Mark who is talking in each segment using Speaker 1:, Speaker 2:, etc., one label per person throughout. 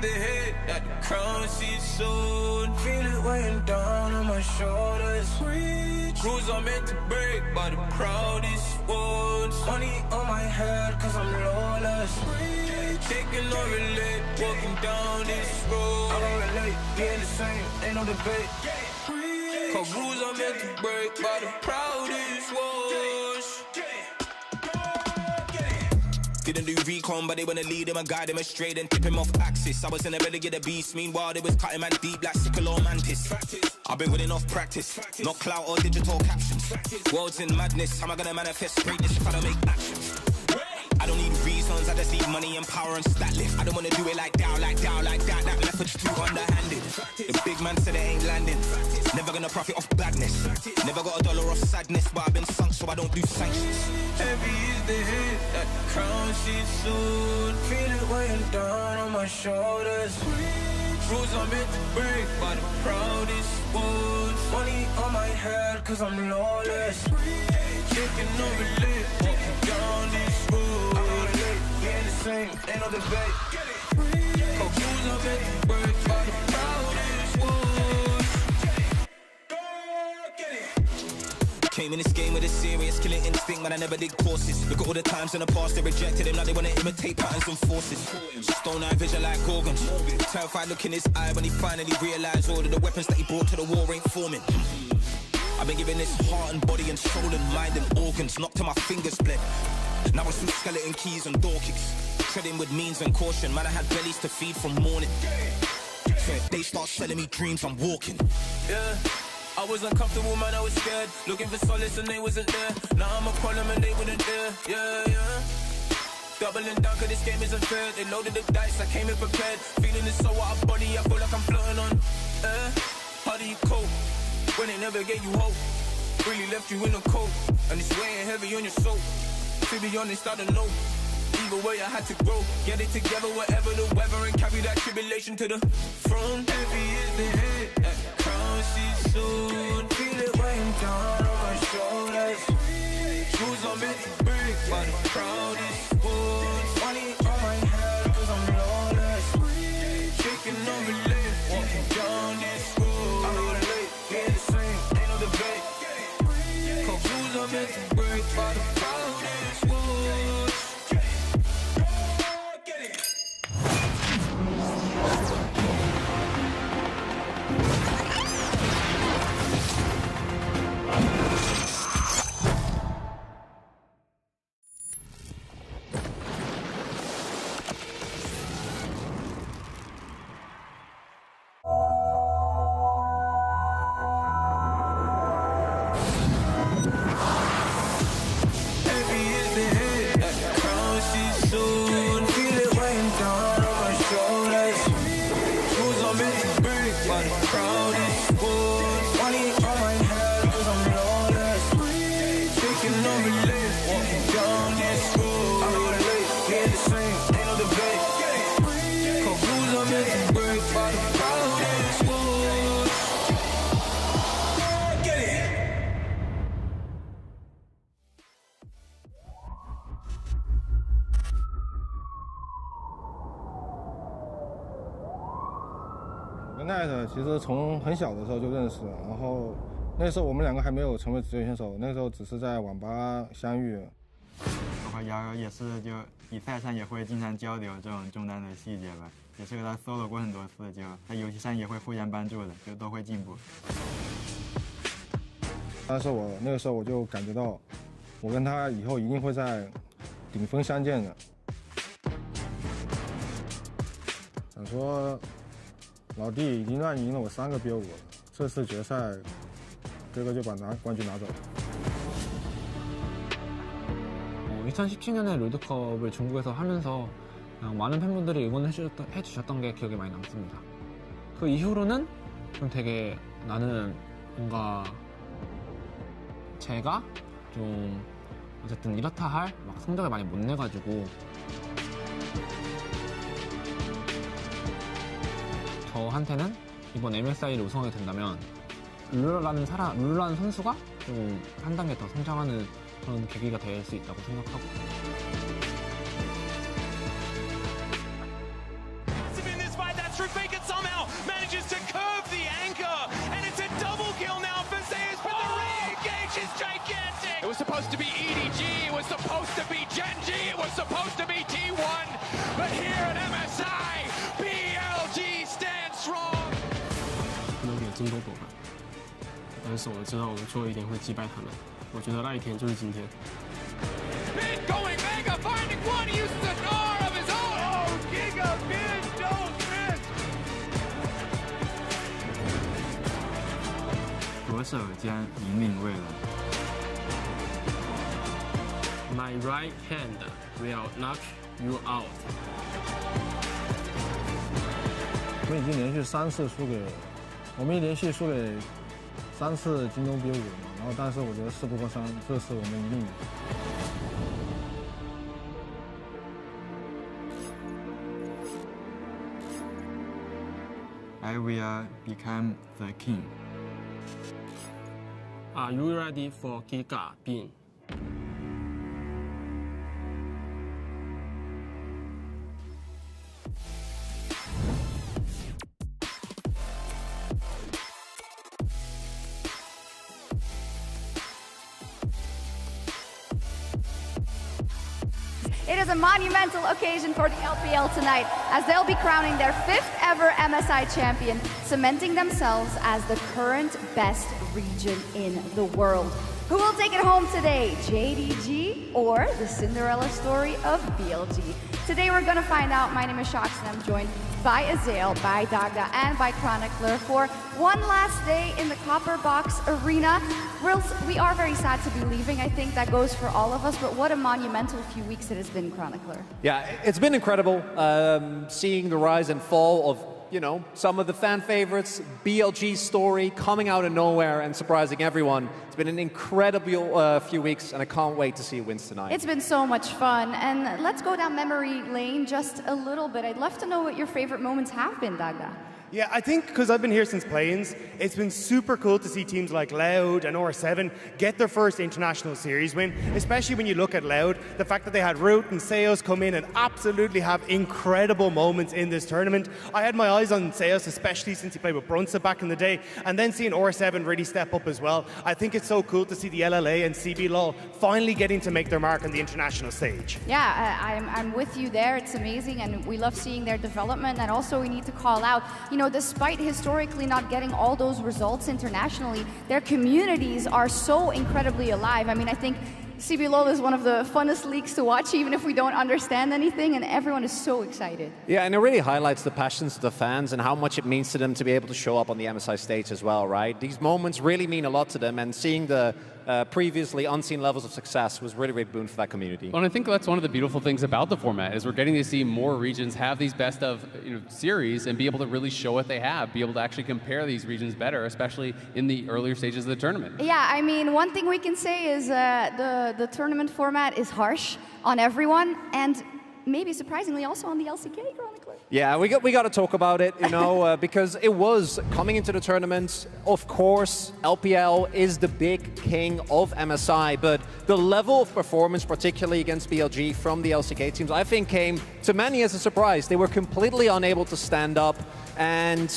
Speaker 1: the head that the crown she's soon. Feel it weighing down on my shoulders. Rules are meant to break by the proudest ones. Money on my head cause I'm lawless. Taking no relate, walking down this road. I don't relate, being the same, ain't no debate. Cause rules are meant to break by the proudest ones. Didn't do recon, but they wanna lead him and guide him astray, then tip him off axis. I was in the belly of the beast, meanwhile they was cutting man deep like sickle or mantis. I've been winning off practice, not clout or digital captions. World's in madness, how am I gonna manifest greatness if I don't make actions? I don't need reasons, I just need money and power and stat lift. I don't wanna do it like that, like that, like that. That method's too underhanded. The big man said it ain't landing. Never gonna profit off badness. Never got a dollar off sadness, but I've been sunk so I don't do sanctions. Heavy is the head that the crown she's soon. Feel it weighing down on my shoulders. Rules are meant to break by the proudest ones. Money on my head cause I'm lawless. Taking no relate, walking down this road. I don't relate, being the same, ain't no debate. Cause rules are meant to break by the proudest ones. Came in this game with a serious killing instinct, man, I never did courses. Look at all the times in the past they rejected him, now they wanna imitate patterns and forces. Stone eye vision like Gorgon. Terrified look in his eye when he finally realised all of the weapons that he brought to the war ain't forming. I've been giving this heart and body and soul and mind and organs, knocked to my fingers bled. Now it's through skeleton keys and door kicks. Treading with means and caution, man, I had bellies to feed from morning. So if they start selling me dreams, I'm walking. Yeah. I was uncomfortable, man, I was scared. Looking for solace and they wasn't there. Now I'm a problem and they wouldn't dare. Yeah, yeah. Doubling down cause this game isn't fair. They loaded the dice, I came in prepared. Feeling this so out of body, I feel like I'm floating on air. How do you cope when they never gave you hope? Really left you in the cold, and it's weighing heavy on your soul. To be honest, I don't know. Either way I had to grow, get it together whatever the weather, and carry that tribulation to the throne. Heavy is the head that the crown she's soon. Feel it weighing down on my shoulders. Rules are meant to break by the proudest ones. Money on my head cause I'm lawless. Taking no relate, walking down this road. I don't relate, being the same, ain't no debate. Cause rules are meant to break by the proudest ones.
Speaker 2: 跟奈特其实从很小的时候就认识了，然后那时候我们两个还没有成为职业选手，那时候只是在网吧相遇。
Speaker 3: 我和瑶瑶也是就比赛上也会经常交流这种中单的细节吧，也是和他 solo 过很多次，就在游戏上也会互相帮助的，就都会进步。
Speaker 2: 但是那个时候我就感觉到，我跟他以后一定会在顶峰相见的。想说。老弟已经让你赢了我3个 BO5了，这次决赛哥哥就把冠军拿走了。
Speaker 4: 2017년에 롤드컵을 중국에서 하면서 많은 팬분들이 응원해주셨던 게 기억에 많이 남습니다. 그 이후로는 좀 되게 나는 뭔가 제가 좀 어쨌든 이렇다 할 막 성적을 많이 못 내가지고 저한테는 이번 MSI를 우승하게 된다면 룰러라는 선수가 좀 한 단계 더 성장하는 그런 계기가 될 수 있다고 생각하고.
Speaker 5: In this fight, through Faker somehow manages to curve the anchor, and it's a double kill now for Zeus, but the re-engage is gigantic.
Speaker 6: It was supposed to be EDG, it was supposed to be Gen G, it was supposed to be T1, but here at MSI, BLG stands strong.
Speaker 7: 不能给京东夺冠，但是我知道我们最后一点会击败他们。我觉得那一天就是今天。
Speaker 6: Bid going mega, finding one, uses an R of his own.
Speaker 5: Oh, Giga Bid, don't miss.
Speaker 3: 左手将引领未来。
Speaker 7: My right hand will knock you out。
Speaker 2: 我们已经连续3次输给，我们连续输给3次京东 B5嘛，然后但是我觉得4不过3，这次我们一定赢。
Speaker 3: I will become the king.
Speaker 7: Are you ready for Giga Bin?
Speaker 8: It is a monumental occasion for the LPL tonight, as they'll be crowning their 5th ever MSI champion, cementing themselves as the current best region in the world. Who will take it home today, JDG or the Cinderella story of BLG? Today we're going to find out. My name is Shox and I'm joined by Azael, by Dagda, and by Chronicler for one last day in the Copper Box Arena. We are very sad to be leaving. I think that goes for all of us, but what a monumental few weeks it has been, Chronicler.
Speaker 9: Yeah, it's been incredible seeing the rise and fall of, you know, some of the fan favorites, BLG's story coming out of nowhere and surprising everyone. It's been an incredible few weeks, and I can't wait to see who wins tonight.
Speaker 8: It's been so much fun, and let's go down memory lane just a little bit. I'd love to know what your favorite moments have been, Dagda.
Speaker 10: Yeah, I think because I've been here since play-ins, it's been super cool to see teams like Loud and R7 get their first international series win, especially when you look at Loud, the fact that they had Root and Seos come in and absolutely have incredible moments in this tournament. I had my eyes on Seos, especially since he played with Brunsa back in the day, and then seeing R7 really step up as well. I think it's so cool to see the LLA and CBLOL finally getting to make their mark on the international stage.
Speaker 8: Yeah, I'm with you there. It's amazing, and we love seeing their development. And also, we need to call out, you know, despite historically not getting all those results internationally, their communities are so incredibly alive. I mean, I think CBLOL is one of the funnest leagues to watch, even if we don't understand anything, and everyone is so excited.
Speaker 9: Yeah, and it really highlights the passions of the fans and how much it means to them to be able to show up on the MSI stage as well, right? These moments really mean a lot to them, and seeing the previously unseen levels of success was really, really boon for that community.
Speaker 11: Well, and I think that's one of the beautiful things about the format is we're getting to see more regions have these best of series and be able to really show what they have, be able to actually compare these regions better, especially in the earlier stages of the tournament.
Speaker 8: Yeah, I mean, one thing we can say is the tournament format is harsh on everyone, and maybe surprisingly also on the LCK, Chronicler.
Speaker 9: Yeah, we got to talk about it, you know, because it was coming into the tournament. Of course, LPL is the big king of MSI, but the level of performance, particularly against BLG from the LCK teams, I think came to many as a surprise. They were completely unable to stand up, and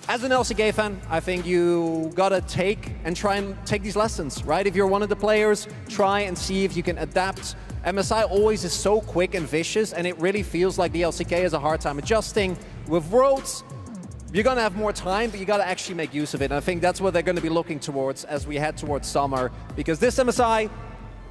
Speaker 9: as an LCK fan, I think you gotta try and take these lessons, right? If you're one of the players, try and see if you can adapt. MSI always is so quick and vicious, and it really feels like the LCK has a hard time adjusting. With Worlds, you're gonna have more time, but you gotta actually make use of it. And I think that's what they're gonna be looking towards as we head towards summer, because this MSI,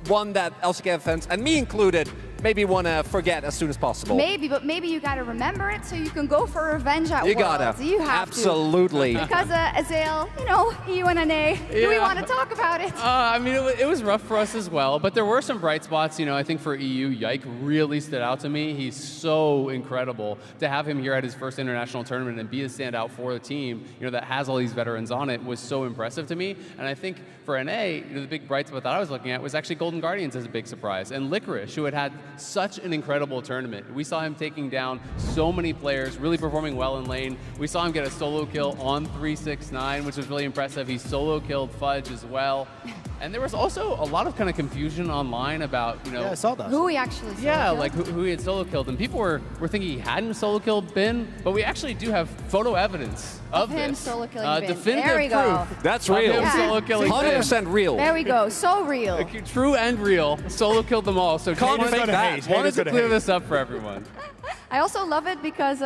Speaker 9: one that LCK fans, and me included, maybe want to forget as soon as possible.
Speaker 8: Maybe, but maybe you got to remember it so you can go for revenge at
Speaker 9: You
Speaker 8: Worlds.
Speaker 9: gotta.
Speaker 8: You have
Speaker 9: Absolutely.
Speaker 8: to. Because Azael, you know, UNNA, do we want to talk about it?
Speaker 11: I mean, it was rough for us as well, but there were some bright spots. You know, I think for EU, Yike really stood out to me. He's so incredible. To have him here at his first international tournament and be a standout for the team, you know, that has all these veterans on it was so impressive to me. And I think for NA, you know, the big bright spot that I was looking at was actually Golden Guardians as a big surprise. And Licorice, who had such an incredible tournament. We saw him taking down so many players, really performing well in lane. We saw him get a solo kill on 369, which was really impressive. He solo killed Fudge as well. And there was also a lot of kind of confusion online about,
Speaker 10: Yeah, I saw that.
Speaker 8: Who he actually solo
Speaker 11: yeah,
Speaker 8: killed.
Speaker 11: like who he had solo killed. And people were thinking he hadn't solo killed Bin, but we actually do have photo evidence of
Speaker 8: him
Speaker 11: this.
Speaker 8: solo killing Bin.
Speaker 11: Definitive
Speaker 8: There we go.
Speaker 11: proof.
Speaker 9: That's
Speaker 11: of
Speaker 9: real.
Speaker 11: him
Speaker 8: Yeah.
Speaker 11: solo killing Bin.
Speaker 9: 100% real.
Speaker 8: There we go. So real.
Speaker 11: Like, true and real. Solo killed them all. So
Speaker 9: Can't
Speaker 11: Jay
Speaker 9: fake
Speaker 11: wanted-
Speaker 9: that.
Speaker 11: wanted to clear this up for everyone.
Speaker 8: I also love it because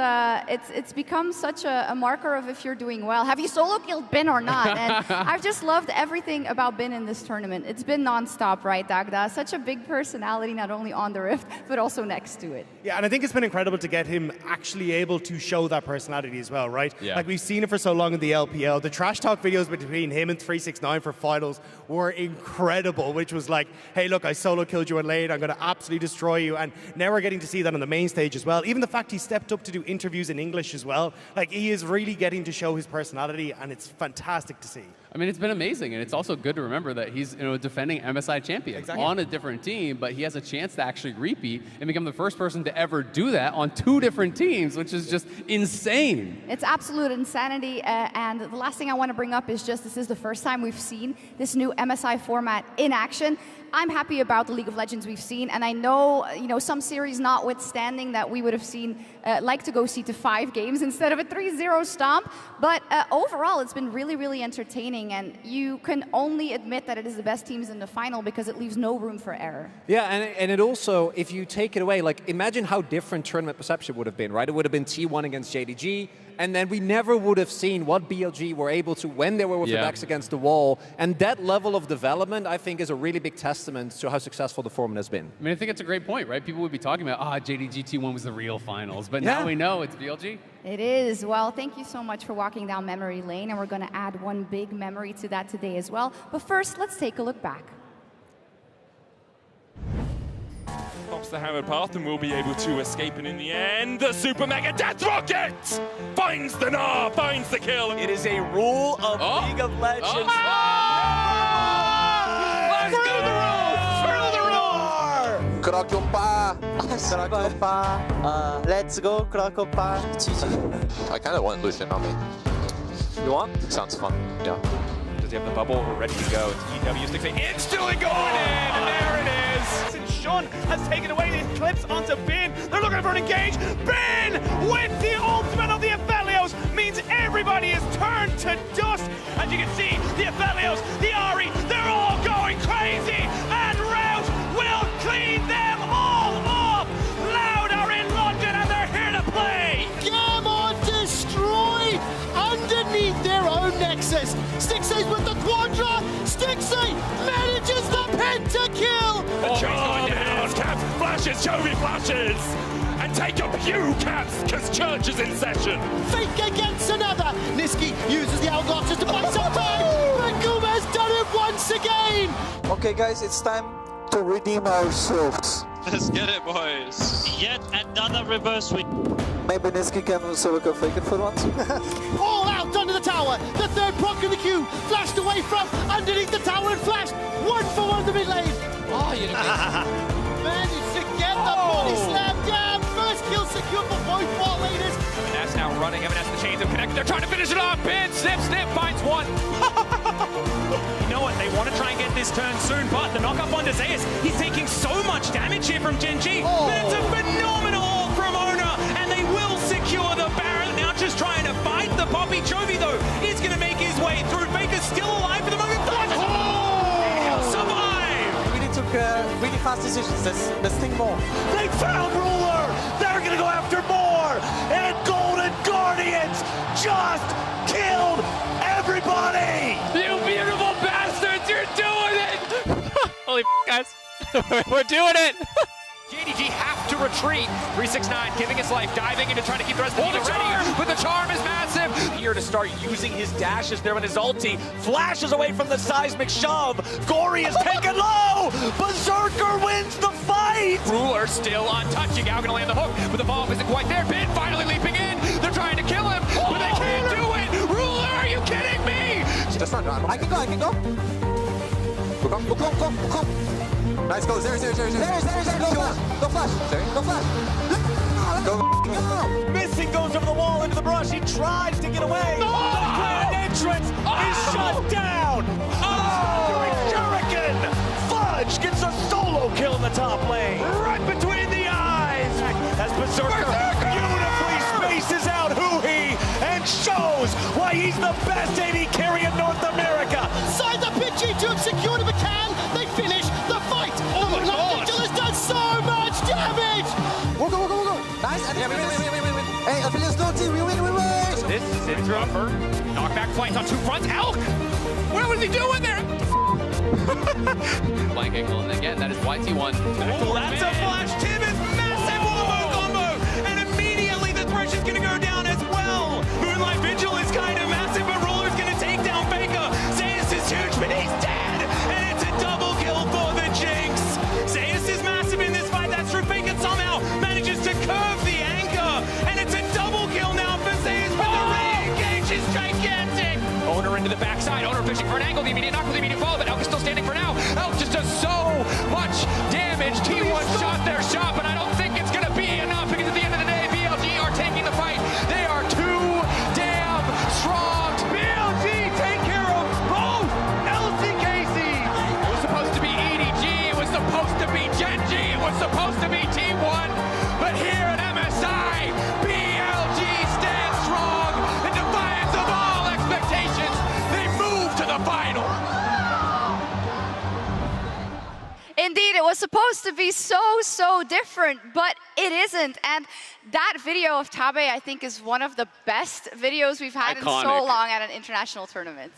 Speaker 8: it's become such a marker of if you're doing well. Have you solo killed Bin or not? And I've just loved everything about Bin in this tournament. It's been non-stop, right, Dagda? Such a big personality, not only on the Rift, but also next to it.
Speaker 10: Yeah, and I think it's been incredible to get him actually able to show that personality as well, right?
Speaker 11: Yeah.
Speaker 10: Like we've seen it for so long in the LPL. The trash talk videos between him and 369 for finals were incredible, which was like, hey, look, I solo killed you in lane, I'm going to absolutely destroy you. And now we're getting to see that on the main stage as well. Even the fact he stepped up to do interviews in English as well, like he is really getting to show his personality, and it's fantastic to see.
Speaker 11: I mean, it's been amazing, and it's also good to remember that he's defending MSI champion on a different team, but he has a chance to actually repeat and become the first person to ever do that on 2 different teams, which is just insane.
Speaker 8: It's absolute insanity, and the last thing I want to bring up is just this is the first time we've seen this new MSI format in action. I'm happy about the League of Legends we've seen, and I know, some series notwithstanding that we would have seen, like to go see to 5 games instead of a 3-0 stomp, but overall it's been really, really entertaining, and you can only admit that it is the best teams in the final because it leaves no room for error.
Speaker 9: Yeah, and it also, if you take it away, like imagine how different tournament perception would have been, right? It would have been T1 against JDG, and then we never would have seen what BLG were able to when they were with their backs against the wall. And that level of development, I think, is a really big testament to how successful the format has been.
Speaker 11: I mean, I think it's a great point, right? People would be talking about, JDG T1 was the real finals, but now we know it's BLG.
Speaker 8: It is. Well, thank you so much for walking down memory lane, and we're going to add one big memory to that today as well. But first, let's take a look back.
Speaker 12: Stops the hammered path and will be able to escape, and in the end, the Super Mega Death Rocket finds the Gnar, finds the kill.
Speaker 13: It is a rule of League of Legends.
Speaker 12: Let's go! Through the roof!
Speaker 13: Krakopa! Let's go, Krakopa! GG.
Speaker 14: I kind of want Lucian on me.
Speaker 13: You want?
Speaker 14: Sounds fun, yeah.
Speaker 12: Does he have the bubble ready to go? It's EW sticks it. It's still going in, and there it is.
Speaker 5: And Sean has taken away the clips onto Bin. They're looking for an engage. Bin with the ultimate of the Aphelios means everybody is turned to dust. As you can see, the Aphelios, the Ari, they're all going crazy, and Rout will clean them all off. Loud are in London, and they're here to play.
Speaker 15: Gamma destroyed underneath their own nexus. Stixie's with the Quadra. Stixie manages the pentakill.
Speaker 12: The chase going down. Caps flashes, Chovy flashes. And take a pew, Caps, because church is in session.
Speaker 15: Fake against another. Niski uses the hourglass just to buy some time. But Guma has done it once again.
Speaker 13: Okay, guys, it's time to redeem ourselves.
Speaker 14: Let's get it, boys.
Speaker 16: Yet another reverse win.
Speaker 13: Maybe Niski can solo go fake it for once.
Speaker 15: All out under the tower. The third proc in the queue. Flashed away from underneath the tower and flashed. 1-for-1 the mid lane.
Speaker 16: Oh, you
Speaker 15: managed to get the body slam down. First kill secured for both bot laners.
Speaker 5: Evanes now running. Evanes the chains have connected. They're trying to finish it off. Bin, snip, finds one. You know what? They want to try and get this turn soon, but the knock up on Zeus, he's taking so much damage here from Gen G. But it's a phenomenal ult from Ona, and they will secure the Baron. Now just trying to fight the Poppy. Chovy, though, is going to make his way through. Faker's still alive for the moment. He'll survive.
Speaker 13: We took really fast decisions. Let's think more.
Speaker 5: They found Ruler. They're going to go after more. And Golden Guardians just killed everybody. You beautiful bastards, you're doing it. Holy guys, we're doing it. JDG have to retreat. 369 giving his life, diving in to try to keep the rest of the team ready. But the charm is massive. Here to start using his dashes there with his ulti. Flashes away from the seismic shove. Gory is taken low. Berserker wins the fight. Ruler still untouched. Yagao gonna land the hook, but the ball isn't quite there. Bin finally leaping in. They're trying to kill him, but they can't do it. Ruler, are you kidding me?
Speaker 13: Just run. I can go. Go. Nice, go. There. Go flash. Go flash. Go.
Speaker 5: Missing goes over the wall into the brush. He tries to get away. The grand entrance is shut down. Shuriken Berserker beautifully spaces out Huhi and shows why he's the best AD carry in North America.
Speaker 15: Side the pitch to secure the McCann. They finish the fight. Oh my God! Has done so much damage.
Speaker 17: We'll go. Nice. Yeah, we win. Hey, Affiliates no team. We win.
Speaker 6: This is Rumper. Knockback flight on two fronts. Elk! What was he doing there?
Speaker 11: Blank angle, and again, that is YT1.
Speaker 5: Oh, that's a flash. Tibbetts, massive wombo combo, and immediately the thresh is going to go down as well. Moonlight Vigil is kind of massive, but Roller's going to take down Faker. Zeus is huge, but he's dead, and it's a double kill for the Jinx. Zeus is massive in this fight. That's true. Faker somehow manages to curve the anchor, and it's a double kill now for Zeus, but the re-engage is gigantic.
Speaker 6: Owner into the backside. Owner fishing for an angle. The immediate knock with the immediate follow, but Elk is still standing for now. Elk just does so much damage. T1 shot their shot, but I don't think it's going to be enough because at the end of the day, BLG are taking the fight. They are too damn strong. BLG take care of both LCKC. It was supposed to be EDG. It was supposed to be JDG. It was supposed to be T1. But here at MSI, BLG stands strong in defiance of all expectations. They move to the final.
Speaker 8: Indeed, it was supposed to be so different, but it isn't. And that video of Tabe, I think, is one of the best videos we've had in so long at an international tournament.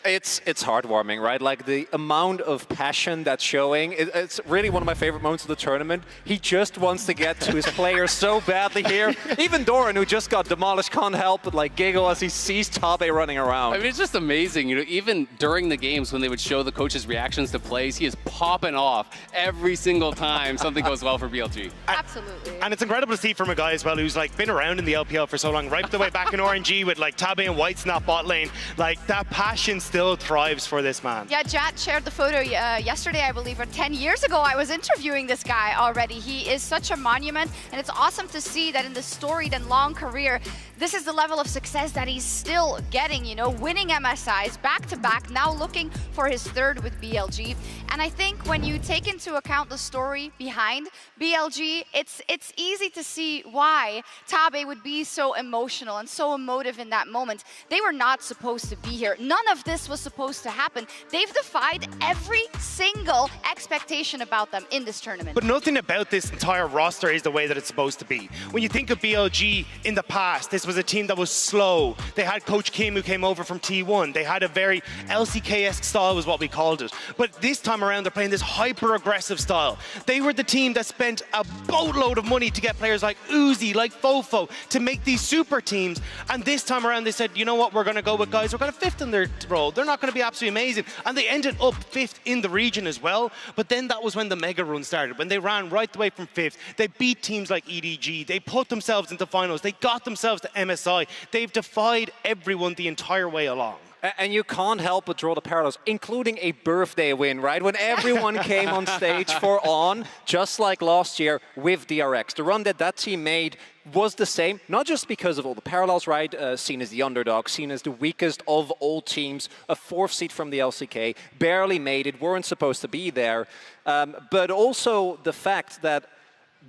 Speaker 9: It's heartwarming, right? Like the amount of passion that's showing. It's really one of my favorite moments of the tournament. He just wants to get to his players so badly here. Even Doran, who just got demolished, can't help but like giggle as he sees Tabe running around.
Speaker 11: I mean, it's just amazing. You know, even during the games when they would show the coaches' reactions to plays, he is popping off every single time something goes well for BLG.
Speaker 8: Absolutely.
Speaker 10: And it's incredible to see from a guy as well who's like been around in the LPL for so long, right the way back in RNG with like Tabe and White's not bot lane. Like that passion still thrives for this man.
Speaker 8: Yeah, Jat shared the photo yesterday, I believe, or 10 years ago. I was interviewing this guy already. He is such a monument, and it's awesome to see that in this storied and long career, this is the level of success that he's still getting, you know, winning MSIs back-to-back, now looking for his third with BLG. And I think when you take into account the story behind BLG, it's easy to see why Tabe would be so emotional and so emotive in that moment. They were not supposed to be here. None of this was supposed to happen. They've defied every single expectation about them in this tournament.
Speaker 10: But nothing about this entire roster is the way that it's supposed to be. When you think of BLG in the past, this was a team that was slow. They had Coach Kim who came over from T1. They had a very LCK-esque style was what we called it. But this time around, they're playing this hyper-aggressive style. They were the team that spent a boatload of money to get players like Uzi, like Fofo, to make these super teams. And this time around, they said, you know what, we're going to go with guys who are going to fifth in their role. They're not going to be absolutely amazing. And they ended up fifth in the region as well. But then that was when the mega run started, when they ran right the way from fifth. They beat teams like EDG. They put themselves into finals. They got themselves to MSI. They've defied everyone the entire way along.
Speaker 9: And you can't help but draw the parallels, including a birthday win, right? When everyone came on stage for On, just like last year with DRX. The run that team made was the same, not just because of all the parallels, right? Seen as the underdog, seen as the weakest of all teams, a fourth seed from the LCK, barely made it, weren't supposed to be there. But also the fact that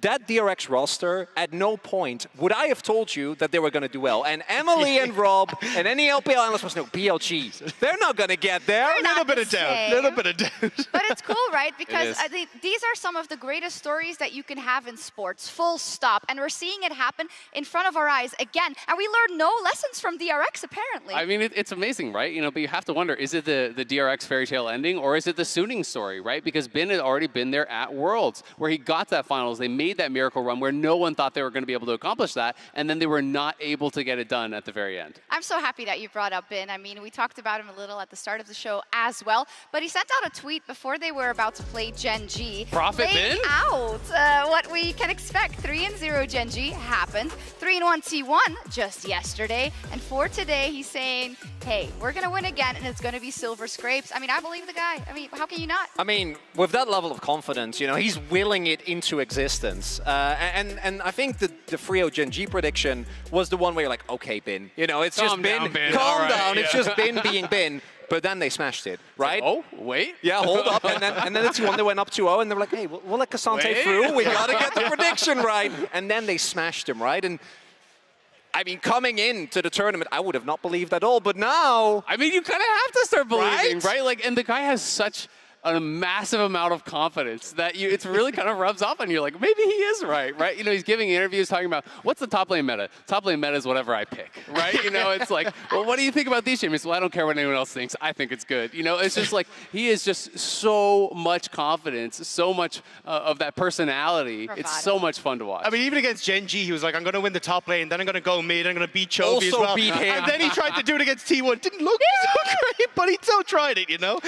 Speaker 9: DRX roster, at no point would I have told you that they were going to do well. And Emily and Rob and any LPL analyst must know, BLG, they're not going to get there.
Speaker 10: A little bit of doubt.
Speaker 8: But it's cool, right? Because I think these are some of the greatest stories that you can have in sports, full stop. And we're seeing it happen in front of our eyes again. And we learned no lessons from DRX, apparently.
Speaker 11: I mean, it's amazing, right? You know, but you have to wonder, is it the DRX fairy tale ending, or is it the Suning story, right? Because Ben had already been there at Worlds, where he got that finals. They made that miracle run where no one thought they were going to be able to accomplish that, and then they were not able to get it done at the very end.
Speaker 8: I'm so happy that you brought up Ben. I mean, we talked about him a little at the start of the show as well, but he sent out a tweet before they were about to play Gen G.
Speaker 11: Profit Ben?
Speaker 8: Out what we can expect. 3-0 Gen G happened. 3-1 T1 just yesterday, and for today, he's saying, hey, we're going to win again, and it's going to be Silver Scrapes. I mean, I believe the guy. I mean, how can you not?
Speaker 9: I mean, with that level of confidence, you know, he's willing it into existence. And I think the Frio Gen G prediction was the one where you're like, okay, Bin. You know, it's just Bin. Calm down. It's just Bin being Bin. But then they smashed it, right?
Speaker 11: Oh, wait.
Speaker 9: Yeah, hold up. And then the T1, they went up 2-0, and they were like, hey, we'll let Cassante through. We got to get the prediction right. And then they smashed him, right? And I mean, coming into the tournament, I would have not believed at all. But now...
Speaker 11: I mean, you kind of have to start believing, right? Like, and the guy has such a massive amount of confidence that it's really kind of rubs off on you. Like, maybe he is right? You know, he's giving interviews talking about, what's the top lane meta? Top lane meta is whatever I pick, right? You know, it's like, well, what do you think about these champions? Well, I don't care what anyone else thinks. I think it's good. You know, it's just like, he is just so much confidence, so much of that personality. Bravado. It's so much fun to watch.
Speaker 10: I mean, even against Gen G, he was like, I'm going to win the top lane, then I'm going to go mid, I'm going to beat Chovy as well.
Speaker 9: Beat him.
Speaker 10: And then he tried to do it against T1. Didn't look so great, but he still tried it, you know?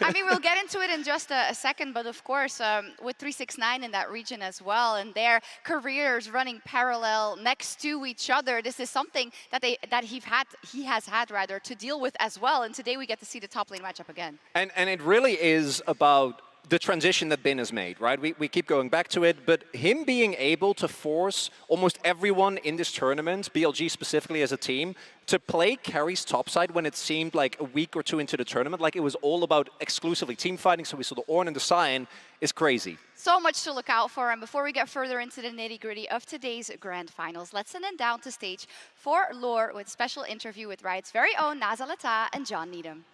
Speaker 8: I mean, we'll get into it in just a second, but of course, with 369 in that region as well, and their careers running parallel next to each other, this is something that he has had to deal with as well. And today we get to see the top lane matchup again.
Speaker 9: And it really is about the transition that Bin has made, right? We keep going back to it, but him being able to force almost everyone in this tournament, BLG specifically as a team, to play carries topside when it seemed like a week or two into the tournament, like it was all about exclusively team fighting, so we saw the Ornn and the Sion, is crazy.
Speaker 8: So much to look out for, and before we get further into the nitty-gritty of today's grand finals, let's send them down to stage for Lore with a special interview with Riot's very own Naz Al-Attah and John Needham.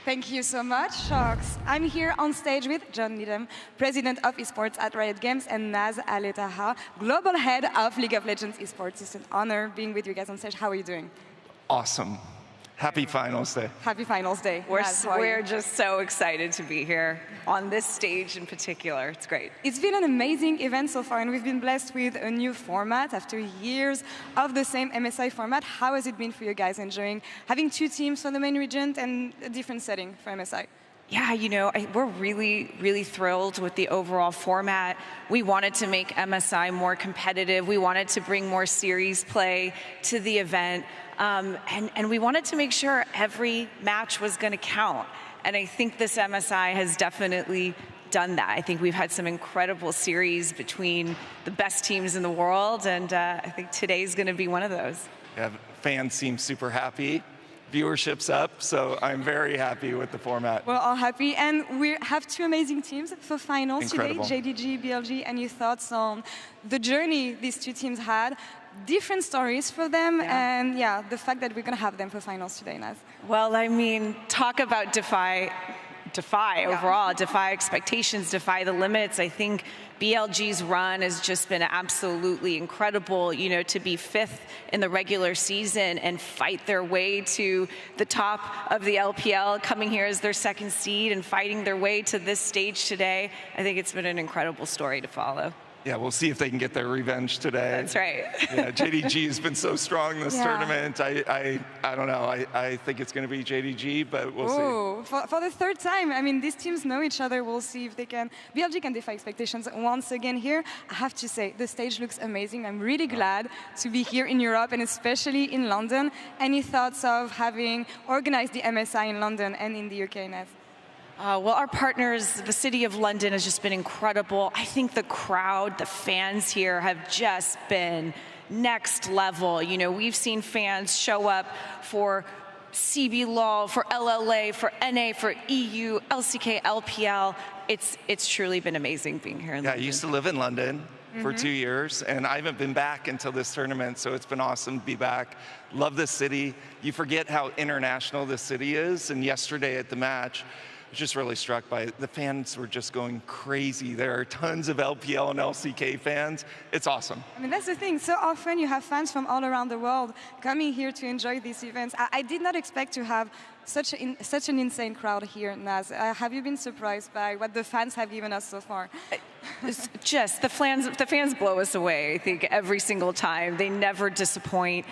Speaker 18: Thank you so much, Sharks. I'm here on stage with John Needham, President of Esports at Riot Games, and Naz Al-Attah, Global Head of League of Legends Esports. It's an honor being with you guys on stage. How are you doing?
Speaker 19: Awesome. Happy Finals Day.
Speaker 18: Happy Finals Day.
Speaker 20: We're just so excited to be here on this stage in particular. It's great.
Speaker 18: It's been an amazing event so far, and we've been blessed with a new format after years of the same MSI format. How has it been for you guys enjoying having two teams for the main region and a different setting for MSI?
Speaker 20: Yeah, you know, we're really, really thrilled with the overall format. We wanted to make MSI more competitive. We wanted to bring more series play to the event. And we wanted to make sure every match was going to count. And I think this MSI has definitely done that. I think we've had some incredible series between the best teams in the world, and I think today's going to be one of those.
Speaker 19: Yeah, fans seem super happy. Viewership's up, so I'm very happy with the format.
Speaker 18: We're all happy, and we have two amazing teams for finals
Speaker 19: Incredible.
Speaker 18: today, JDG, BLG. Any thoughts on the journey these two teams had? Different stories for them, and yeah, the fact that we're going to have them for finals today, Naz.
Speaker 20: Well, I mean, talk about defy overall, defy expectations, defy the limits. I think BLG's run has just been absolutely incredible, you know, to be 5th in the regular season and fight their way to the top of the LPL, coming here as their 2nd seed and fighting their way to this stage today. I think it's been an incredible story to follow.
Speaker 19: Yeah, we'll see if they can get their revenge today.
Speaker 20: That's right.
Speaker 19: Yeah, JDG has been so strong this tournament. I don't know. I think it's going to be JDG, but we'll see.
Speaker 18: For the 3rd time. I mean, these teams know each other. We'll see if they can. BLG can defy expectations once again here. I have to say, the stage looks amazing. I'm really glad to be here in Europe and especially in London. Any thoughts of having organized the MSI in London and in the UK, Naz?
Speaker 20: Well, our partners, the City of London, has just been incredible. I think the crowd, the fans here have just been next level. You know, we've seen fans show up for CBLOL, for LLA, for NA, for EU, LCK, LPL. It's truly been amazing being here in London.
Speaker 19: I used to live in London for 2 years, and I haven't been back until this tournament, so it's been awesome to be back. Love this city. You forget how international this city is, and yesterday at the match, just really struck by it. The fans were just going crazy. There are tons of LPL and LCK fans. It's awesome.
Speaker 18: I mean, that's the thing. So often you have fans from all around the world coming here to enjoy these events. I did not expect to have such an insane crowd here, Naz. Have you been surprised by what the fans have given us so far?
Speaker 20: It's just the fans blow us away, I think, every single time. They never disappoint.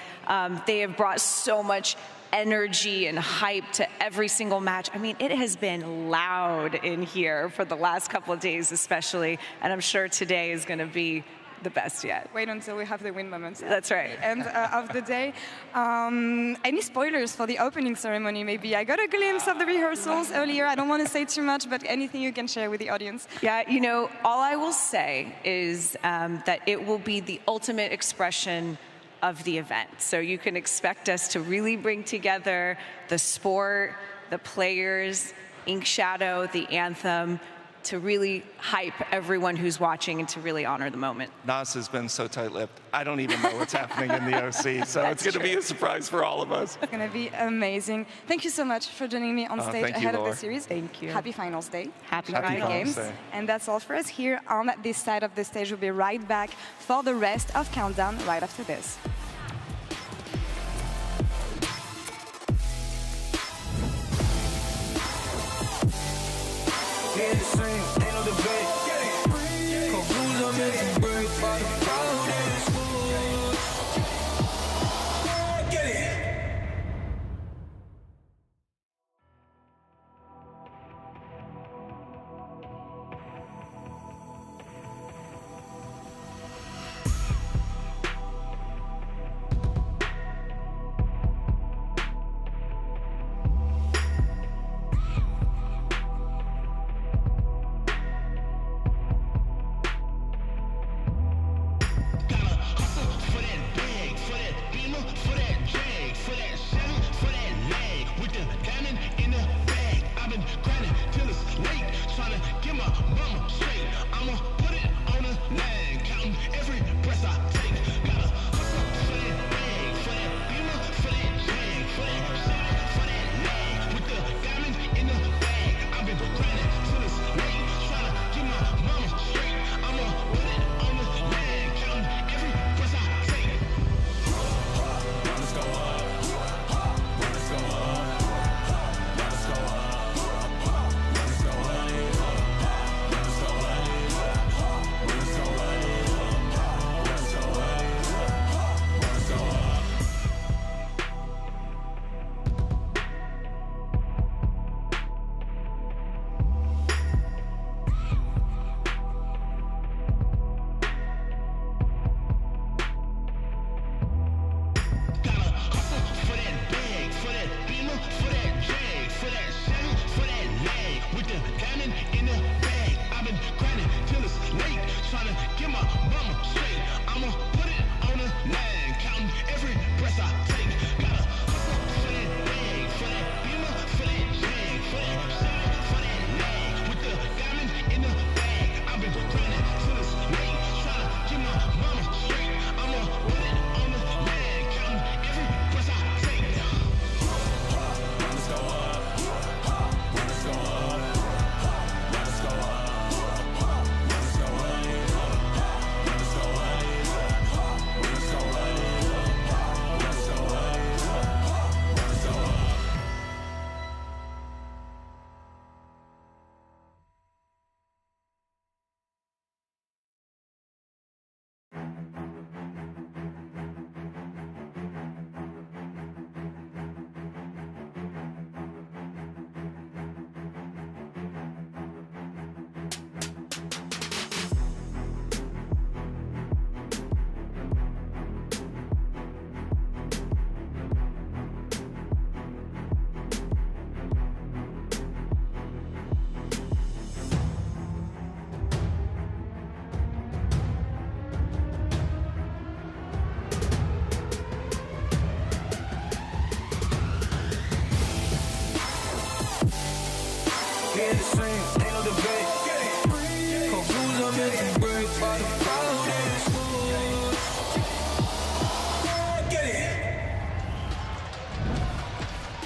Speaker 20: They have brought so much energy and hype to every single match. I mean, it has been loud in here for the last couple of days especially, and I'm sure today is going to be the best yet.
Speaker 18: Wait until we have the win moments.
Speaker 20: That's right.
Speaker 18: End of the day. Any spoilers for the opening ceremony, maybe? I got a glimpse of the rehearsals earlier. I don't want to say too much, but anything you can share with the audience?
Speaker 20: Yeah, you know, all I will say is that it will be the ultimate expression of the event. So you can expect us to really bring together the sport, the players, Ink Shadow, the anthem, to really hype everyone who's watching and to really honor the moment.
Speaker 19: Nas has been so tight-lipped. I don't even know what's happening in the OC, so it's going to be a surprise for all of us.
Speaker 18: It's going to be amazing. Thank you so much for joining me on stage ahead of the series.
Speaker 20: Thank you.
Speaker 18: Happy Finals Day.
Speaker 20: Happy
Speaker 18: Finals Games.
Speaker 19: Day.
Speaker 18: And that's all for us here on this side of the stage. We'll be right back for the rest of Countdown right after this.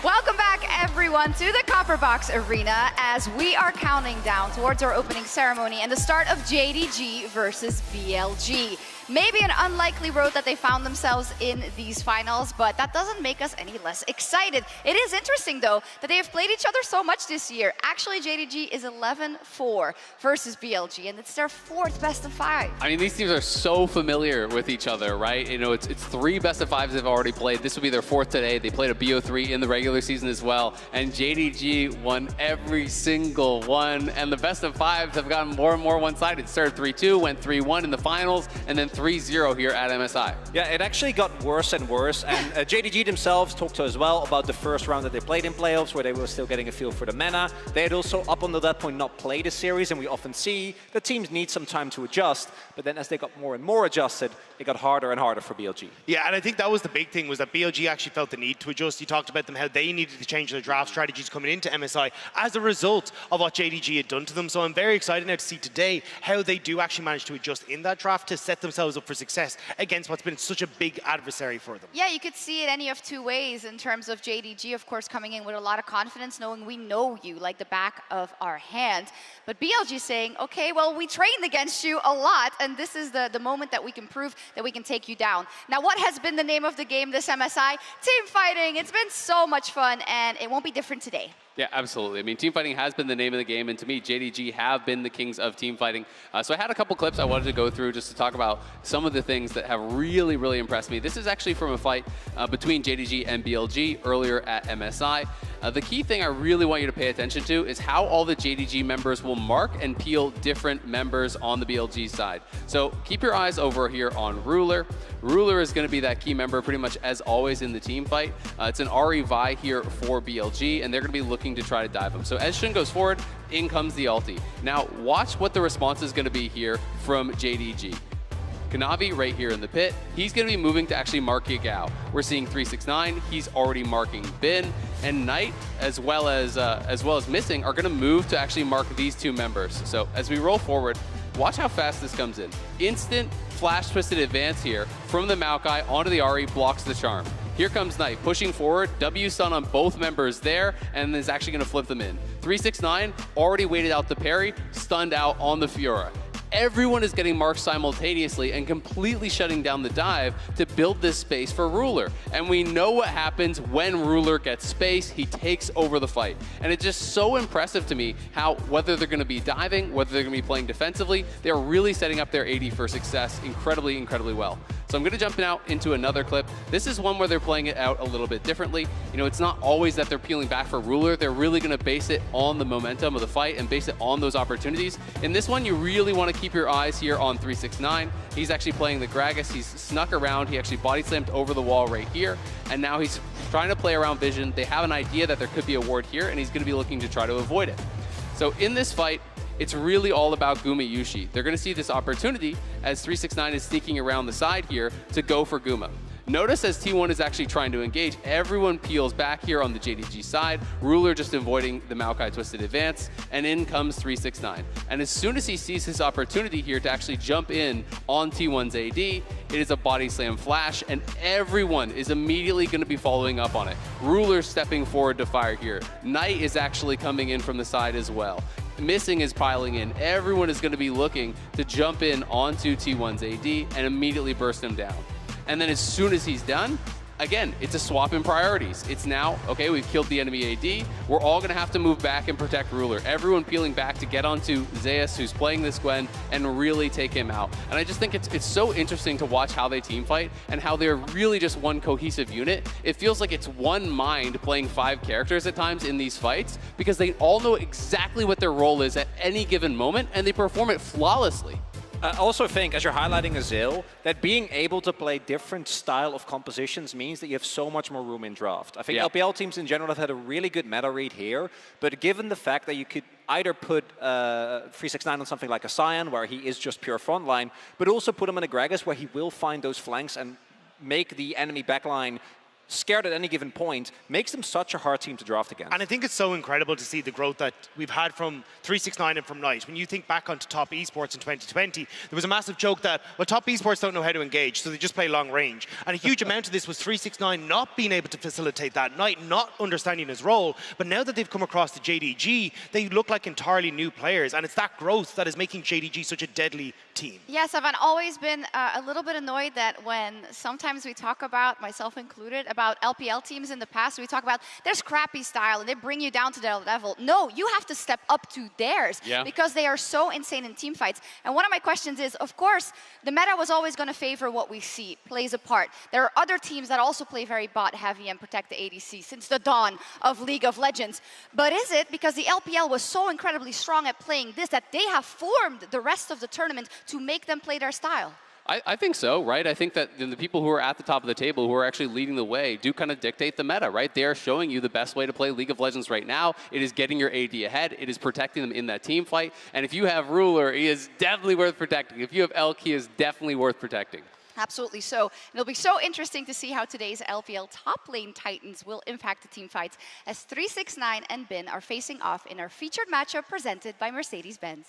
Speaker 8: Welcome back, everyone, to the Copper Box Arena as we are counting down towards our opening ceremony and the start of JDG versus BLG. Maybe an unlikely road that they found themselves in these finals, but that doesn't make us any less excited. It is interesting, though, that they have played each other so much this year. Actually, JDG is 11-4 versus BLG, and it's their 4th best of 5.
Speaker 11: I mean, these teams are so familiar with each other, right? You know, it's 3 best of 5s they've already played. This will be their 4th today. They played a BO3 in the regular season as well, and JDG won every single one, and the best of 5s have gotten more and more one-sided. Started 3-2, went 3-1 in the finals, and then 3-0 here at MSI.
Speaker 9: Yeah, it actually got worse and worse, and JDG themselves talked to us as well about the first round that they played in playoffs, where they were still getting a feel for the meta. They had also, up until that point, not played a series, and we often see the teams need some time to adjust, but then as they got more and more adjusted, it got harder and harder for BLG.
Speaker 10: Yeah, and I think that was the big thing, was that BLG actually felt the need to adjust. You talked about them, how they needed to change their draft strategies coming into MSI as a result of what JDG had done to them. So I'm very excited now to see today how they do actually manage to adjust in that draft to set themselves up for success against what's been such a big adversary for them.
Speaker 8: Yeah, you could see it any of two ways in terms of JDG, of course, coming in with a lot of confidence, knowing we know you like the back of our hand. But BLG saying, okay, well, we trained against you a lot, and this is the moment that we can prove that we can take you down. Now, what has been the name of the game this MSI? Team fighting. It's been so much fun, and it won't be different today.
Speaker 11: Yeah, absolutely. I mean, team fighting has been the name of the game, and to me, JDG have been the kings of team fighting. So I had a couple clips I wanted to go through just to talk about some of the things that have really, really impressed me. This is actually from a fight between JDG and BLG earlier at MSI. The key thing I really want you to pay attention to is how all the JDG members will mark and peel different members on the BLG side. So keep your eyes over here on Ruler. Ruler is going to be that key member pretty much as always in the team fight. It's an RE Vi here for BLG, and they're going to be looking to try to dive him. So as Shun goes forward, in comes the ulti. Now watch what the response is going to be here from JDG. Kanavi right here in the pit, he's going to be moving to actually mark Yagao. We're seeing 369, he's already marking Bin, and Knight, as well as Missing, are going to move to actually mark these two members. So as we roll forward, watch how fast this comes in. Instant flash twisted advance here from the Maokai onto the RE, blocks the charm. Here comes Knight, pushing forward, W stun on both members there, and is actually going to flip them in. 369 already waited out the parry, stunned out on the Fiora. Everyone is getting marked simultaneously and completely shutting down the dive to build this space for Ruler. And we know what happens when Ruler gets space, he takes over the fight. And it's just so impressive to me how, whether they're going to be diving, whether they're going to be playing defensively, they're really setting up their AD for success incredibly, incredibly well. So I'm going to jump out into another clip. This is one where they're playing it out a little bit differently. You know, it's not always that they're peeling back for Ruler. They're really going to base it on the momentum of the fight and base it on those opportunities. In this one, you really want to keep your eyes here on 369. He's actually playing the Gragas. He's snuck around. He actually body slammed over the wall right here. And now he's trying to play around vision. They have an idea that there could be a ward here, and he's going to be looking to try to avoid it. So in this fight, it's really all about Guma Yushi. They're going to see this opportunity as 369 is sneaking around the side here to go for Guma. Notice as T1 is actually trying to engage, everyone peels back here on the JDG side, Ruler just avoiding the Maokai twisted advance, and in comes 369. And as soon as he sees his opportunity here to actually jump in on T1's AD, it is a body slam flash, and everyone is immediately going to be following up on it. Ruler stepping forward to fire here. Knight is actually coming in from the side as well. Missing is piling in. Everyone is going to be looking to jump in onto T1's AD and immediately burst him down. And then as soon as he's done, again, it's a swap in priorities. It's now, okay, we've killed the enemy AD. We're all going to have to move back and protect Ruler. Everyone peeling back to get onto Zeus, who's playing this Gwen, and really take him out. And I just think it's so interesting to watch how they team fight and how they're really just one cohesive unit. It feels like it's one mind playing 5 characters at times in these fights because they all know exactly what their role is at any given moment, and they perform it flawlessly.
Speaker 9: I also think, as you're highlighting Azil, that being able to play different style of compositions means that you have so much more room in draft. I think LPL teams in general have had a really good meta read here, but given the fact that you could either put 369 on something like a Cyan, where he is just pure frontline, but also put him in a Gragas, where he will find those flanks and make the enemy backline scared at any given point, makes them such a hard team to draft against.
Speaker 10: And I think it's so incredible to see the growth that we've had from 369 and from Knight. When you think back onto top esports in 2020, there was a massive joke that, well, top esports don't know how to engage, so they just play long range. And a huge amount of this was 369 not being able to facilitate that, Knight not understanding his role. But now that they've come across the JDG, they look like entirely new players. And it's that growth that is making JDG such a deadly team.
Speaker 8: Yes, I've always been a little bit annoyed that when sometimes we talk about, myself included, about LPL teams in the past, we talk about their scrappy style and they bring you down to their level. No, you have to step up to theirs because they are so insane in team fights. And one of my questions is, of course, the meta was always going to favor what we see, plays a part. There are other teams that also play very bot heavy and protect the ADC since the dawn of League of Legends. But is it because the LPL was so incredibly strong at playing this that they have formed the rest of the tournament to make them play their style?
Speaker 11: I think so, right? I think that the people who are at the top of the table, who are actually leading the way, do kind of dictate the meta, right? They are showing you the best way to play League of Legends right now. It is getting your AD ahead. It is protecting them in that team fight. And if you have Ruler, he is definitely worth protecting. If you have Elk, he is definitely worth protecting.
Speaker 8: Absolutely so. It'll be so interesting to see how today's LPL top lane titans will impact the team fights as 369 and Bin are facing off in our featured matchup presented by Mercedes-Benz.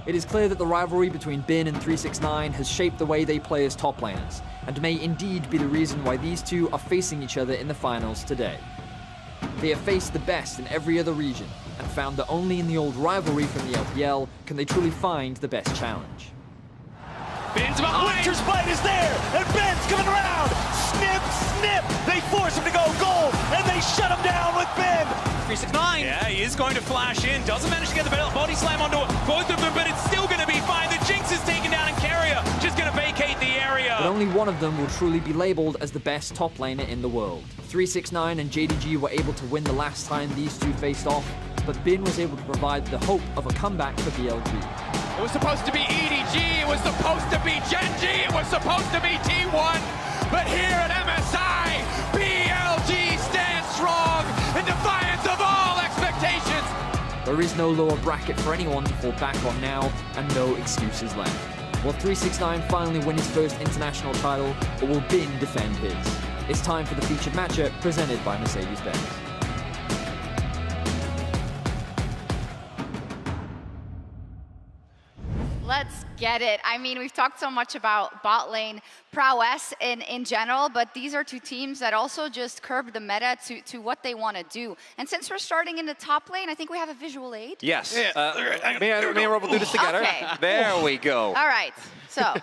Speaker 21: It is clear that the rivalry between Bin and 369 has shaped the way they play as top laners, and may indeed be the reason why these two are facing each other in the finals today. They have faced the best in every other region, and found that only in the old rivalry from the LPL can they truly find the best challenge.
Speaker 5: Bin's behind. Winter's Blade is there, and Ben's coming around. Snip, snip. They force him to go gold, and they shut him down with Ben.
Speaker 6: 369. Yeah, he is going to flash in. Doesn't manage to get the body slam onto both of them, but it's still going to be fine. The Jinx is taken down, and Carrier just going to vacate the area.
Speaker 21: But only one of them will truly be labeled as the best top laner in the world. 369 and JDG were able to win the last time these two faced off, but Bin was able to provide the hope of a comeback for BLG.
Speaker 6: It was supposed to be EDG, it was supposed to be Gen G, it was supposed to be T1, but here at MSI, BLG stands strong in defiance of all expectations.
Speaker 21: There is no lower bracket for anyone to fall back on now, and no excuses left. Will 369 finally win his first international title, or will Bin defend his? It's time for the featured matchup presented by Mercedes-Benz.
Speaker 8: Let's get it. I mean, we've talked so much about bot lane prowess in general, but these are two teams that also just curb the meta to what they want to do. And since we're starting in the top lane, I think we have a visual aid.
Speaker 9: Yes. Me and Rob will do this together.
Speaker 8: Okay.
Speaker 9: There we go.
Speaker 8: All right. So,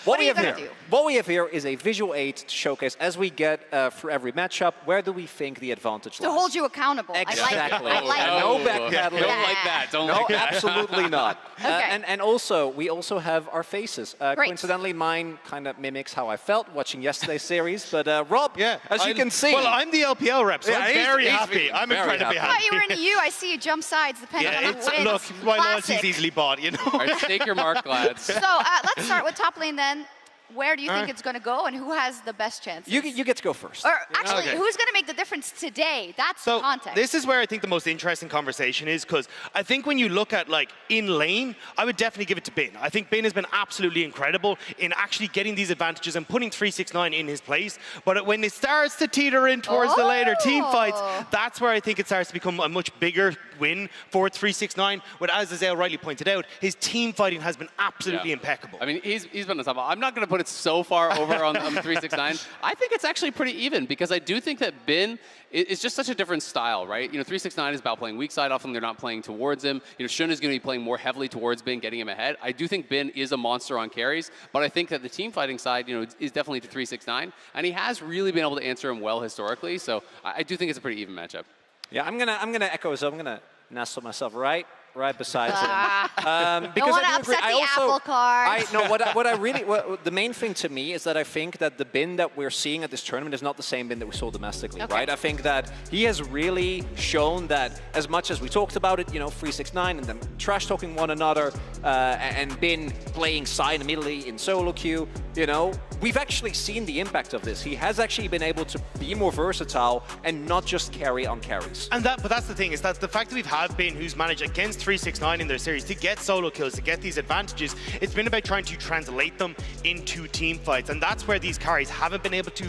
Speaker 8: what are you going to do?
Speaker 9: What we have here is a visual aid to showcase as we get through every matchup, where do we think the advantage lies?
Speaker 8: To hold you accountable.
Speaker 9: Exactly.
Speaker 8: I like it.
Speaker 9: No backpedaling.
Speaker 11: Don't like that. Don't like that.
Speaker 9: Absolutely not.
Speaker 8: Okay.
Speaker 9: And also, we also have our faces.
Speaker 8: Great.
Speaker 9: Coincidentally, mine kind of mimics how I felt watching yesterday's series. But Rob, as you can see.
Speaker 10: Well, I'm the LPL rep, so I'm very happy. I'm
Speaker 9: very
Speaker 10: incredibly
Speaker 9: happy.
Speaker 8: I thought
Speaker 10: happy.
Speaker 8: you were in the U. I see you jump sides depending on who wins.
Speaker 10: Look, my loyalty's
Speaker 8: Classic.
Speaker 10: easily bought, you know.
Speaker 11: All right, stake your mark, lads.
Speaker 8: So let's start with top lane then. Where do you think it's going to go, and who has the best chance?
Speaker 9: You get to go first.
Speaker 8: Or actually,
Speaker 10: Okay.
Speaker 8: who's going to make the difference today? That's the
Speaker 10: So
Speaker 8: context.
Speaker 10: this is where I think the most interesting conversation is, because I think when you look at like in lane, I would definitely give it to Bin. I think Bin has been absolutely incredible in actually getting these advantages and putting 369 in his place. But when it starts to teeter in towards the later team fights, that's where I think it starts to become a much bigger win for 369. But as Azale rightly pointed out, his team fighting has been absolutely impeccable.
Speaker 11: I mean, he's been on top. I'm not going to put it so far over on 369. I think it's actually pretty even, because I do think that Bin is just such a different style, right? You know, 369 is about playing weak side. Often they're not playing towards him. You know, Shun is going to be playing more heavily towards Bin, getting him ahead. I do think Bin is a monster on carries, but I think that the team fighting side, you know, is definitely to 369, and he has really been able to answer him well historically. So I do think it's a pretty even matchup.
Speaker 9: Yeah, I'm gonna echo, so I'm gonna nestle myself right beside him.
Speaker 8: Don't want to upset the apple cart.
Speaker 9: The main thing to me is that I think that the Bin that we're seeing at this tournament is not the same Bin that we saw domestically, right? I think that he has really shown that, as much as we talked about it, you know, 369 and them trash talking one another, and Bin playing side immediately in solo queue, you know, we've actually seen the impact of this. He has actually been able to be more versatile and not just carry on carries.
Speaker 10: But that's the thing, is that the fact that we've had Bin, who's managed against 369 in their series to get solo kills, to get these advantages, it's been about trying to translate them into team fights, and that's where these carries haven't been able to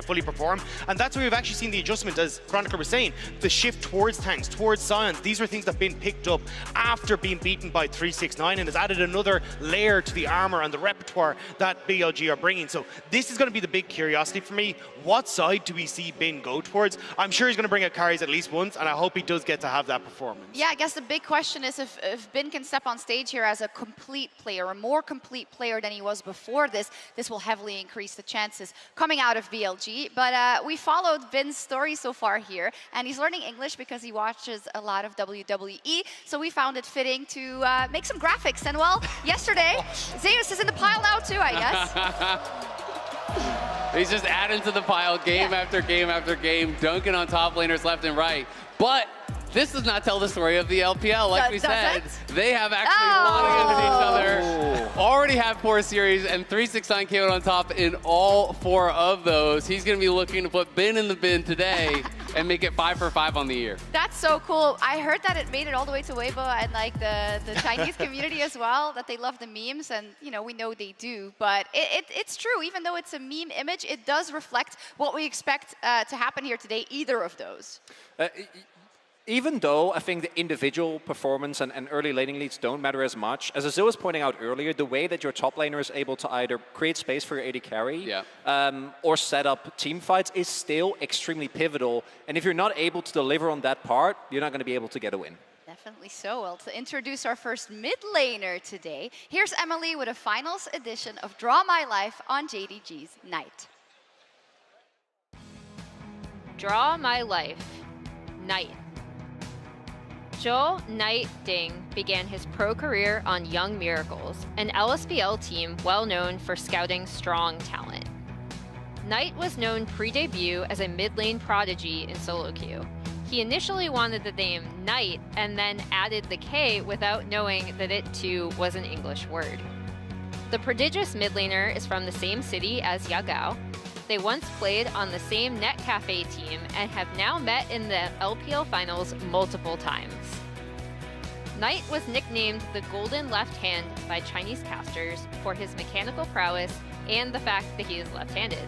Speaker 10: fully perform, and that's where we've actually seen the adjustment, as Chronicler was saying, the shift towards tanks, towards Scions. These are things that have been picked up after being beaten by 369 and has added another layer to the armor and the repertoire that BLG are bringing. So this is going to be the big curiosity for me. What side do we see Bin go towards? I'm sure he's going to bring out carries at least once, and I hope he does get to have that performance.
Speaker 8: Yeah, I guess the big question is if Bin can step on stage here as a complete player, a more complete player than he was before this will heavily increase the chances coming out of BLG. But we followed Bin's story so far here, and he's learning English because he watches a lot of WWE, so we found it fitting to make some graphics. And well, yesterday, Zeus is in the pile now too, I guess.
Speaker 11: He's just adding to the pile game after game after game, dunking on top laners left and right. But This does not tell the story of the LPL. Like we said,
Speaker 8: does
Speaker 11: they have actually fought against each other. Already have 4 series, and 369 came out on top in all 4 of those. He's going to be looking to put Bin in the bin today and make it 5 for 5 on the year.
Speaker 8: That's so cool. I heard that it made it all the way to Weibo and like the Chinese community as well, that they love the memes, and you know, we know they do. But it's true, even though it's a meme image, it does reflect what we expect to happen here today, either of those.
Speaker 9: Even though I think the individual performance and early laning leads don't matter as much, as Azil was pointing out earlier, the way that your top laner is able to either create space for your AD carry or set up team fights is still extremely pivotal. And if you're not able to deliver on that part, you're not going to be able to get a win.
Speaker 8: Definitely so. Well, to introduce our first mid laner today, here's Emily with a finals edition of Draw My Life on JDG's Night.
Speaker 1: Draw My Life, Night. Joe Knight Ding began his pro career on Young Miracles, an LSBL team well known for scouting strong talent. Knight was known pre-debut as a mid-lane prodigy in solo queue. He initially wanted the name Knight and then added the K without knowing that it too was an English word. The prodigious mid laner is from the same city as Yagao. They once played on the same Netcafe team and have now met in the LPL finals multiple times. Knight was nicknamed the Golden Left Hand by Chinese casters for his mechanical prowess and the fact that he is left-handed.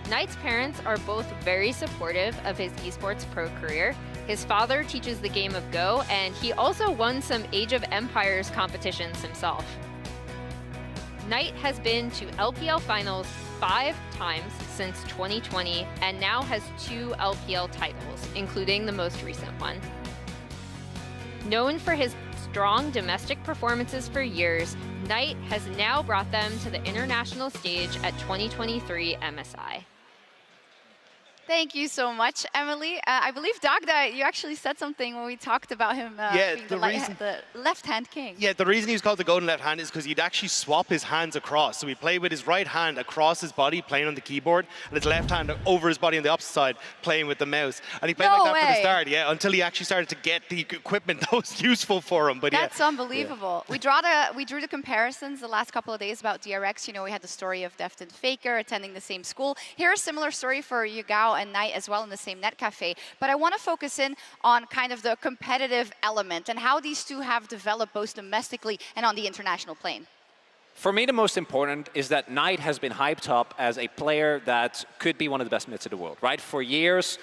Speaker 1: Knight's parents are both very supportive of his esports pro career. His father teaches the game of Go, and he also won some Age of Empires competitions himself. Knight has been to LPL finals 5 times since 2020 and now has 2 LPL titles, including the most recent one. Known for his strong domestic performances for years, Knight has now brought them to the international stage at 2023 MSI.
Speaker 8: Thank you so much, Emily. I believe, Dagda, you actually said something when we talked about him being the left-hand king.
Speaker 10: Yeah, the reason he was called the golden left hand is because he'd actually swap his hands across. So he'd play with his right hand across his body, playing on the keyboard, and his left hand over his body on the opposite side, playing with the mouse. And he played like that from the start, until he actually started to get the equipment that was useful for him. But
Speaker 8: that's unbelievable. Yeah. We drew the comparisons the last couple of days about DRX. You know, we had the story of Deft and FLICKR attending the same school. Here's a similar story for Yagao and Knight as well in the same Netcafe. But I want to focus in on kind of the competitive element and how these two have developed both domestically and on the international plane.
Speaker 9: For me, the most important is that Knight has been hyped up as a player that could be one of the best mids in the world, right? For years,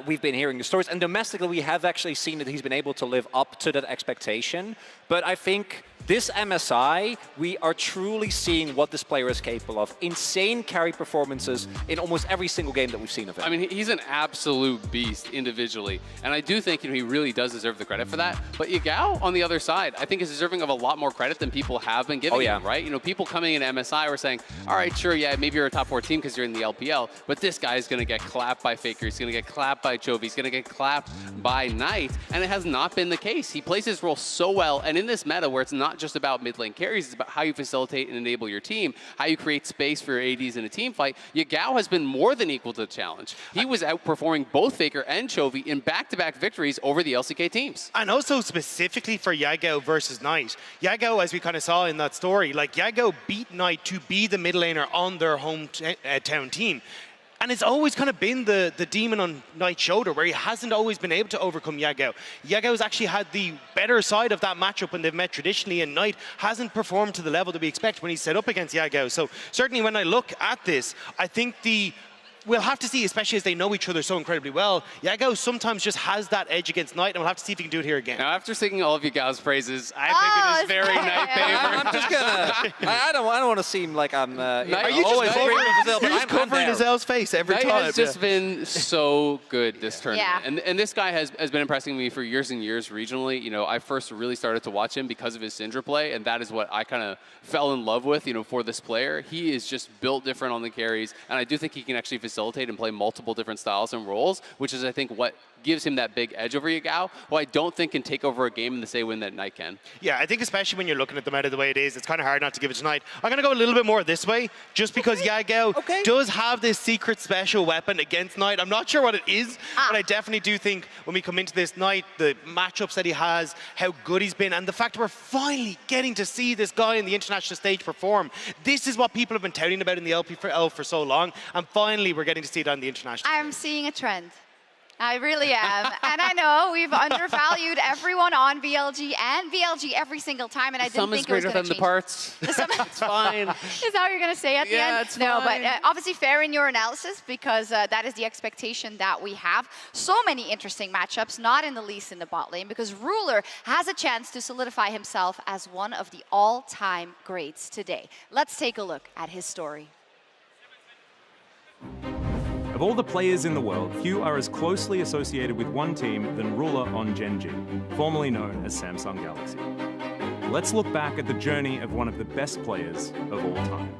Speaker 9: we've been hearing the stories, and domestically, we have actually seen that he's been able to live up to that expectation. But I think this MSI, we are truly seeing what this player is capable of. Insane carry performances in almost every single game that we've seen of him.
Speaker 11: I mean, he's an absolute beast individually. And I do think he really does deserve the credit for that. But Yagao, on the other side, I think is deserving of a lot more credit than people have been giving him, right? You know, people coming in MSI were saying, all right, sure, yeah, maybe you're a top 4 team because you're in the LPL, but this guy is going to get clapped by FLICKR, he's going to get clapped by Chovy, he's going to get clapped by Knight. And it has not been the case. He plays his role so well. And in this meta where it's not just about mid lane carries, it's about how you facilitate and enable your team, how you create space for your ADs in a team fight. Yagao has been more than equal to the challenge. He was outperforming both FLICKR and Chovy in back-to-back victories over the LCK teams.
Speaker 10: And also specifically for Yagao versus Knight. Yagao, as we kind of saw in that story, like Yagao beat Knight to be the mid laner on their hometown team. And it's always kind of been the demon on Knight's shoulder, where he hasn't always been able to overcome Yagao. Yagao's actually had the better side of that matchup when they've met traditionally, and Knight hasn't performed to the level that we expect when he's set up against Yagao. So certainly when I look at this, I think we'll have to see, especially as they know each other so incredibly well. Yagao sometimes just has that edge against Knight, and we'll have to see if he can do it here again.
Speaker 11: Now, after singing all of Yagao's praises, I think it is very Knight favorite.
Speaker 9: I'm just gonna. I don't want to seem like I'm.
Speaker 10: Are you just covering Azel's face every time?
Speaker 11: Knight has just been so good this tournament, and this guy has been impressing me for years and years regionally. You know, I first really started to watch him because of his Syndra play, and that is what I kind of fell in love with. You know, for this player, he is just built different on the carries, and I do think he can actually facilitate and play multiple different styles and roles, which is, I think, what gives him that big edge over Yagao, who I don't think can take over a game in the same way that Knight can.
Speaker 10: Yeah, I think especially when you're looking at the meta the way it is, it's kind of hard not to give it to Knight. I'm going to go a little bit more this way, just because Yagao does have this secret special weapon against Knight. I'm not sure what it is, but I definitely do think when we come into this Knight, the matchups that he has, how good he's been, and the fact we're finally getting to see this guy in the international stage perform. This is what people have been touting about in the LPL for so long, and finally we're getting to see it on the international stage.
Speaker 8: I'm seeing a trend. I really am. And I know we've undervalued everyone on BLG and BLG every single time, and I didn't think it was going to change.
Speaker 11: The parts. It's fine.
Speaker 8: Is that what you're going to say at the end?
Speaker 11: It's
Speaker 8: no,
Speaker 11: fine.
Speaker 8: but obviously fair in your analysis, because that is the expectation that we have. So many interesting matchups, not in the least in the bot lane, because Ruler has a chance to solidify himself as one of the all-time greats today. Let's take a look at his story.
Speaker 4: Of all the players in the world, few are as closely associated with one team than Ruler on Gen G, formerly known as Samsung Galaxy. Let's look back at the journey of one of the best players of all time.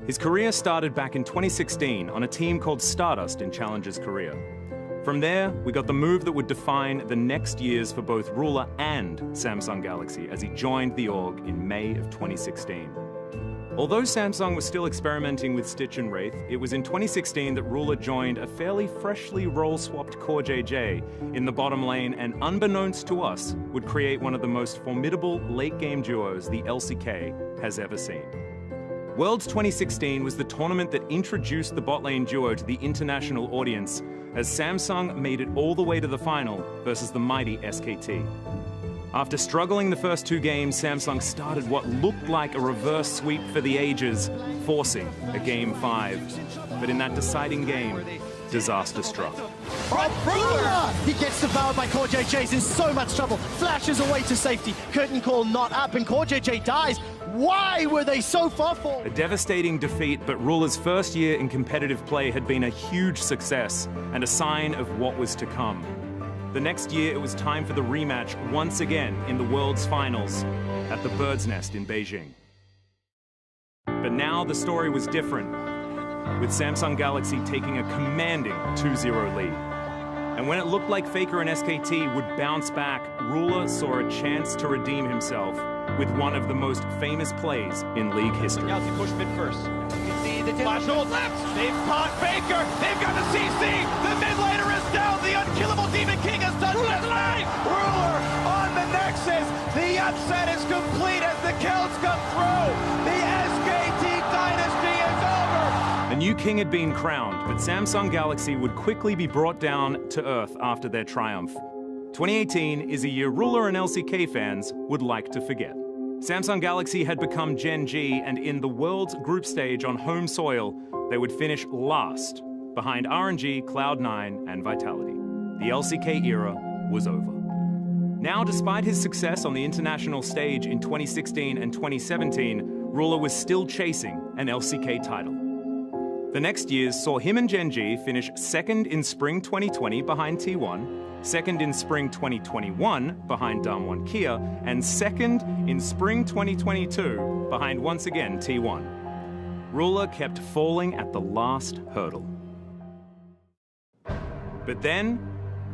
Speaker 4: His career started back in 2016 on a team called Stardust in Challengers Korea. From there, we got the move that would define the next years for both Ruler and Samsung Galaxy as he joined the org in May of 2016. Although Samsung was still experimenting with Stitch and Wraith, it was in 2016 that Ruler joined a fairly freshly role-swapped Core JJ in the bottom lane, and unbeknownst to us, would create one of the most formidable late-game duos the LCK has ever seen. Worlds 2016 was the tournament that introduced the bot lane duo to the international audience, as Samsung made it all the way to the final versus the mighty SKT. After struggling the first two games, Samsung started what looked like a reverse sweep for the ages, forcing a Game 5. But in that deciding game, disaster struck.
Speaker 15: He gets devoured by Core JJ, he's in so much trouble. Flashes away to safety, curtain call not up, and Core JJ dies. Why were they so far forward?
Speaker 4: A devastating defeat, but Ruler's first year in competitive play had been a huge success and a sign of what was to come. The next year, it was time for the rematch once again in the World's Finals at the Bird's Nest in Beijing. But now the story was different, with Samsung Galaxy taking a commanding 2-0 lead. And when it looked like FLICKR and SKT would bounce back, Ruler saw a chance to redeem himself with one of the most famous plays in league history.
Speaker 5: Galaxy push mid first. You can see the flash ult left. They've caught Faker. They've got the CC. The mid laner is down. The unkillable Demon King has touched his line. Ruler on the Nexus. The upset is complete as the kills come through. The SKT dynasty is over.
Speaker 4: A new king had been crowned, but Samsung Galaxy would quickly be brought down to earth after their triumph. 2018 is a year Ruler and LCK fans would like to forget. Samsung Galaxy had become Gen G, and in the world's group stage on home soil, they would finish last, behind RNG, Cloud9, and Vitality. The LCK era was over. Now, despite his success on the international stage in 2016 and 2017, Ruler was still chasing an LCK title. The next years saw him and Gen G finish second in Spring 2020 behind T1, second in Spring 2021 behind Damwon Kia, and second in Spring 2022 behind once again T1. Ruler kept falling at the last hurdle. But then,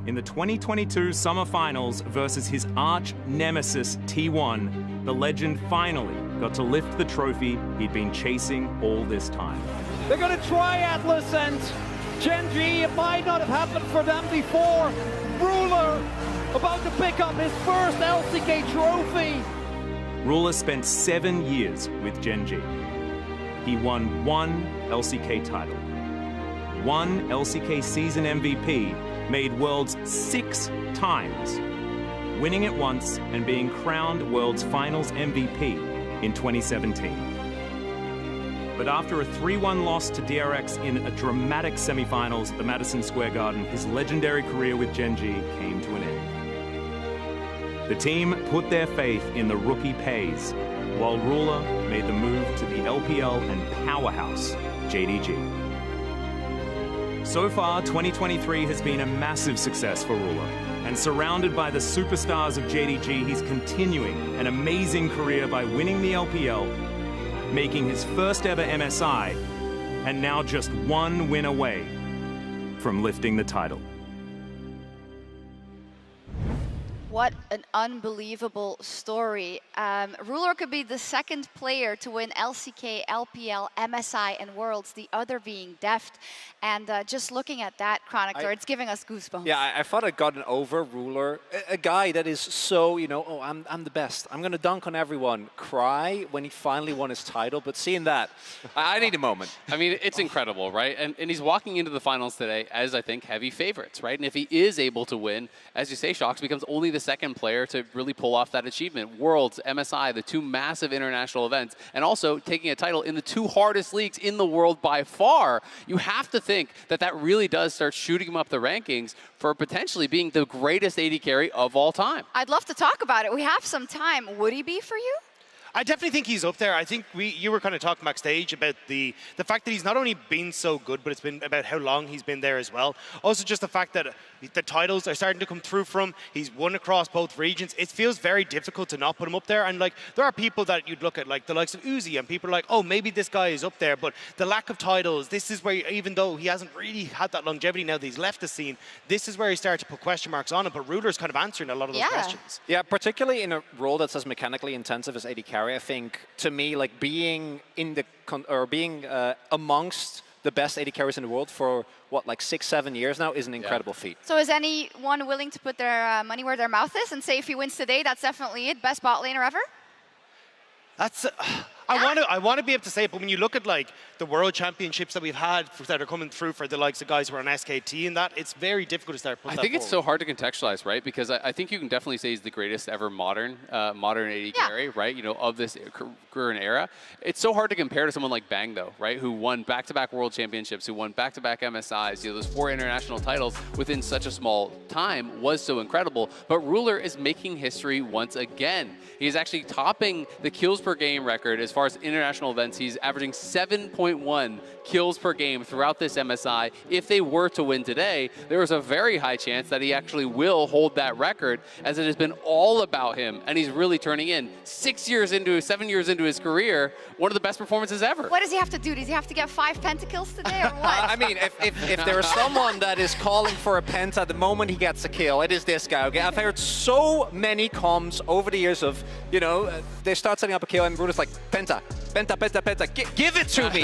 Speaker 4: in the 2022 Summer Finals versus his arch nemesis T1, the legend finally got to lift the trophy he'd been chasing all this time.
Speaker 22: They're going to try Atlas and Gen G. It might not have happened for them before. Ruler about to pick up his first LCK trophy.
Speaker 4: Ruler spent 7 years with Gen G. He won 1 LCK title, 1 LCK season MVP, made Worlds 6 times, winning it once and being crowned Worlds Finals MVP in 2017. But after a 3-1 loss to DRX in a dramatic semifinals at the Madison Square Garden, his legendary career with Gen G came to an end. The team put their faith in the rookie Pays, while Ruler made the move to the LPL and powerhouse JDG. So far, 2023 has been a massive success for Ruler, and surrounded by the superstars of JDG, he's continuing an amazing career by winning the LPL, making his first ever MSI, and now just one win away from lifting the title.
Speaker 8: What an unbelievable story. Ruler could be the second player to win LCK, LPL, MSI, and Worlds, the other being Deft. And just looking at that, Chronicler, it's giving us goosebumps.
Speaker 9: Yeah, I thought I'd gotten over Ruler. A guy that is so, you know, oh, I'm the best. I'm going to dunk on everyone. Cry when he finally won his title. But seeing that, I need a moment.
Speaker 11: I mean, it's incredible, right? And he's walking into the finals today as, I think, heavy favorites, right? And if he is able to win, as you say, Shox becomes only the second player to really pull off that achievement. Worlds, MSI, the two massive international events, and also taking a title in the two hardest leagues in the world by far. You have to think that that really does start shooting him up the rankings for potentially being the greatest AD carry of all time.
Speaker 8: I'd love to talk about it. We have some time. Would he be for you?
Speaker 10: I definitely think he's up there. I think you were kind of talking backstage about the fact that he's not only been so good, but it's been about how long he's been there as well. Also just the fact that the titles are starting to come through from. He's won across both regions. It feels very difficult to not put him up there. And like there are people that you'd look at, like the likes of Uzi, and people are like, oh, maybe this guy is up there. But the lack of titles, this is where, even though he hasn't really had that longevity now that he's left the scene, this is where he started to put question marks on it. But Ruler's kind of answering a lot of those questions.
Speaker 9: Yeah, particularly in a role that's as mechanically intensive as AD carry. I think, to me, like being in the amongst the best AD carries in the world for what, like 6-7 years now is an incredible feat.
Speaker 8: So is anyone willing to put their money where their mouth is and say if he wins today, that's definitely it, best bot laner ever?
Speaker 10: That's I want to be able to say it, but when you look at like the world championships that we've had that are coming through for the likes of guys who are on SKT and that, it's very difficult to start putting
Speaker 11: I think it's so hard to contextualize, right? Because I think you can definitely say he's the greatest ever modern AD carry, right? You know, of this current era. It's so hard to compare to someone like Bang, though, right? Who won back-to-back world championships, who won back-to-back MSIs. You know, those 4 international titles within such a small time was so incredible. But Ruler is making history once again. He's actually topping the kills per game record as far as international events. He's averaging 7.1 kills per game throughout this MSI. If they were to win today, there is a very high chance that he actually will hold that record, as it has been all about him, and he's really turning in. 7 years into his career, one of the best performances ever.
Speaker 8: What does he have to do? Does he have to get 5 pentakills today or what?
Speaker 9: I mean, if there is someone that is calling for a penta the moment he gets a kill, it is this guy. Okay? I've heard so many comms over the years of, you know, they start setting up a kill and Bruno's like, penta, penta, penta, penta, give it to me.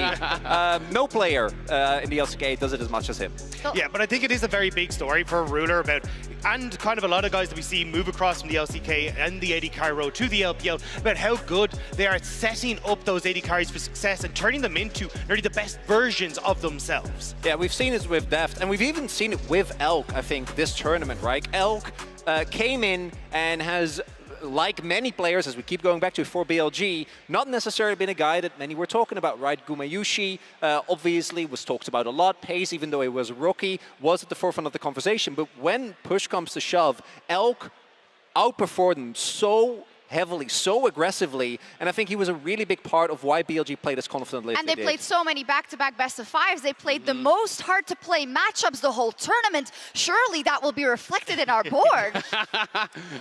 Speaker 9: No player in the LCK does it as much as him.
Speaker 10: Yeah, but I think it is a very big story for Ruler about, and kind of a lot of guys that we see move across from the LCK and the AD carry road to the LPL, about how good they are at setting up those AD carries for success and turning them into nearly the best versions of themselves.
Speaker 9: Yeah, we've seen it with Deft, and we've even seen it with Elk, I think, this tournament, right? Elk came in and has, like many players, as we keep going back to for BLG, not necessarily been a guy that many were talking about, right? Gumayushi obviously was talked about a lot. Pace, even though he was a rookie, was at the forefront of the conversation. But when push comes to shove, Elk outperformed him so heavily, so aggressively, and I think he was a really big part of why BLG played as confidently as
Speaker 8: and
Speaker 9: they
Speaker 8: they played
Speaker 9: did.
Speaker 8: so many back-to-back best-of-5s. They played the most hard-to-play matchups the whole tournament. Surely that will be reflected in our board.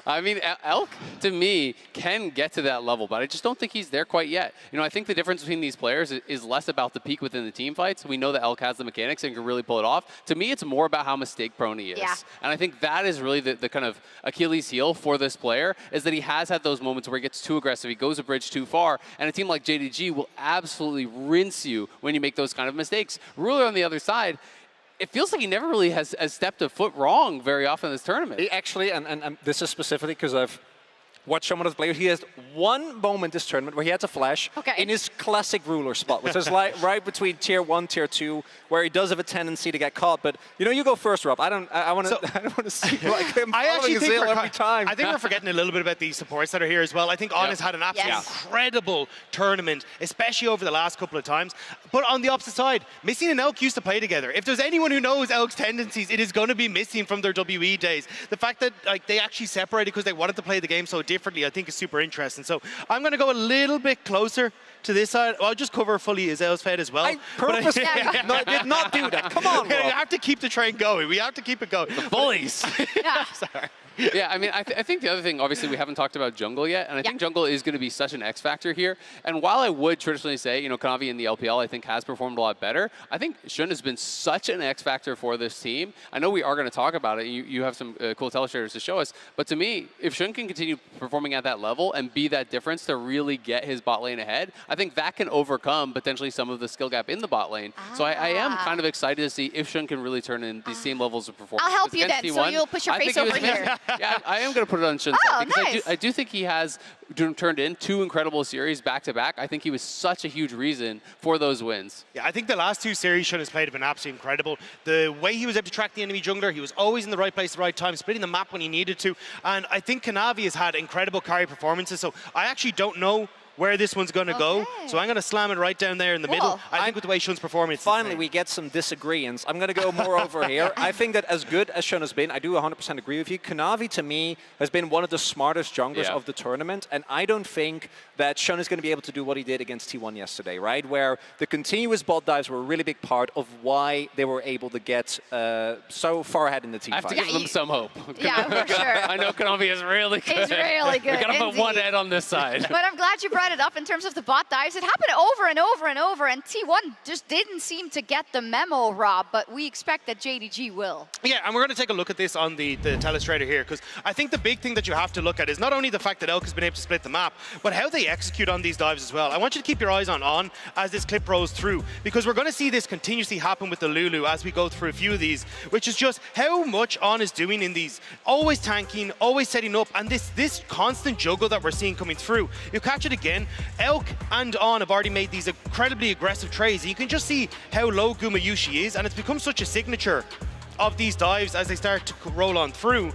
Speaker 11: I mean, Elk, to me, can get to that level, but I just don't think he's there quite yet. You know, I think the difference between these players is less about the peak within the team fights. We know that Elk has the mechanics and can really pull it off. To me, it's more about how mistake-prone he is.
Speaker 8: Yeah.
Speaker 11: And I think that is really the kind of Achilles heel for this player, is that he has had those moments where he gets too aggressive, he goes a bridge too far, and a team like JDG will absolutely rinse you when you make those kind of mistakes. Ruler on the other side, it feels like he never really has stepped a foot wrong very often in this tournament.
Speaker 9: He actually, and this is specifically because I've watched some of his players, he has one moment this tournament where he had to flash in his classic Ruler spot, which is like right between tier 1, tier 2, where he does have a tendency to get caught. But you know, you go first, Rob. I don't want to see like him following his heel every time.
Speaker 10: I think we're forgetting a little bit about these supports that are here as well. I think On has had an absolutely incredible tournament, especially over the last couple of times. But on the opposite side, Missing and Elk used to play together. If there's anyone who knows Elk's tendencies, it is going to be Missing from their WE days. The fact that like they actually separated because they wanted to play the game so differently, I think is super interesting. So I'm going to go a little bit closer to this side. I'll just cover fully Azel's Fed as well.
Speaker 9: I purposely did not do that. Come on, Rob.
Speaker 10: We have to keep the train going. We have to keep it going.
Speaker 11: The bullies.
Speaker 1: Yeah.
Speaker 10: Sorry.
Speaker 11: Yeah, I mean, I think the other thing, obviously, we haven't talked about jungle yet, and I think jungle is going to be such an X factor here. And while I would traditionally say, you know, Kanavi in the LPL, I think, has performed a lot better, I think Shun has been such an X factor for this team. I know we are going to talk about it. You have some cool telestrators to show us. But to me, if Shun can continue performing at that level and be that difference to really get his bot lane ahead, I think that can overcome potentially some of the skill gap in the bot lane. So I am kind of excited to see if Shun can really turn in these same levels of performance.
Speaker 1: I'll help you then,
Speaker 11: T1,
Speaker 1: so you'll push your face over here.
Speaker 11: Yeah, I am going to put it on Shun's side because
Speaker 1: nice.
Speaker 11: I do think he has turned in 2 incredible series back-to-back. I think he was such a huge reason for those wins.
Speaker 10: Yeah, I think the last 2 series Shun has played have been absolutely incredible. The way he was able to track the enemy jungler, he was always in the right place at the right time, splitting the map when he needed to. And I think Kanavi has had incredible carry performances, so I actually don't know where this one's going to go. So I'm going to slam it right down there in the middle. I think with the way Shun's performing, it's
Speaker 9: finally
Speaker 10: insane.
Speaker 9: we get some disagreements. I'm going to go more over here. I think that as good as Shun has been, I do 100% agree with you. Kanavi, to me, has been one of the smartest junglers of the tournament, and I don't think that Shun is going to be able to do what he did against T1 yesterday, right? Where the continuous bot dives were a really big part of why they were able to get so far ahead in the team
Speaker 11: I have
Speaker 9: fight.
Speaker 11: to give them some hope.
Speaker 1: Yeah, for sure.
Speaker 11: I know Kanavi is really good.
Speaker 1: He's really good.
Speaker 11: We got to put
Speaker 1: indeed.
Speaker 11: one head on this side.
Speaker 1: But I'm glad you brought it up in terms of the bot dives. It happened over and over and over, and T1 just didn't seem to get the memo, Rob, but we expect that JDG will.
Speaker 10: Yeah, and we're going to take a look at this on the telestrator here, because I think the big thing that you have to look at is not only the fact that Elk has been able to split the map, but how they execute on these dives as well. I want you to keep your eyes on as this clip rolls through, because we're going to see this continuously happen with the Lulu as we go through a few of these, which is just how much On is doing in these, always tanking, always setting up, and this constant juggle that we're seeing coming through. You catch it again, Elk and On have already made these incredibly aggressive trades. You can just see how low Gumayushi is, and it's become such a signature of these dives as they start to roll on through,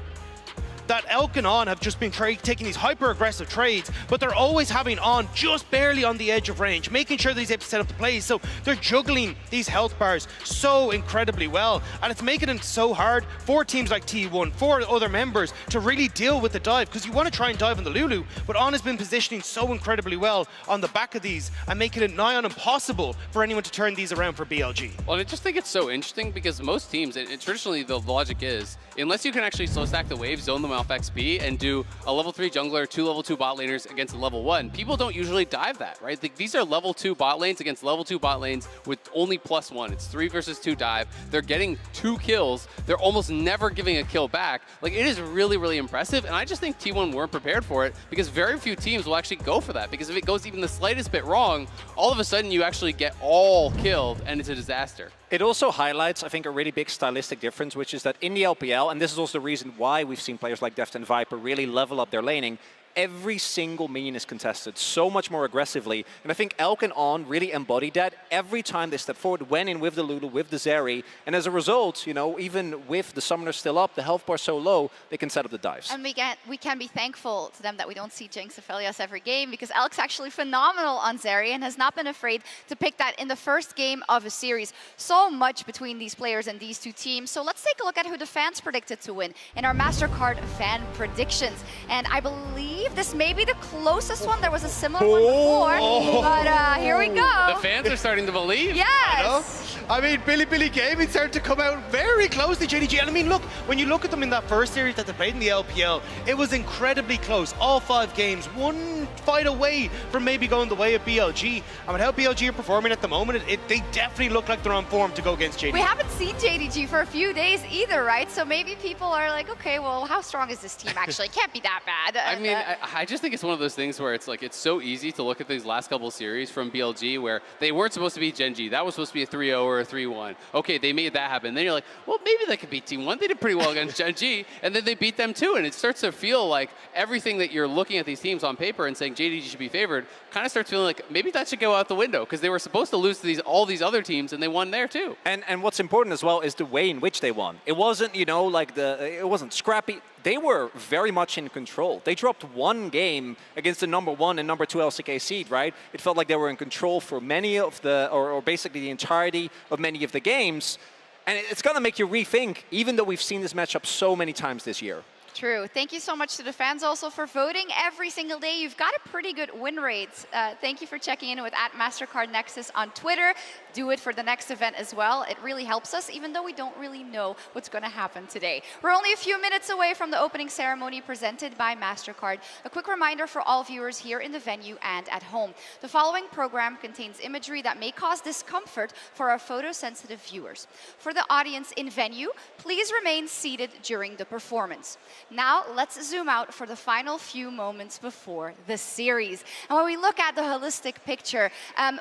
Speaker 10: that Elk and On have just been taking these hyper-aggressive trades, but they're always having On just barely on the edge of range, making sure that he's able to set up the plays. So they're juggling these health bars so incredibly well, and it's making it so hard for teams like T1, for other members, to really deal with the dive, because you want to try and dive on the Lulu, but On has been positioning so incredibly well on the back of these and making it nigh on impossible for anyone to turn these around for BLG.
Speaker 11: Well, I just think it's so interesting because most teams, and traditionally the logic is, unless you can actually slow stack the waves, zone them off XP, and do a level 3 jungler, 2 level 2 bot laners against a level 1, people don't usually dive that, right? These are level 2 bot lanes against level 2 bot lanes with only +1. It's 3 versus 2 dive. They're getting 2 kills. They're almost never giving a kill back. Like, it is really, really impressive, and I just think T1 weren't prepared for it because very few teams will actually go for that, because if it goes even the slightest bit wrong, all of a sudden you actually get all killed, and it's a disaster.
Speaker 9: It also highlights, I think, a really big stylistic difference, which is that in the LPL, and this is also the reason why we've seen players like Deft and Viper really level up their laning, every single minion is contested so much more aggressively. And I think Elk and On really embodied that every time they step forward, went in with the Lulu, with the Zeri. And as a result, you know, even with the summoner still up, the health bar so low, they can set up the dives.
Speaker 1: And we can be thankful to them that we don't see Jinx Aphelios every game, because Elk's actually phenomenal on Zeri and has not been afraid to pick that in the first game of a series. So much between these players and these two teams. So let's take a look at who the fans predicted to win in our MasterCard fan predictions. And I believe this may be the closest one. There was a similar one before, but here we go.
Speaker 11: The fans are starting to believe.
Speaker 1: Yes.
Speaker 10: I mean, Billy Gaming started to come out very closely, JDG. And I mean, look, when you look at them in that first series that they played in the LPL, it was incredibly close. All 5 games, one fight away from maybe going the way of BLG. And with how BLG are performing at the moment, they definitely look like they're on form to go against JDG.
Speaker 1: We haven't seen JDG for a few days either, right? So maybe people are like, okay, well, how strong is this team actually? It can't be that bad.
Speaker 11: I mean, I just think it's one of those things where it's like, it's so easy to look at these last couple of series from BLG where they weren't supposed to be Gen G. That was supposed to be a 3-0 or a 3-1. Okay, they made that happen. Then you're like, well, maybe they could beat Team 1. They did pretty well against Gen G. And then they beat them too. And it starts to feel like everything that you're looking at these teams on paper and saying JDG should be favored kind of starts feeling like maybe that should go out the window, because they were supposed to lose to all these other teams and they won there too.
Speaker 9: And what's important as well is the way in which they won. It wasn't, you know, like it wasn't scrappy. They were very much in control. They dropped one game against the #1 and #2 LCK seed, right? It felt like they were in control for many of or basically the entirety of many of the games. And it's going to make you rethink, even though we've seen this matchup so many times this year.
Speaker 8: True. Thank you so much to the fans also for voting every single day. You've got a pretty good win rate. Thank you for checking in with @MastercardNexus on Twitter. Do it for the next event as well. It really helps us, even though we don't really know what's going to happen today. We're only a few minutes away from the opening ceremony presented by MasterCard. A quick reminder for all viewers here in the venue and at home. The following program contains imagery that may cause discomfort for our photosensitive viewers. For the audience in venue, please remain seated during the performance. Now, let's zoom out for the final few moments before the series. And when we look at the holistic picture,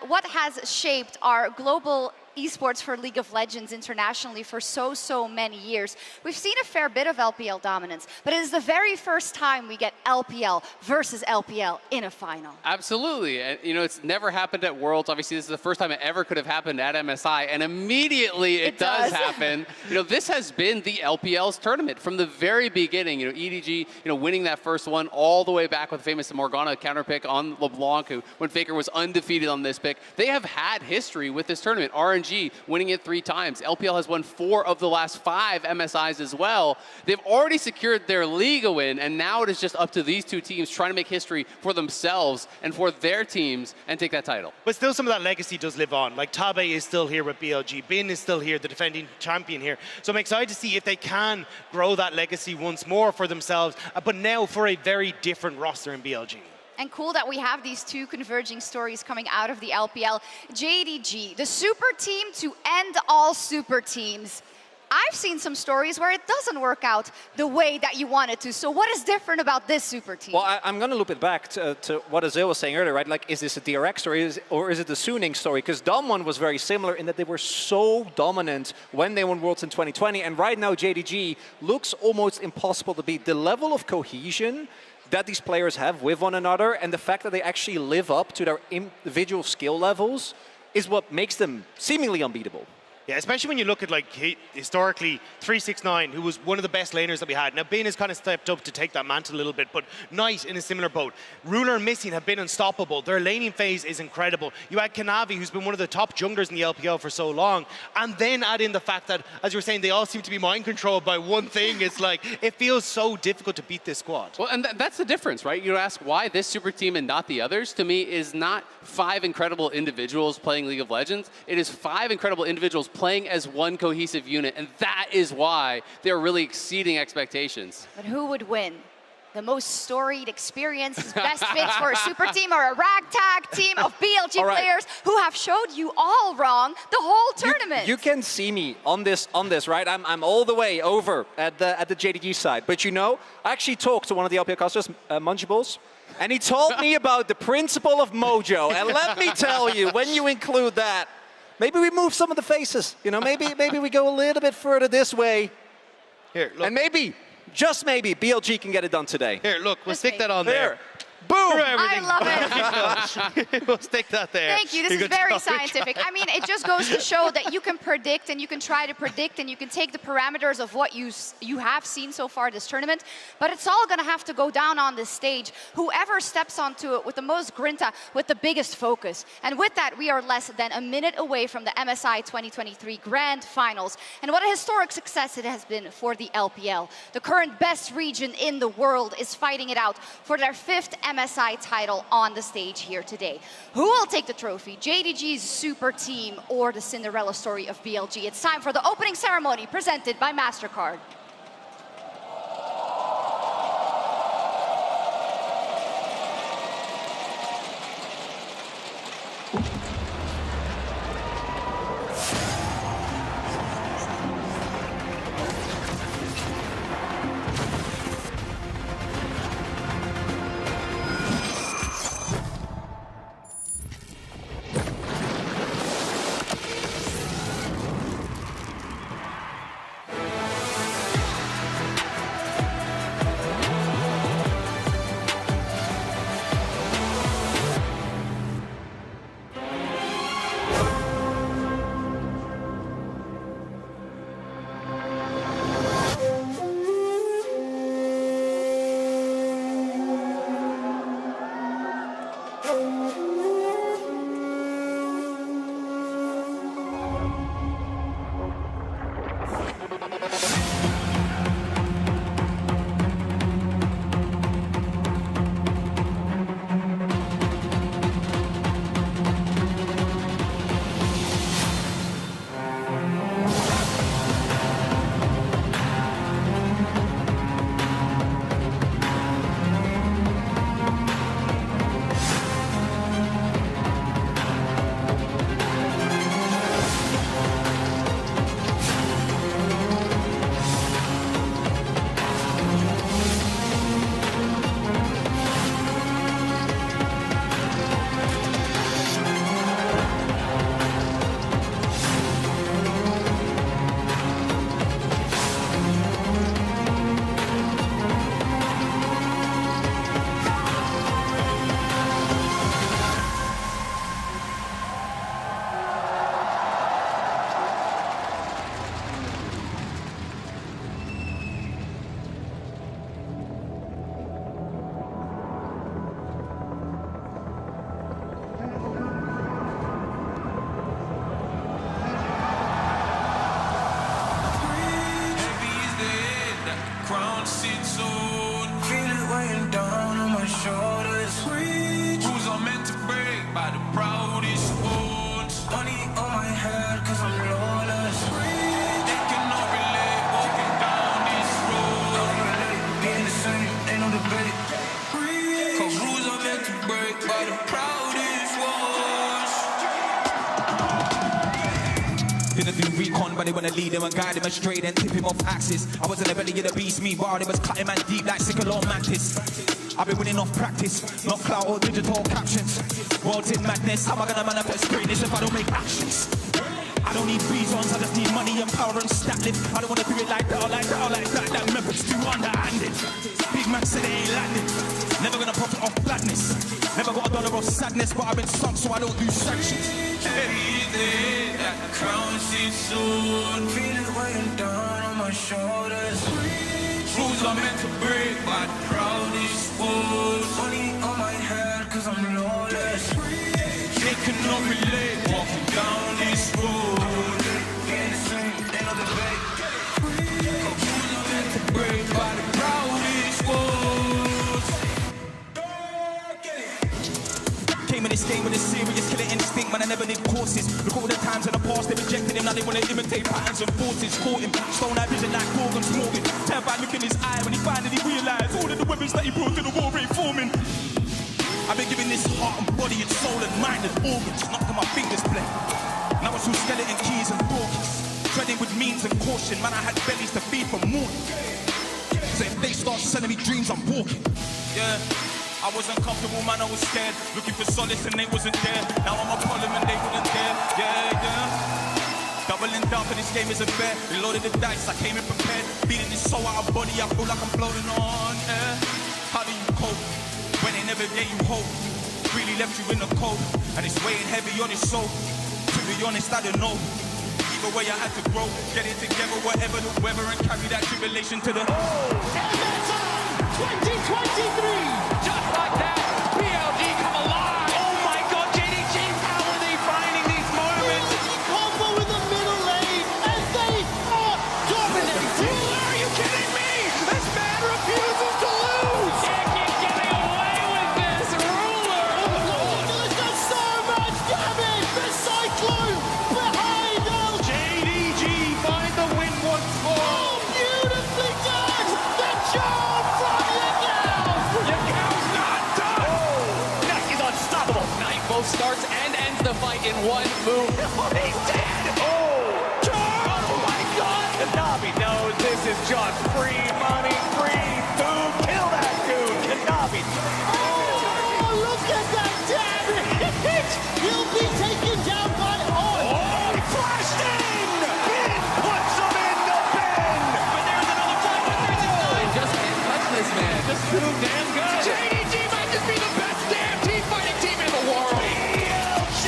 Speaker 8: what has shaped our global esports for League of Legends internationally for so many years. We've seen a fair bit of LPL dominance, but it is the very first time we get LPL versus LPL in a final.
Speaker 11: Absolutely. And, you know, it's never happened at Worlds. Obviously, this is the first time it ever could have happened at MSI, and immediately it does happen. You know, this has been the LPL's tournament from the very beginning. You know, EDG, you know, winning that first one all the way back with the famous Morgana counter pick on LeBlanc, who, when FLICKR was undefeated on this pick. They have had history with this tournament. RNG winning it 3 times. LPL has won 4 of the last 5 MSIs as well. They've already secured their Liga win, and now it is just up to these 2 teams trying to make history for themselves and for their teams and take that title.
Speaker 10: But still, some of that legacy does live on. Like, Tabe is still here with BLG. Bin is still here, the defending champion here. So I'm excited to see if they can grow that legacy once more for themselves, but now for a very different roster in BLG.
Speaker 8: And cool that we have these 2 converging stories coming out of the LPL. JDG, the super team to end all super teams. I've seen some stories where it doesn't work out the way that you want it to. So what is different about this super team?
Speaker 9: Well, I'm going to loop it back to what Azil was saying earlier, right? Like, is this a DRX story or is it the Suning story? Because Damwon was very similar in that they were so dominant when they won Worlds in 2020. And right now, JDG looks almost impossible to beat. The level of cohesion that these players have with one another and the fact that they actually live up to their individual skill levels is what makes them seemingly unbeatable.
Speaker 10: Yeah, especially when you look at, like, historically, 369, who was one of the best laners that we had. Now, Bin has kind of stepped up to take that mantle a little bit, but Knight in a similar boat. Ruler and Missing have been unstoppable. Their laning phase is incredible. You had Kanavi, who's been one of the top junglers in the LPL for so long, and then add in the fact that, as you were saying, they all seem to be mind-controlled by one thing. It's like, it feels so difficult to beat this squad.
Speaker 11: Well, and that's the difference, right? You ask why this super team and not the others, to me, is not 5 incredible individuals playing League of Legends. It is 5 incredible individuals playing as one cohesive unit, and that is why they're really exceeding expectations.
Speaker 8: But who would win? The most storied experience, best fits for a super team or a ragtag team of BLG players who have showed you all wrong the whole tournament.
Speaker 9: You can see me on this, right? I'm all the way over at the JDG side. But you know, I actually talked to one of the LPL casters, Munchables, and he told me about the principle of mojo. And let me tell you, when you include that, maybe we move some of the faces. You know, maybe we go a little bit further this way.
Speaker 10: Here, look.
Speaker 9: And maybe, just maybe, BLG can get it done today.
Speaker 10: Here, look, we'll stick that on there.
Speaker 9: Boom!
Speaker 8: I love
Speaker 10: it. We'll stick that there.
Speaker 8: Thank you. This is very scientific. I mean, it just goes to show that you can predict and you can try to predict and you can take the parameters of what you have seen so far this tournament, but it's all going to have to go down on this stage. Whoever steps onto it with the most grinta, with the biggest focus. And with that, we are less than a minute away from the MSI 2023 Grand Finals. And what a historic success it has been for the LPL. The current best region in the world is fighting it out for their 5th MSI title on the stage here today. Who will take the trophy? JDG's super team or the Cinderella story of BLG? It's time for the opening ceremony presented by MasterCard.
Speaker 2: Didn't do recon, but they wanna lead him and guide him astray, then tip him off axis. I was in the belly of the beast, meanwhile they was cutting man deep like sickle or mantis. I've been winning off practice, not clout or digital captions. World's in madness, how am I gonna manifest greatness if I don't make actions? I don't need reasons, I just need money and power and stat lift. I don't wanna do it like that or like that or like that. That method's too underhanded. Big man said it ain't landing. Never gonna profit off flatness. Never got $1 of sadness, but I've been sunk so I don't do sanctions. Everything that the crown sees soon. Feeling weighing down on my shoulders. Rules are meant to break, but proudest fools. Money on my head, cause I'm lawless. They cannot relate, walking down this road. Getting the same, ain't no debate. Rules are meant to break, by the proudest fools. Came in this game with a serious killer instinct, man, I never did courses. Look all the times in the past they rejected him, now they wanna imitate patterns and forces. Caught him, stone eye vision like Morgan Morgan. Terrified look in his eye when he finally realised all of the weapons that he brought to the war ain't forming. I've been giving this heart and body and soul and mind and organs, not to my fingers play. Now it's all skeleton keys and broken. Treading with means and caution, man, I had bellies to feed from morning. So if they start selling me dreams, I'm walking. Yeah. I wasn't comfortable, man, I was scared. Looking for solace and they wasn't there. Now I'm a problem and they wouldn't dare. Yeah, yeah. Doubling down for this game isn't fair. Reloaded the dice, I came in prepared. Beating this soul out of body, I feel like I'm floating on air. How do you cope when they never gave you hope? Really left you in the cold, and it's weighing heavy on your soul. To be honest, I don't know. Either way I had to grow, get it together, whatever the weather, and carry that tribulation to the...
Speaker 15: MSI 2023!
Speaker 6: Just like that, BLG come alive! Oh my god, JDG, how are they finding these moments?
Speaker 15: Combo in the middle lane, and they are dominating!
Speaker 6: Are you kidding me? This man refuses to lose! Can't keep getting away with this, Ruler!
Speaker 15: There's got so much damage! The Cyclone behind us!
Speaker 6: JDG find the win once more!
Speaker 15: Oh, beautifully done! The charm from
Speaker 6: Yakau's not done! Oh, Knight is unstoppable! Knight both starts and ends the fight in one move. He's dead! Oh! Charm! Oh my god! Kanabi knows this is just free money, free food! Kill that dude! Kanabi!
Speaker 15: Oh, look at that damage! He'll be taken down by
Speaker 6: Oh, he flashed in! Bin puts him in the bin! But there's another fight with 369! They just can't touch this man. Just too damn good! JDG might just be the best damn team fighting team in the world! BLG!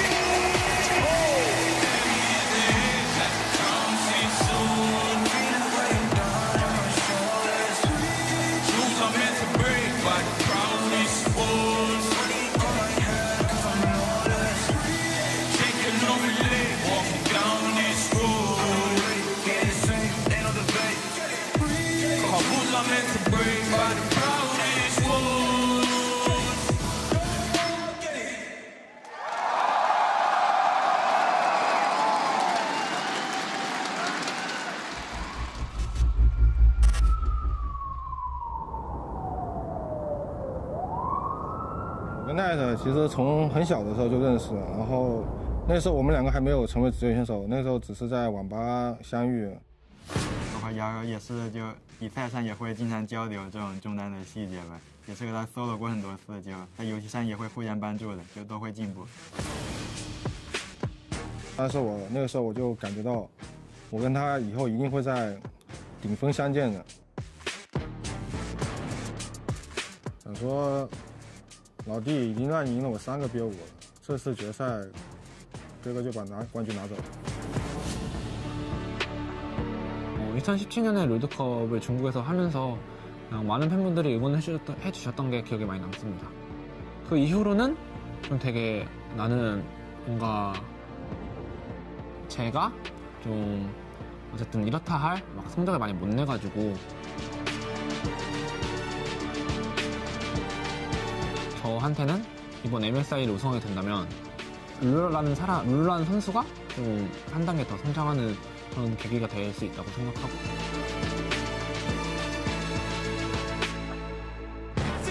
Speaker 2: Rules are meant to break, but proudest fools. Money on my head, cause I'm lawless. They cannot relate, walking down this road. Getting the same, ain't no debate. Rules are meant to break, by the proudest fools.
Speaker 3: 我跟奈特其实从很小的时候就认识了，然后那时候我们两个还没有成为职业选手，那时候只是在网吧相遇。
Speaker 23: 和瑶瑶也是，就比赛上也会经常交流这种中单的细节吧，也是和他 solo 过很多次，就在游戏上也会互相帮助的，就都会进步。
Speaker 3: 但是那个时候我就感觉到，我跟他以后一定会在顶峰相见的。想说，老弟已经让你赢了我3个 BO5了，这次决赛，哥哥就把冠军拿走了。
Speaker 7: 2017년에 롤드컵을 중국에서 하면서 많은 팬분들이 응원을 해주셨던 게 기억에 많이 남습니다. 그 이후로는 좀 되게 나는 뭔가 제가 좀 어쨌든 이렇다 할 막 성적을 많이 못 내가지고 저한테는 이번 MSI를 우승하게 된다면 룰러라는 선수가 좀 한 단계 더 성장하는 그런 계기가 될 수 있다고 생각하고.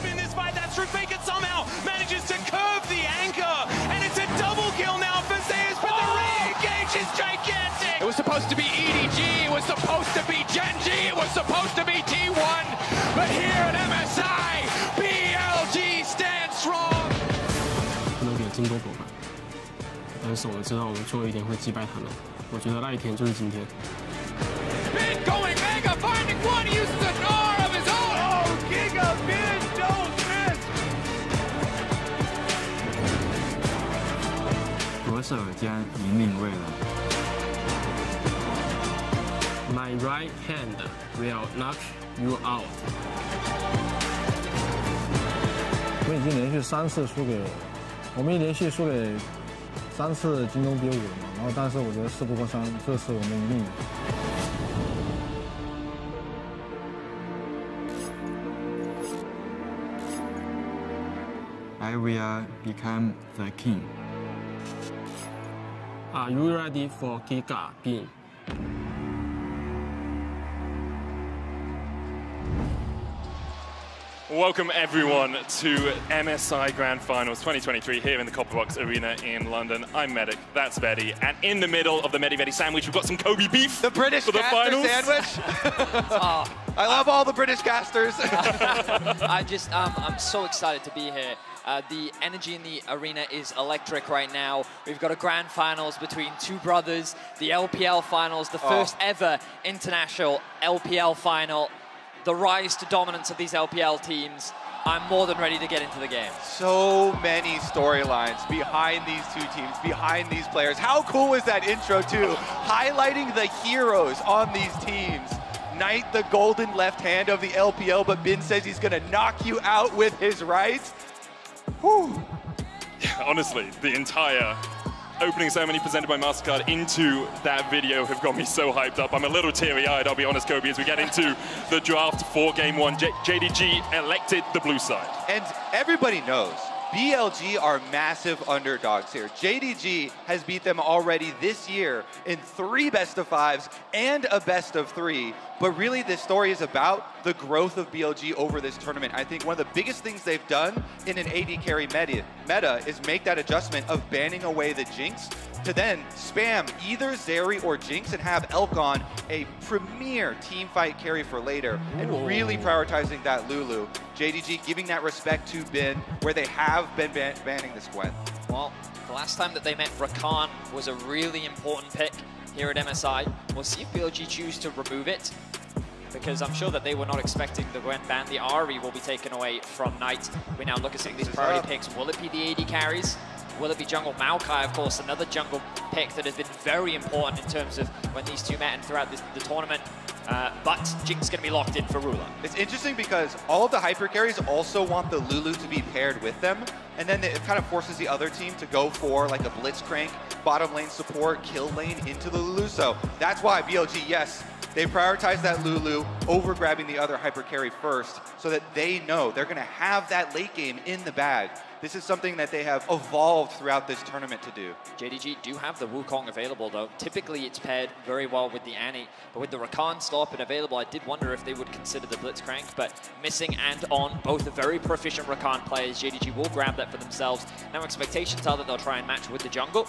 Speaker 6: In this fight, that's Rafika somehow manages to curve the anchor, and it's a double kill now for Zeus, but the re-engage is gigantic. It was supposed to be EDG, it was supposed to be Gen G, it was supposed to be T1, but here at MSI, BLG stands strong.
Speaker 12: 不能给金多狗吧，但是我知道我们最后一天会击败他们。我觉得那一天就是今天。
Speaker 6: Bin going mega, finding one, he uses an R of his own. Oh, Giga Bin, don't miss.
Speaker 23: 左手将引领未来。
Speaker 12: My right hand will knock you out。
Speaker 3: 我们已经连续3次输给，我们连续输给3次京东 B5了嘛，然后但是我觉得4不过3，这次我们一定赢。
Speaker 23: I will become the king.
Speaker 12: Are you ready for Giga Bin?
Speaker 14: Welcome everyone to MSI Grand Finals 2023 here in the Copperbox Arena in London. I'm Medic, that's Veddy, and in the middle of the Medi sandwich, we've got some Kobe beef.
Speaker 16: The British
Speaker 14: for the
Speaker 16: caster
Speaker 14: finals.
Speaker 16: sandwich. I love all the British casters.
Speaker 21: I'm so excited to be here. The energy in the arena is electric right now. We've got a grand finals between two brothers, the LPL finals, the first ever international LPL final. The rise to dominance of these LPL teams. I'm more than ready to get into the game.
Speaker 16: So many storylines behind these two teams, behind these players. How cool was that intro too? Highlighting the heroes on these teams. Knight, the golden left hand of the LPL, but Bin says he's gonna knock you out with his right. Whew.
Speaker 14: Yeah, honestly, the entire opening ceremony presented by MasterCard into that video have got me so hyped up. I'm a little teary-eyed, I'll be honest, Kobe, as we get into the draft for Game 1. JDG elected the blue side.
Speaker 16: And everybody knows, BLG are massive underdogs here. JDG has beat them already this year in 3 best-of-5s and a best-of-3. But really, this story is about the growth of BLG over this tournament. I think one of the biggest things they've done in an AD carry meta is make that adjustment of banning away the Jinx to then spam either Zeri or Jinx and have Elkon a premier team fight carry for later, and really prioritizing that Lulu. JDG giving that respect to Bin, where they have been banning this Gwen.
Speaker 21: Well, the last time that they met Rakan was a really important pick here at MSI. We'll see if BLG choose to remove it, because I'm sure that they were not expecting the Gwen ban. The Ahri will be taken away from Knight. We now look at some of these priority picks. Will it be the AD carries? Will it be jungle? Maokai, of course, another jungle pick that has been very important in terms of when these two met and throughout the tournament. But Jinx is going to be locked in for Ruler.
Speaker 16: It's interesting because all of the hyper carries also want the Lulu to be paired with them, and then it kind of forces the other team to go for like a Blitzcrank, bottom lane support, kill lane into the Lulu. So that's why BLG, yes, they prioritize that Lulu over grabbing the other hyper carry first, so that they know they're going to have that late game in the bag. This is something that they have evolved throughout this tournament to do.
Speaker 21: JDG do have the Wukong available though. Typically it's paired very well with the Annie, but with the Rakan still up and available, I did wonder if they would consider the Blitzcrank, but missing and on, both are very proficient Rakan players. JDG will grab that for themselves. Now expectations are that they'll try and match with the jungle,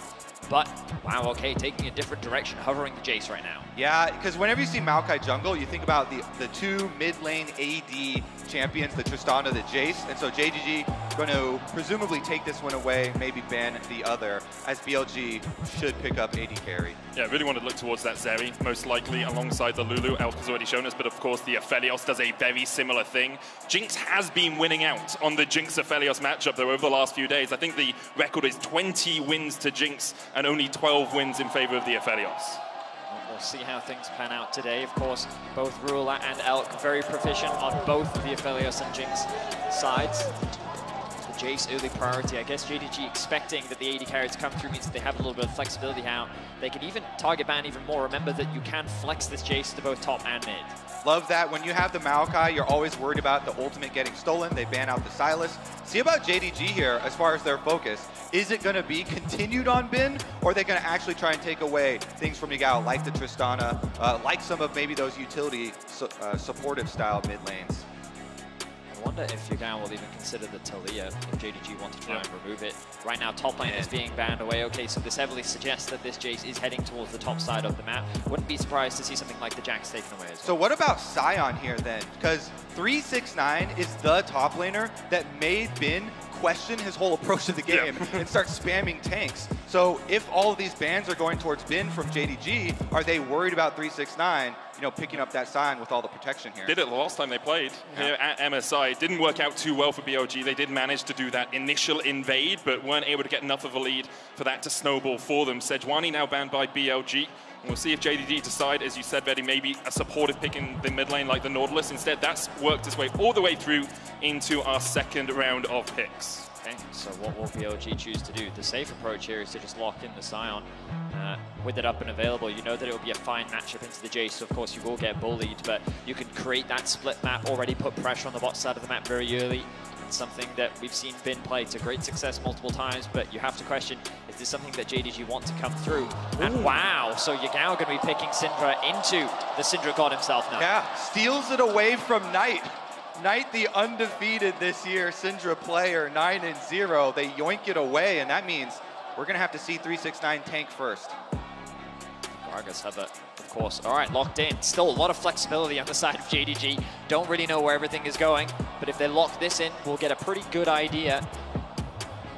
Speaker 21: but wow, okay, taking a different direction, hovering the Jace right now.
Speaker 16: Yeah, because whenever you see Maokai jungle, you think about the 2 mid lane AD champions, the Tristana, the Jace, and so JDG going to presumably take this one away, maybe ban the other, as BLG should pick up AD carry.
Speaker 14: Yeah, I really want to look towards that Zeri, most likely alongside the Lulu. Elk has already shown us, but of course the Aphelios does a very similar thing. Jinx has been winning out on the Jinx-Aphelios matchup, though, over the last few days. I think the record is 20 wins to Jinx and only 12 wins in favor of the Aphelios.
Speaker 21: We'll see how things pan out today. Of course, both Ruler and Elk very proficient on both the Aphelios and Jinx sides. The Jace early priority. I guess JDG expecting that the AD carry to come through means that they have a little bit of flexibility how they can even target ban even more. Remember that you can flex this Jace to both top and mid.
Speaker 16: Love that. When you have the Maokai, you're always worried about the ultimate getting stolen. They ban out the Sylas. See about JDG here as far as their focus. Is it going to be continued on Bin, or are they going to actually try and take away things from Yagao, like the Tristana, like some of maybe those utility supportive style mid lanes?
Speaker 21: I wonder if Yagao will even consider the Talia if JDG want to try and remove it. Right now, top lane is being banned away. Okay, so this heavily suggests that this Jace is heading towards the top side of the map. Wouldn't be surprised to see something like the Jax taken away as well.
Speaker 16: So what about Sion here then? Because 369 is the top laner that made Bin question his whole approach to the game and start spamming tanks. So if all of these bans are going towards Bin from JDG, are they worried about 369, you know, picking up that sign with all the protection here?
Speaker 14: Did it the last time they played here at MSI. It didn't work out too well for BLG. They did manage to do that initial invade, but weren't able to get enough of a lead for that to snowball for them. Sejuani now banned by BLG. And we'll see if JDG decide, as you said, Betty, maybe a supportive pick in the mid lane like the Nautilus. Instead, that's worked its way all the way through into our second round of picks.
Speaker 21: Okay, so what will BLG choose to do? The safe approach here is to just lock in the Sion. With it up and available, you know that it will be a fine matchup into the Jace, so of course you will get bullied, but you can create that split map, already put pressure on the bot side of the map very early. It's something that we've seen Bin play to great success multiple times, but you have to question, is this something that JDG want to come through? And wow, so Yagao going to be picking Syndra into the Syndra god himself now.
Speaker 16: Yeah, steals it away from Knight. Knight, the undefeated this year, Syndra player, 9-0. They yoink it away, and that means we're going to have to see 369 tank first.
Speaker 21: Gragas have it, of course. All right, locked in. Still a lot of flexibility on the side of JDG. Don't really know where everything is going, but if they lock this in, we'll get a pretty good idea.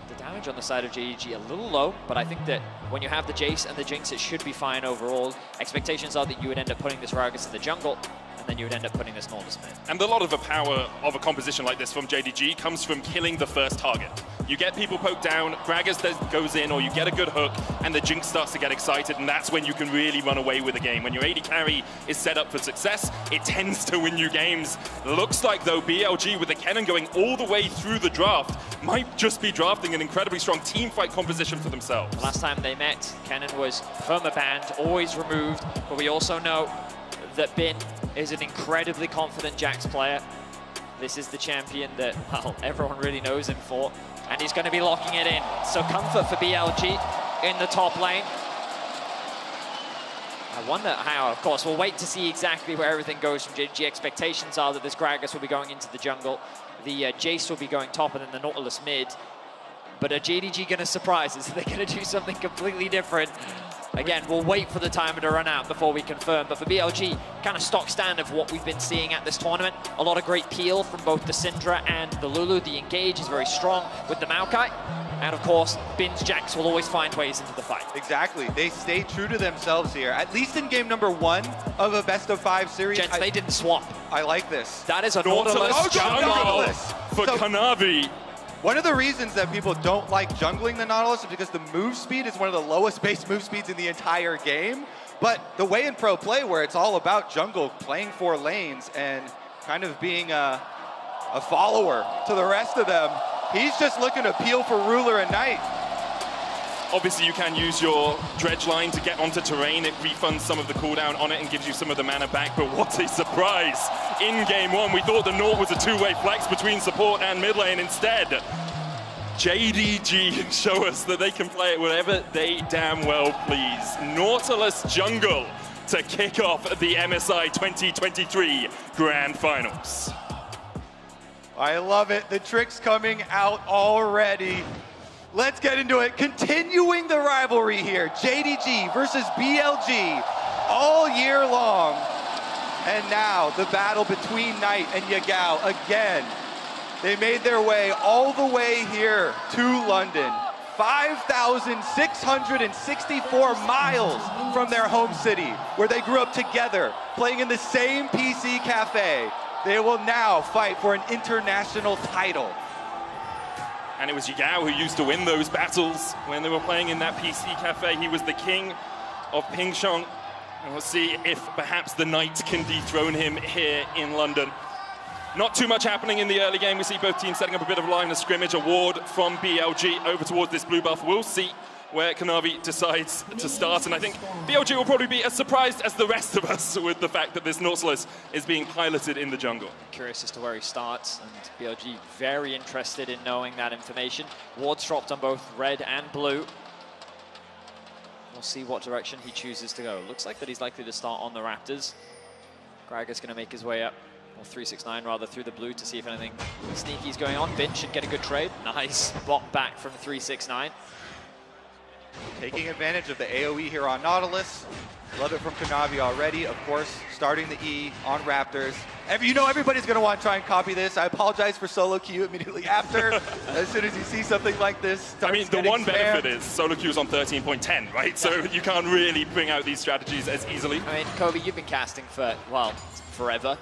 Speaker 21: The damage on the side of JDG a little low, but I think that when you have the Jace and the Jinx, it should be fine overall. Expectations are that you would end up putting this Gragas in the jungle, and then you would end up putting this Nautilus mid.
Speaker 14: And a lot of the power of a composition like this from JDG comes from killing the first target. You get people poked down, Gragas goes in, or you get a good hook, and the Jinx starts to get excited, and that's when you can really run away with the game. When your AD carry is set up for success, it tends to win you games. Looks like, though, BLG with the Kennen going all the way through the draft might just be drafting an incredibly strong team fight composition for themselves.
Speaker 21: Last time they met, Kennen was perma-banned, always removed, but we also know that Bin is an incredibly confident Jax player. This is the champion that, well, everyone really knows him for, and he's going to be locking it in. So comfort for BLG in the top lane. I wonder how, of course, we'll wait to see exactly where everything goes from JDG. Expectations are that this Gragas will be going into the jungle, the Jace will be going top, and then the Nautilus mid. But are JDG going to surprise us? Are they going to do something completely different? Again, we'll wait for the timer to run out before we confirm. But for BLG, kind of stock stand of what we've been seeing at this tournament. A lot of great peel from both the Syndra and the Lulu. The engage is very strong with the Maokai. And of course, Bin's Jax will always find ways into the fight.
Speaker 16: Exactly. They stay true to themselves here. At least in game number 1 of a best-of-5 series.
Speaker 21: Gents, they didn't swap.
Speaker 16: I like this.
Speaker 21: That is a Nautilus jungle
Speaker 14: for Kanavi.
Speaker 16: One of the reasons that people don't like jungling the Nautilus is because the move speed is one of the lowest base move speeds in the entire game. But the way in pro play where it's all about jungle, playing 4 lanes and kind of being a follower to the rest of them, he's just looking to peel for Ruler and Knight.
Speaker 14: Obviously, you can use your dredge line to get onto terrain. It refunds some of the cooldown on it and gives you some of the mana back, but what a surprise. In game 1, we thought the Naut was a two-way flex between support and mid lane. Instead, JDG show us that they can play it wherever they damn well please. Nautilus jungle to kick off the MSI 2023 Grand Finals.
Speaker 16: I love it. The trick's coming out already. Let's get into it. Continuing the rivalry here. JDG versus BLG all year long. And now the battle between Knight and Yagao again. They made their way all the way here to London. 5,664 miles from their home city, where they grew up together, playing in the same PC cafe. They will now fight for an international title.
Speaker 14: And it was Yagao who used to win those battles when they were playing in that PC cafe. He was the king of Ping Shong. And we'll see if perhaps the Knight can dethrone him here in London. Not too much happening in the early game. We see both teams setting up a bit of a line of scrimmage. A ward from BLG over towards this blue buff. We'll see where Kanavi decides to start. And I think BLG will probably be as surprised as the rest of us with the fact that this Nautilus is being piloted in the jungle.
Speaker 21: Curious as to where he starts, and BLG very interested in knowing that information. Wards dropped on both red and blue. We'll see what direction he chooses to go. Looks like that he's likely to start on the Raptors. Gragas going to make his way up or 369 rather, through the blue to see if anything sneaky is going on. Bin should get a good trade. Nice bot back from 369.
Speaker 16: Taking advantage of the AoE here on Nautilus. Love it from Kanavi already. Of course, starting the E on Raptors. You know everybody's going to want to try and copy this. I apologize for solo queue immediately after. As soon as you see something like this,
Speaker 14: I mean, the one benefit is solo queue's on 13.10, right? So you can't really bring out these strategies as easily.
Speaker 21: I mean, Kobe, you've been casting for, well, forever.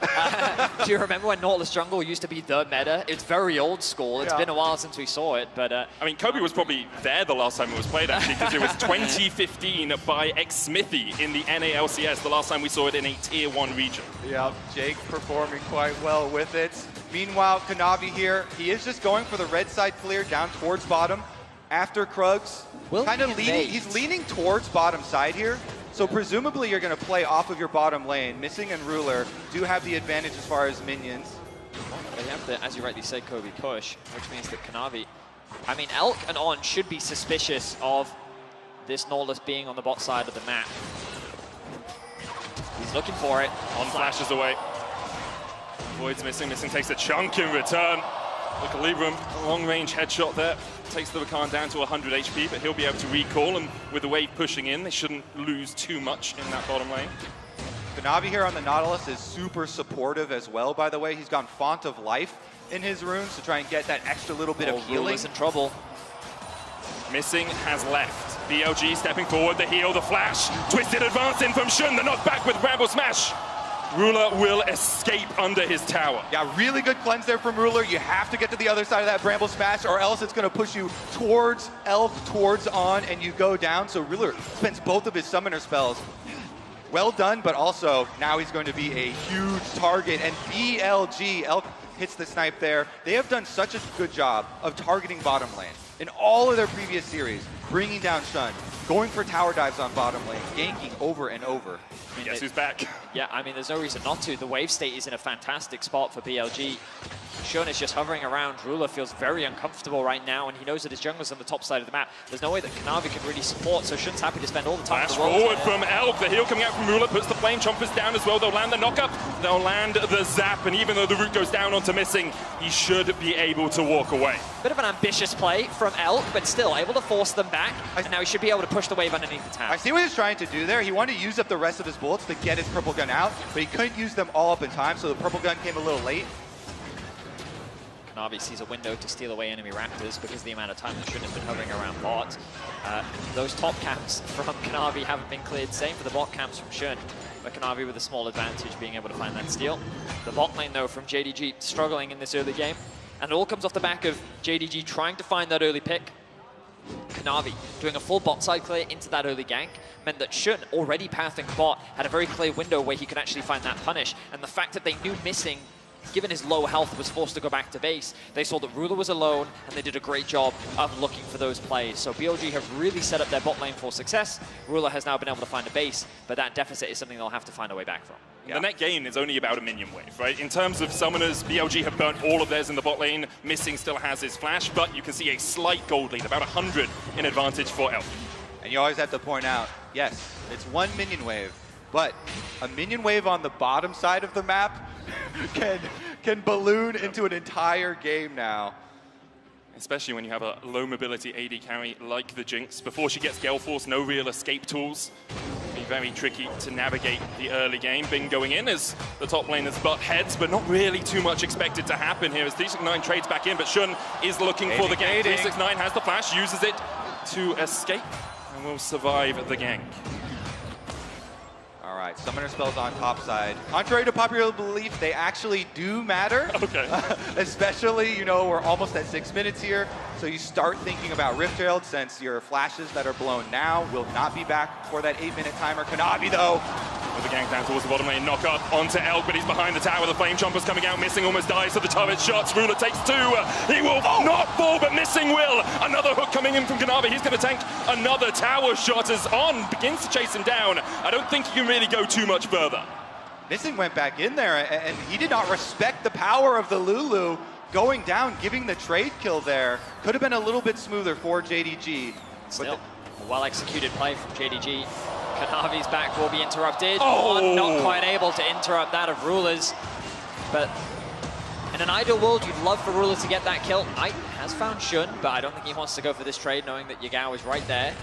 Speaker 21: Do you remember when Nautilus Jungle used to be the meta? It's very old school. It's been a while since we saw it, but...
Speaker 14: I mean, Kobe was probably there the last time it was played, actually, because it was 2015 by X-Smithy in the NALCS, the last time we saw it in a Tier 1 region.
Speaker 16: Yeah, Jake performing quite well with it. Meanwhile, Kanavi here, he is just going for the red side clear down towards bottom. After Krugs, kind of leaning, he's leaning towards bottom side here. So presumably you're going to play off of your bottom lane. Missing and Ruler do have the advantage as far as minions.
Speaker 21: They have the, as you rightly said, Kobe, push, which means that Kanavi, I mean, Elk and On should be suspicious of this Nautilus being on the bot side of the map. He's looking for it.
Speaker 14: On flashes away. Void's missing. Missing takes a chunk in return. Look at Libram, a long-range headshot there. Takes the Rakan down to 100 HP, but he'll be able to recall, and with the wave pushing in, they shouldn't lose too much in that bottom lane.
Speaker 16: Kanavi here on the Nautilus is super supportive as well, by the way. He's gone Font of Life in his runes to try and get that extra little bit of healing.
Speaker 21: Ruler's in trouble.
Speaker 14: Missing has left. BLG stepping forward, the heal, the flash. Twisted advance in from Shun, the knockback with Bramble Smash. Ruler will escape under his tower.
Speaker 16: Yeah, really good cleanse there from Ruler. You have to get to the other side of that Bramble Smash, or else it's going to push you towards Elk, towards On, and you go down. So Ruler spends both of his summoner spells. Well done, but also now he's going to be a huge target. And BLG, Elk hits the snipe there. They have done such a good job of targeting bottom lane in all of their previous series, bringing down Shun, going for tower dives on bottom lane, ganking over and over.
Speaker 14: I mean, guess who's back?
Speaker 21: Yeah, I mean, there's no reason not to. The wave state is in a fantastic spot for BLG. Shun is just hovering around. Ruler feels very uncomfortable right now, and he knows that his jungler's on the top side of the map. There's no way that Kanavi can really support, so Shun's happy to spend all the time
Speaker 14: Flash
Speaker 21: in the world.
Speaker 14: forward from Elk. The heal coming out from Ruler puts the flame chompers down as well. They'll land the knockup. They'll land the zap, and even though the root goes down onto Missing, he should be able to walk away.
Speaker 21: Bit of an ambitious play from Elk, but still able to force them back, and now he should be able to push the wave underneath the tower.
Speaker 16: I see what he's trying to do there. He wanted to use up the rest of his bullets to get his purple gun out, but he couldn't use them all up in time, so the purple gun came a little late.
Speaker 21: Kanavi sees a window to steal away enemy Raptors because of the amount of time that Shun has been hovering around bot. Those top camps from Kanavi haven't been cleared. Same for the bot camps from Shun, but Kanavi with a small advantage being able to find that steal. The bot lane, though, from JDG struggling in this early game, and it all comes off the back of JDG trying to find that early pick. Kanavi doing a full bot side clear into that early gank meant that Shun, already pathing bot, had a very clear window where he could actually find that punish, and the fact that they knew Missing, given his low health, was forced to go back to base, they saw that Ruler was alone, and they did a great job of looking for those plays. So BLG have really set up their bot lane for success. Ruler has now been able to find a base, but that deficit is something they'll have to find a way back from.
Speaker 14: Yeah. The net gain is only about a minion wave, right? In terms of summoners, BLG have burnt all of theirs in the bot lane. Missing still has his flash, but you can see a slight gold lead, about 100 in advantage for Elk.
Speaker 16: And you always have to point out, yes, it's one minion wave, but a minion wave on the bottom side of the map can balloon into an entire game now.
Speaker 14: Especially when you have a low mobility AD carry like the Jinx. Before she gets Gale Force, no real escape tools. Be very tricky to navigate the early game. Bing going in as the top laners butt heads, but not really too much expected to happen here as 369 trades back in, but Shun is looking for the gank. 369 has the flash, uses it to escape, and will survive the gank.
Speaker 16: All right, summoner spells on top side. Contrary to popular belief, they actually do matter.
Speaker 14: Okay.
Speaker 16: Especially, you know, we're almost at 6 minutes here. So you start thinking about Rift Herald, since your flashes that are blown now will not be back for that 8-minute timer. Kanavi, though.
Speaker 14: With the gank down towards the bottom lane, knock up onto Elk, but he's behind the tower. The flame chompers coming out, Missing almost dies to the turret shots. Ruler takes 2. He will not fall, but Missing will. Another hook coming in from Kanavi. He's going to tank another tower shot as On begins to chase him down. I don't think he can really go too much further.
Speaker 16: Missing went back in there, and he did not respect the power of the Lulu. Going down, giving the trade kill there. Could have been a little bit smoother for JDG.
Speaker 21: Still, a well-executed play from JDG. Kanavi's back will be interrupted.
Speaker 14: Oh!
Speaker 21: Not quite able to interrupt that of Rulers. But in an ideal world, you'd love for Ruler to get that kill. Knight has found Shun, but I don't think he wants to go for this trade, knowing that Yagao is right there.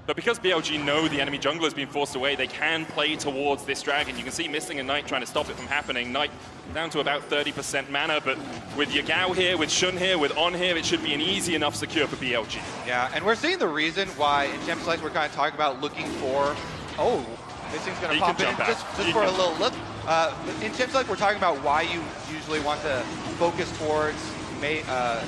Speaker 14: But because BLG know the enemy jungler has been forced away, they can play towards this dragon. You can see Missing and Knight trying to stop it from happening. Knight down to about 30% mana, but with Yagao here, with Shun here, with On here, it should be an easy enough secure for BLG.
Speaker 16: Yeah, and we're seeing the reason why in Champions League we're kind of talking about looking for, oh, Missing's going to pop in just for a little look. In Champions League we're talking about why you usually want to focus towards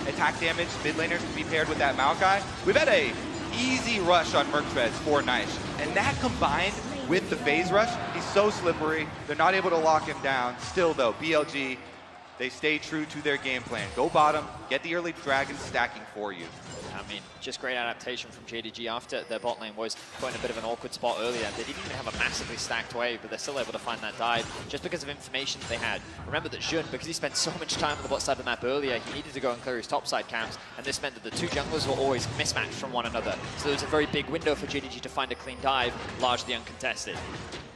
Speaker 16: attack damage mid laners to be paired with that Maokai. We've had a easy rush on Merc Feds for Nice, and that combined with the phase rush, he's so slippery, they're not able to lock him down. Still though, BLG, they stay true to their game plan. Go bottom, get the early dragon stacking for you.
Speaker 21: I mean, just great adaptation from JDG after their bot lane was put in a bit of an awkward spot earlier. They didn't even have a massively stacked wave, but they're still able to find that dive just because of information they had. Remember that Jun, because he spent so much time on the bot side of the map earlier, he needed to go and clear his topside camps, and this meant that the two junglers were always mismatched from one another. So there was a very big window for JDG to find a clean dive, largely uncontested.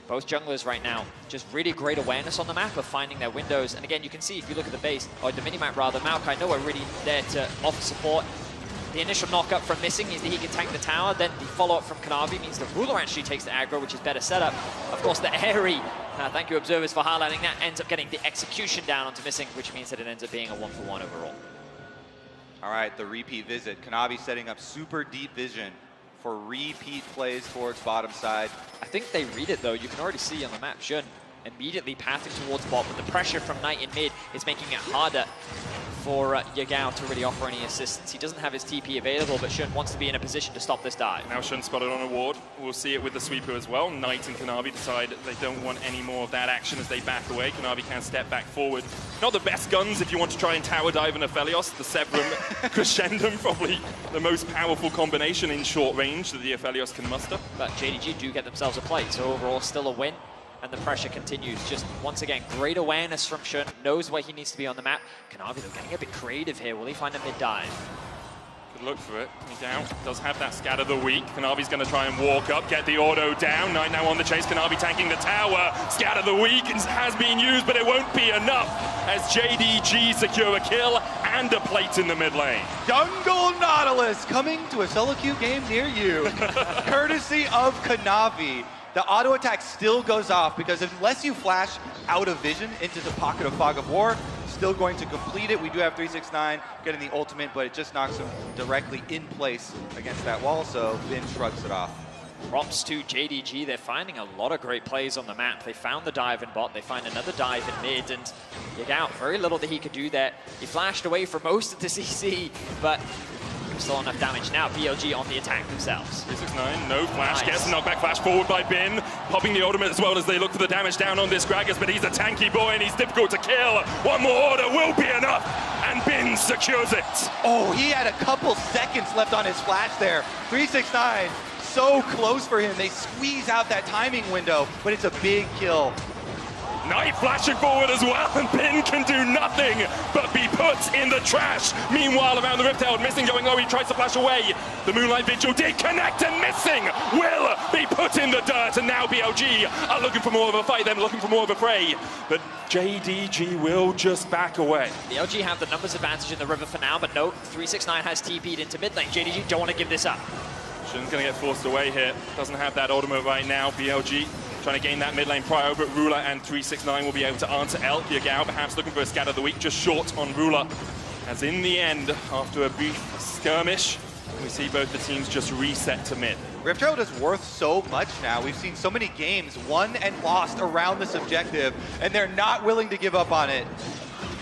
Speaker 21: Both junglers right now, just really great awareness on the map of finding their windows. And again, you can see if you look at the base, or the minimap rather, Maokai nowhere really there to offer support. The initial knock-up from Missing means that he can tank the tower, then the follow-up from Kanavi means that Ruler actually takes the aggro, which is better setup. Of course, the Airy, thank you observers for highlighting that, ends up getting the execution down onto Missing, which means that it ends up being a 1-for-1 overall.
Speaker 16: All right, the repeat visit. Kanavi setting up super deep vision for repeat plays towards bottom side.
Speaker 21: I think they read it though. You can already see on the map, Shun immediately pathing towards bot, but the pressure from Knight in mid is making it harder for Yagao to really offer any assistance. He doesn't have his TP available, but Shun wants to be in a position to stop this dive.
Speaker 14: Now Shun spotted on a ward. We'll see it with the sweeper as well. Knight and Kanavi decide they don't want any more of that action as they back away. Kanavi can step back forward. Not the best guns if you want to try and tower dive an Aphelios. The Severum Crescendum, probably the most powerful combination in short range that the Aphelios can muster.
Speaker 21: But JDG do get themselves a plate, so overall still a win. And the pressure continues. Just once again, great awareness from Shun, knows where he needs to be on the map. Kanavi, though, getting a bit creative here. Will he find a mid-dive?
Speaker 14: Could look for it. He's down. Does have that scatter the weak. Kanavi's going to try and walk up, get the auto down. Knight now on the chase. Kanavi tanking the tower. Scatter the weak has been used, but it won't be enough as JDG secure a kill and a plate in the mid lane.
Speaker 16: Jungle Nautilus coming to a solo queue game near you. Courtesy of Kanavi. The auto attack still goes off because unless you flash out of vision into the pocket of Fog of War, still going to complete it. We do have 369 getting the ultimate, but it just knocks him directly in place against that wall, so Bin shrugs it off.
Speaker 21: Props to JDG. They're finding a lot of great plays on the map. They found the dive in bot. They find another dive in mid, and Yagao, very little that he could do there. He flashed away for most of the CC, but still enough damage now. BLG on the attack themselves.
Speaker 14: 369, no flash, gets a knockback flash forward by Bin, popping the ultimate as well as they look for the damage down on this Gragas, but he's a tanky boy and he's difficult to kill. One more order will be enough, and Bin secures it.
Speaker 16: Oh, he had a couple seconds left on his flash there. 369, so close for him. They squeeze out that timing window, but it's a big kill.
Speaker 14: Knight flashing forward as well, and Bin can do nothing but be put in the trash. Meanwhile, around the Rift Herald, Missing going low, he tries to flash away. The Moonlight Vigil did connect, and Missing will be put in the dirt, and now BLG are looking for more of a fight, they're looking for more of a fray. But JDG will just back away.
Speaker 21: BLG have the numbers advantage in the river for now, but no, 369 has TP'd into mid lane. JDG don't want to give this up.
Speaker 14: Shun's going to get forced away here. Doesn't have that ultimate right now. BLG trying to gain that mid lane prio, but Ruler and 369 will be able to answer Elk. Yagao perhaps looking for a scatter of the week, just short on Ruler. As in the end, after a brief skirmish, we see both the teams just reset to mid.
Speaker 16: Rift Herald is worth so much now. We've seen so many games won and lost around this objective, and they're not willing to give up on it.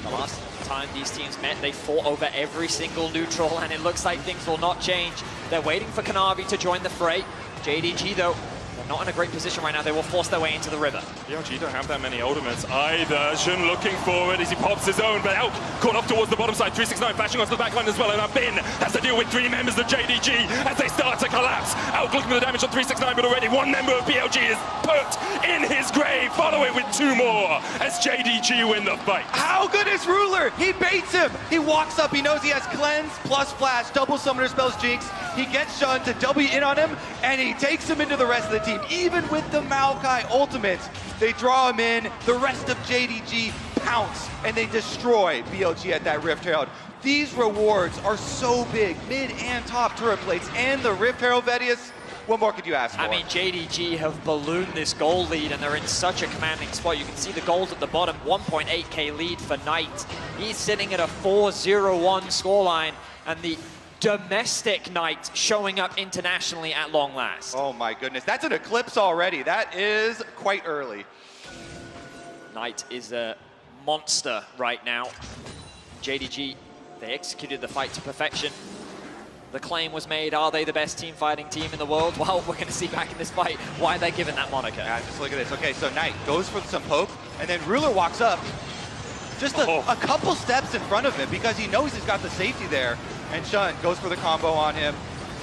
Speaker 21: The last time these teams met, they fought over every single neutral, and it looks like things will not change. They're waiting for Kanavi to join the fray. JDG, though, they're not in a great position right now. They will force their way into the river.
Speaker 14: BLG don't have that many ultimates either. Shun looking forward as he pops his own, but Elk caught off towards the bottom side. 369 flashing onto the back line as well, and now Bin has to deal with 3 members of JDG as they start to collapse. Elk looking for the damage on 369, but already 1 member of BLG is put in his grave. Follow it with 2 more as JDG win the fight.
Speaker 16: How good is Ruler? He baits him. He walks up. He knows he has cleanse plus flash, double summoner spells Jinx. He gets Shun to W in on him, and he takes him into the rest of the team. Even with the Maokai ultimate, they draw him in. The rest of JDG pounce and they destroy BLG at that Rift Herald. These rewards are so big, mid and top turret plates, and the Rift Herald Vedius. What more could you ask for?
Speaker 21: I mean, JDG have ballooned this gold lead, and they're in such a commanding spot. You can see the gold at the bottom, 1.8k lead for Knight. He's sitting at a 4-0-1 scoreline, and the domestic Knight showing up internationally at long last.
Speaker 16: Oh my goodness, that's an eclipse already. That is quite early.
Speaker 21: Knight is a monster right now. JDG, they executed the fight to perfection. The claim was made, are they the best team fighting team in the world? Well, we're going to see back in this fight why they're given that moniker.
Speaker 16: Yeah, just look at this. Okay, so Knight goes for some poke, and then Ruler walks up just a couple steps in front of him because he knows he's got the safety there. And Shun goes for the combo on him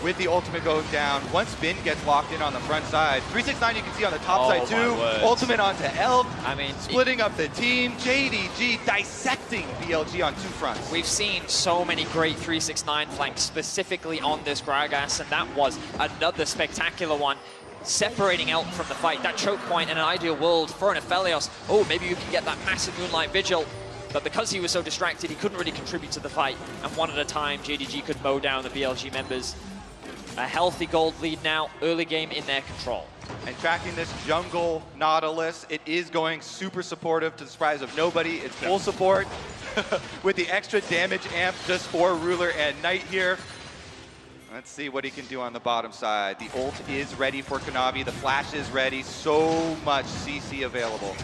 Speaker 16: with the ultimate going down. Once Bin gets locked in on the front side, 369 you can see on the top side too. Ultimate onto Elk.
Speaker 21: I mean,
Speaker 16: splitting up the team. JDG dissecting BLG on 2 fronts.
Speaker 21: We've seen so many great 369 flanks specifically on this Gragas, and that was another spectacular one. Separating Elk from the fight. That choke point in an ideal world for an Aphelios. Oh, maybe you can get that massive Moonlight Vigil. But because he was so distracted, he couldn't really contribute to the fight. And one at a time, JDG could mow down the BLG members. A healthy gold lead now, early game in their control.
Speaker 16: And tracking this jungle Nautilus, it is going super supportive to the surprise of nobody. It's full support with the extra damage amp just for Ruler and Knight here. Let's see what he can do on the bottom side. The ult is ready for Kanavi. The flash is ready. So much CC available.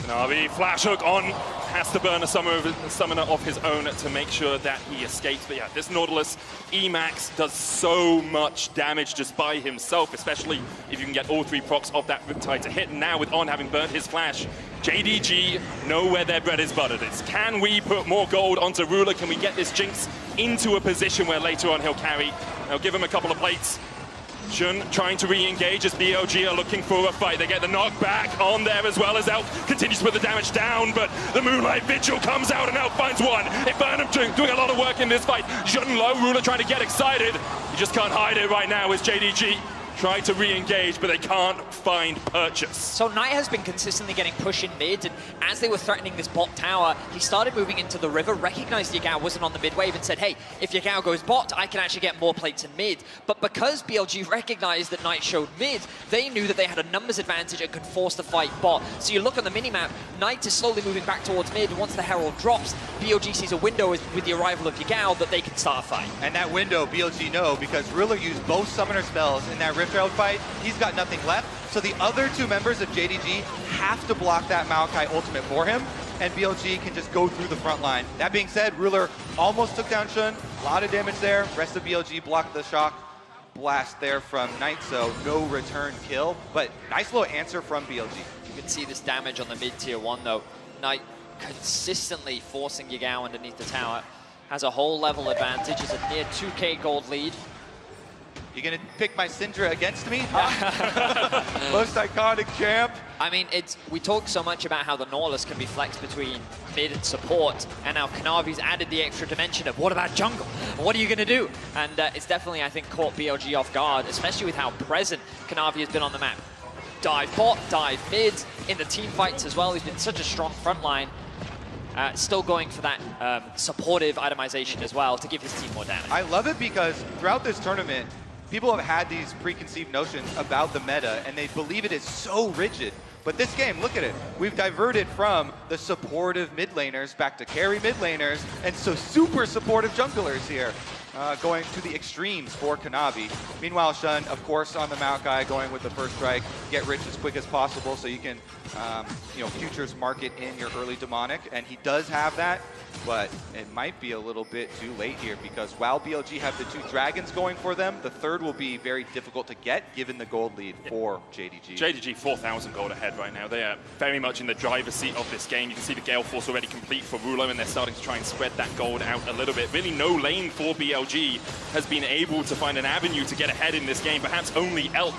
Speaker 14: Kanavi, flash hook on, has to burn a summoner of his own to make sure that he escapes. But yeah, this Nautilus Emax does so much damage just by himself, especially if you can get all 3 procs of that Riptide to hit. And now with On having burnt his flash, JDG know where their bread is buttered. It's can we put more gold onto Ruler? Can we get this Jinx into a position where later on he'll carry? They'll give him a couple of plates. Shun trying to re-engage as BLG are looking for a fight. They get the knockback on there as well as Elk continues to put the damage down, but the Moonlight Vigil comes out and Elk finds one. If Burnham doing a lot of work in this fight. Shun low, Ruler trying to get excited. You just can't hide it right now as JDG try to re-engage, but they can't find purchase.
Speaker 21: So Knight has been consistently getting pushed in mid, and as they were threatening this bot tower, he started moving into the river, recognized Yagao wasn't on the mid wave, and said, hey, if Yagao goes bot, I can actually get more plates in mid. But because BLG recognized that Knight showed mid, they knew that they had a numbers advantage and could force the fight bot. So you look on the minimap, Knight is slowly moving back towards mid. Once the Herald drops, BLG sees a window with the arrival of Yagao that they can start a fight.
Speaker 16: And that window, BLG know, because Ruler used both summoner spells in that Rift Herald fight. He's got nothing left. So the other 2 members of JDG have to block that Maokai ultimate for him, and BLG can just go through the front line. That being said, Ruler almost took down Shun. A lot of damage there. Rest of BLG blocked the shock blast there from Knight, so no return kill. But nice little answer from BLG.
Speaker 21: You can see this damage on the mid tier 1 though. Knight consistently forcing Yagao underneath the tower. Has a whole level advantage, is a near 2k gold lead.
Speaker 16: You gonna pick my Syndra against me? Most iconic champ.
Speaker 21: I mean, we talk so much about how the Nautilus can be flexed between mid and support, and now Kanavi's added the extra dimension of what about jungle? What are you gonna do? And it's definitely, I think, caught BLG off guard, especially with how present Kanavi has been on the map. Dive bot, dive mid, in the team fights as well. He's been such a strong front line. Still going for that supportive itemization as well to give his team more damage.
Speaker 16: I love it because throughout this tournament, people have had these preconceived notions about the meta, and they believe it is so rigid. But this game, look at it. We've diverted from the supportive mid laners back to carry mid laners, and so super supportive junglers here, going to the extremes for Kanavi. Meanwhile, Shun, of course, on the Maokai, going with the first strike, get rich as quick as possible so you can, futures market in your early demonic, and he does have that. But it might be a little bit too late here because while BLG have the 2 dragons going for them, the third will be very difficult to get given the gold lead for JDG.
Speaker 14: JDG 4,000 gold ahead right now. They are very much in the driver's seat of this game. You can see the Gale Force already complete for Rulo, and they're starting to try and spread that gold out a little bit. Really no lane for BLG has been able to find an avenue to get ahead in this game. Perhaps only Elk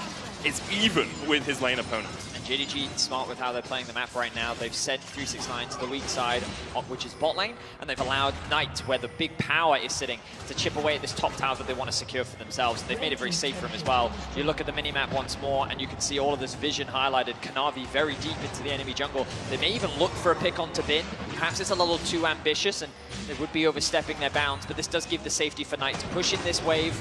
Speaker 14: is even with his lane opponent.
Speaker 13: JDG smart with how they're playing the map right now. They've sent 369 to the weak side, which is bot lane, and they've allowed Knight, where the big power is sitting, to chip away at this top tower that they want to secure for themselves. They've made it very safe for him as well. You look at the minimap once more, and you can see all of this vision highlighted. Kanavi very deep into the enemy jungle. They may even look for a pick onto Bin. Perhaps it's a little too ambitious, and they would be overstepping their bounds, but this does give the safety for Knight to push in this wave.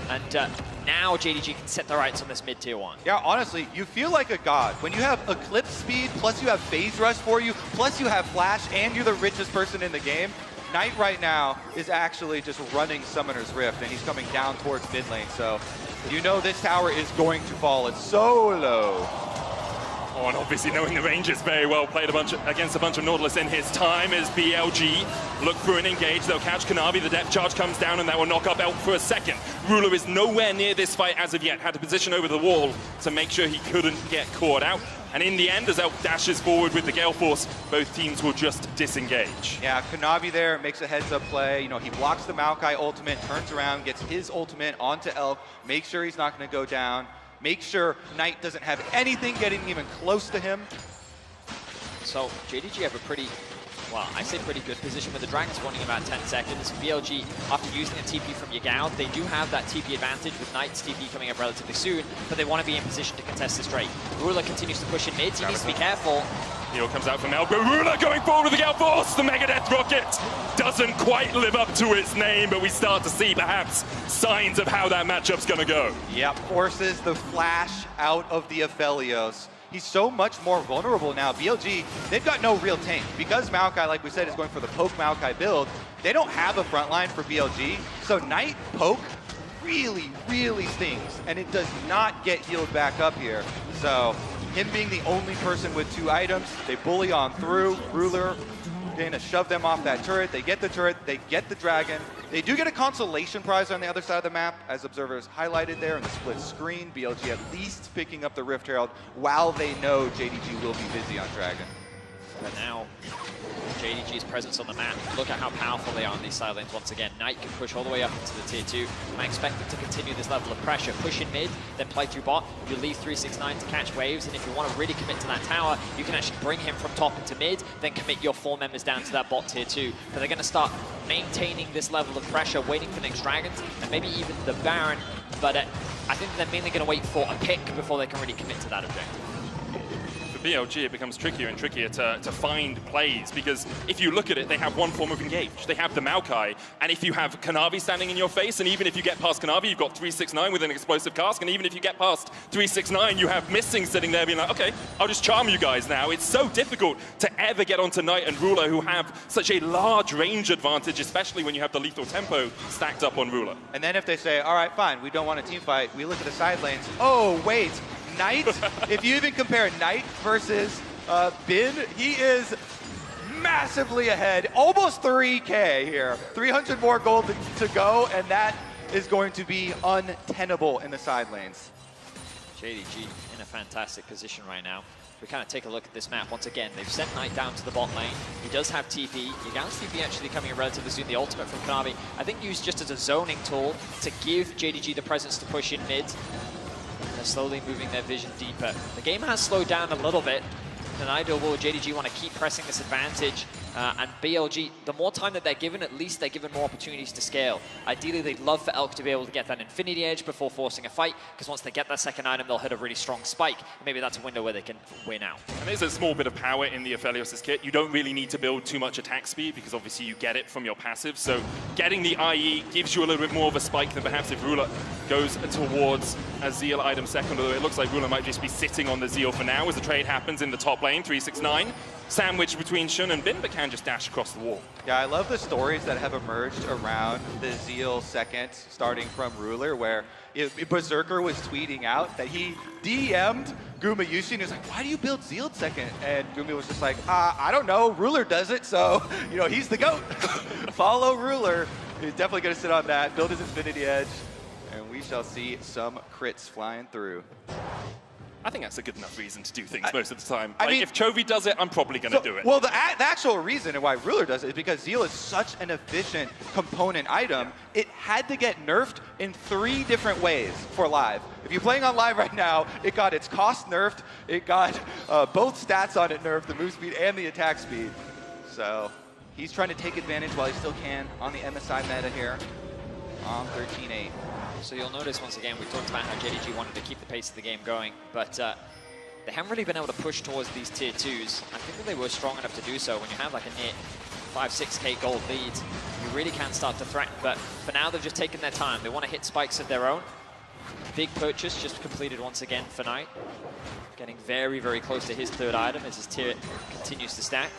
Speaker 13: And now JDG can set the rights on this mid-tier 1.
Speaker 16: Yeah, honestly, you feel like a god. When you have Eclipse speed, plus you have Phase Rush for you, plus you have Flash, and you're the richest person in the game, Knight right now is actually just running Summoner's Rift, and he's coming down towards mid lane. So you know this tower is going to fall. It's so low.
Speaker 14: Oh, and obviously knowing the Rangers very well, played against a bunch of Nautilus in his time as BLG. Look through and engage, they'll catch Kanavi, the depth charge comes down and that will knock up Elk for a second. Ruler is nowhere near this fight as of yet, had to position over the wall to make sure he couldn't get caught out. And in the end, as Elk dashes forward with the Gale Force, both teams will just disengage.
Speaker 16: Yeah, Kanavi there makes a heads-up play. You know, he blocks the Maokai ultimate, turns around, gets his ultimate onto Elk, makes sure he's not going to go down. Make sure Knight doesn't have anything getting even close to him.
Speaker 13: So JDG have a pretty, well, I say pretty good position with the Dragon spawning about 10 seconds. BLG, after using a TP from Yagao, they do have that TP advantage with Knight's TP coming up relatively soon, but they want to be in position to contest this trade. Ruler continues to push in mid, he needs to be careful.
Speaker 14: Heal comes out from Elbow. Ruler going forward with the Gale Force. The Megadeth Rocket doesn't quite live up to its name, but we start to see perhaps signs of how that matchup's going to go.
Speaker 16: Yep, forces the Flash out of the Aphelios. He's so much more vulnerable now. BLG, they've got no real tank. Because Maokai, like we said, is going for the poke Maokai build, they don't have a front line for BLG. So Knight poke really, really stings, and it does not get healed back up here. So him being the only person with 2 items, they bully on through. Ruler gonna shove them off that turret. They get the turret, they get the dragon. They do get a consolation prize on the other side of the map, as observers highlighted there in the split screen. BLG at least picking up the Rift Herald while they know JDG will be busy on dragon.
Speaker 13: But now, JDG's presence on the map, look at how powerful they are on these side lanes once again. Knight can push all the way up into the tier 2. I expect them to continue this level of pressure. Push in mid, then play through bot. You leave 369 to catch waves, and if you want to really commit to that tower, you can actually bring him from top into mid, then commit your 4 members down to that bot tier 2. But they're going to start maintaining this level of pressure, waiting for next dragons, and maybe even the Baron. But I think they're mainly going to wait for a pick before they can really commit to that objective.
Speaker 14: BLG, it becomes trickier and trickier to find plays, because if you look at it, they have one form of engage. They have the Maokai, and if you have Kanavi standing in your face, and even if you get past Kanavi, you've got 369 with an explosive cask, and even if you get past 369, you have Missing sitting there being like, okay, I'll just charm you guys now. It's so difficult to ever get onto Knight and Ruler, who have such a large range advantage, especially when you have the lethal tempo stacked up on Ruler.
Speaker 16: And then if they say, all right, fine, we don't want a team fight, we look at the side lanes. Oh, wait. Knight, if you even compare Knight versus Bin, he is massively ahead, almost 3K here. 300 more gold to go, and that is going to be untenable in the side lanes.
Speaker 13: JDG in a fantastic position right now. We kind of take a look at this map once again. They've sent Knight down to the bot lane. He does have TP. Yagao's TP actually coming in relatively soon. The ultimate from Kanavi, I think, used just as a zoning tool to give JDG the presence to push in mid. They're slowly moving their vision deeper. The game has slowed down a little bit. And ideal will JDG want to keep pressing this advantage, and BLG, the more time that they're given, at least they're given more opportunities to scale. Ideally, they'd love for Elk to be able to get that Infinity Edge before forcing a fight, because once they get that second item, they'll hit a really strong spike. Maybe that's a window where they can win out.
Speaker 14: And there's a small bit of power in the Aphelios' kit. You don't really need to build too much attack speed, because obviously you get it from your passive. So getting the IE gives you a little bit more of a spike than perhaps if Ruler goes towards a Zeal item second, although it looks like Ruler might just be sitting on the Zeal for now as the trade happens in the top lane. 369, sandwiched between Shun and Bin, but can just dash across the wall.
Speaker 16: Yeah, I love the stories that have emerged around the Zeal second, starting from Ruler, where Berserker was tweeting out that he DM'd Gumayushi and he was like, why do you build Zeal second? And Gumi was just like, I don't know, Ruler does it, so, you know, he's the GOAT. Follow Ruler. He's definitely going to sit on that, build his Infinity Edge, and we shall see some crits flying through.
Speaker 14: I think that's a good enough reason to do things most of the time. I mean, if Chovy does it, I'm probably going to do it.
Speaker 16: Well, the actual reason why Ruler does it is because Zeal is such an efficient component item. It had to get nerfed in 3 different ways for live. If you're playing on live right now, it got its cost nerfed, it got both stats on it nerfed, the move speed and the attack speed. So he's trying to take advantage while he still can on the MSI meta here on 13-8.
Speaker 13: So you'll notice once again, we talked about how JDG wanted to keep the pace of the game going, but they haven't really been able to push towards these tier 2s. I think that they were strong enough to do so. When you have like a near 5-6k gold lead, you really can start to threaten, but for now they've just taken their time. They want to hit spikes of their own. Big purchase just completed once again for Knight. Getting very, very close to his 3rd item as his tier continues to stack.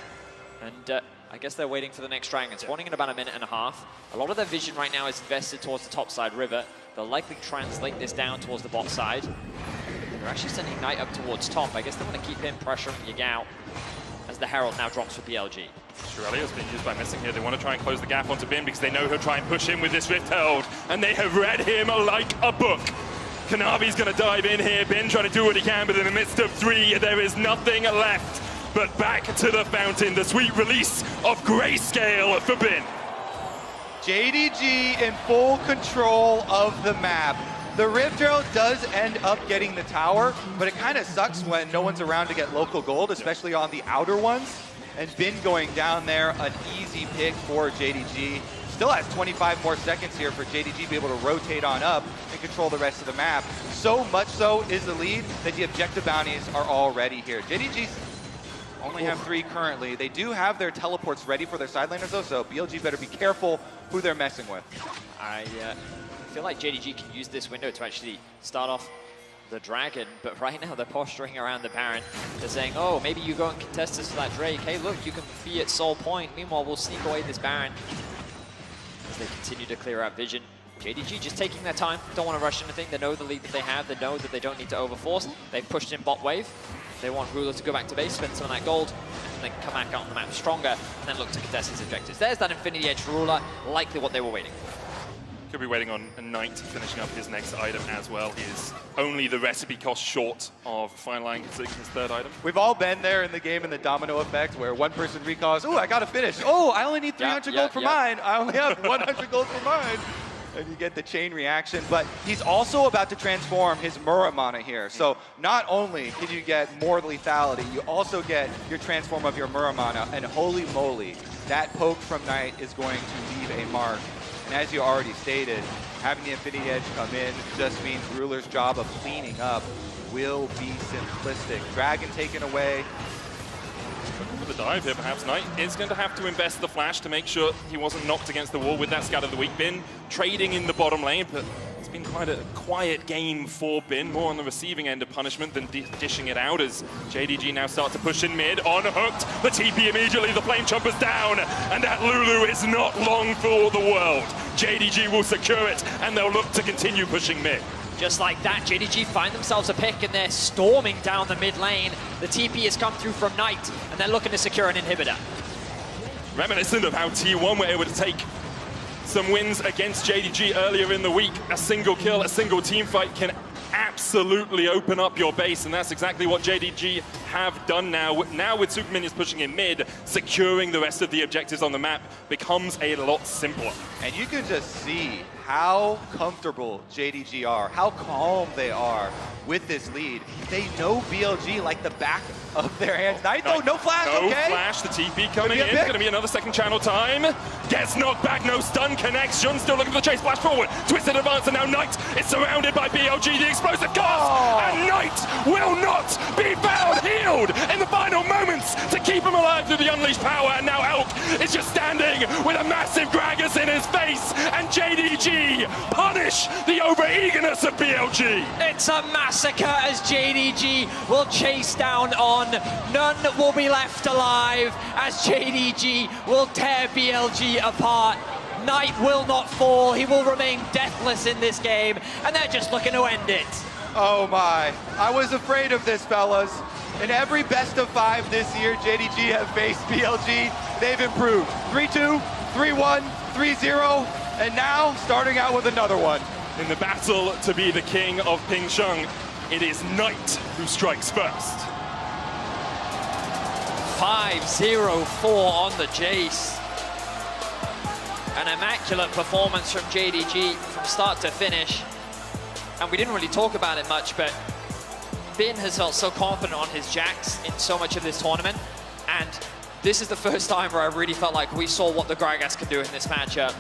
Speaker 13: And I guess they're waiting for the next dragon. Spawning in about a minute and a half. A lot of their vision right now is invested towards the top side river. They'll likely translate this down towards the bot side. They're actually sending Knight up towards top. I guess they want to keep him pressuring Yagao as the Herald now drops for BLG.
Speaker 14: Shirelli has been used by Missing here. They want to try and close the gap onto Bin because they know he'll try and push in with this Rift Herald, and they have read him like a book. Kanavi's going to dive in here. Bin trying to do what he can, but in the midst of 3, there is nothing left but back to the fountain. The sweet release of Grayscale for Bin.
Speaker 16: JDG in full control of the map. The Rift Herald does end up getting the tower, but it kind of sucks when no one's around to get local gold, especially on the outer ones. And Bin going down there, an easy pick for JDG. Still has 25 more seconds here for JDG to be able to rotate on up and control the rest of the map. So much so is the lead that the objective bounties are already here. JDG only have 3 currently. They do have their teleports ready for their side laners though, so BLG better be careful who they're messing with.
Speaker 13: I feel like JDG can use this window to actually start off the Dragon, but right now they're posturing around the Baron. They're saying, oh, maybe you go and contest us for that Drake. Hey, look, you can be at Soul Point. Meanwhile, we'll sneak away this Baron. As they continue to clear out vision. JDG just taking their time, don't want to rush anything. They know the lead that they have, they know that they don't need to overforce. They've pushed in bot wave. They want Ruler to go back to base, spend some of that gold, and then come back out on the map stronger, and then look to contest his objectives. There's that Infinity Edge Ruler, likely what they were waiting for.
Speaker 14: Could be waiting on a Knight finishing up his next item as well. He is only the recipe cost short of finalizing his 3rd item.
Speaker 16: We've all been there in the game in the domino effect where one person recalls, oh, I got to finish. Oh, I only need 300 gold for mine. I only have 100 gold for mine. And you get the chain reaction, but he's also about to transform his Muramana here. So not only can you get more lethality, you also get your transform of your Muramana, and holy moly, that poke from Knight is going to leave a mark. And as you already stated, having the Infinity Edge come in just means Ruler's job of cleaning up will be simplistic. Dragon taken away.
Speaker 14: For the dive here, perhaps Knight is going to have to invest the flash to make sure he wasn't knocked against the wall with that Scout of the Week. Bin trading in the bottom lane, but it's been quite a quiet game for Bin, more on the receiving end of punishment than dishing it out as JDG now start to push in mid, unhooked, the TP immediately, the flame chomper's down, and that Lulu is not long for the world. JDG will secure it, and they'll look to continue pushing mid.
Speaker 13: Just like that, JDG find themselves a pick and they're storming down the mid lane. The TP has come through from Knight and they're looking to secure an inhibitor.
Speaker 14: Reminiscent of how T1 were able to take some wins against JDG earlier in the week. A single kill, a single team fight can absolutely open up your base, and that's exactly what JDG have done now. Now with Super Minions pushing in mid, securing the rest of the objectives on the map becomes a lot simpler.
Speaker 16: And you can just see how comfortable JDG are, how calm they are with this lead. They know BLG like the back of their hands. Knight though, no flash,
Speaker 14: no
Speaker 16: okay?
Speaker 14: Flash, the TP coming in, gonna be another second channel time. Gets knocked back, no stun connects. Jun still looking for the chase, flash forward. Twisted advance, and now Knight is surrounded by BLG, the explosive cast, and Knight will not be found healed in the final moments to keep him alive through the unleashed power, and now Elk is just standing with a massive Gragas in his face, and JDG punish the over-eagerness of BLG.
Speaker 13: It's a massacre as JDG will chase down on. None will be left alive as JDG will tear BLG apart. Knight will not fall. He will remain deathless in this game, and they're just looking to end it.
Speaker 16: Oh my, I was afraid of this, fellas. In every best of 5 this year, JDG have faced BLG. They've improved. 3-2, 3-1, 3-0, and now starting out with another one.
Speaker 14: In the battle to be the king of Ping Sheng, it is Knight Who strikes first?
Speaker 13: 5-0-4 on the Jace. An immaculate performance from JDG from start to finish. And we didn't really talk about it much, but Bin has felt so confident on his jacks in so much of this tournament. And this is the first time where I really felt like we saw what the Gragas can do in this matchup.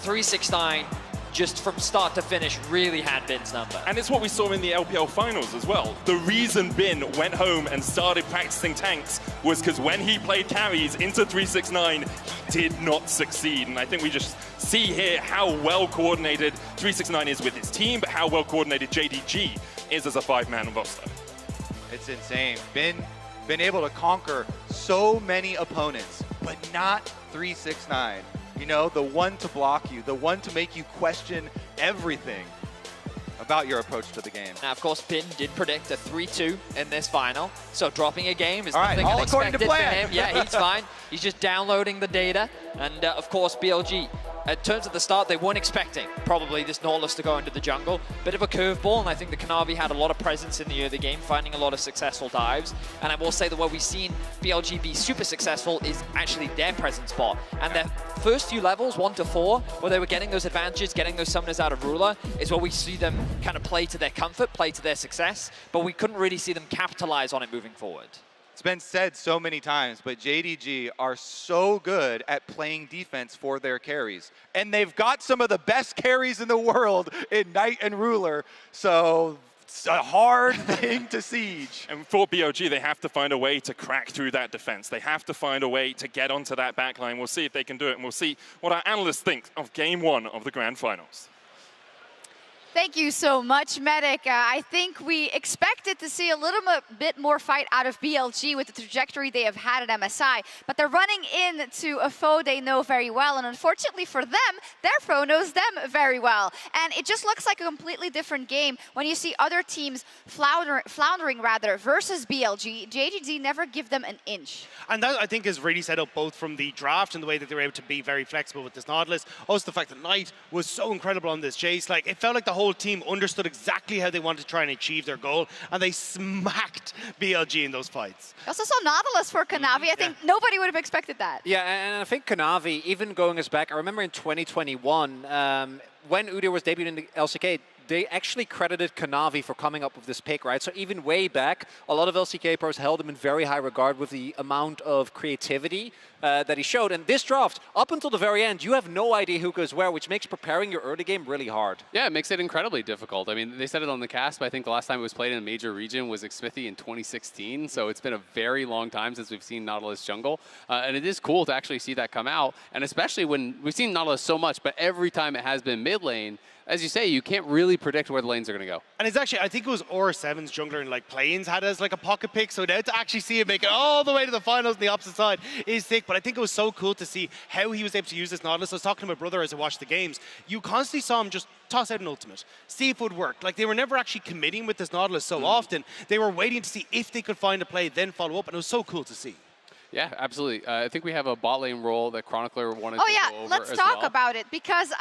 Speaker 13: 369, just from start to finish, really had Bin's number.
Speaker 14: And it's what we saw in the LPL finals as well. The reason Bin went home and started practicing tanks was because when he played carries into 369, he did not succeed. And I think we just see here how well coordinated 369 is with his team, but how well coordinated JDG is as a 5-man roster.
Speaker 16: It's insane. Been able to conquer so many opponents, but not 369. You know, the one to block you, the one to make you question everything about your approach to the game.
Speaker 13: Now, of course, Bin did predict a 3-2 in this final, so dropping a game is
Speaker 16: all right,
Speaker 13: nothing
Speaker 16: all according to
Speaker 13: unexpected
Speaker 16: plan.
Speaker 13: for him. Yeah, he's fine. He's just downloading the data. And, of course, BLG, in terms of the start, they weren't expecting probably this Nautilus to go into the jungle. Bit of a curveball, and I think the Kanavi had a lot of presence in the early game, finding a lot of successful dives. And I will say that where we've seen BLG be super successful is actually their presence bot. And their first few levels, 1 to 4, where they were getting those advantages, getting those summoners out of Ruler, is where we see them kind of play to their comfort, play to their success, but we couldn't really see them capitalize on it moving forward.
Speaker 16: It's been said so many times, but JDG are so good at playing defense for their carries. And they've got some of the best carries in the world in Knight and Ruler, so it's a hard thing to siege.
Speaker 14: And for BLG, they have to find a way to crack through that defense. They have to find a way to get onto that backline. We'll see if they can do it, and we'll see what our analysts think of Game 1 of the Grand Finals.
Speaker 8: Thank you so much, Medic. I think we expected to see a little bit more fight out of BLG with the trajectory they have had at MSI, but they're running into a foe they know very well, and unfortunately for them, their foe knows them very well. And it just looks like a completely different game when you see other teams floundering versus BLG. JDG never give them an inch.
Speaker 10: And that, I think, is really set up both from the draft and the way that they were able to be very flexible with this Nautilus. Also, the fact that Knight was so incredible on this Jace. Like, it felt like the whole team understood exactly how they wanted to try and achieve their goal, and they smacked BLG in those fights.
Speaker 8: I also saw Nautilus for Kanavi. I think nobody would have expected that.
Speaker 9: Yeah, and I think Kanavi, even going us back, I remember in 2021, when Udyr was debuting in the LCK, they actually credited Kanavi for coming up with this pick, right? So even way back, a lot of LCK pros held him in very high regard with the amount of creativity that he showed. And this draft, up until the very end, you have no idea who goes where, which makes preparing your early game really hard.
Speaker 11: Yeah, it makes it incredibly difficult. I mean, they said it on the cast, but I think the last time it was played in a major region was Xmithie in 2016. So it's been a very long time since we've seen Nautilus jungle. And it is cool to actually see that come out. And especially when we've seen Nautilus so much, but every time it has been mid lane, as you say, you can't really predict where the lanes are going to go.
Speaker 10: And it's actually, I think it was R7's jungler in like play-ins had it as like a pocket pick, so now to actually see him make it all the way to the finals on the opposite side is sick. But I think it was so cool to see how he was able to use this Nautilus. I was talking to my brother as I watched the games. You constantly saw him just toss out an ultimate, see if it would work. Like, they were never actually committing with this Nautilus so often. They were waiting to see if they could find a play, then follow up, and it was so cool to see.
Speaker 11: Yeah, absolutely. I think we have a bot lane role that Chronicler wanted to go over
Speaker 8: let's talk about it, because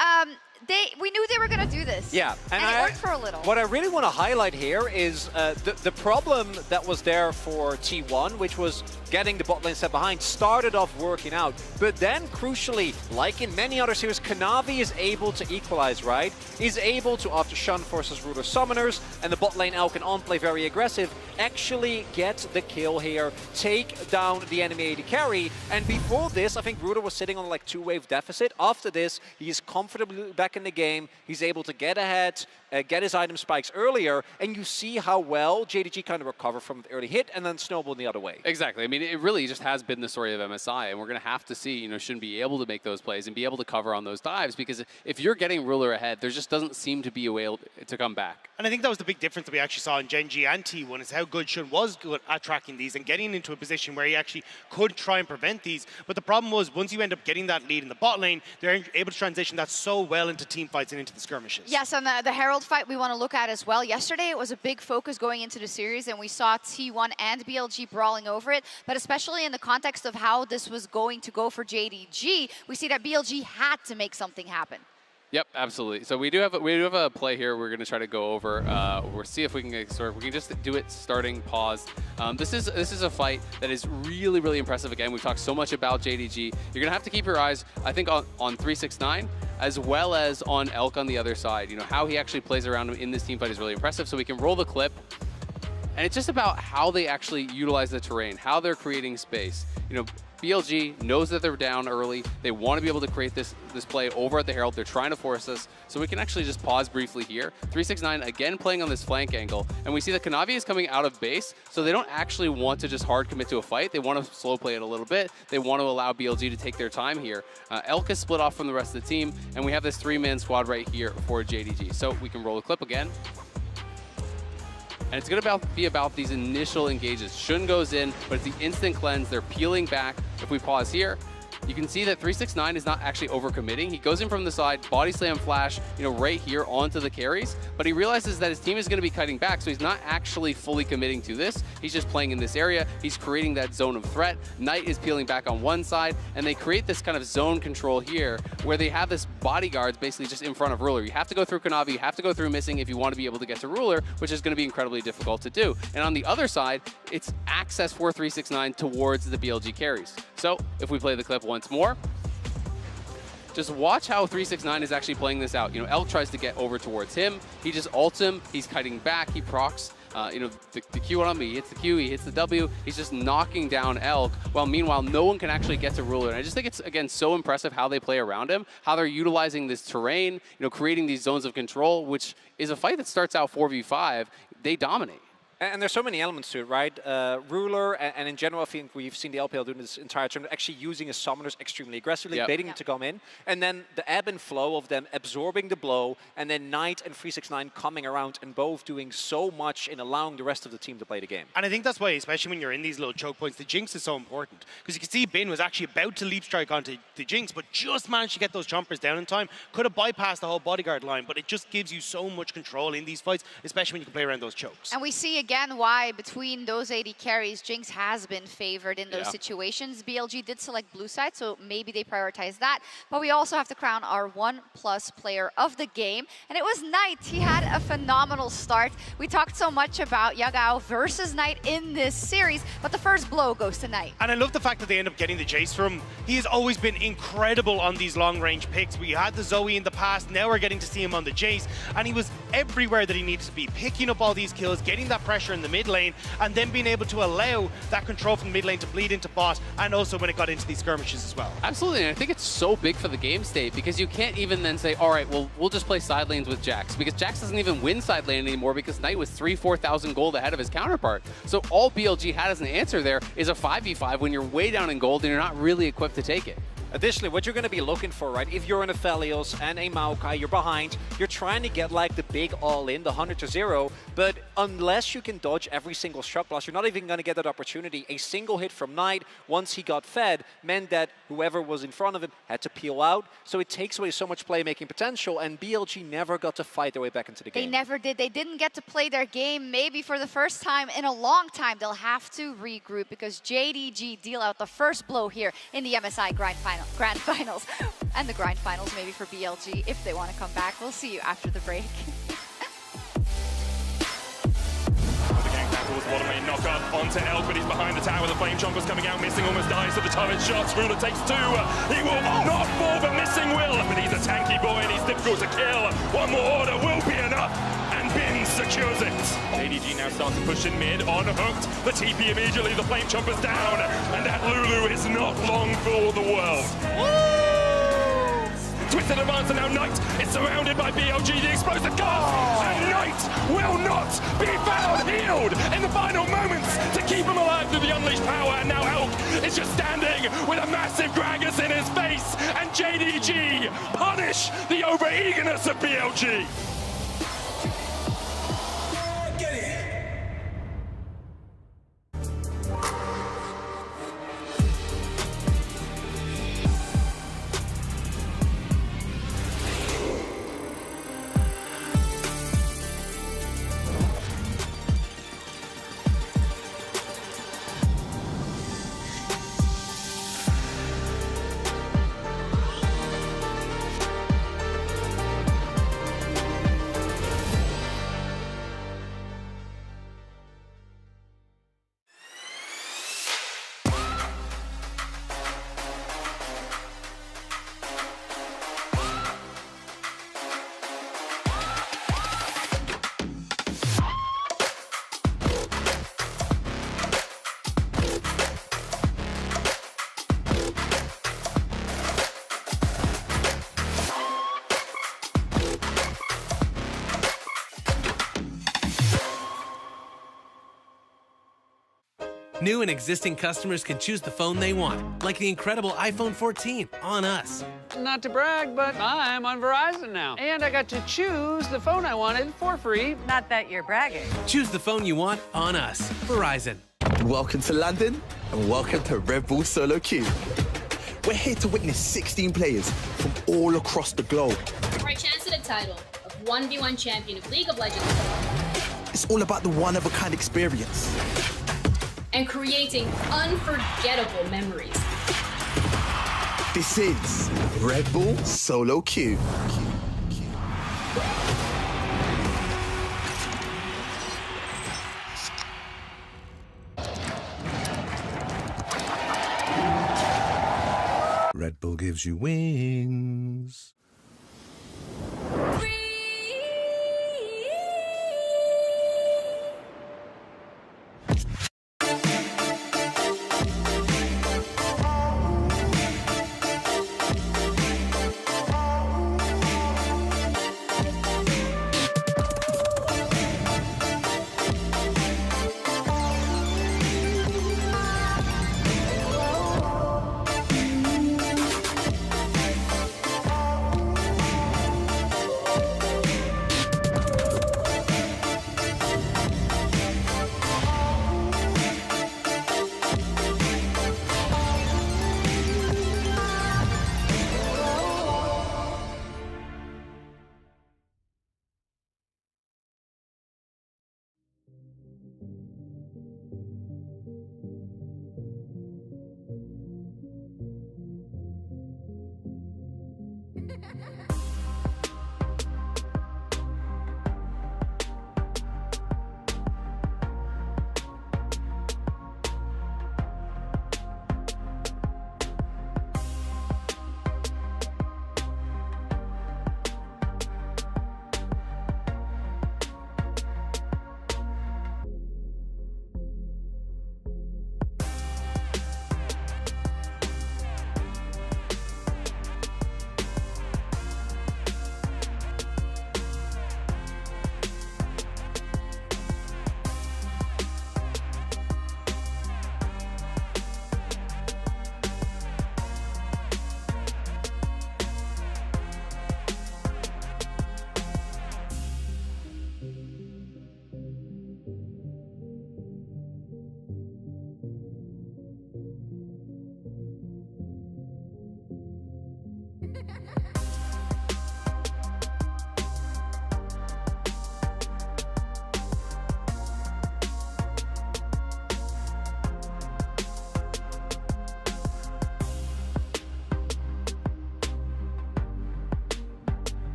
Speaker 8: we knew they were going to do this.
Speaker 9: Yeah,
Speaker 8: and it worked for a little.
Speaker 9: What I really want to highlight here is the problem that was there for T1, which was getting the bot lane set behind, started off working out. But then, crucially, like in many other series, Kanavi is able to equalize, right? Is able to, after Shun forces Ruler Summoners, and the bot lane Alkin on play very aggressive, actually get the kill here, take down the enemy AD carry. And before this, I think Ruler was sitting on like 2-wave deficit. After this, he's comfortably back in the game. He's able to get ahead, get his item spikes earlier, and you see how well JDG kind of recover from the early hit and then snowball the other way.
Speaker 11: Exactly. I mean, it really just has been the story of MSI, and we're going to have to see, Shouldn't be able to make those plays and be able to cover on those dives, because if you're getting Ruler ahead, there just doesn't seem to be a way to come back.
Speaker 10: And I think that was the big difference that we actually saw in Gen G and T1, is how good Shun was good at tracking these and getting into a position where he actually could try and prevent these. But the problem was, once you end up getting that lead in the bot lane, they're able to transition that so well into team fights and into the skirmishes.
Speaker 8: Yes, and the Herald fight we want to look at as well. Yesterday, it was a big focus going into the series, and we saw T1 and BLG brawling over it. But especially in the context of how this was going to go for JDG, we see that BLG had to make something happen.
Speaker 11: Yep, absolutely. So we do have a play here. We're going to try to go over. We'll see if we can we can just do it starting pause. This is a fight that is really, really impressive. Again, we've talked so much about JDG. You're going to have to keep your eyes, I think, on 369 as well as on Elk on the other side. You know, how he actually plays around him in this team fight is really impressive. So we can roll the clip. And it's just about how they actually utilize the terrain, how they're creating space. You know, BLG knows that they're down early. They want to be able to create this play over at the Herald. They're trying to force us. So we can actually just pause briefly here. 369 again playing on this flank angle. And we see that Kanavi is coming out of base. So they don't actually want to just hard commit to a fight. They want to slow play it a little bit. They want to allow BLG to take their time here. Elk is split off from the rest of the team. And we have this 3-man squad right here for JDG. So we can roll the clip again. And it's going to be about these initial engages. Shun goes in, but it's the instant cleanse. They're peeling back. If we pause here, you can see that 369 is not actually overcommitting. He goes in from the side, body slam flash, you know, right here onto the carries, but he realizes that his team is going to be cutting back, so he's not actually fully committing to this. He's just playing in this area. He's creating that zone of threat. Knight is peeling back on one side, and they create this kind of zone control here where they have this bodyguards basically just in front of Ruler. You have to go through Kanavi, you have to go through Missing if you want to be able to get to Ruler, which is going to be incredibly difficult to do. And on the other side, it's access for 369 towards the BLG carries. So if we play the clip once more, just watch how 369 is actually playing this out. You know, Elk tries to get over towards him. He just ults him. He's kiting back. He procs. You know, the Q on him. He hits the Q. He hits the W. He's just knocking down Elk. While meanwhile, no one can actually get to Ruler. And I just think it's, again, so impressive how they play around him, how they're utilizing this terrain, you know, creating these zones of control, which is a fight that starts out 4v5. They dominate.
Speaker 9: And there's so many elements to it, right? Ruler, and in general, I think we've seen the LPL doing this entire tournament, actually using his summoners extremely aggressively, baiting them to come in, and then the ebb and flow of them absorbing the blow, and then Knight and 369 coming around and both doing so much in allowing the rest of the team to play the game.
Speaker 10: And I think that's why, especially when you're in these little choke points, the Jinx is so important. Because you can see Bin was actually about to leap strike onto the Jinx, but just managed to get those chompers down in time. Could have bypassed the whole bodyguard line, but it just gives you so much control in these fights, especially when you can play around those chokes.
Speaker 8: And we see again why between those 80 carries, Jinx has been favored in those situations. BLG did select blue side, so maybe they prioritize that. But we also have to crown our 1+ player of the game. And it was Knight. He had a phenomenal start. We talked so much about Yagao versus Knight in this series, but the first blow goes to Knight.
Speaker 10: And I love the fact that they end up getting the Jace from him. He has always been incredible on these long-range picks. We had the Zoe in the past, now we're getting to see him on the Jace, and he was everywhere that he needed to be, picking up all these kills, getting that pressure in the mid lane, and then being able to allow that control from the mid lane to bleed into bot, and also when it got into these skirmishes as well.
Speaker 11: Absolutely, and I think it's so big for the game state, because you can't even then say, all right, well, we'll just play side lanes with Jax, because Jax doesn't even win side lane anymore because Knight was 4,000 gold ahead of his counterpart. So all BLG had as an answer there is a 5v5 when you're way down in gold and you're not really equipped to take it.
Speaker 9: Additionally, what you're going to be looking for, right, if you're an Aphelios and a Maokai, you're behind, you're trying to get like the big all-in, the 100-0, but unless you can dodge every single shot blast, you're not even going to get that opportunity. A single hit from Knight, once he got fed, meant that whoever was in front of him had to peel out, so it takes away so much playmaking potential, and BLG never got to fight their way back into the game.
Speaker 8: They never did. They didn't get to play their game maybe for the first time in a long time. They'll have to regroup because JDG deal out the first blow here in the MSI Grand Finals and the Grind Finals maybe for BLG if they want to come back. We'll see you after the break.
Speaker 14: Bottom lane knock up onto Elk, but he's behind the tower. The Flame Chomper's coming out, Missing almost dies to the turret shots. Ruler takes 2. He will not fall, but Missing will. But he's a tanky boy and he's difficult to kill. One more order will be enough, and Bin secures it. JDG now starts to push in mid, on hooked. The TP immediately, the Flame Chomper's down, and that Lulu is not long for the world. Twisted advance, and now Knight is surrounded by BLG, the explosive cast, and Knight will not be found healed in the final moments to keep him alive through the unleashed power, and now Elk is just standing with a massive Gragas in his face, and JDG punish the over-eagerness of BLG.
Speaker 17: New and existing customers can choose the phone they want, like the incredible iPhone 14 on us.
Speaker 19: Not to brag, but I'm on Verizon now. And I got to choose the phone I wanted for free.
Speaker 20: Not that you're bragging.
Speaker 17: Choose the phone you want on us. Verizon.
Speaker 24: Welcome to London, and welcome to Red Bull Solo Queue. We're here to witness 16 players from all across the globe.
Speaker 25: For a chance at a title of 1v1 champion of League of Legends.
Speaker 24: It's all about the one-of-a-kind experience.
Speaker 25: And creating unforgettable memories.
Speaker 24: This is Red Bull Solo Queue.
Speaker 26: Red Bull gives you wings.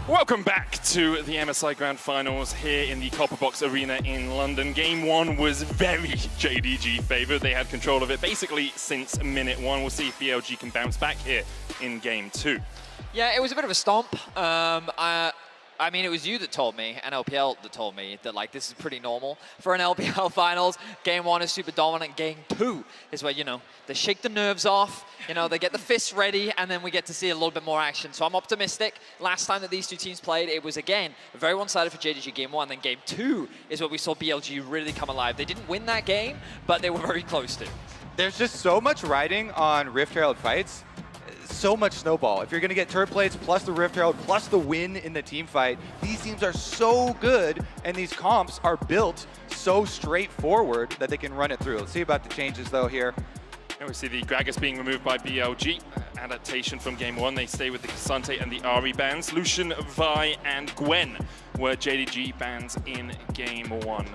Speaker 14: Welcome back to the MSI Grand Finals here in the Copper Box Arena in London. Game 1 was very JDG favored. They had control of it basically since minute 1. We'll see if BLG can bounce back here in Game 2.
Speaker 13: Yeah, it was a bit of a stomp. I mean, it was you that told me, and LPL that told me, that like this is pretty normal for an LPL finals. Game 1 is super dominant. Game 2 is where, you know, they shake the nerves off, you know, they get the fists ready, and then we get to see a little bit more action. So I'm optimistic. Last time that these two teams played, it was, again, very one-sided for JDG Game 1. Then Game 2 is where we saw BLG really come alive. They didn't win that game, but they were very close to.
Speaker 16: There's just so much riding on Rift Herald fights. So much snowball. If you're going to get turret plates plus the Rift Herald plus the win in the team fight, these teams are so good and these comps are built so straightforward that they can run it through. Let's see about the changes though here.
Speaker 14: And we see the Gragas being removed by BLG. Adaptation from Game 1. They stay with the Kasante and the Ari bans. Lucian, Vi, and Gwen were JDG bans in Game 1.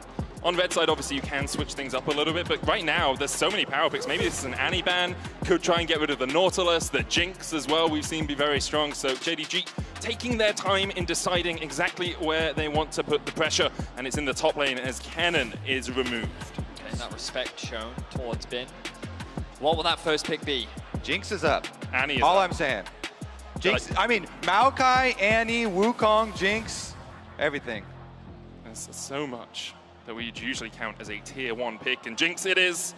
Speaker 14: On red side, obviously, you can switch things up a little bit, but right now, there's so many power picks. Maybe this is an Annie ban. Could try and get rid of the Nautilus, the Jinx as well. We've seen be very strong. So JDG taking their time in deciding exactly where they want to put the pressure, and it's in the top lane as Cannon is removed.
Speaker 13: And that respect shown towards Bin. What will that first pick be?
Speaker 16: Jinx is up.
Speaker 14: Annie is
Speaker 16: all
Speaker 14: up.
Speaker 16: I'm saying. Jinx, I mean, Maokai, Annie, Wukong, Jinx, everything.
Speaker 14: There's so much that we usually count as a tier 1 pick, and Jinx it is,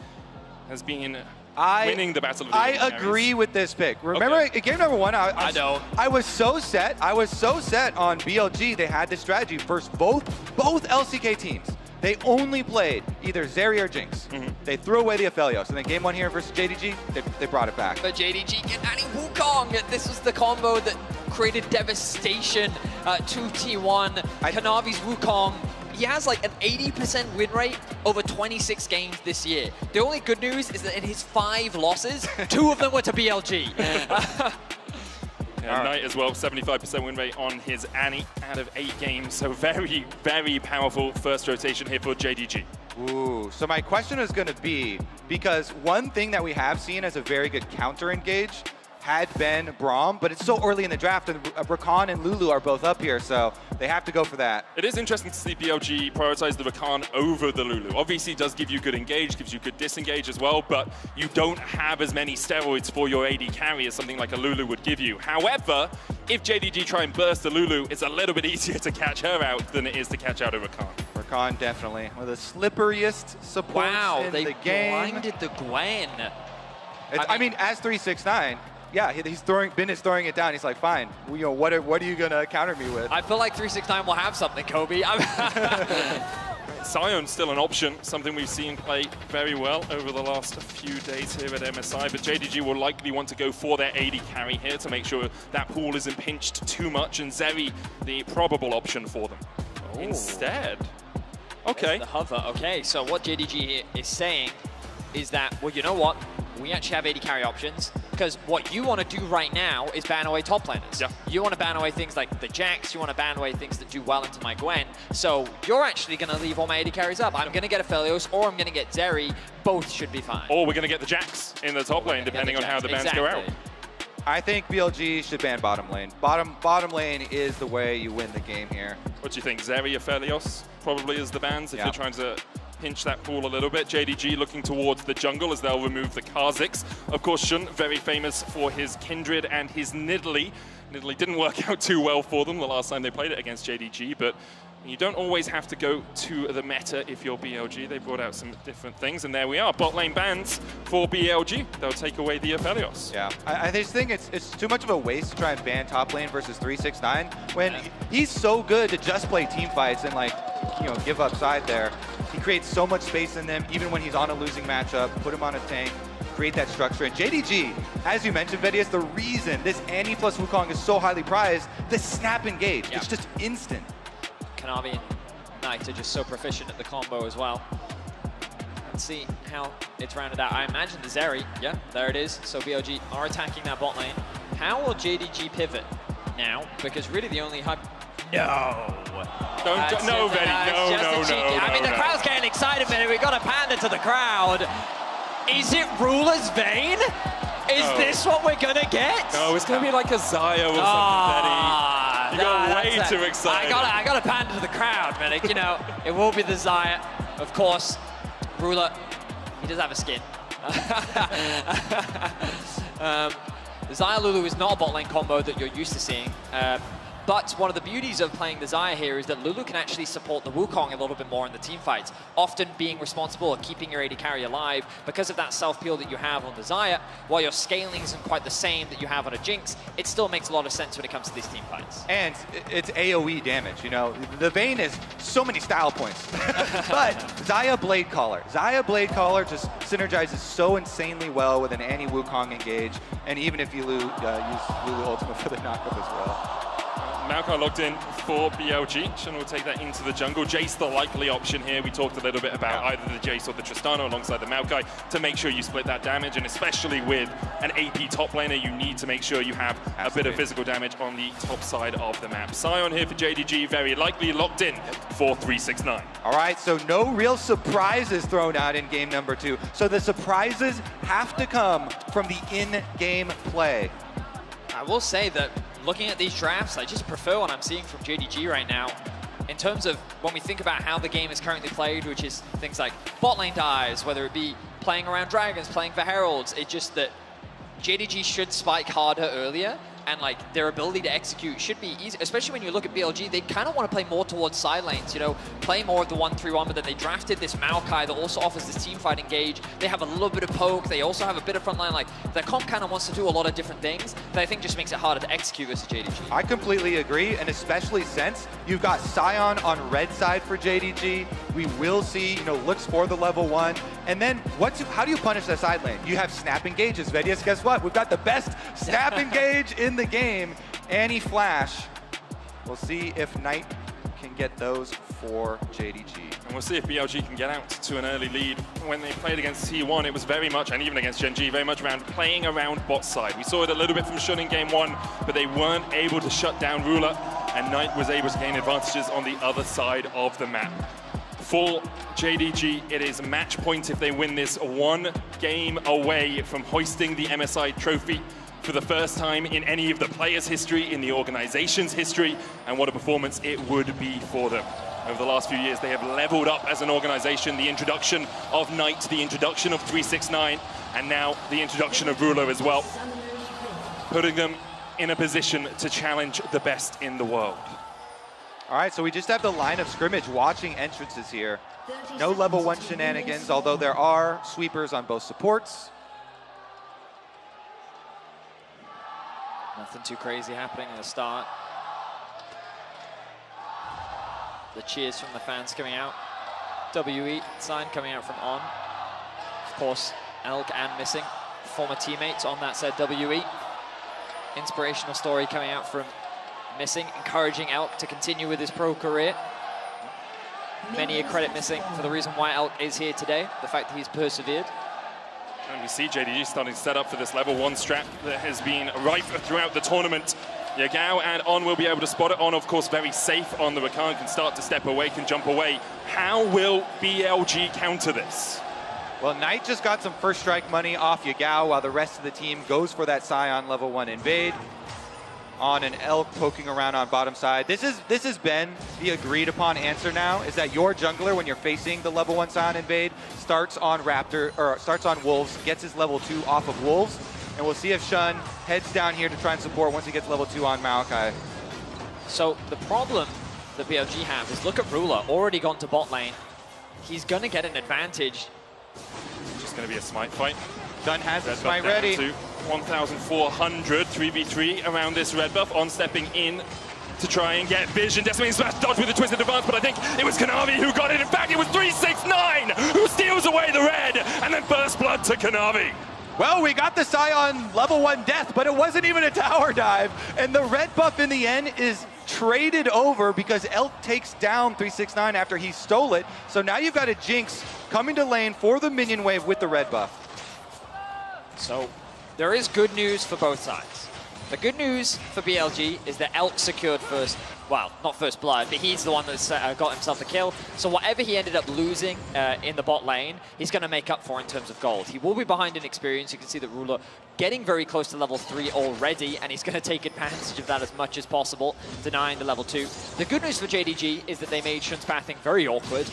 Speaker 14: has been winning the battle of the
Speaker 16: I agree with this pick. Remember, in game number 1, I was so set. I was so set on BLG. They had this strategy versus both LCK teams. They only played either Zeri or Jinx. They threw away the Aphelios, and then game 1 here versus JDG, they brought it back.
Speaker 13: But JDG get adding Wukong. This was the combo that created devastation to T1. Kanavi's Wukong. He has like an 80% win rate over 26 games this year. The only good news is that in his 5 losses, 2 of them were to BLG.
Speaker 14: Yeah, Knight as well, 75% win rate on his Annie out of 8 games. So very, very powerful first rotation here for JDG.
Speaker 16: Ooh, so my question is going to be, because one thing that we have seen as a very good counter engage had been Braum, but it's so early in the draft, and Rakan and Lulu are both up here, so they have to go for that.
Speaker 14: It is interesting to see BLG prioritize the Rakan over the Lulu. Obviously, it does give you good engage, gives you good disengage as well, but you don't have as many steroids for your AD carry as something like a Lulu would give you. However, if JDG try and burst the Lulu, it's a little bit easier to catch her out than it is to catch out a Rakan.
Speaker 16: Rakan definitely one of the slipperiest supports in the game.
Speaker 13: Wow, they blinded the Gwen.
Speaker 16: I mean, as 369, yeah, Ben is throwing it down. He's like, fine. You know, what are you gonna counter me with?
Speaker 13: I feel like 369 will have something, Kobe.
Speaker 14: Sion's still an option, something we've seen play very well over the last few days here at MSI, but JDG will likely want to go for their AD carry here to make sure that pool isn't pinched too much, and Zeri the probable option for them. Instead. Okay.
Speaker 13: The hover. Okay, so what JDG is saying is that, well, you know what? We actually have AD carry options, because what you want to do right now is ban away top laners.
Speaker 14: Yeah.
Speaker 13: You want to ban away things like the Jax, you want to ban away things that do well into my Gwen, so you're actually going to leave all my AD carries up. I'm going to get Aphelios, or I'm going to get Zeri. Both should be fine.
Speaker 14: Or we're going to get the Jax in the top lane, depending on how the bans go out.
Speaker 16: I think BLG should ban bottom lane. Bottom lane is the way you win the game here.
Speaker 14: What do you think? Zeri, Aphelios probably is the bans if you're trying to pinch that pool a little bit. JDG looking towards the jungle as they'll remove the Kha'Zix. Of course, Shun, very famous for his Kindred and his Nidalee. Nidalee didn't work out too well for them the last time they played it against JDG, but you don't always have to go to the meta if you're BLG. They brought out some different things, and there we are. Bot lane bans for BLG. They'll take away the Aphelios.
Speaker 16: Yeah, I just think it's too much of a waste to try and ban top lane versus 369 when he's so good to just play team fights and, like, you know, give up side there. He creates so much space in them, even when he's on a losing matchup. Put him on a tank, create that structure. And JDG, as you mentioned, Betty, is the reason this Annie plus Wukong is so highly prized. The snap engage, it's just instant.
Speaker 13: Kanavi and Knight are just so proficient at the combo as well. Let's see how it's rounded out. I imagine the Zeri, yeah, there it is. So BLG are attacking that bot lane. How will JDG pivot now? Because really the only hub... No!
Speaker 14: No, Betty, no.
Speaker 13: I mean, the crowd's getting excited, man. We got a panda to the crowd. Is it Ruler's Vein? Is this what we're gonna get?
Speaker 14: No, it's gonna be like a Zaya or something, Betty. You got way too excited.
Speaker 13: I got to pander to the crowd, man. Like, you know, it will be the Xayah, of course. Ruler, he does have a skin. The Xayah Lulu is not a bot lane combo that you're used to seeing. But one of the beauties of playing the Xayah here is that Lulu can actually support the Wukong a little bit more in the team fights, often being responsible for keeping your AD carry alive because of that self-peel that you have on the Xayah. While your scaling isn't quite the same that you have on a Jinx, it still makes a lot of sense when it comes to these team fights.
Speaker 16: And it's AoE damage, you know. The Vayne is so many style points. But Xayah Blade Caller. Xayah Blade Caller just synergizes so insanely well with an anti-Wukong engage, and even if you use Lulu Ultimate for the knockup as well.
Speaker 14: Maokai logged in for BLG. Shen will take that into the jungle. Jace the likely option here. We talked a little bit about either the Jace or the Tristana alongside the Maokai to make sure you split that damage, and especially with an AP top laner, you need to make sure you have a bit of physical damage on the top side of the map. Sion here for JDG, very likely locked in for 369.
Speaker 16: All right, so no real surprises thrown out in game number 2. So the surprises have to come from the in-game play.
Speaker 13: I will say that looking at these drafts, I just prefer what I'm seeing from JDG right now. In terms of when we think about how the game is currently played, which is things like bot lane dives, whether it be playing around dragons, playing for heralds, it's just that JDG should spike harder earlier, and like their ability to execute should be easy, especially when you look at BLG. They kind of want to play more towards side lanes, you know, play more of the 1-3-1, but then they drafted this Maokai that also offers this team fight engage. They have a little bit of poke, they also have a bit of frontline. Like, their comp kind of wants to do a lot of different things that I think just makes it harder to execute versus JDG.
Speaker 16: I completely agree, and especially since you've got Sion on red side for JDG, we will see, you know, looks for the level 1, and then how do you punish that side lane? You have snap engages. Vedius, guess what? We've got the best snap engage in the game. Anti-flash. We'll see if Knight can get those for JDG.
Speaker 14: And we'll see if BLG can get out to an early lead. When they played against T1, it was very much, and even against Gen G, very much around playing around bot side. We saw it a little bit from Shun in game 1, but they weren't able to shut down Ruler, and Knight was able to gain advantages on the other side of the map. For JDG, it is match point if they win this, 1 game away from hoisting the MSI trophy for the first time in any of the players' history, in the organization's history, and what a performance it would be for them. Over the last few years, they have leveled up as an organization. The introduction of Knight, the introduction of 369, and now the introduction of Ruler as well, putting them in a position to challenge the best in the world.
Speaker 16: All right, so we just have the line of scrimmage watching entrances here. No level 1 shenanigans, although there are sweepers on both supports.
Speaker 13: Nothing too crazy happening at the start. The cheers from the fans coming out. WE sign coming out from On. Of course, Elk and Missing, former teammates on that said WE. Inspirational story coming out from Missing, encouraging Elk to continue with his pro career. Many a credit Missing for the reason why Elk is here today, the fact that he's persevered.
Speaker 14: And we see JDG starting to set up for this level 1 strat that has been rife throughout the tournament. Yagao and On will be able to spot it. On, of course, very safe on the Rakan, can start to step away, can jump away. How will BLG counter this?
Speaker 16: Well, Knight just got some first strike money off Yagao while the rest of the team goes for that Sion level 1 invade. On an Elk poking around on bottom side. This has been the agreed upon answer now, is that your jungler, when you're facing the level 1 Sion invade, starts on Wolves, gets his level 2 off of Wolves, and we'll see if Shun heads down here to try and support once he gets level 2 on Maokai.
Speaker 13: So the problem that BLG have is, look at Ruler, already gone to bot lane. He's gonna get an advantage.
Speaker 14: Just gonna be a smite fight.
Speaker 16: Shun has the smite ready.
Speaker 14: 1,400, 3v3 around this red buff. On stepping in to try and get vision. Decimating Smash dodge with a twisted advance, but I think it was Kanavi who got it. In fact, it was 369 who steals away the red, and then first blood to Kanavi.
Speaker 16: Well, we got the Sion level 1 death, but it wasn't even a tower dive, and the red buff in the end is traded over because Elk takes down 369 after he stole it. So now you've got a Jinx coming to lane for the minion wave with the red buff.
Speaker 13: So there is good news for both sides. The good news for BLG is that Elk secured first well, not first blood, but he's the one that's got himself the kill. So whatever he ended up losing in the bot lane, he's going to make up for in terms of gold. He will be behind in experience. You can see that Ruler getting very close to level 3 already, and he's going to take advantage of that as much as possible, denying the level 2. The good news for JDG is that they made Shun's pathing very awkward.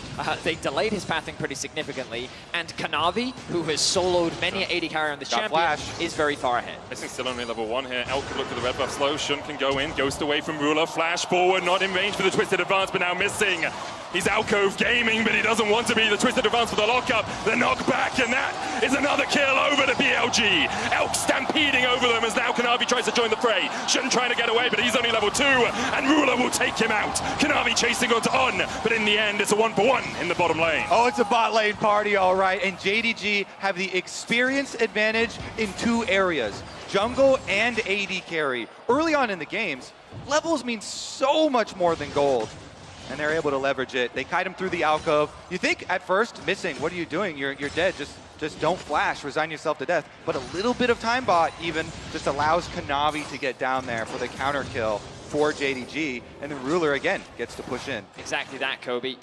Speaker 13: They delayed his pathing pretty significantly, and Kanavi, who has soloed many an AD carry on this champion, is very far ahead.
Speaker 14: This is still only level 1 here. Elk could look for the red buff slow. Shun can go in, ghost away from Ruler, flash forward, not in range for the twisted advance, but now missing. He's Alcove gaming, but he doesn't want to be. The twisted advance for the lockup, the knockback, and that is another kill over to BLG. Elk stampeding over them as now Kanavi tries to join the fray. Shun trying to get away, but he's only level 2, and Ruler will take him out. Kanavi chasing onto On, but in the end, it's a 1-for-1 in the bottom lane.
Speaker 16: Oh, it's a bot lane party, all right. And JDG have the experience advantage in 2 areas, jungle and AD carry. Early on in the games, levels mean so much more than gold, and they're able to leverage it. They kite him through the alcove. You think at first, missing, what are you doing? You're dead. Just don't flash, resign yourself to death. But a little bit of time bot even just allows Kanavi to get down there for the counter kill for JDG, and then Ruler again gets to push in.
Speaker 13: Exactly that, Kobe.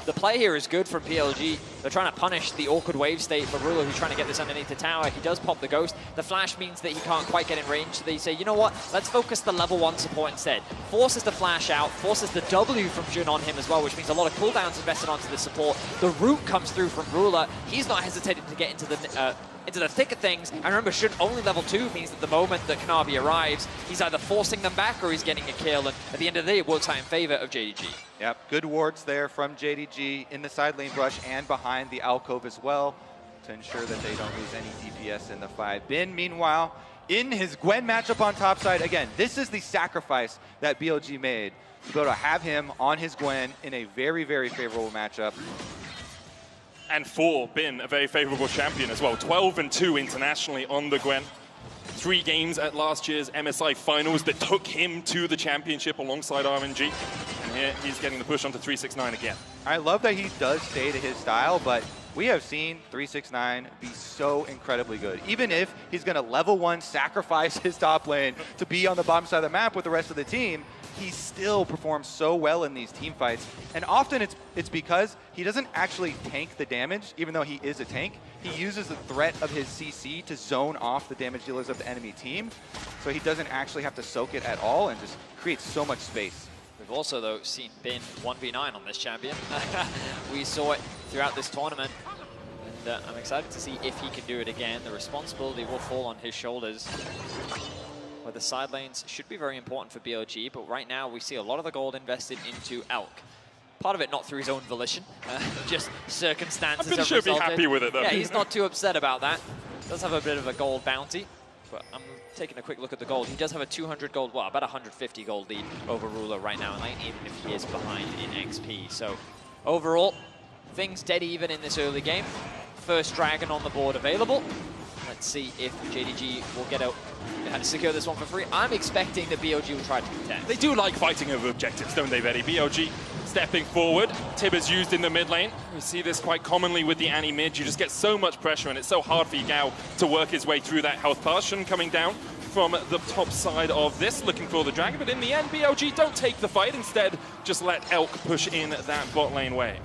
Speaker 13: The play here is good from BLG. They're trying to punish the awkward wave state for Ruler, who's trying to get this underneath the tower. He does pop the ghost. The flash means that he can't quite get in range, so they say, you know what, let's focus the level 1 support instead. Forces the flash out, forces the W from Jun on him as well, which means a lot of cooldowns invested onto the support. The root comes through from Ruler. He's not hesitating to get into the thick of things. And remember, Shun only level 2 means that the moment that Kanavi arrives, he's either forcing them back or he's getting a kill. And at the end of the day, it works out in favor of JDG.
Speaker 16: Yep, good wards there from JDG in the side lane brush and behind the alcove as well to ensure that they don't lose any DPS in the fight. Bin, meanwhile, in his Gwen matchup on top side, again, this is the sacrifice that BLG made to be able to have him on his Gwen in a very, very favorable matchup.
Speaker 14: And for Bin, a very favorable champion as well. 12-2 internationally on the Gwen. 3 games at last year's MSI finals that took him to the championship alongside RNG. And here he's getting the push onto 369 again.
Speaker 16: I love that he does stay to his style, but we have seen 369 be so incredibly good. Even if he's going to level 1 sacrifice his top lane to be on the bottom side of the map with the rest of the team, he still performs so well in these team fights. And often it's because he doesn't actually tank the damage, even though he is a tank. He uses the threat of his CC to zone off the damage dealers of the enemy team, so he doesn't actually have to soak it at all and just creates so much space.
Speaker 13: We've also, though, seen Bin 1v9 on this champion. We saw it throughout this tournament, and I'm excited to see if he can do it again. The responsibility will fall on his shoulders, where the side lanes should be very important for BLG, but right now we see a lot of the gold invested into Elk. Part of it not through his own volition, just circumstances have resulted.
Speaker 14: Bin should be happy with it, though.
Speaker 13: Yeah, he's not too upset about that. Does have a bit of a gold bounty, but I'm taking a quick look at the gold. He does have a 200 gold, well, about 150 gold lead over Ruler right now in lane, even if he is behind in XP. So overall, things dead even in this early game. First dragon on the board available. Let's see if JDG will get out and secure this one for free. I'm expecting that BLG will try to contest.
Speaker 14: They do like fighting over objectives, don't they, Betty? BLG stepping forward. Tib is used in the mid lane. We see this quite commonly with the Annie mid. You just get so much pressure, and it's so hard for Yagao to work his way through that health pass. Shun coming down from the top side of this, looking for the dragon. But in the end, BLG don't take the fight. Instead, just let Elk push in that bot lane wave.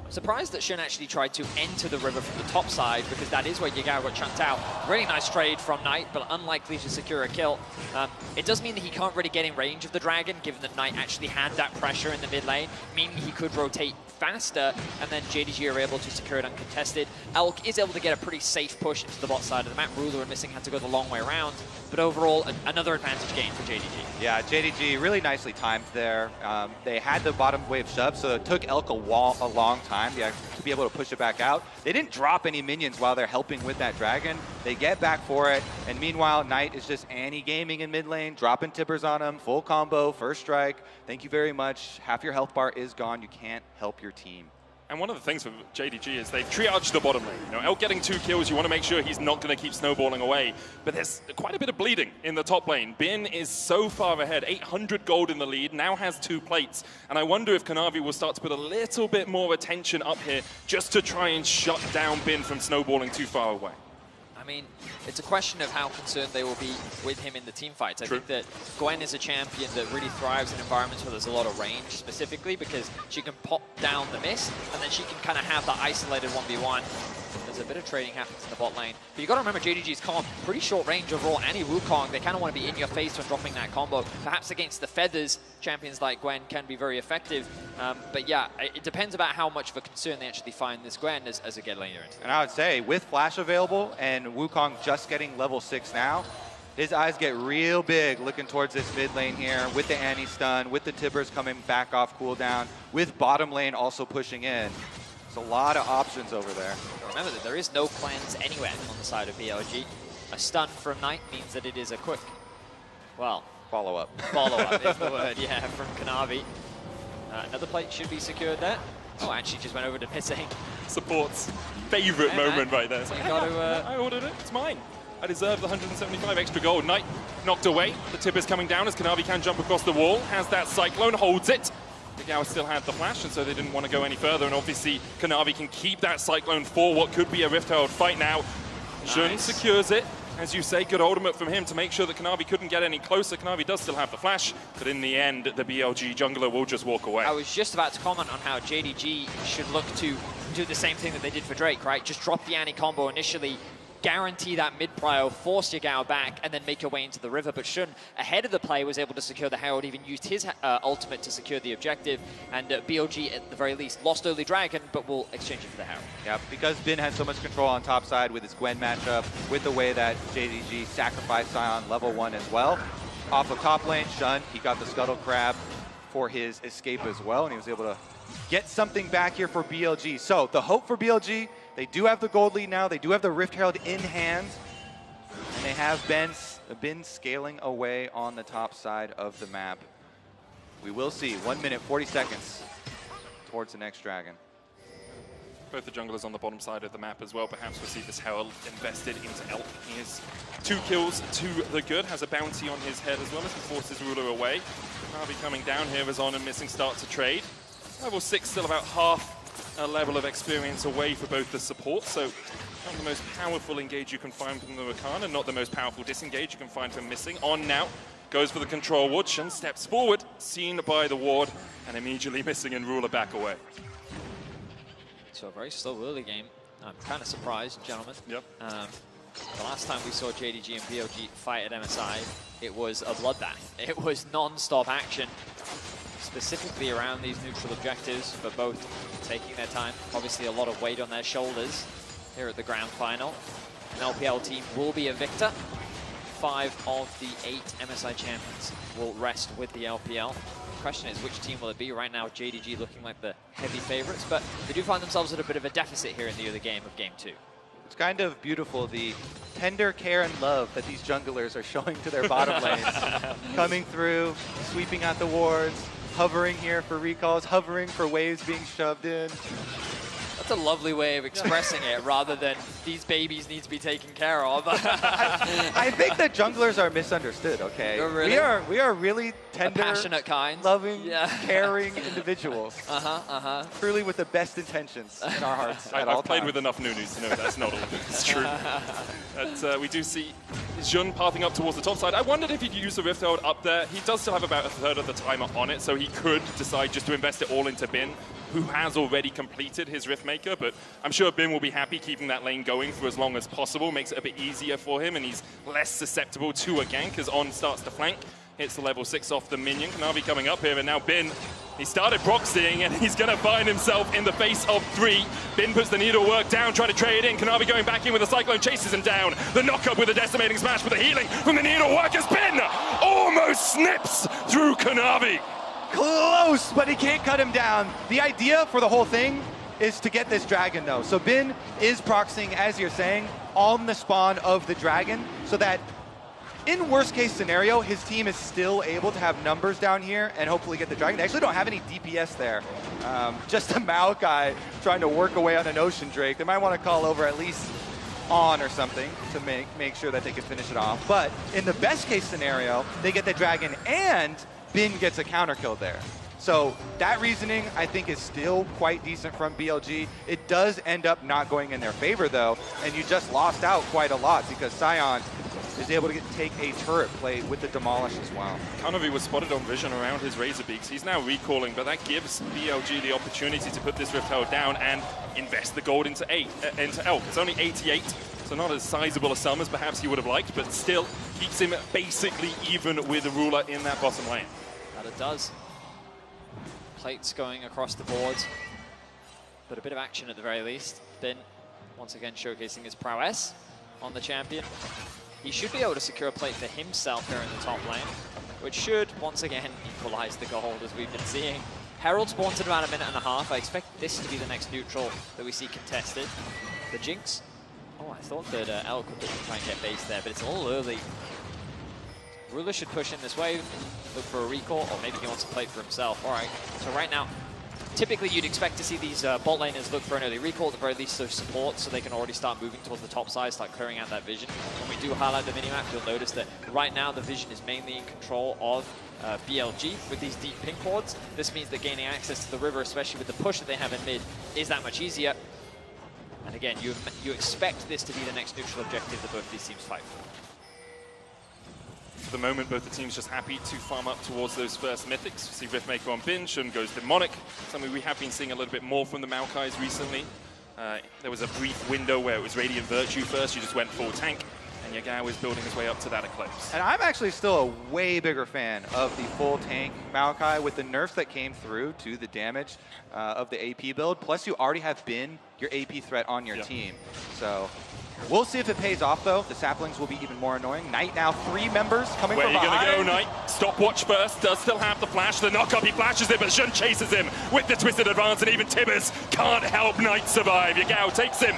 Speaker 13: Surprised that Shun actually tried to enter the river from the top side, because that is where Yagao got chunked out. Really nice trade from Knight, but unlikely to secure a kill. It does mean that he can't really get in range of the dragon, given that Knight actually had that pressure in the mid lane, meaning he could rotate faster, and then JDG are able to secure it uncontested. Elk is able to get a pretty safe push into the bot side of the map. Ruler and Missing had to go the long way around, but overall, another advantage gain for JDG.
Speaker 16: Yeah, JDG really nicely timed there. They had the bottom wave shove, so it took Elk a long time to be able to push it back out. They didn't drop any minions while they're helping with that dragon. They get back for it, and meanwhile, Knight is just Annie gaming in mid lane, dropping tippers on him, full combo, first strike. Thank you very much. Half your health bar is gone. You can't help your team.
Speaker 14: And one of the things for JDG is they've triaged the bottom lane. You know, Elk getting 2 kills, you want to make sure he's not going to keep snowballing away. But there's quite a bit of bleeding in the top lane. Bin is so far ahead, 800 gold in the lead, now has 2 plates. And I wonder if Kanavi will start to put a little bit more attention up here just to try and shut down Bin from snowballing too far away.
Speaker 13: I mean, it's a question of how concerned they will be with him in the team fights. I think that Gwen is a champion that really thrives in environments where there's a lot of range, specifically because she can pop down the miss, and then she can kind of have that isolated 1v1. There's a bit of trading happens in the bot lane. But you got to remember, JDG's comp, pretty short range overall. Any Wukong, they kind of want to be in your face when dropping that combo. Perhaps against the feathers, champions like Gwen can be very effective. But yeah, it depends about how much of a concern they actually find this Gwen as a get laner.
Speaker 16: And I would say, with Flash available and Wukong just getting level 6 now, his eyes get real big looking towards this mid lane here with the anti-stun, with the Tibbers coming back off cooldown, with bottom lane also pushing in. There's a lot of options over there.
Speaker 13: Remember that there is no cleanse anywhere on the side of BLG. A stun from Knight means that it is a quick, well...
Speaker 16: Follow-up.
Speaker 13: Follow-up is the word, yeah, from Kanavi. Another plate should be secured there. Oh, actually just went over to missing.
Speaker 14: Support's favorite moment right there.
Speaker 13: It's like, I
Speaker 14: ordered it, it's mine. I deserve the 175 extra gold. Knight knocked away. The tip is coming down as Kanavi can jump across the wall. Has that Cyclone, holds it. The Gao still had the flash, and so they didn't want to go any further. And obviously, Kanavi can keep that Cyclone for what could be a Rift Herald fight now. Jun secures it. As you say, good ultimate from him to make sure that Kanavi couldn't get any closer. Kanavi does still have the flash, but in the end, the BLG jungler will just walk away.
Speaker 13: I was just about to comment on how JDG should look to do the same thing that they did for Drake, right? Just drop the Annie combo initially, guarantee that mid-prio, force your Gao back, and then make your way into the river. But Shun, ahead of the play, was able to secure the Herald, even used his ultimate to secure the objective. And BLG, at the very least, lost early Dragon, but will exchange it for the Herald.
Speaker 16: Yeah, because Bin had so much control on top side with his Gwen matchup, with the way that JDG sacrificed Sion level 1 as well. Off of top lane, Shun, he got the Scuttle Crab for his escape as well, and he was able to get something back here for BLG. So the hope for BLG, they do have the gold lead now. They do have the Rift Herald in hand. And they have been scaling away on the top side of the map. We will see 1 minute, 40 seconds towards the next dragon.
Speaker 14: Both the junglers on the bottom side of the map as well. Perhaps we'll see this Herald invested into Elk. He has 2 kills to the good, has a bounty on his head as well as he forces Ruler away. Kanavi coming down here as on a missing start to trade. Level 6 still about half a level of experience away for both the supports, so not the most powerful engage you can find from the Rakan, and not the most powerful disengage you can find from missing. On now, goes for the control ward, Shun steps forward, seen by the ward, and immediately missing and Ruler back away.
Speaker 13: So a very slow early game. I'm kind of surprised, gentlemen.
Speaker 14: Yep.
Speaker 13: The last time we saw JDG and BLG fight at MSI, it was a bloodbath. It was non-stop action, specifically around these neutral objectives, but both taking their time. Obviously a lot of weight on their shoulders here at the grand final. An LPL team will be a victor. 5 of the 8 MSI champions will rest with the LPL. The question is, which team will it be? Right now, JDG looking like the heavy favorites, but they do find themselves at a bit of a deficit here in the other game of Game 2.
Speaker 16: It's kind of beautiful, the tender care and love that these junglers are showing to their bottom lanes. Coming through, sweeping out the wards, hovering here for recalls, hovering for waves being shoved in.
Speaker 13: That's a lovely way of expressing it, rather than these babies need to be taken care of.
Speaker 16: I think the junglers are misunderstood, okay?
Speaker 13: Oh, really?
Speaker 16: We are really tender,
Speaker 13: passionate kind,
Speaker 16: loving, caring individuals.
Speaker 13: Truly
Speaker 16: with the best intentions in our hearts at all
Speaker 14: I've played
Speaker 16: times.
Speaker 14: with enough Nunus to know that's not all it's true. But we do see Jun pathing up towards the top side. I wondered if he'd use the Rift Herald up there. He does still have about a third of the timer on it, so he could decide just to invest it all into Bin, who has already completed his Riftmaker, but I'm sure Bin will be happy keeping that lane going for as long as possible. Makes it a bit easier for him, and he's less susceptible to a gank as On starts to flank. Hits the level 6 off the minion. Kanavi coming up here, and now Bin, he started proxying, and he's going to find himself in the face of 3. Bin puts the needlework down, trying to trade in. Kanavi going back in with a Cyclone, chases him down. The knock-up with a decimating smash, with the healing from the needlework as Bin almost snips through Kanavi.
Speaker 16: Close, but he can't cut him down. The idea for the whole thing is to get this dragon, though. So Bin is proxying, as you're saying, on the spawn of the dragon, so that in worst case scenario, his team is still able to have numbers down here and hopefully get the dragon. They actually don't have any DPS there. Just a Maokai trying to work away on an Ocean Drake. They might want to call over at least On or something to make sure that they can finish it off. But in the best case scenario, they get the dragon and Bin gets a counter kill there. So that reasoning, I think, is still quite decent from BLG. It does end up not going in their favor, though, and you just lost out quite a lot because Sion is able to take a turret play with the Demolish as well.
Speaker 14: Kanavi was spotted on vision around his Razor Beaks. He's now recalling, but that gives BLG the opportunity to put this Rift Herald down and invest the gold into Elk. It's only 88, so not as sizable a sum as perhaps he would have liked, but still keeps him basically even with the Ruler in that bottom lane.
Speaker 13: That it does. Plates going across the board, but a bit of action at the very least. Bin once again showcasing his prowess on the champion. He should be able to secure a plate for himself here in the top lane, which should once again equalize the gold as we've been seeing. Herald spawns in around a minute and a half. I expect this to be the next neutral that we see contested. The Jinx. Oh, I thought that Elk would try and get base there, but it's a little early. Ruler should push in this wave, look for a recall, or maybe he wants a plate for himself. All right, so right now, typically you'd expect to see these bot laners look for an early recall, at the very least so support, so they can already start moving towards the top side, start clearing out that vision. When we do highlight the minimap, you'll notice that right now the vision is mainly in control of BLG with these deep pink boards. This means that gaining access to the river, especially with the push that they have in mid, is that much easier. And again, you expect this to be the next neutral objective that both these teams fight for.
Speaker 14: For the moment, both the teams just happy to farm up towards those first mythics. See Riftmaker on bin, Shun goes Demonic, something we have been seeing a little bit more from the Maokais recently. There was a brief window where it was Radiant Virtue first, you just went full tank, and Yagao is building his way up to that Eclipse.
Speaker 16: And I'm actually still a way bigger fan of the full tank Maokai with the nerfs that came through to the damage of the AP build. Plus you already have been your AP threat on your team. So we'll see if it pays off, though. The saplings will be even more annoying. Knight now 3 members coming from behind.
Speaker 14: Where are you going to go, Knight? Stopwatch first. Does still have the flash. The knock-up, he flashes it, but Shun chases him with the twisted advance, and even Tibbers can't help Knight survive. Yagao takes him,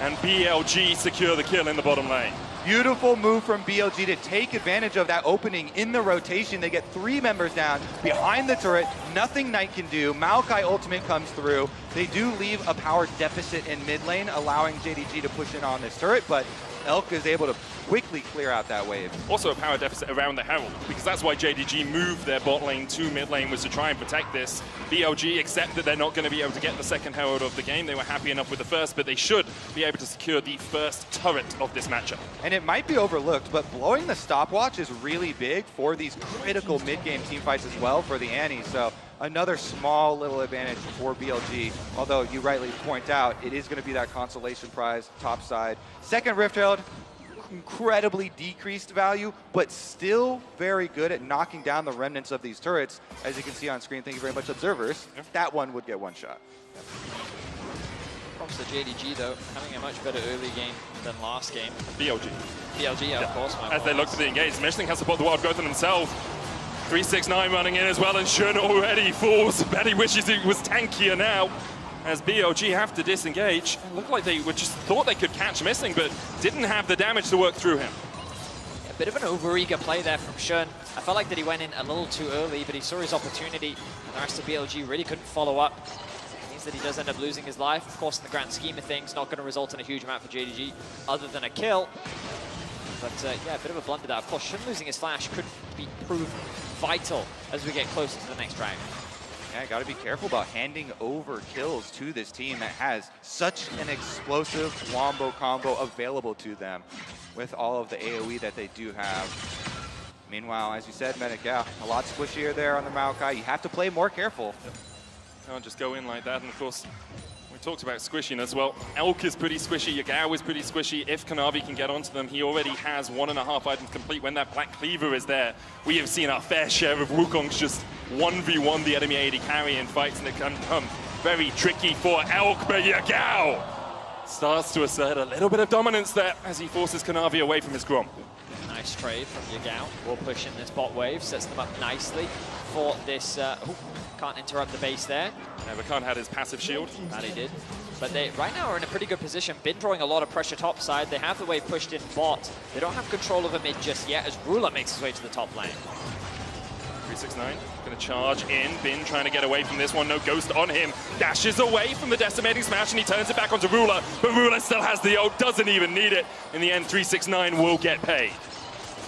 Speaker 14: and BLG secure the kill in the bottom lane.
Speaker 16: Beautiful move from BLG to take advantage of that opening in the rotation. They get 3 members down behind the turret. Nothing Knight can do. Maokai ultimate comes through. They do leave a power deficit in mid lane, allowing JDG to push in on this turret, but Elk is able to quickly clear out that wave.
Speaker 14: Also a power deficit around the Herald, because that's why JDG moved their bot lane to mid lane, was to try and protect this. BLG accept that they're not going to be able to get the second Herald of the game. They were happy enough with the first, but they should be able to secure the first turret of this matchup.
Speaker 16: And it might be overlooked, but blowing the stopwatch is really big for these critical mid-game team fights as well for the Annie. So another small little advantage for BLG, although you rightly point out, it is going to be that consolation prize top side. Second Rift Herald, incredibly decreased value, but still very good at knocking down the remnants of these turrets. As you can see on screen, thank you very much, observers. That one would get one shot.
Speaker 13: Props to JDG, though, having a much better early game than last game.
Speaker 14: BLG.
Speaker 13: BLG, yeah, of course.
Speaker 14: As they look to the engage, Meshling has to put the wild growth on himself. 369 running in as well, and Shun already falls. Betty wishes he was tankier now, as BLG have to disengage. It looked like they just thought they could catch Missing, but didn't have the damage to work through him.
Speaker 13: A bit of an over-eager play there from Shun. I felt like that he went in a little too early, but he saw his opportunity, and the rest of BLG really couldn't follow up. It means that he does end up losing his life. Of course, in the grand scheme of things, not going to result in a huge amount for JDG, other than a kill. But yeah, a bit of a blunder there. Of course, Shun losing his flash could prove vital as we get closer to the next dragon.
Speaker 16: Yeah, got to be careful about handing over kills to this team that has such an explosive wombo combo available to them with all of the AoE that they do have. Meanwhile, as you said, Medic, yeah, a lot squishier there on the Maokai. You have to play more careful.
Speaker 14: Can't just go in like that, and of course, we talked about squishiness. Well, Elk is pretty squishy, Yagao is pretty squishy. If Kanavi can get onto them, he already has 1.5 items complete when that Black Cleaver is there. We have seen our fair share of Wukongs just 1v1 the enemy AD carry in fights, and it can become very tricky for Elk, but Yagao starts to assert a little bit of dominance there as he forces Kanavi away from his Grom.
Speaker 13: Nice trade from Yagao. We'll push in this bot wave, sets them up nicely for this. Can't interrupt the base there.
Speaker 14: Rakan had his passive shield.
Speaker 13: That he did. But they right now are in a pretty good position. Bin drawing a lot of pressure top side. They have the wave pushed in bot. They don't have control over mid just yet as Ruler makes his way to the top lane.
Speaker 14: 369 going to charge in. Bin trying to get away from this one. No ghost on him. Dashes away from the decimating smash and he turns it back onto Ruler. But Ruler still has the ult. Doesn't even need it. In the end, 369 will get paid.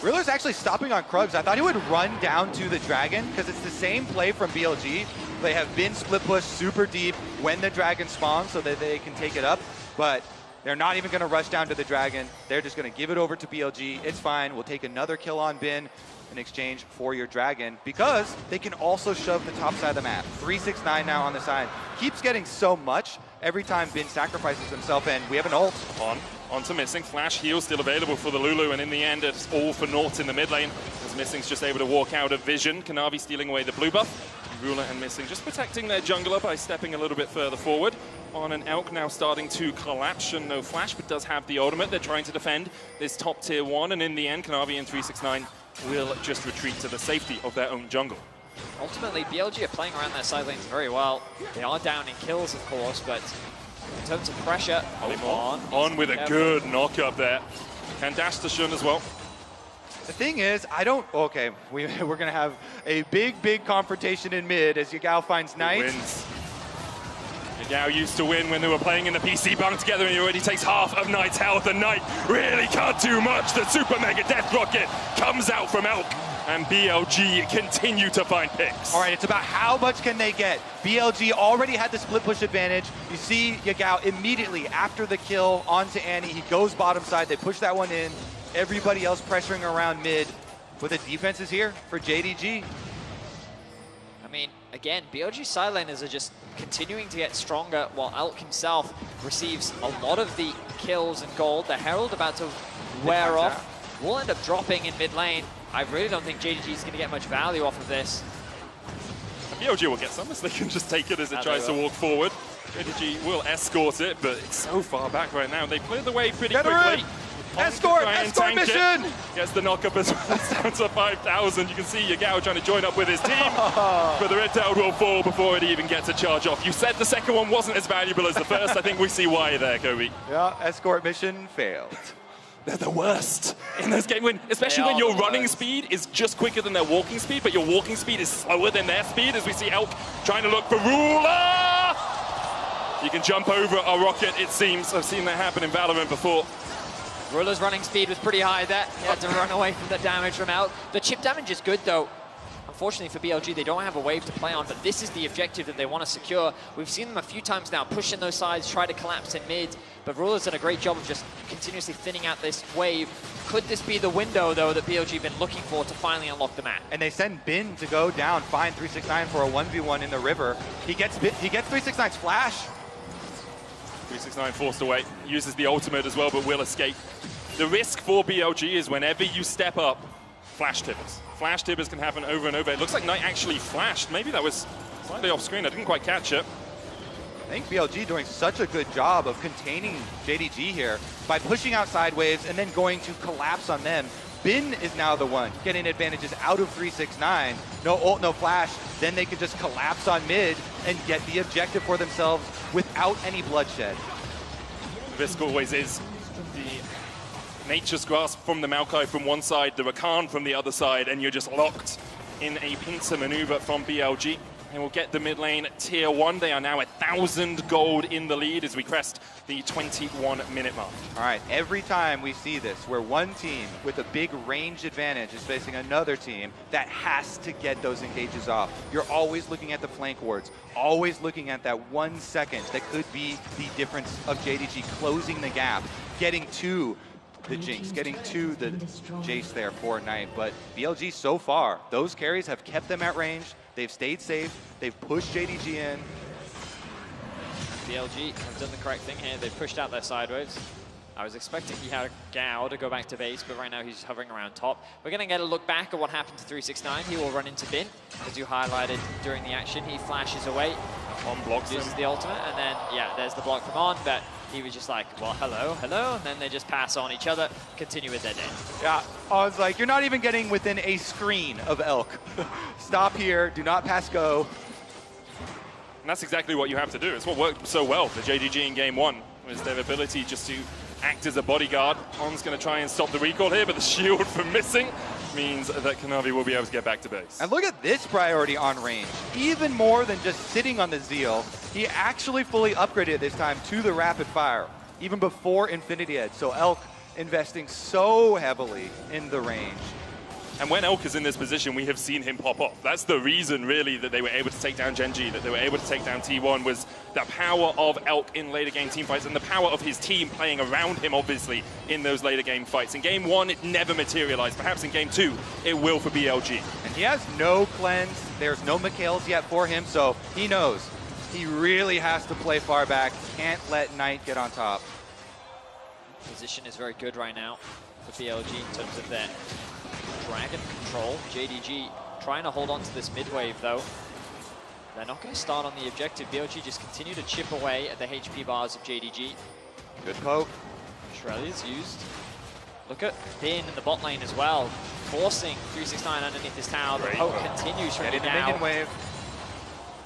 Speaker 16: Riller's actually stopping on Krugs. I thought he would run down to the Dragon because it's the same play from BLG. They have been split push super deep when the Dragon spawns so that they can take it up, but they're not even going to rush down to the Dragon. They're just going to give it over to BLG. It's fine. We'll take another kill on Bin in exchange for your Dragon because they can also shove the top side of the map. 369 now on the side. Keeps getting so much every time Bin sacrifices himself, and we have an ult.
Speaker 14: Onto Missing. Flash heal still available for the Lulu, and in the end, it's all for naught in the mid lane, as Missing's just able to walk out of vision. Kanavi stealing away the blue buff. Ruler and Missing just protecting their jungler by stepping a little bit further forward. On an Elk now starting to collapse, and no Flash, but does have the ultimate. They're trying to defend this top tier 1, and in the end, Kanavi and 369 will just retreat to the safety of their own jungle.
Speaker 13: Ultimately, BLG are playing around their side lanes very well. They are down in kills, of course, but in terms of pressure,
Speaker 14: on with a good knock up there. Can dash to Shun as well.
Speaker 16: The thing is, okay, we're going to have a big confrontation in mid as Yagao finds Knight.
Speaker 14: Wins. Yagao used to win when they were playing in the PC bunk together, and he already takes half of Knight's health, and Knight really can't do much. The super mega death rocket comes out from Elk, and BLG continue to find picks.
Speaker 16: All right, it's about how much can they get. BLG already had the split push advantage. You see Yagao immediately after the kill onto Annie. He goes bottom side. They push that one in. Everybody else pressuring around mid. But the defense is here for JDG.
Speaker 13: I mean, again, BLG side laners are just continuing to get stronger while Elk himself receives a lot of the kills and gold. The Herald about to wear off. Will end up dropping in mid lane. I really don't think JDG is going to get much value off of this.
Speaker 14: BLG will get some, as they can just take it as it tries to walk forward. JDG will escort it, but it's so far back right now. They cleared the way pretty quickly.
Speaker 16: Escort mission!
Speaker 14: Gets the knock up as well. It's down to 5,000. You can see Yagao trying to join up with his team, but the red tail will fall before it even gets a charge off. You said the second one wasn't as valuable as the first. I think we see why there, Kobe.
Speaker 16: Yeah, escort mission failed.
Speaker 14: They're the worst in this game, especially when your running speed is just quicker than their walking speed, but your walking speed is slower than their speed, as we see Elk trying to look for Ruler! You can jump over a rocket, it seems. I've seen that happen in Valorant before.
Speaker 13: Ruler's running speed was pretty high there. He had to run away from the damage from Elk. The chip damage is good, though. Unfortunately for BLG, they don't have a wave to play on, but this is the objective that they want to secure. We've seen them a few times now push in those sides, try to collapse in mid, but Ruler's done a great job of just continuously thinning out this wave. Could this be the window, though, that BLG have been looking for to finally unlock the map?
Speaker 16: And they send Bin to go down, find 369 for a 1v1 in the river. He gets 369's flash.
Speaker 14: 369 forced away, uses the ultimate as well, but will escape. The risk for BLG is whenever you step up, flash tippers. Flash tippers can happen over and over. It looks like Knight actually flashed. Maybe that was slightly off screen. I didn't quite catch it.
Speaker 16: I think BLG doing such a good job of containing JDG here by pushing out side waves and then going to collapse on them. Bin is now the one getting advantages out of 369. No ult, no flash. Then they can just collapse on mid and get the objective for themselves without any bloodshed.
Speaker 14: The risk always is the Nature's Grasp from the Maokai from one side, the Rakan from the other side, and you're just locked in a pincer maneuver from BLG. And we'll get the mid lane tier 1. They are now 1,000 gold in the lead as we crest the 21-minute mark.
Speaker 16: All right, every time we see this, where one team with a big range advantage is facing another team that has to get those engages off. You're always looking at the flank wards, always looking at that 1 second that could be the difference of JDG closing the gap, getting to the Jinx, getting to the Jace there for Knight. But BLG so far, those carries have kept them at range. They've stayed safe. They've pushed JDG in.
Speaker 13: BLG have done the correct thing here. They've pushed out their sideways. I was expecting he had a Gao to go back to base, but right now he's hovering around top. We're going to get a look back at what happened to 369. He will run into Bin, as you highlighted during the action. He flashes away.
Speaker 14: On blocks
Speaker 13: uses the ultimate, and then, yeah, there's the block from On, but he was just like, well, hello, hello, and then they just pass on each other, continue with their day.
Speaker 16: Yeah, I was like, you're not even getting within a screen of Elk. Stop here, do not pass go.
Speaker 14: And that's exactly what you have to do. It's what worked so well for JDG in game 1, was their ability just to act as a bodyguard. On's going to try and stop the recall here, but the shield from Missing means that Kanavi will be able to get back to base.
Speaker 16: And look at this priority on range. Even more than just sitting on the Zeal, he actually fully upgraded this time to the rapid fire, even before Infinity Edge. So Elk investing so heavily in the range.
Speaker 14: And when Elk is in this position, we have seen him pop off. That's the reason, really, that they were able to take down Gen G, that they were able to take down T1, was the power of Elk in later game team fights and the power of his team playing around him, obviously, in those later game fights. In game 1, it never materialized. Perhaps in game 2, it will for BLG.
Speaker 16: And he has no cleanse. There's no Mikhails yet for him, so he knows he really has to play far back. Can't let Knight get on top.
Speaker 13: Position is very good right now for BLG in terms of their Dragon control. JDG trying to hold on to this mid-wave, though. They're not going to start on the objective. BLG just continue to chip away at the HP bars of JDG.
Speaker 16: Good poke.
Speaker 13: Shrelly's used. Look at Bin in the bot lane as well, forcing 369 underneath this tower. The poke continues from
Speaker 16: Get in the
Speaker 13: now.
Speaker 16: minion wave.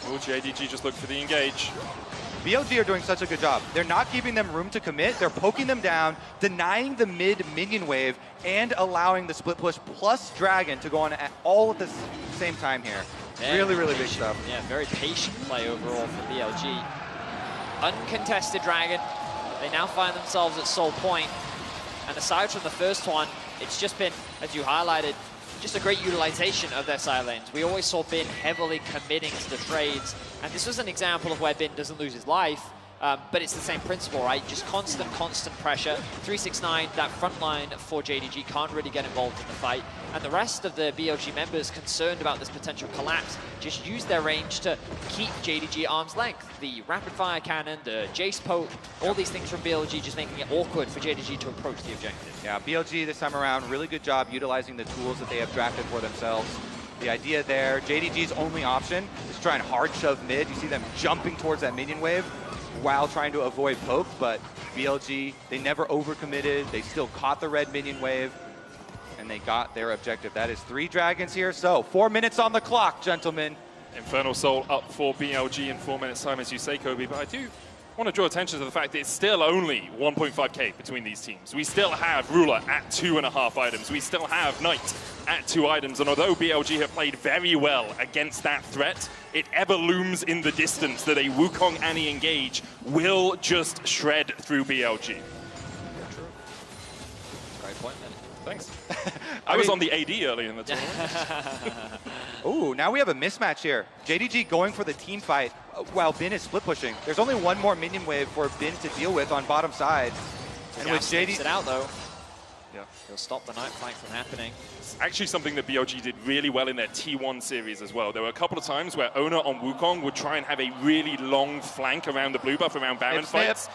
Speaker 14: Will JDG just look for the engage?
Speaker 16: BLG are doing such a good job. They're not giving them room to commit. They're poking them down, denying the mid minion wave, and allowing the split push plus Dragon to go on all at the same time here. Really big stuff.
Speaker 13: Yeah, very patient play overall for BLG. Uncontested Dragon. They now find themselves at Soul Point. And aside from the first one, it's just been, as you highlighted, just a great utilization of their side lanes. We always saw Bin heavily committing to the trades, and this was an example of where Bin doesn't lose his life, but it's the same principle, right? Just constant pressure. 369, that front line for JDG can't really get involved in the fight, and the rest of the BLG members concerned about this potential collapse just use their range to keep JDG arm's length. The rapid fire cannon, the Jace poke, all these things from BLG just making it awkward for JDG to approach the objective.
Speaker 16: Yeah, BLG this time around, really good job utilizing the tools that they have drafted for themselves. The idea there, JDG's only option is try and hard shove mid. You see them jumping towards that minion wave while trying to avoid poke, but BLG, they never overcommitted. They still caught the red minion wave, and they got their objective. That is 3 dragons here, so 4 minutes on the clock, gentlemen.
Speaker 14: Infernal Soul up for BLG in 4 minutes time, as you say, Kobe, but I do want to draw attention to the fact that it's still only 1.5k between these teams. We still have Ruler at 2.5 items. We still have Knight at 2 items. And although BLG have played very well against that threat, it ever looms in the distance that a Wukong Annie engage will just shred through BLG.
Speaker 13: Great point, then.
Speaker 14: Thanks. I was on the AD early in the tournament.
Speaker 16: Ooh, now we have a mismatch here. JDG going for the team fight while Bin is split pushing. There's only one more minion wave for Bin to deal with on bottom side.
Speaker 13: And with JD it out though.
Speaker 14: Yeah.
Speaker 13: He'll stop the Night Flank from happening.
Speaker 14: It's actually something that BLG did really well in their T1 series as well. There were a couple of times where Owner on Wukong would try and have a really long flank around the blue buff, around Baron fights.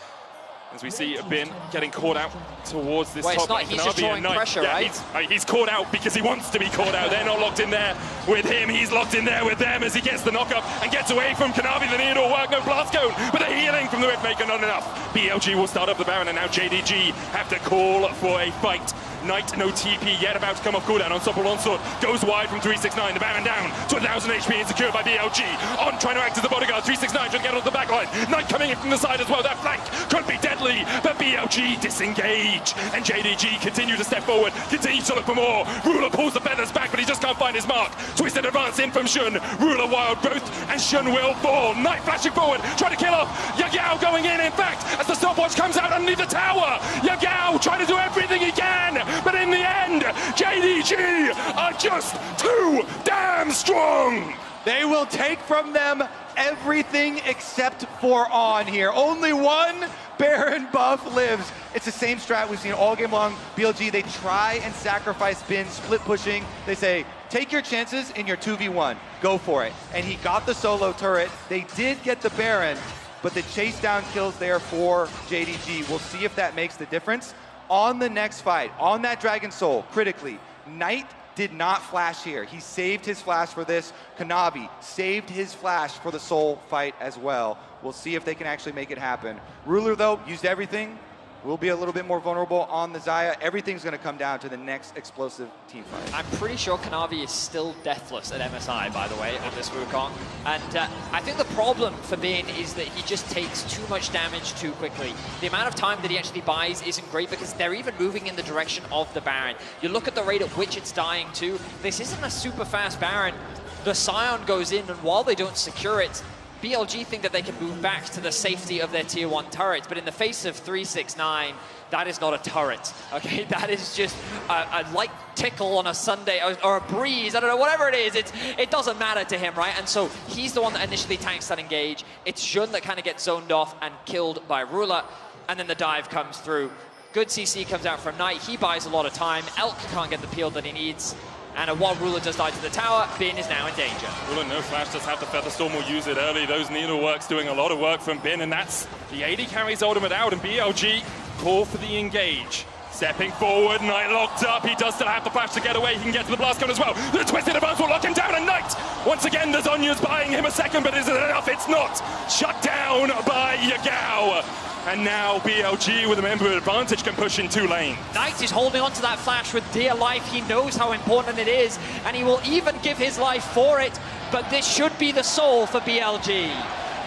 Speaker 14: As we see Bin getting caught out towards this top lane.
Speaker 13: He's just drawing pressure,
Speaker 14: yeah,
Speaker 13: right?
Speaker 14: He's caught out because he wants to be caught out. They're not locked in there with him. He's locked in there with them as he gets the knock-up and gets away from Kanavi. The Neodor work, no blast cone, but the healing from the Riftmaker, not enough. BLG will start up the Baron, and now JDG have to call for a fight. Knight, no TP yet, about to come off cooldown. Unstoppable Onslaught goes wide from 369. The Baron down to 1,000 HP and secured by BLG. On trying to act as the bodyguard. 369 trying to get on the back line. Knight coming in from the side as well. That flank could be deadly, but BLG disengage. And JDG continue to step forward, continue to look for more. Ruler pulls the feathers back, but he just can't find his mark. Twisted advance in from Shun. Ruler wild growth, and Shun will fall. Knight flashing forward, trying to kill off. Yagao going in fact, as the stopwatch comes out underneath the tower. Yagao trying to do everything he can. But in the end, JDG are just too damn strong.
Speaker 16: They will take from them everything except for on here. Only one Baron buff lives. It's the same strat we've seen all game long. BLG, they try and sacrifice Bin, split pushing. They say, take your chances in your 2v1. Go for it. And he got the solo turret. They did get the Baron, but the chase down kills there for JDG. We'll see if that makes the difference. On the next fight, on that Dragon Soul, critically, Knight did not flash here. He saved his flash for this. Kanavi saved his flash for the Soul fight as well. We'll see if they can actually make it happen. Ruler, though, used everything. We'll be a little bit more vulnerable on the Xayah. Everything's going to come down to the next explosive team fight.
Speaker 13: I'm pretty sure Kanavi is still deathless at MSI, by the way, on this Wukong. And I think the problem for Bin is that he just takes too much damage too quickly. The amount of time that he actually buys isn't great because they're even moving in the direction of the Baron. You look at the rate at which it's dying too. This isn't a super fast Baron. The Scion goes in, and while they don't secure it, BLG think that they can move back to the safety of their tier 1 turrets, but in the face of 369, that is not a turret, okay? That is just a light tickle on a Sunday, or a breeze, I don't know, whatever it is, it doesn't matter to him, right? And so he's the one that initially tanks that engage. It's Jun that kind of gets zoned off and killed by Ruler, and then the dive comes through. Good CC comes out from Knight, he buys a lot of time, Elk can't get the peel that he needs, and while Ruler does die to the tower, Bin is now in danger.
Speaker 14: Ruler, no flash, does have the Featherstorm, will use it early. Those needleworks doing a lot of work from Bin, and that's the AD carries ultimate out, and BLG call for the engage. Stepping forward, Knight locked up. He does still have the flash to get away. He can get to the blast cone as well. The twisted advance will lock him down, and Knight, once again, the Zonya's buying him a second, but is it enough? It's not. Shut down by Yagao. And now BLG with a member advantage can push in 2 lanes.
Speaker 13: Knight is holding on to that flash with dear life. He knows how important it is, and he will even give his life for it. But this should be the soul for BLG.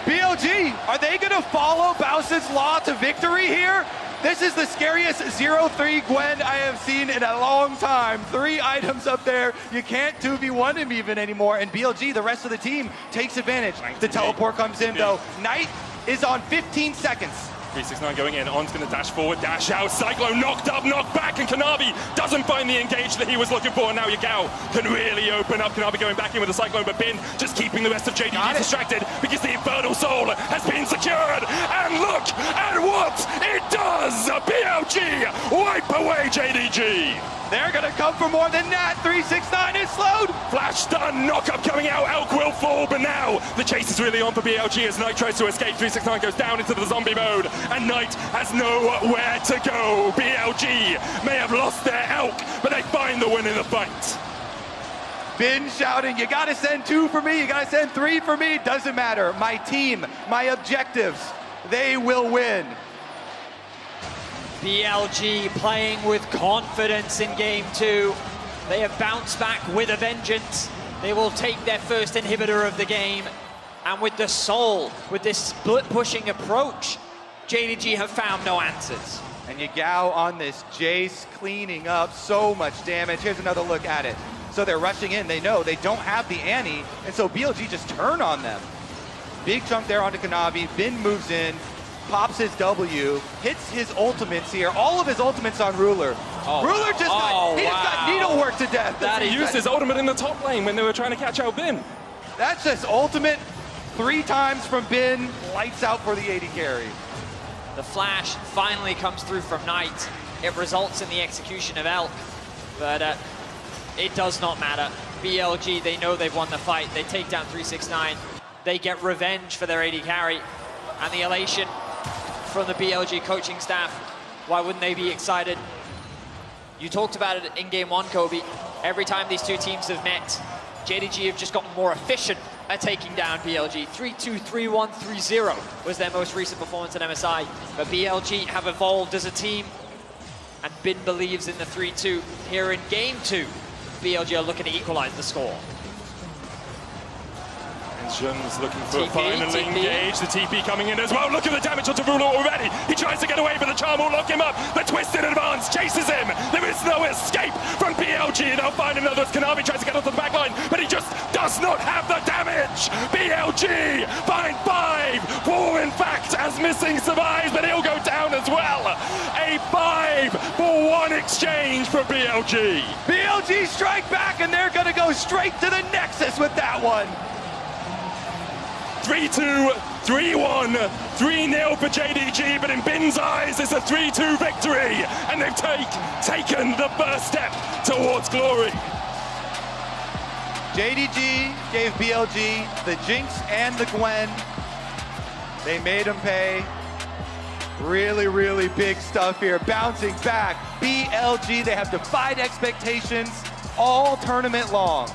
Speaker 16: BLG, are they going to follow Bowser's Law to victory here? This is the scariest 0-3 Gwen I have seen in a long time. 3 items up there. You can't 2v1 him even anymore. And BLG, the rest of the team, takes advantage. The teleport comes in, though. Knight is on 15 seconds.
Speaker 14: 369 going in, On's going to dash forward, dash out, Cyclone knocked up, knocked back, and Kanavi doesn't find the engage that he was looking for, and now Yagao can really open up. Kanavi going back in with the Cyclone, but Bin just keeping the rest of JDG distracted because the Infernal Soul has been secured, and look at what it does! BLG wipe away JDG!
Speaker 16: They're going to come for more than that. 369 is slowed.
Speaker 14: Flash stun, knock-up coming out. Elk will fall, but now the chase is really on for BLG as Knight tries to escape. 369 goes down into the zombie mode, and Knight has nowhere to go. BLG may have lost their Elk, but they find the win in the fight.
Speaker 16: Bin shouting, you got to send 2 for me. You got to send 3 for me. Doesn't matter. My team, my objectives, they will win.
Speaker 13: BLG playing with confidence in game 2. They have bounced back with a vengeance. They will take their first inhibitor of the game. And with the soul, with this split pushing approach, JDG have found no answers.
Speaker 16: And Yagao on this Jace cleaning up so much damage. Here's another look at it. So they're rushing in. They know they don't have the Annie. And so BLG just turn on them. Big chunk there onto Kanavi. Bin moves in. Pops his W, hits his ultimates here. All of his ultimates on Ruler. Ruler just got needlework to death.
Speaker 14: He used his ultimate in the top lane when they were trying to catch out Bin.
Speaker 16: That's just ultimate 3 times from Bin. Lights out for the AD carry.
Speaker 13: The flash finally comes through from Knight. It results in the execution of Elk, but it does not matter. BLG, they know they've won the fight. They take down 369. They get revenge for their AD carry, and the elation from the BLG coaching staff. Why wouldn't they be excited? You talked about it in game 1, Kobe. Every time these 2 teams have met, JDG have just gotten more efficient at taking down BLG. 3-2, 3-1, 3-0 was their most recent performance at MSI. But BLG have evolved as a team, and Bin believes in the 3-2. Here in game 2, BLG are looking to equalize the score.
Speaker 14: Jun's looking for a final engage. The TP coming in as well. Look at the damage onto Ruler already. He tries to get away, but the charm will lock him up. The twisted advance chases him. There is no escape from BLG. They'll find another as Kanavi tries to get onto the back line, but he just does not have the damage. BLG find 5. 4, in fact, as Missing survives, but he'll go down as well. A 5-for-1 exchange for BLG.
Speaker 16: BLG strike back, and they're going to go straight to the Nexus with that one.
Speaker 14: 3-2, 3-1, 3-0 for JDG, but in Bin's eyes, it's a 3-2 victory, and they've taken the first step towards glory.
Speaker 16: JDG gave BLG the Jinx and the Gwen. They made him pay. Really, really big stuff here. Bouncing back. BLG, they have defied expectations all tournament long.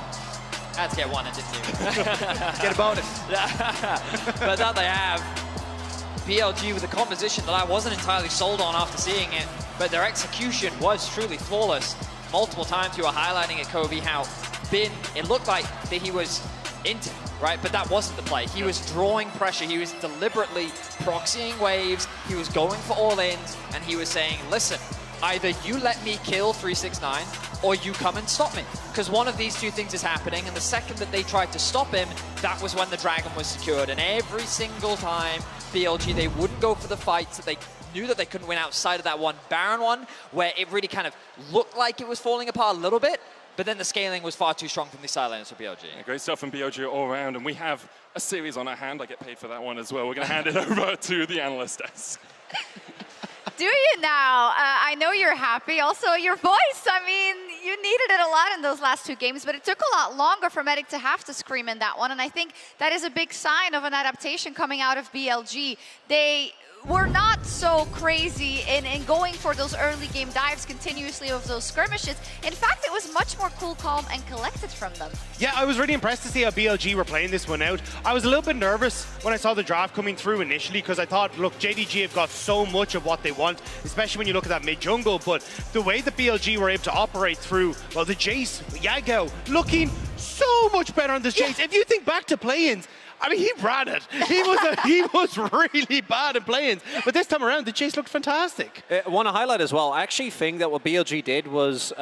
Speaker 13: Had to get 1, didn't you?
Speaker 16: Get a bonus.
Speaker 13: But that they have. BLG with a composition that I wasn't entirely sold on after seeing it, but their execution was truly flawless. Multiple times you were highlighting it, Kobe, how Bin, it looked like that he was into, right? But that wasn't the play. He was drawing pressure. He was deliberately proxying waves. He was going for all ins, and he was saying, listen, either you let me kill 369, or you come and stop me. Because one of these two things is happening, and the second that they tried to stop him, that was when the dragon was secured. And every single time, BLG, they wouldn't go for the fights that they knew that they couldn't win outside of that one Baron one, where it really kind of looked like it was falling apart a little bit, but then the scaling was far too strong from the side laners for BLG.
Speaker 14: Yeah, great stuff from BLG all around, and we have a series on our hand. I get paid for that one as well. We're going to hand it over to the analyst desk.
Speaker 8: Do you now? I know you're happy. Also, your voice, I mean, you needed it a lot in those last 2 games, but it took a lot longer for Medic to have to scream in that one, and I think that is a big sign of an adaptation coming out of BLG. They were not so crazy in going for those early game dives continuously of those skirmishes. In fact, it was much more cool, calm, and collected from them.
Speaker 10: Yeah, I was really impressed to see how BLG were playing this one out. I was a little bit nervous when I saw the draft coming through initially because I thought, look, JDG have got so much of what they want, especially when you look at that mid-jungle, but the way that BLG were able to operate through, well, the Jace, Yagao, looking so much better on this Jace. If you think back to play-ins, I mean, he ran it. He was really bad in play-ins. But this time around, the Chase looked fantastic.
Speaker 9: I want to highlight as well, I actually think that what BLG did was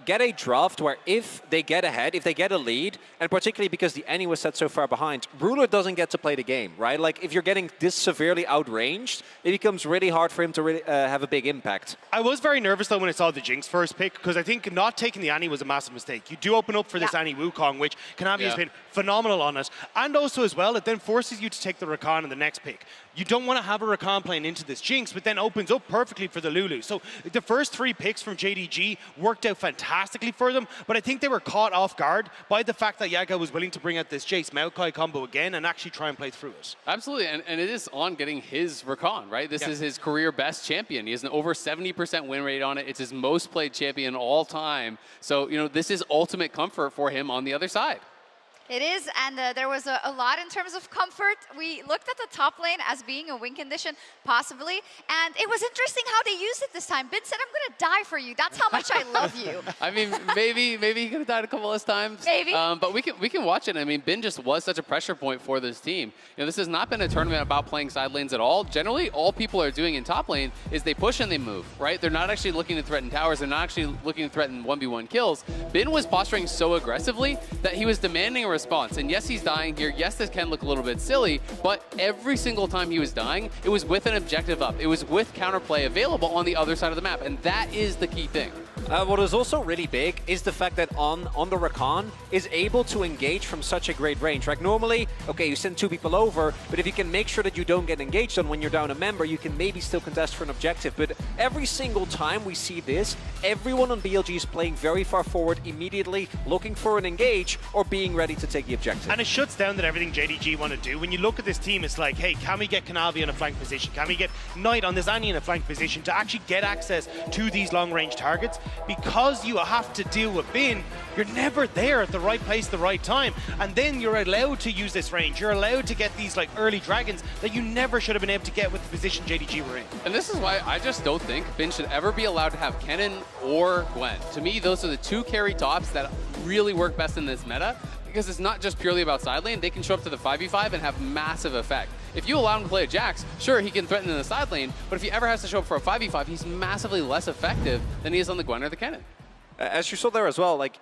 Speaker 9: get a draft where if they get ahead, if they get a lead, and particularly because the Annie was set so far behind, Ruler doesn't get to play the game, right? Like, if you're getting this severely outranged, it becomes really hard for him to really have a big impact.
Speaker 10: I was very nervous, though, when I saw the Jinx first pick, because I think not taking the Annie was a massive mistake. You do open up for this Annie Wukong, which Kanavi has been phenomenal on it. And also, as well, it then forces you to take the Rakan in the next pick. You don't want to have a Rakan playing into this Jinx, but then opens up perfectly for the Lulu. So the first 3 picks from JDG worked out fantastically for them, but I think they were caught off guard by the fact that Yaga was willing to bring out this Jace Maokai combo again and actually try and play through it.
Speaker 11: Absolutely, and it is on getting his Rakan, right? This is his career best champion. He has an over 70% win rate on it. It's his most played champion all time. So, you know, this is ultimate comfort for him on the other side.
Speaker 8: It is, and there was a lot in terms of comfort. We looked at the top lane as being a win condition, possibly, and it was interesting how they used it this time. Bin said, I'm going to die for you. That's how much I love you.
Speaker 11: I mean, maybe he could have died a couple of times.
Speaker 8: Maybe.
Speaker 11: But we can watch it. I mean, Bin just was such a pressure point for this team. You know, this has not been a tournament about playing side lanes at all. Generally, all people are doing in top lane is they push and they move, right? They're not actually looking to threaten towers. They're not actually looking to threaten 1v1 kills. Bin was posturing so aggressively that he was demanding a response. And yes, he's dying here. Yes, this can look a little bit silly, but every single time he was dying, it was with an objective up. It was with counterplay available on the other side of the map, and that is the key thing.
Speaker 9: What is also really big is the fact that on the Rakan is able to engage from such a great range. Like normally, okay, you send 2 people over, but if you can make sure that you don't get engaged on when you're down a member, you can maybe still contest for an objective. But every single time we see this, everyone on BLG is playing very far forward immediately, looking for an engage or being ready to take the objective.
Speaker 10: And it shuts down that everything JDG want to do. When you look at this team, it's like, hey, can we get Kanavi in a flank position? Can we get Knight on this Annie in a flank position to actually get access to these long-range targets? Because you have to deal with Bin, you're never there at the right place at the right time. And then you're allowed to use this range. You're allowed to get these like early dragons that you never should have been able to get with the position JDG were in.
Speaker 11: And this is why I just don't think Bin should ever be allowed to have Kennen or Gwen. To me, those are the 2 carry tops that really work best in this meta, because it's not just purely about side lane. They can show up to the 5v5 and have massive effect. If you allow him to play a Jax, sure, he can threaten in the side lane, but if he ever has to show up for a 5v5, he's massively less effective than he is on the Gwen or the Kennen.
Speaker 9: As you saw there as well, like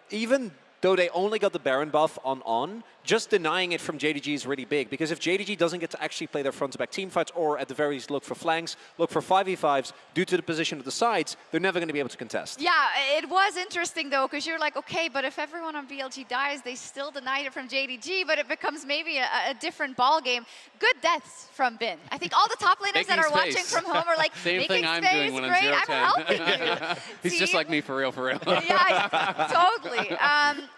Speaker 9: even though they only got the Baron buff on, just denying it from JDG is really big, because if JDG doesn't get to actually play their front-to-back team fights, or at the very least look for flanks, look for 5v5s, due to the position of the sides, they're never going to be able to contest.
Speaker 8: Yeah, it was interesting though, because you're like, okay, but if everyone on BLG dies, they still denied it from JDG, but it becomes maybe a different ball game. Good deaths from Bin. I think all the top laners that are watching from home are like,
Speaker 11: Same
Speaker 8: making
Speaker 11: thing I'm
Speaker 8: space,
Speaker 11: doing when
Speaker 8: great,
Speaker 11: I'm 0-10.
Speaker 8: I'm helping you.
Speaker 11: He's just like me, for real, for real.
Speaker 8: Yeah, totally.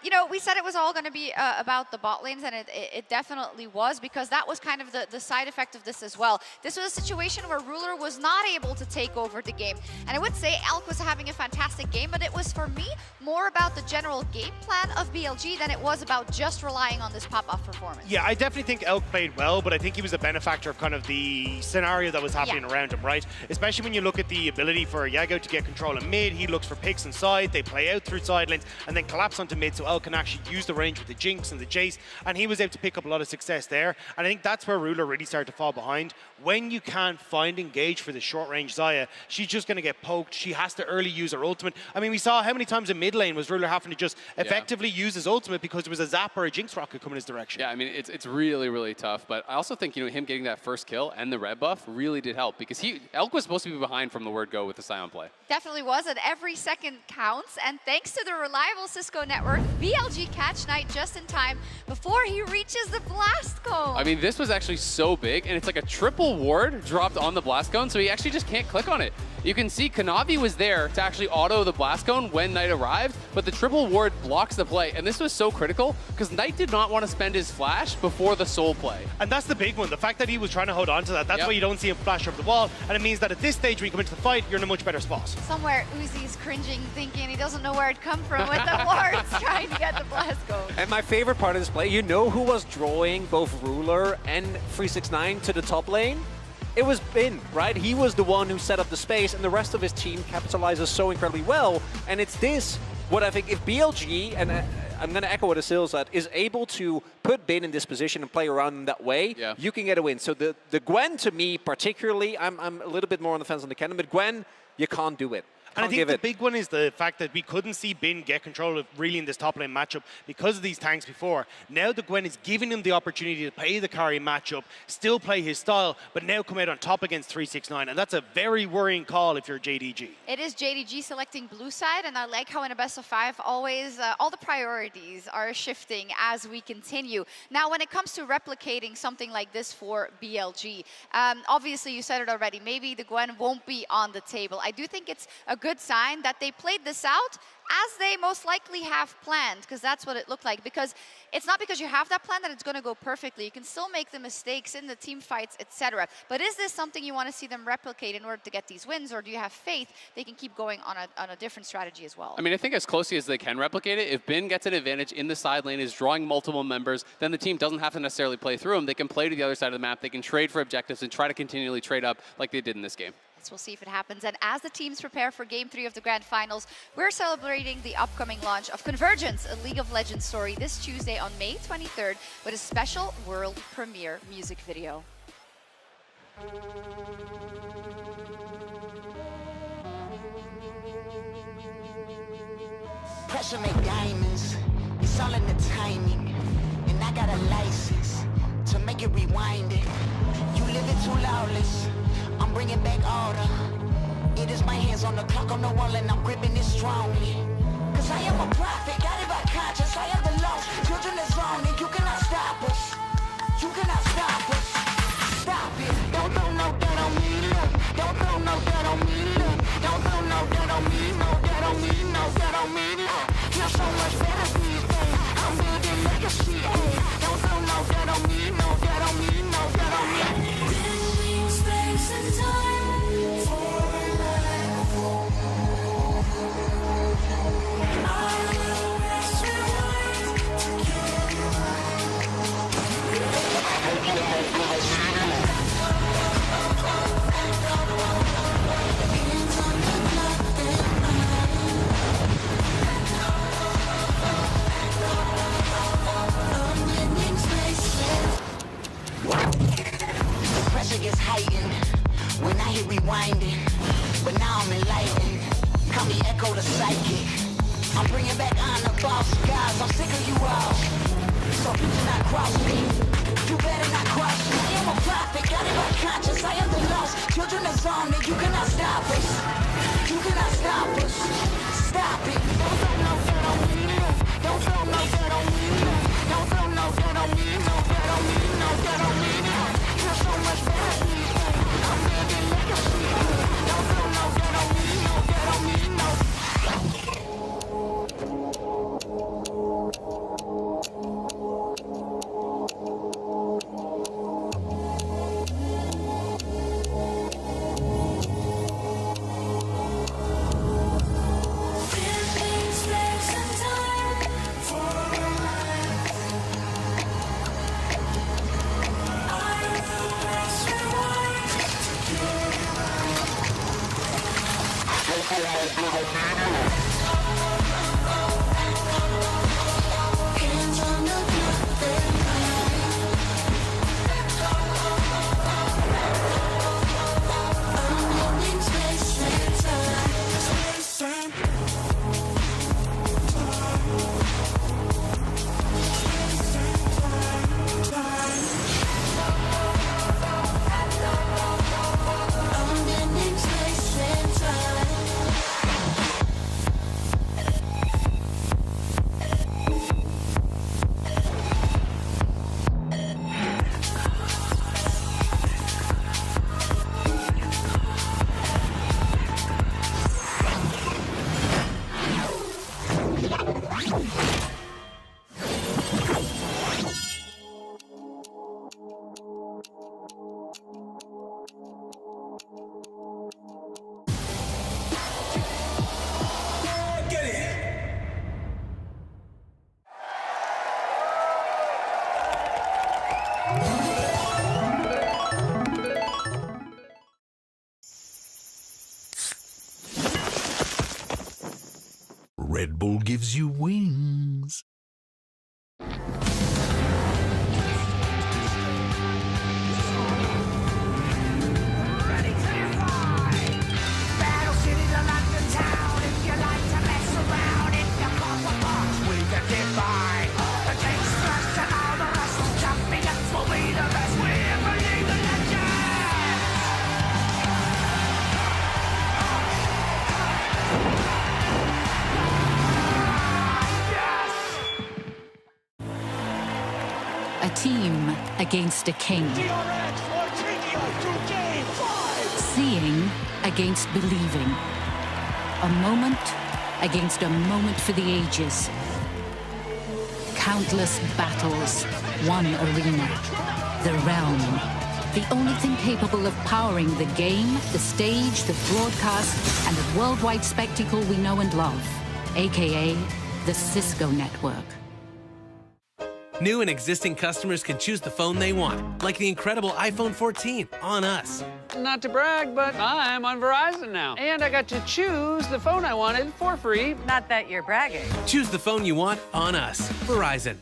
Speaker 8: You know, we said it was all going to be about the bot lanes, and it definitely was, because that was kind of the side effect of this as well. This was a situation where Ruler was not able to take over the game. And I would say Elk was having a fantastic game, but it was, for me, more about the general game plan of BLG than it was about just relying on this pop-off performance.
Speaker 10: Yeah, I definitely think Elk played well, but I think he was a benefactor of kind of the scenario that was happening around him, right? Especially when you look at the ability for Yago to get control in mid, he looks for picks inside, they play out through side lanes, and then collapse onto mid, so Elk can actually use the range with the Jinx and the Jace and he was able to pick up a lot of success there. And I think that's where Ruler really started to fall behind. When you can't find engage for the short-range Xayah, she's just going to get poked. She has to early use her ultimate. I mean, we saw how many times in mid lane was Ruler having to just effectively use his ultimate because there was a zap or a Jinx rocket coming his direction.
Speaker 11: Yeah, I mean, it's really, really tough. But I also think, him getting that first kill and the red buff really did help, because Elk was supposed to be behind from the word go with the Sion play.
Speaker 8: Definitely was, and every second counts. And thanks to the reliable Cisco network, BLG catch Knight just in time before he reaches the blast cone.
Speaker 11: I mean, this was actually so big, and it's like a triple ward dropped on the blast cone, so he actually just can't click on it. You can see Kanavi was there to actually auto the blast cone when Knight arrived, but the triple ward blocks the play, and this was so critical because Knight did not want to spend his flash before the soul play.
Speaker 10: And that's the big one, the fact that he was trying to hold on to that. That's why you don't see him flash over the wall, and it means that at this stage when you come into the fight, you're in a much better spot.
Speaker 8: Somewhere Uzi's cringing, thinking he doesn't know where it come from with the wards trying to get the blast cone.
Speaker 9: And my favorite part of this play, who was drawing both Ruler and 369 to the top lane? It was Bin, right? He was the one who set up the space, and the rest of his team capitalizes so incredibly well. And it's this, what I think, if BLG, and I'm going to echo what Asil said, is able to put Bin in this position and play around him that way, you can get a win. So the Gwen, to me particularly, I'm a little bit more on the fence on the Cannon, but Gwen, you can't do it.
Speaker 10: And I think the big one is the fact that we couldn't see Bin get control of really in this top lane matchup because of these tanks before. Now the Gwen is giving him the opportunity to play the carry matchup, still play his style, but now come out on top against 369. And that's a very worrying call if you're JDG.
Speaker 8: It is JDG selecting blue side, and I like how in a best of 5 always all the priorities are shifting as we continue. Now when it comes to replicating something like this for BLG, obviously you said it already, maybe the Gwen won't be on the table. I do think it's a good sign that they played this out as they most likely have planned, because that's what it looked like. Because it's not because you have that plan that it's going to go perfectly. You can still make the mistakes in the team fights, etc. But is this something you want to see them replicate in order to get these wins, or do you have faith they can keep going on a different strategy as well?
Speaker 11: I mean, I think as closely as they can replicate it, if Bin gets an advantage in the side lane, is drawing multiple members, then the team doesn't have to necessarily play through them. They can play to the other side of the map. They can trade for objectives and try to continually trade up like they did in this game.
Speaker 8: We'll see if it happens. And as the teams prepare for Game 3 of the Grand Finals, we're celebrating the upcoming launch of Convergence, a League of Legends story, this Tuesday on May 23rd with a special world premiere music video.
Speaker 1: Pressure make diamonds, it's all in the timing. And I got a license to make it rewind it. You live it too lawless, I'm bringing back order. It is my hands on the clock on the wall and I'm gripping it strongly. Cause I am a prophet, guided by conscience. I am the lost, children is wrong, and you cannot stop us. You cannot stop us. Stop it. Don't throw no dirt on me, look. Don't throw no dirt on me, look. Don't throw no dirt on me, no dirt on me, no dirt on me, look. You're so much better these days. I'm building legacy, hey. Don't throw no dirt on me, no dirt on me, no dirt on me. Building space and time for life. I will rest rewind to kill you. Pressure gets heightened when I hear rewinding, but now I'm enlightened. Call me Echo the Psychic. I'm bringing back honor, boss guys. I'm sick of you all, so you do not cross me. You better not cross me. I am a prophet, guided by conscience. I am the lost, children is on it. You cannot stop us. You cannot stop us. Stop it. Don't throw no dirt on me. Don't throw no dirt on me. Don't throw no dirt on me. No dirt on me. No dirt on me. You're so much better these days. I'm building legacy. Don't throw no dirt on me. No dirt on me. No. Building space and time for life.
Speaker 26: Red Bull gives you wings.
Speaker 4: A team against a king. Seeing against believing. A moment against a moment for the ages. Countless battles, one arena, the realm. The only thing capable of powering the game, the stage, the broadcast, and the worldwide spectacle we know and love, aka the Cisco Network.
Speaker 17: New and existing customers can choose the phone they want, like the incredible iPhone 14 on us.
Speaker 19: Not to brag, but I'm on Verizon now. And I got to choose the phone I wanted for free.
Speaker 5: Not that you're bragging.
Speaker 17: Choose the phone you want on us. Verizon.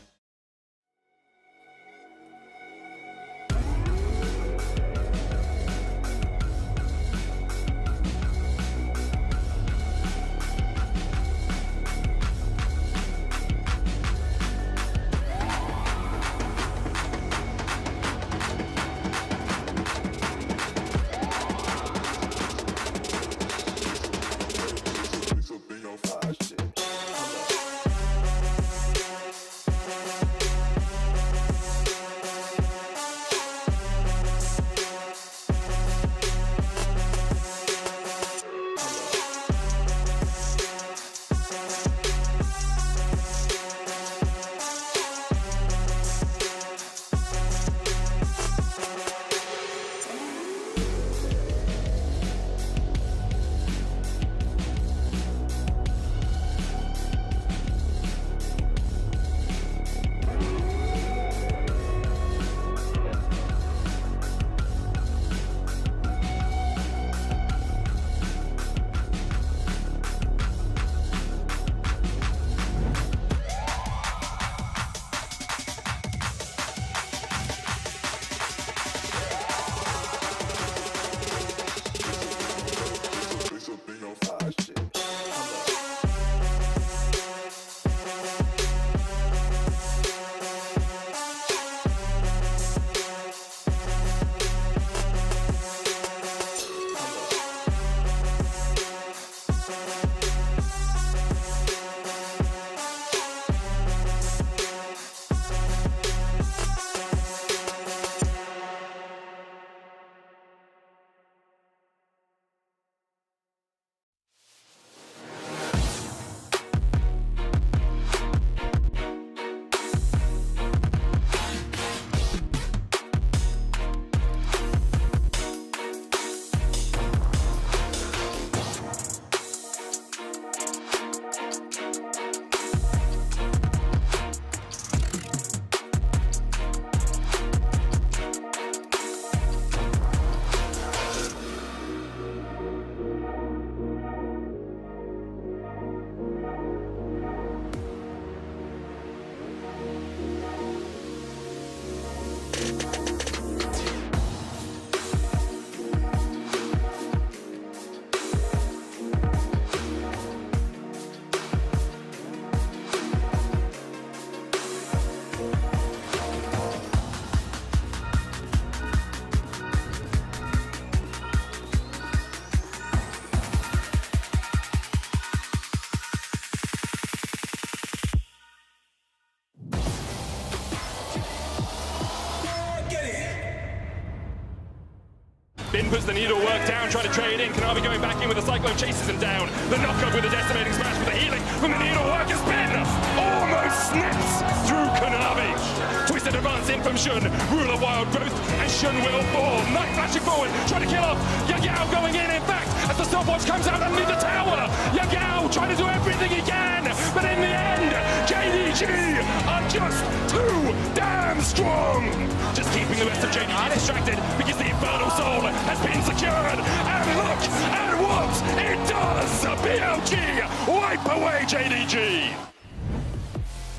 Speaker 14: Bin puts the needle work down, trying to trade in. Kanavi going back in with the Cyclone, chases him down. The knockup with the decimating smash with the healing from the needle work as Bin almost snips through Kanavi. Twisted advance starts in from Shun. Ruler Wild Growth, and Shun will fall. Knight flashing forward, trying to kill off. Yagao going in fact, as the stopwatch comes out underneath the tower. Yagao trying to do everything he can, but in the end, JDG are just too damn strong. Just keeping the rest of JDG distracted because the Infernal Soul has been secured. And look at what it does! BLG wipe away JDG.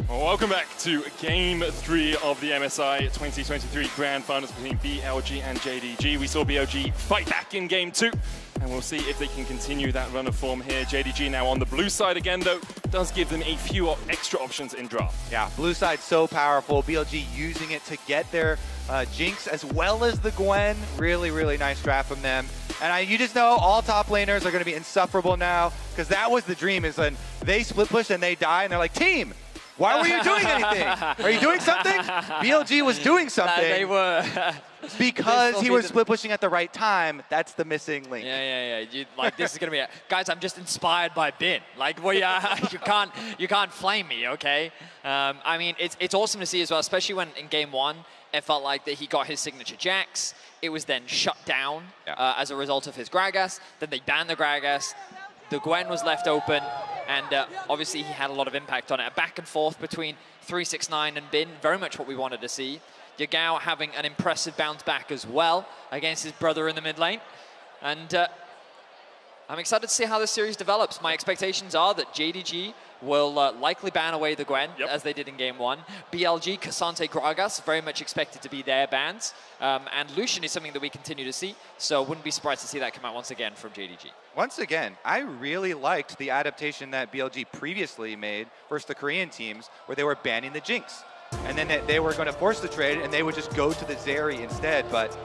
Speaker 14: Welcome back to Game 3 of the MSI 2023 Grand Finals between BLG and JDG. We saw BLG fight back in Game 2, and we'll see if they can continue that run of form here. JDG now on the blue side again, though, does give them a few extra options in draft.
Speaker 16: Yeah, blue side so powerful. BLG using it to get their Jinx as well as the Gwen. Really, really nice draft from them. And you just know all top laners are going to be insufferable now, because that was the dream, is when they split push and they die, and they're like, team, why were you doing anything? Are you doing something? BLG was doing something.
Speaker 13: They were.
Speaker 16: Because he was split pushing at the right time. That's the missing link.
Speaker 13: Yeah. Like, this is gonna be guys, I'm just inspired by Bin. Like, you can't flame me, okay? I mean, it's awesome to see as well, especially when in Game 1, it felt like that he got his signature Jax. It was then shut down as a result of his Gragas. Then they banned the Gragas. The Gwen was left open, and obviously he had a lot of impact on it. A back and forth between 369 and Bin, very much what we wanted to see. Yagao having an impressive bounce back as well against his brother in the mid lane. And I'm excited to see how this series develops. My expectations are that JDG will likely ban away the Gwen, as they did in Game 1. BLG, Cassante, Gragas, very much expected to be their bans. And Lucian is something that we continue to see, so wouldn't be surprised to see that come out once again from JDG.
Speaker 16: Once again, I really liked the adaptation that BLG previously made versus the Korean teams, where they were banning the Jinx. And then they were going to force the trade, and they would just go to the Zeri instead. But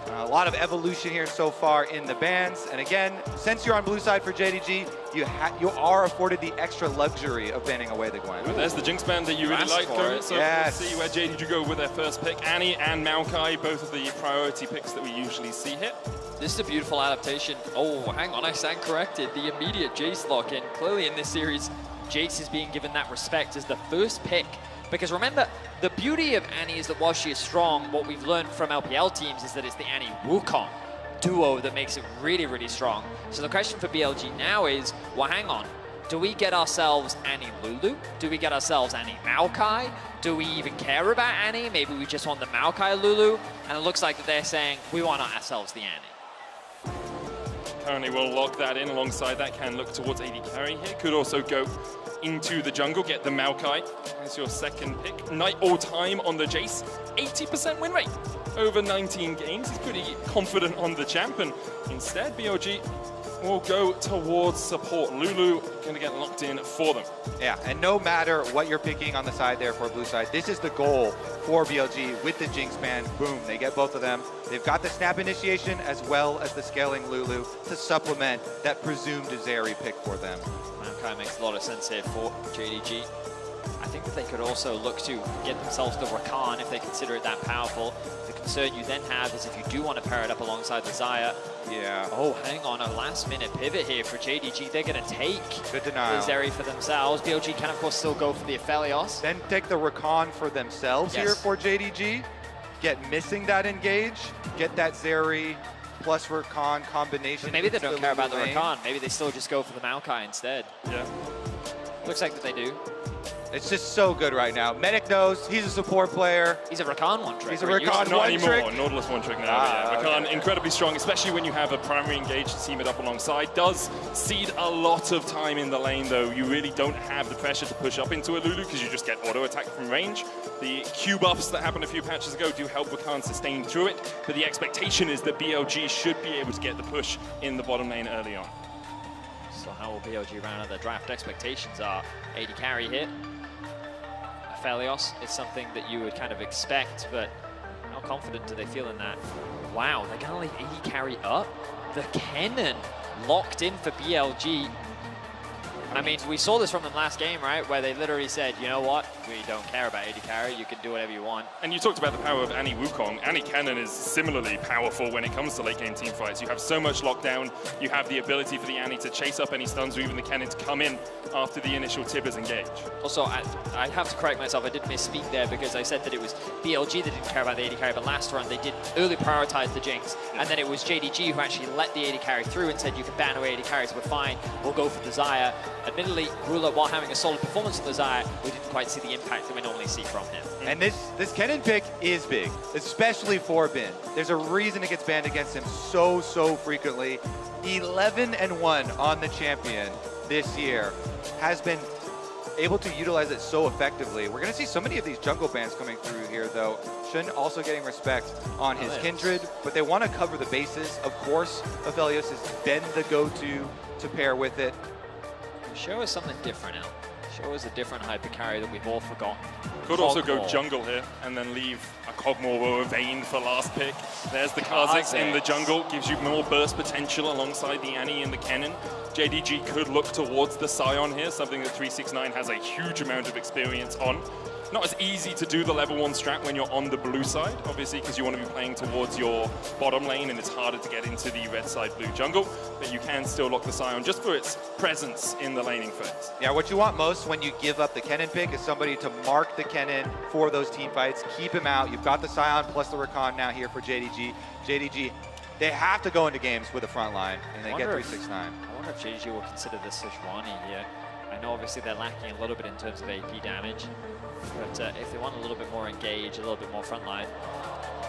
Speaker 16: a lot of evolution here so far in the bans. And again, since you're on blue side for JDG, you are afforded the extra luxury of banning away the Gwen.
Speaker 14: Well, there's the Jinx ban that you really like, Cory. So we'll see where JDG go with their first pick. Annie and Maokai, both of the priority picks that we usually see here.
Speaker 13: This is a beautiful adaptation. Oh, hang on, I stand corrected. The immediate Jace lock-in. Clearly in this series, Jace is being given that respect as the first pick. Because remember, the beauty of Annie is that while she is strong, what we've learned from LPL teams is that it's the Annie-Wukong duo that makes it really, really strong. So the question for BLG now is, well, hang on. Do we get ourselves Annie Lulu? Do we get ourselves Annie Maokai? Do we even care about Annie? Maybe we just want the Maokai Lulu? And it looks like that they're saying, we want ourselves the Annie.
Speaker 14: Currently we'll lock that in. Alongside that, can look towards AD carry here. Could also go into the jungle, get the Maokai as your second pick. Knight all time on the Jace, 80% win rate over 19 games. He's pretty confident on the champ, and instead BLG will go towards support. Lulu gonna get locked in for them.
Speaker 16: Yeah, and no matter what you're picking on the side there for blue side, this is the goal for BLG with the Jinx ban. Boom, they get both of them. They've got the snap initiation as well as the scaling Lulu to supplement that presumed Zeri pick for them.
Speaker 13: Maokai makes a lot of sense here for JDG. I think that they could also look to get themselves the Rakan if they consider it that powerful. The concern you then have is if you do want to pair it up alongside the Xayah.
Speaker 16: Yeah.
Speaker 13: Oh, hang on, a last-minute pivot here for JDG. They're going to take
Speaker 16: Good denial.
Speaker 13: the Zeri for themselves. BLG can, of course, still go for the Aphelios.
Speaker 16: Then take the Rakan for themselves here for JDG. Get missing that engage. Get that Zeri plus Rakan combination.
Speaker 13: But maybe they don't care about the Rakan. Maybe they still just go for the Maokai instead.
Speaker 14: Yeah.
Speaker 13: Looks like that they do.
Speaker 16: It's just so good right now. Medic knows he's a support player.
Speaker 13: He's a Rakan one-trick.
Speaker 16: He's a Rakan
Speaker 14: Not
Speaker 16: one-trick.
Speaker 14: anymore. Nautilus one-trick now. But yeah, Rakan incredibly strong, especially when you have a primary engage to team it up alongside. Does cede a lot of time in the lane, though. You really don't have the pressure to push up into a Lulu because you just get auto-attack from range. The Q buffs that happened a few patches ago do help Rakan sustain through it, but the expectation is that BLG should be able to get the push in the bottom lane early on.
Speaker 13: So how will BLG round out their draft? Expectations are AD carry here. Aphelios is something that you would kind of expect, but how confident do they feel in that? Wow, they're going to leave AD carry up? The Kennen locked in for BLG. I mean, we saw this from them last game, right? Where they literally said, you know what? really don't care about AD carry. You can do whatever you want.
Speaker 14: And you talked about the power of Annie Wukong. Annie Cannon is similarly powerful when it comes to late game team fights. You have so much lockdown. You have the ability for the Annie to chase up any stuns or even the Cannon to come in after the initial Tibbers engage.
Speaker 13: Also, I have to correct myself. I did misspeak there because I said that it was BLG that didn't care about the AD carry, but last run they did early prioritize the Jinx, and then it was JDG who actually let the AD carry through and said, you can ban away AD carries, we're fine, we'll go for the Xayah. Admittedly, Ruler, while having a solid performance on the Xayah, we didn't quite see the impact that we normally see from him.
Speaker 16: And this Kennen pick is big, especially for Bin. There's a reason it gets banned against him so frequently. 11-1 on the champion this year, has been able to utilize it so effectively. We're going to see so many of these jungle bans coming through here, though. Shun also getting respect on his Kindred, but they want to cover the bases. Of course, Aphelios has been the go-to to pair with it.
Speaker 13: Show us something different, Al. Show us a different hyper carry that we've all forgotten.
Speaker 14: Could also go jungle here and then leave a Kog'Maw or a Vayne for last pick. There's the Kha'Zix in the jungle, gives you more burst potential alongside the Annie and the Kennen. JDG could look towards the Sion here, something that 369 has a huge amount of experience on. Not as easy to do the level 1 strat when you're on the blue side, obviously, because you want to be playing towards your bottom lane and it's harder to get into the red side blue jungle, but you can still lock the Sion just for its presence in the laning phase.
Speaker 16: Yeah, what you want most when you give up the Kennen pick is somebody to mark the Kennen for those team fights, keep him out. You've got the Sion plus the Rakan now here for JDG. JDG, they have to go into games with the front line, and they get 369.
Speaker 13: I wonder if JDG will consider this Sejuani here. I know obviously they're lacking a little bit in terms of AP damage, but if they want a little bit more engage, a little bit more frontline,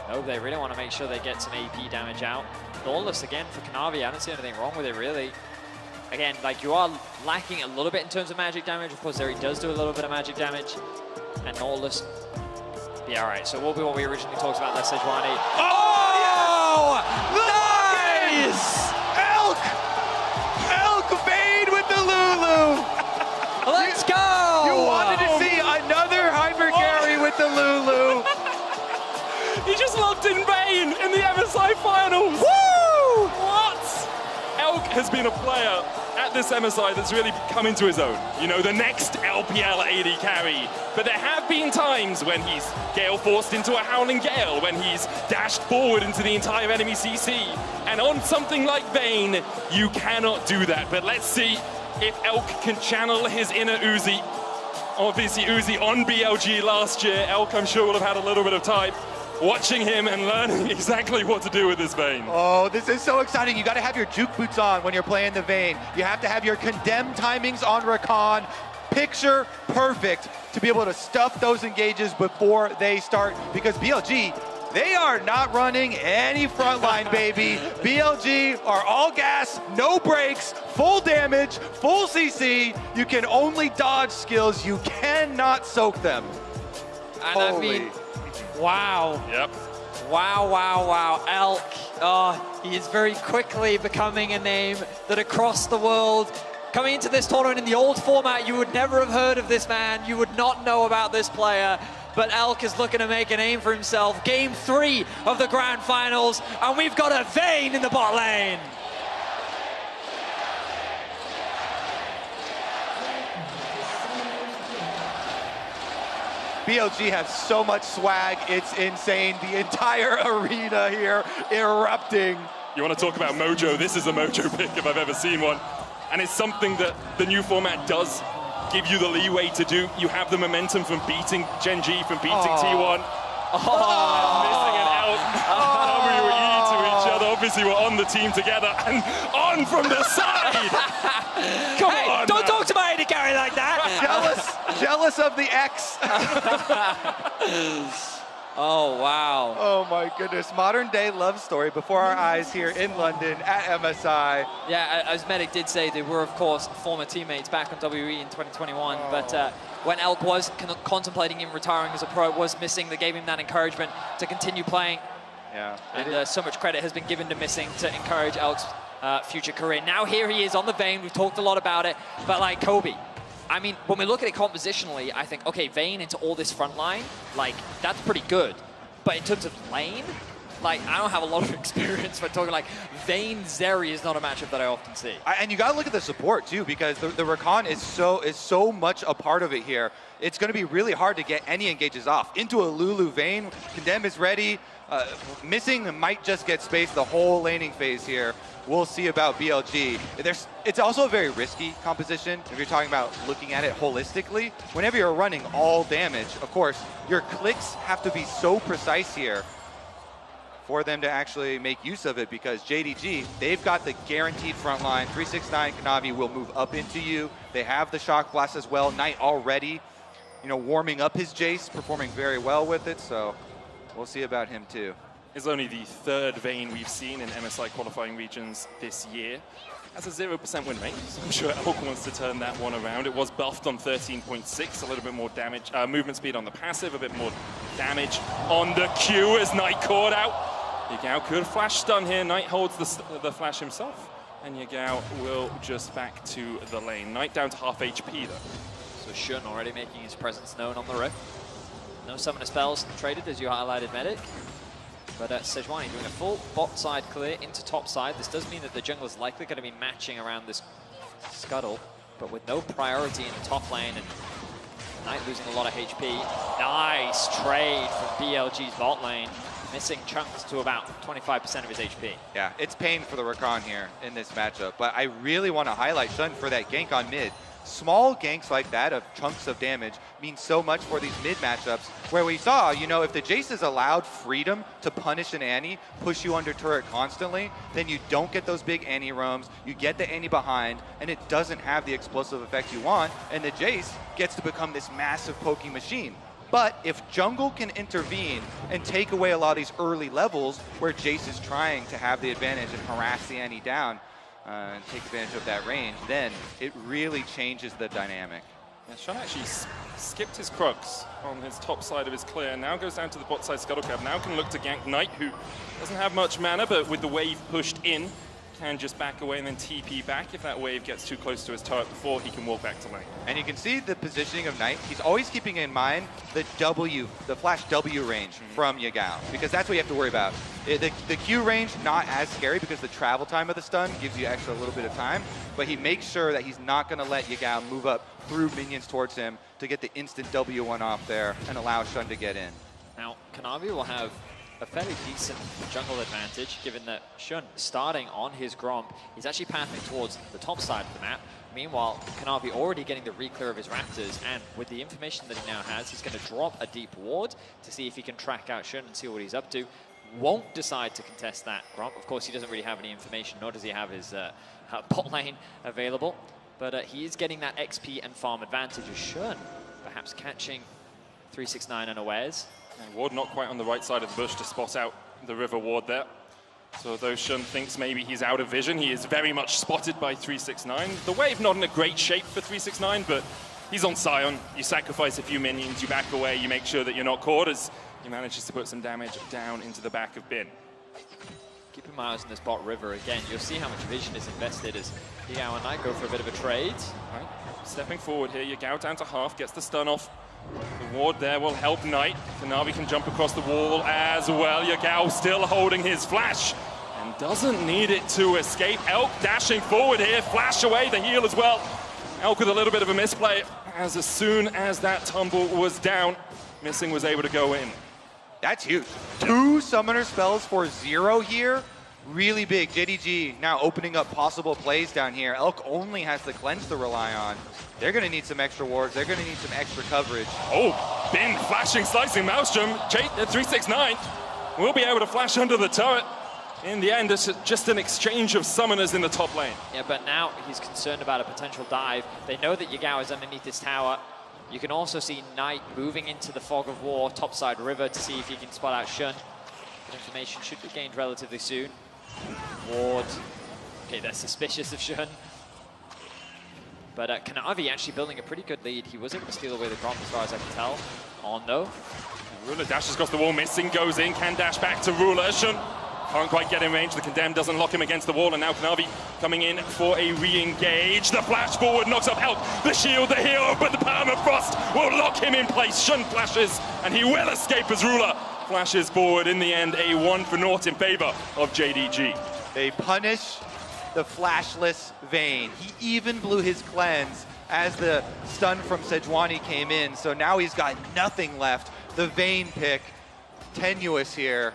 Speaker 13: no, they really want to make sure they get some AP damage out. Lawless again for Kanavi, I don't see anything wrong with it really. Again, like you are lacking a little bit in terms of magic damage. Of course, Zeri does do a little bit of magic damage, and Lawless be all right. So we'll be what we originally talked about, that Sejuani.
Speaker 16: Oh, nice! Elk Vayne with the Lulu.
Speaker 13: Let's go!
Speaker 16: You wanted to see another hyper carry with the Lulu.
Speaker 14: He just locked in Vayne in the MSI finals. Woo! What? Elk has been a player at this MSI that's really come into his own. You know, the next LPL AD carry. But there have been times when he's Gale forced into a Howling Gale, when he's dashed forward into the entire enemy CC. And on something like Vayne, you cannot do that. But let's see if Elk can channel his inner Uzi. Obviously Uzi on BLG last year. Elk, I'm sure, will have had a little bit of time watching him and learning exactly what to do with this Vayne.
Speaker 16: Oh, this is so exciting. You got to have your juke boots on when you're playing the Vayne. You have to have your condemned timings on Rakan. Picture perfect to be able to stuff those engages before they start, because BLG, they are not running any frontline, baby. BLG are all gas, no brakes, full damage, full CC. You can only dodge skills. You cannot soak them.
Speaker 13: And I mean, wow.
Speaker 14: Yep.
Speaker 13: Wow. Elk. Oh, he is very quickly becoming a name that across the world, coming into this tournament in the old format, you would never have heard of this man. You would not know about this player. But Elk is looking to make a name for himself. Game 3 of the Grand Finals, and we've got a Vayne in the bot lane.
Speaker 16: BLG has so much swag, it's insane. The entire arena here erupting.
Speaker 14: You want to talk about mojo? This is a mojo pick if I've ever seen one. And it's something that the new format does give you the leeway to do. You have the momentum from beating Gen G, from beating T1. Missing an out. WWE to each other. Obviously, we're on the team together and on from the side. Come on.
Speaker 13: Don't talk to my AD carry like that.
Speaker 16: Jealous of the X.
Speaker 13: Oh, wow.
Speaker 16: Oh my goodness. Modern day love story before our eyes here in London at MSI.
Speaker 13: Yeah, as Medic did say, they were, of course, former teammates back on WE in 2021. But when Elk was contemplating him retiring as a pro, was missing, that gave him that encouragement to continue playing.
Speaker 16: Yeah.
Speaker 13: And so much credit has been given to missing to encourage Elk's future career. Now here he is on the Vayne. We've talked a lot about it. But like Kobe, I mean, when we look at it compositionally, I think, okay, Vayne into all this front line, like, that's pretty good. But in terms of lane, like, I don't have a lot of experience, but talking like Vayne Zeri is not a matchup that I often see.
Speaker 16: And you got to look at the support too, because the Rakan is so much a part of it here. It's going to be really hard to get any engages off. Into a Lulu Vayne, Condemn is ready. Missing might just get space the whole laning phase here. We'll see about BLG. It's also a very risky composition if you're talking about looking at it holistically. Whenever you're running all damage, of course, your clicks have to be so precise here for them to actually make use of it, because JDG, they've got the guaranteed front line. 369 Kanavi will move up into you. They have the Shock Blast as well. Knight already, warming up his Jace, performing very well with it, so we'll see about him too.
Speaker 14: Is only the third Vayne we've seen in MSI qualifying regions this year. Has a 0% win rate, so I'm sure Elk wants to turn that one around. It was buffed on 13.6, a little bit more damage, movement speed on the passive, a bit more damage on the Q as Knight caught out. Yagao could flash stun here. Knight holds the flash himself, and Yagao will just back to the lane. Knight down to half HP though.
Speaker 13: So Shun already making his presence known on the Rift. No summoner spells traded, as you highlighted, Medic. But Sejuani doing a full bot side clear into top side. This does mean that the jungle is likely going to be matching around this scuttle, but with no priority in the top lane, and Knight losing a lot of HP. Nice trade from BLG's bot lane, missing chunks to about 25% of his HP.
Speaker 16: Yeah, it's pain for the Rakan here in this matchup, but I really want to highlight Shun for that gank on mid. Small ganks like that of chunks of damage mean so much for these mid matchups, where we saw, if the Jace is allowed freedom to punish an Annie, push you under turret constantly, then you don't get those big Annie roams, you get the Annie behind, and it doesn't have the explosive effect you want, and the Jace gets to become this massive poking machine. But if jungle can intervene and take away a lot of these early levels where Jace is trying to have the advantage and harass the Annie down, and take advantage of that range, then it really changes the dynamic.
Speaker 14: Yeah, Shun actually skipped his Crux on his top side of his clear, now goes down to the bot side scuttle cap, now can look to gank Knight, who doesn't have much mana, but with the wave pushed in, can just back away and then TP back if that wave gets too close to his turret before he can walk back to lane.
Speaker 16: And you can see the positioning of Knight. He's always keeping in mind the flash W range from Yagao, because that's what you have to worry about. The Q range, not as scary because the travel time of the stun gives you extra a little bit of time, but he makes sure that he's not going to let Yagao move up through minions towards him to get the instant W1 off there and allow Shun to get in.
Speaker 13: Now, Kanavi will have a fairly decent jungle advantage, given that Shun, starting on his Gromp, he's actually pathing towards the top side of the map. Meanwhile, Kanavi already getting the re-clear of his Raptors, and with the information that he now has, he's going to drop a deep ward to see if he can track out Shun and see what he's up to. Won't decide to contest that Gromp. Of course, he doesn't really have any information, nor does he have his bot lane available. But he is getting that XP and farm advantage of Shun, perhaps catching 369 unawares.
Speaker 14: And Ward not quite on the right side of the bush to spot out the river ward there. So though Shun thinks maybe he's out of vision, he is very much spotted by 369. The wave not in a great shape for 369, but he's on Sion. You sacrifice a few minions, you back away, you make sure that you're not caught as he manages to put some damage down into the back of Bin.
Speaker 13: Keeping my eyes on this bot river again, you'll see how much vision is invested as Yagao and Knight go for a bit of a trade.
Speaker 14: Right. Stepping forward here, Yagao down to half, gets the stun off. The ward there will help Knight. Kanavi can jump across the wall as well. Yagao still holding his flash and doesn't need it to escape. Elk dashing forward here, flash away the heal as well. Elk with a little bit of a misplay as soon as that tumble was down, Missing was able to go in.
Speaker 16: That's huge. 2 summoner spells for 0 here. Really big. JDG now opening up possible plays down here. Elk only has the cleanse to rely on. They're going to need some extra wards. They're going to need some extra coverage.
Speaker 14: Oh, Bin flashing, slicing Maelstrom. 369 will be able to flash under the turret. In the end, it's just an exchange of summoners in the top lane.
Speaker 13: Yeah, but now he's concerned about a potential dive. They know that Yagao is underneath this tower. You can also see Knight moving into the fog of war, topside river, to see if he can spot out Shun. That information should be gained relatively soon. Ward. Okay, they're suspicious of Shun. But Kanavi actually building a pretty good lead. He was able to steal away the Gromp as far as I can tell. On though.
Speaker 14: Ruler dashes across the wall, Missing goes in, can dash back to Ruler. Shun can't quite get in range. The Condemn doesn't lock him against the wall, and now Kanavi coming in for a re-engage. The flash forward knocks up Elk. The shield, the heal, but the permafrost will lock him in place. Shun flashes, and he will escape as Ruler flashes forward. In the end, a 1-0 in favor of JDG.
Speaker 16: They punish the flashless Vayne. He even blew his cleanse as the stun from Sejuani came in, so now he's got nothing left. The Vayne pick, tenuous here.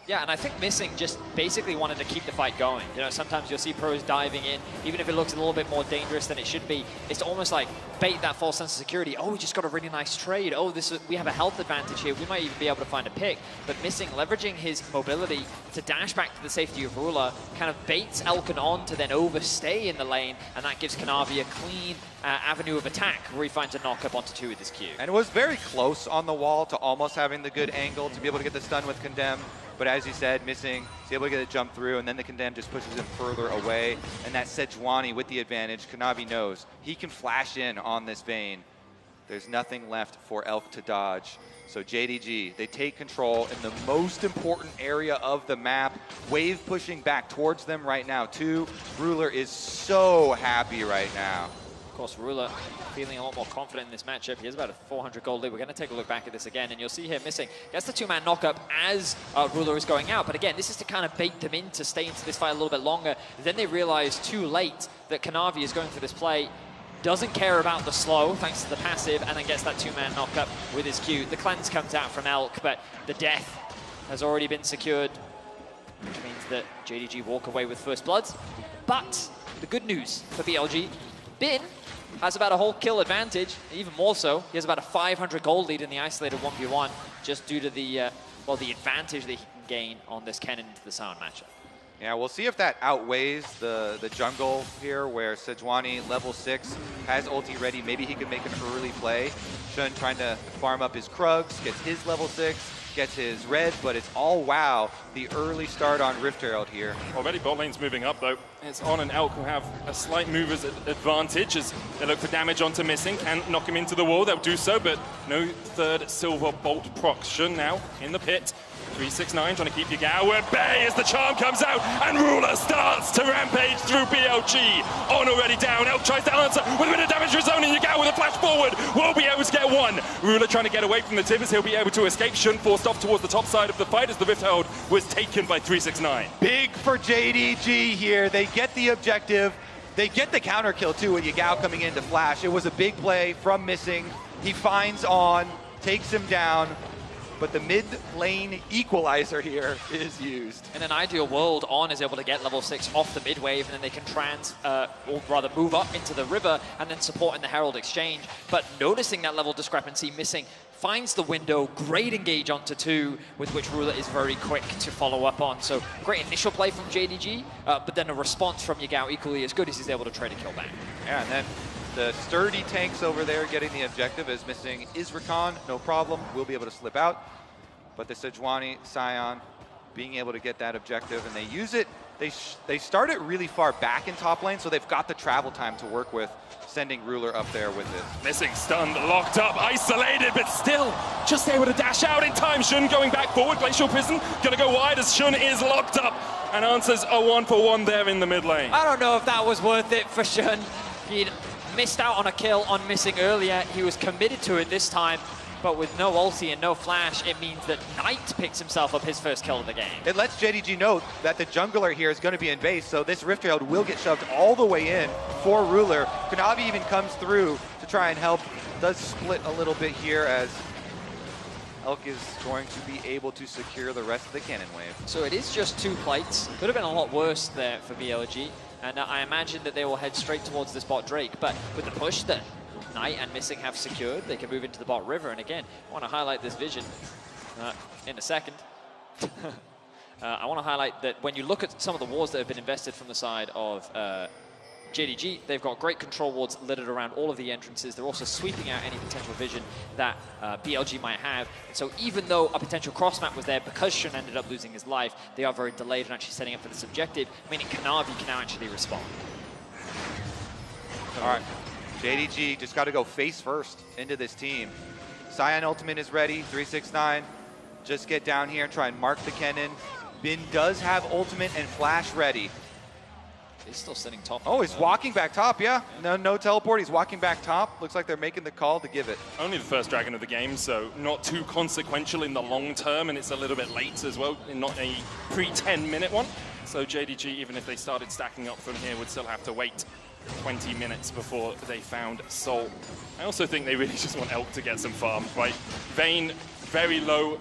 Speaker 13: Yeah, and I think Missing just basically wanted to keep the fight going. You know, sometimes you'll see pros diving in, even if it looks a little bit more dangerous than it should be. It's almost like bait that false sense of security. Oh, we just got a really nice trade. Oh, we have a health advantage here. We might even be able to find a pick. But Missing, leveraging his mobility to dash back to the safety of Ruler, kind of baits Elkin on to then overstay in the lane, and that gives Kanavi a clean avenue of attack where he finds a knock-up onto 2 with his Q.
Speaker 16: And it was very close on the wall to almost having the good angle to be able to get the stun with Condemn. But as you said, Missing, he's able to get a jump through, and then the Condemn just pushes him further away. And that Sejuani with the advantage, Kanavi knows he can flash in on this Vayne. There's nothing left for Elk to dodge. So JDG, they take control in the most important area of the map. Wave pushing back towards them right now, too. Ruler is so happy right now.
Speaker 13: Of course, Ruler feeling a lot more confident in this matchup. He has about a 400 gold lead. We're going to take a look back at this again, and you'll see here Missing gets the 2-man knockup as Ruler is going out. But again, this is to kind of bait them in to stay into this fight a little bit longer. Then they realize too late that Kanavi is going for this play, doesn't care about the slow thanks to the passive, and then gets that 2-man knockup with his Q. The cleanse comes out from Elk, but the death has already been secured, which means that JDG walk away with first bloods. But the good news for BLG, Bin has about a whole kill advantage, even more so. He has about a 500 gold lead in the isolated 1v1, just due to the, well, the advantage that he can gain on this Kennen into the Sion matchup.
Speaker 16: Yeah, we'll see if that outweighs the jungle here, where Sejuani, level 6, has ulti ready. Maybe he can make an early play. Shun trying to farm up his Krugs, gets his level 6, gets his red, but it's all WoW. The early start on Rift Herald here.
Speaker 14: Already bot lane's moving up, though. It's On and Elk who have a slight mover's advantage as they look for damage onto Missing. Can knock him into the wall, they'll do so, but no third silver bolt proc. Shun now in the pit. 369 trying to keep Yagao at bay as the charm comes out, and Ruler starts to rampage through BLG. On already down, Elk tries to answer with a bit of damage to his own, and Yagao with a flash forward will be able to get one. Ruler trying to get away from the Tibbers, he'll be able to escape. Shun forced off towards the top side of the fight as the Rift Herald was taken by 369.
Speaker 16: Big for JDG here. They get the objective. They get the counter kill too with Yagao coming in to flash. It was a big play from Missing. He finds On, takes him down. But the mid lane equalizer here is used.
Speaker 13: In an ideal world, On is able to get level 6 off the mid wave, and then they can or rather move up into the river and then support in the Herald exchange. But noticing that level discrepancy, Missing finds the window, great engage onto 2, with which Ruler is very quick to follow up on. So great initial play from JDG, but then a response from Yagao equally as good as he's able to trade a kill back.
Speaker 16: Yeah, and then the sturdy tanks over there getting the objective is Missing Israkhan, no problem, we'll be able to slip out. But the Sejuani, Sion, being able to get that objective, and they use it, they start it really far back in top lane, so they've got the travel time to work with, sending Ruler up there with it.
Speaker 14: Missing stunned, locked up, isolated, but still just able to dash out in time. Shun going back forward, Glacial Prison gonna go wide as Shun is locked up, and answers a 1-for-1 there in the mid lane.
Speaker 13: I don't know if that was worth it for Shun. He'd missed out on a kill on Missing earlier. He was committed to it this time, but with no ulti and no flash, it means that Knight picks himself up his first kill of the game.
Speaker 16: It lets JDG know that the jungler here is going to be in base, so this Rift Herald will get shoved all the way in for Ruler. Kanavi even comes through to try and help. Does split a little bit here as Elk is going to be able to secure the rest of the cannon wave.
Speaker 13: So it is just 2 plates. Could have been a lot worse there for BLG, and I imagine that they will head straight towards this bot Drake, but with the push that Knight and Missing have secured, they can move into the bot river. And again, I want to highlight this vision in a second. I want to highlight that when you look at some of the wards that have been invested from the side of JDG, they've got great control wards littered around all of the entrances. They're also sweeping out any potential vision that BLG might have. And so even though a potential cross map was there, because Shun ended up losing his life, they are very delayed and actually setting up for this objective, meaning Kanavi can now actually respond.
Speaker 16: All right. JDG just got to go face first into this team. Sion ultimate is ready, 369. Just get down here and try and mark the Kennen. Bin does have ultimate and flash ready.
Speaker 13: He's still sitting top.
Speaker 16: Oh, he's walking back top, yeah. No teleport, he's walking back top. Looks like they're making the call to give it.
Speaker 14: Only the first Dragon of the game, so not too consequential in the long term, and it's a little bit late as well, not a pre-10-minute one. So JDG, even if they started stacking up from here, would still have to wait 20 minutes before they found Soul. I also think they really just want Elk to get some farm, right? Vayne, very low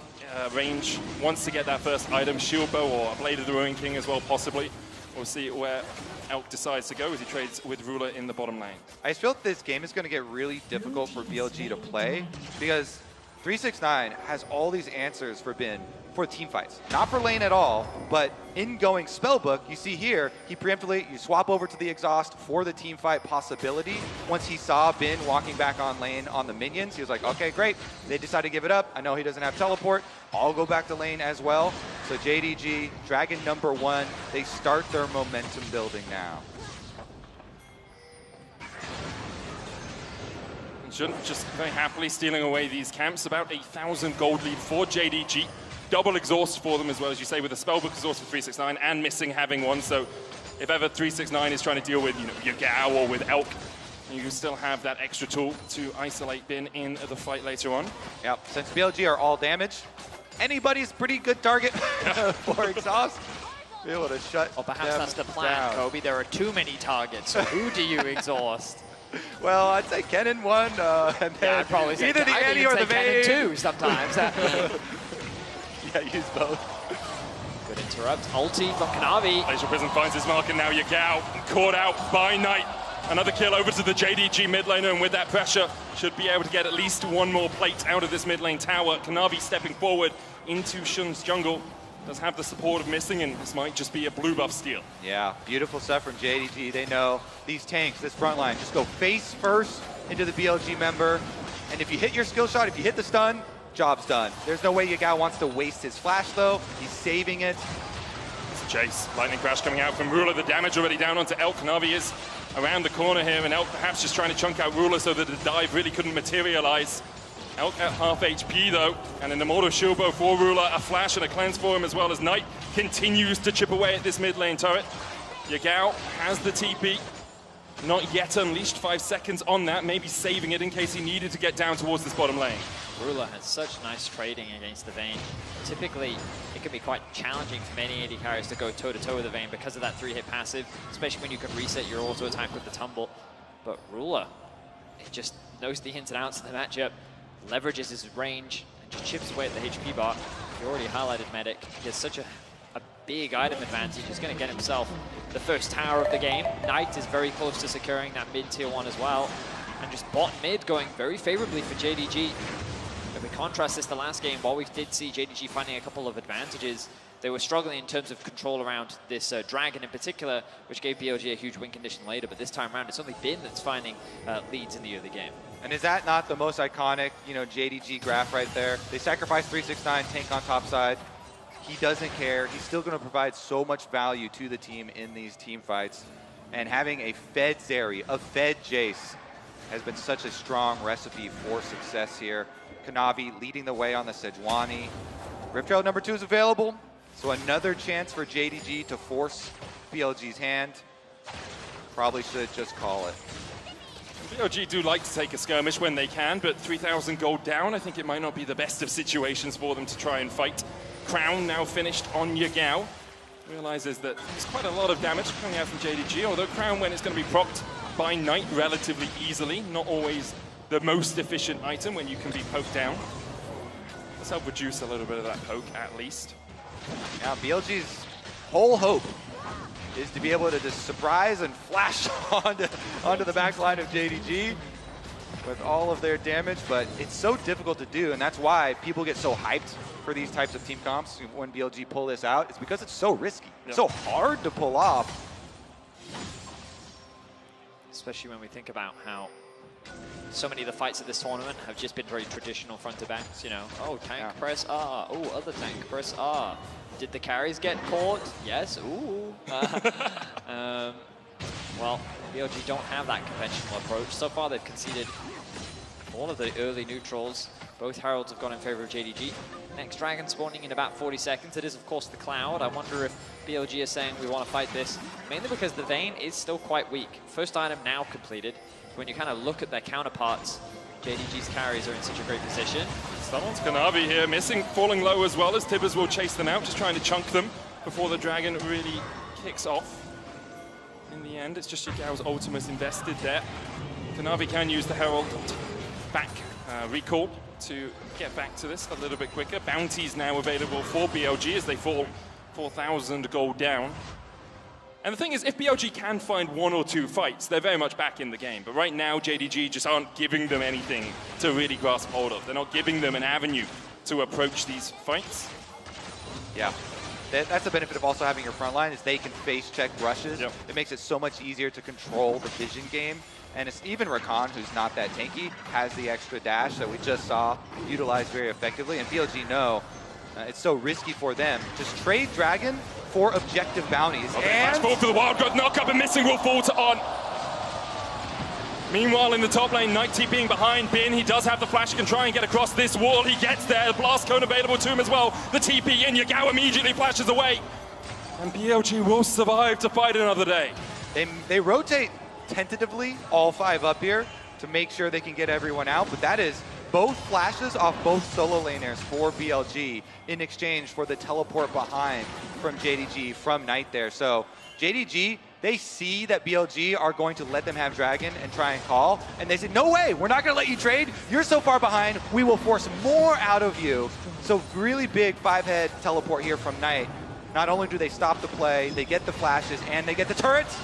Speaker 14: range, wants to get that first item, Shield Bow or a Blade of the Ruin King as well, possibly. We'll see where Elk decides to go as he trades with Ruler in the bottom lane.
Speaker 16: I just feel that this game is going to get really difficult for BLG to play because 369 has all these answers for Bin for team fights. Not for lane at all, but in going spellbook, you see here, he preemptively, you swap over to the exhaust for the team fight possibility. Once he saw Bin walking back on lane on the minions, he was like, okay, great. They decided to give it up. I know he doesn't have teleport. I'll go back to lane as well. So JDG, Dragon number 1, they start their momentum building now.
Speaker 14: Jun just very happily stealing away these camps. About 1,000 gold lead for JDG. Double exhaust for them as well, as you say, with a spellbook exhaust for 369 and missing having one. So if ever 369 is trying to deal with, Yagao or with Elk, you can still have that extra tool to isolate Bin in the fight later on.
Speaker 16: Yep, since BLG are all damage, anybody's pretty good target for exhaust. Be able to shut
Speaker 13: Or perhaps that's the plan,
Speaker 16: down.
Speaker 13: Kobe. There are too many targets, so who do you exhaust?
Speaker 16: Well, I'd say Kennen one, and then
Speaker 13: I'd probably say
Speaker 16: either the Annie or the
Speaker 13: Kennen
Speaker 16: Vayne.
Speaker 13: too sometimes.
Speaker 16: Yeah, use both.
Speaker 13: Good interrupt. Ulti from Kanavi.
Speaker 14: Glacial Prison finds his mark, and now Yagao caught out by Knight. Another kill over to the JDG mid laner, and with that pressure, should be able to get at least one more plate out of this mid lane tower. Kanavi stepping forward into Shun's jungle. Does have the support of missing, and this might just be a blue buff steal.
Speaker 16: Yeah, beautiful stuff from JDG. They know these tanks, this front line, just go face first into the BLG member. And if you hit your skill shot, if you hit the stun, job's done. There's no way Yagao wants to waste his flash, though. He's saving it.
Speaker 14: It's a chase. Lightning Crash coming out from Ruler. The damage already down onto Elk. Navi is around the corner here, and Elk perhaps just trying to chunk out Ruler so that the dive really couldn't materialize. Elk at half HP, though, and an Immortal Shield Bow for Ruler, a flash and a cleanse for him, as well as Knight continues to chip away at this mid lane turret. Yagao has the TP. Not yet unleashed, 5 seconds on that, maybe saving it in case he needed to get down towards this bottom lane.
Speaker 13: Ruler has such nice trading against the Vayne. Typically, it can be quite challenging for many AD carries to go toe-to-toe with the Vayne because of that 3-hit passive, especially when you can reset your auto attack with the tumble. But Ruler, he just knows the ins and outs of the matchup, leverages his range, and just chips away at the HP bar. You already highlighted Medic. He has such a big item advantage. He's going to get himself the first tower of the game. Knight is very close to securing that mid-tier 1 as well. And just bot mid going very favorably for JDG. If we contrast this to last game, while we did see JDG finding a couple of advantages, they were struggling in terms of control around this Dragon in particular, which gave BLG a huge win condition later. But this time around, it's only Bin that's finding leads in the early game.
Speaker 16: And is that not the most iconic, JDG graph right there? They sacrifice 369, tank on top side. He doesn't care. He's still going to provide so much value to the team in these team fights. And having a fed Zeri, a fed Jace, has been such a strong recipe for success here. Kanavi leading the way on the Sejuani. Rift Trail number 2 is available, so another chance for JDG to force BLG's hand. Probably should just call it.
Speaker 14: BLG do like to take a skirmish when they can, but 3,000 gold down, I think it might not be the best of situations for them to try and fight. Crown now finished on Yagao. Realizes that there's quite a lot of damage coming out from JDG, although Crown when it's going to be procced by Knight relatively easily. Not always the most efficient item when you can be poked down. Let's help reduce a little bit of that poke at least.
Speaker 16: Now BLG's whole hope is to be able to just surprise and flash onto the back line of JDG with all of their damage, but it's so difficult to do, and that's why people get so hyped for these types of team comps when BLG pull this out. It's because it's so risky, so hard to pull off.
Speaker 13: Especially when we think about how so many of the fights at this tournament have just been very traditional front to backs, oh, tank press R, oh, other tank press R. Did the carries get caught? Yes, ooh. Well, BLG don't have that conventional approach. So far they've conceded all of the early neutrals. Both Heralds have gone in favor of JDG. Next dragon spawning in about 40 seconds. It is, of course, the Cloud. I wonder if BLG is saying we want to fight this, mainly because the Vayne is still quite weak. First item now completed. When you kind of look at their counterparts, JDG's carries are in such a great position.
Speaker 14: Someone's Kanavi here, missing, falling low as well as Tibbers will chase them out, just trying to chunk them before the dragon really kicks off. In the end, it's just Yigao's Ultimate's invested there. Kanavi can use the Herald back recall to get back to this a little bit quicker. Bounties now available for BLG as they fall 4,000 gold down. And the thing is, if BLG can find 1 or 2 fights, they're very much back in the game. But right now, JDG just aren't giving them anything to really grasp hold of. They're not giving them an avenue to approach these fights.
Speaker 16: Yeah. That's the benefit of also having your front line, is they can face check rushes.
Speaker 14: Yep.
Speaker 16: It makes it so much easier to control the vision game. And it's even Rakan, who's not that tanky, has the extra dash that we just saw utilized very effectively. And BLG know it's so risky for them. Just trade Dragon for objective bounties.
Speaker 14: Okay, and flash for the Wild God, knock up and missing will fall to On. Meanwhile, in the top lane, Knight TPing behind Bin. He does have the flash, can try and get across this wall. He gets there, blast cone available to him as well. The TP in, Yagao immediately flashes away. And BLG will survive to fight another day.
Speaker 16: They rotate tentatively all 5 up here to make sure they can get everyone out, but that is both flashes off both solo laners for BLG in exchange for the teleport behind from JDG from Knight there. So JDG, they see that BLG are going to let them have Dragon and try and call, and they say, no way, we're not going to let you trade. You're so far behind, we will force more out of you. So really big 5-head teleport here from Knight. Not only do they stop the play, they get the flashes, and they get the turrets.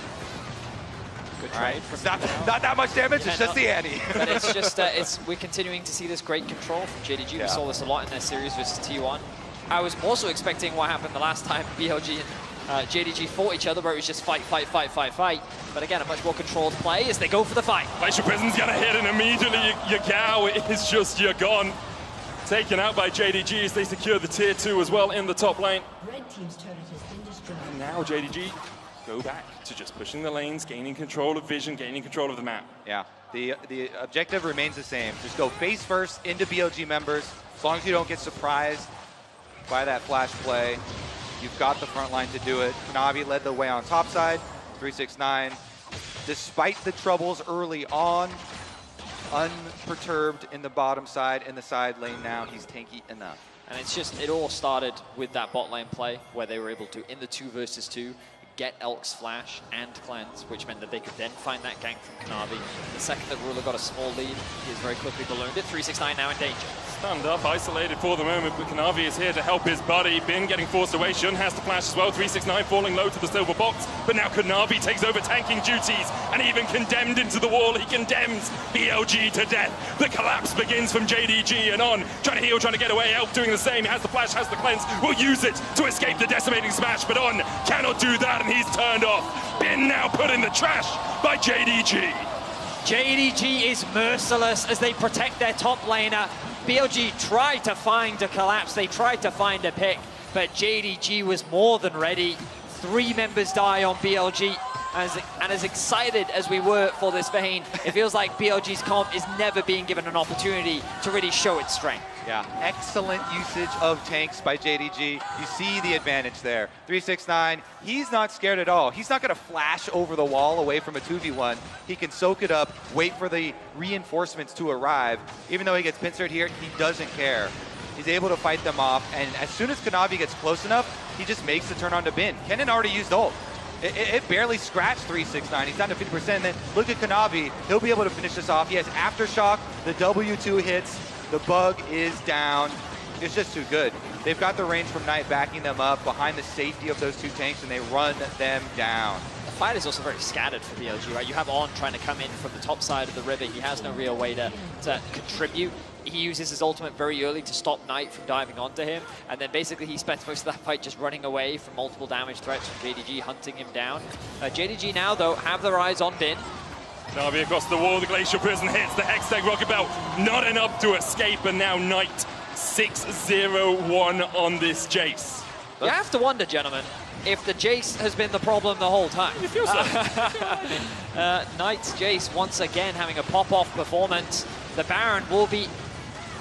Speaker 13: Good
Speaker 16: All right, not that much damage, it's just the Annie.
Speaker 13: But it's just, we're continuing to see this great control from JDG. We saw this a lot in their series versus T1. I was also expecting what happened the last time BLG and JDG fought each other, where it was just fight, fight, fight, fight, fight. But again, a much more controlled play as they go for the fight.
Speaker 14: Glacial Prison's gonna hit, and immediately Yagao is just gone. Taken out by JDG as they secure the tier 2 as well in the top lane.
Speaker 2: Red team's turret has been destroyed.
Speaker 14: And now JDG go back to just pushing the lanes, gaining control of vision, gaining control of the map.
Speaker 16: Yeah, the objective remains the same. Just go face first into BLG members. As long as you don't get surprised by that flash play, you've got the front line to do it. Kanavi led the way on top side, 369. Despite the troubles early on, unperturbed in the bottom side, in the side lane now, he's tanky enough.
Speaker 13: And it's just, it all started with that bot lane play where they were able to, in the 2 versus 2, get Elk's flash and cleanse, which meant that they could then find that gank from Kanavi. The second that Ruler got a small lead, he has very quickly ballooned it. 369 now in danger.
Speaker 14: Stunned up, isolated for the moment, but Kanavi is here to help his buddy. Bin getting forced away, Shun has the flash as well. 369 falling low to the silver box, but now Kanavi takes over tanking duties, and even condemned into the wall, he condemns BLG to death. The collapse begins from JDG and On, trying to heal, trying to get away. Elk doing the same, has the flash, has the cleanse, will use it to escape the decimating smash, but On cannot do that, and he's turned off. Bin now put in the trash by JDG.
Speaker 13: JDG is merciless as they protect their top laner. BLG tried to find a collapse, they tried to find a pick, but JDG was more than ready. 3 members die on BLG, and as excited as we were for this Vayne, it feels like BLG's comp is never being given an opportunity to really show its strength.
Speaker 16: Yeah, excellent usage of tanks by JDG. You see the advantage there. 369, he's not scared at all. He's not gonna flash over the wall away from a 2v1. He can soak it up, wait for the reinforcements to arrive. Even though he gets pincered here, he doesn't care. He's able to fight them off, and as soon as Kanavi gets close enough, he just makes the turn on to Bin. Kennen already used ult. It barely scratched 369. He's down to 50%, and then look at Kanavi. He'll be able to finish this off. He has Aftershock, the W2 hits, the bug is down. It's just too good. They've got the range from Knight backing them up behind the safety of those 2 tanks, and they run them down.
Speaker 13: The fight is also very scattered for BLG, right? You have On trying to come in from the top side of the river. He has no real way to contribute. He uses his ultimate very early to stop Knight from diving onto him, and then basically he spends most of that fight just running away from multiple damage threats from JDG, hunting him down. JDG now, though, have their eyes on Bin.
Speaker 14: Navi across the wall, the Glacial Prison hits the Hextech Rocket Belt, not enough to escape, and now Knight 6-0-1 on this Jace.
Speaker 13: You have to wonder, gentlemen, if the Jace has been the problem the whole time.
Speaker 14: You feel so?
Speaker 13: Knight's Jace once again having a pop-off performance. The Baron will be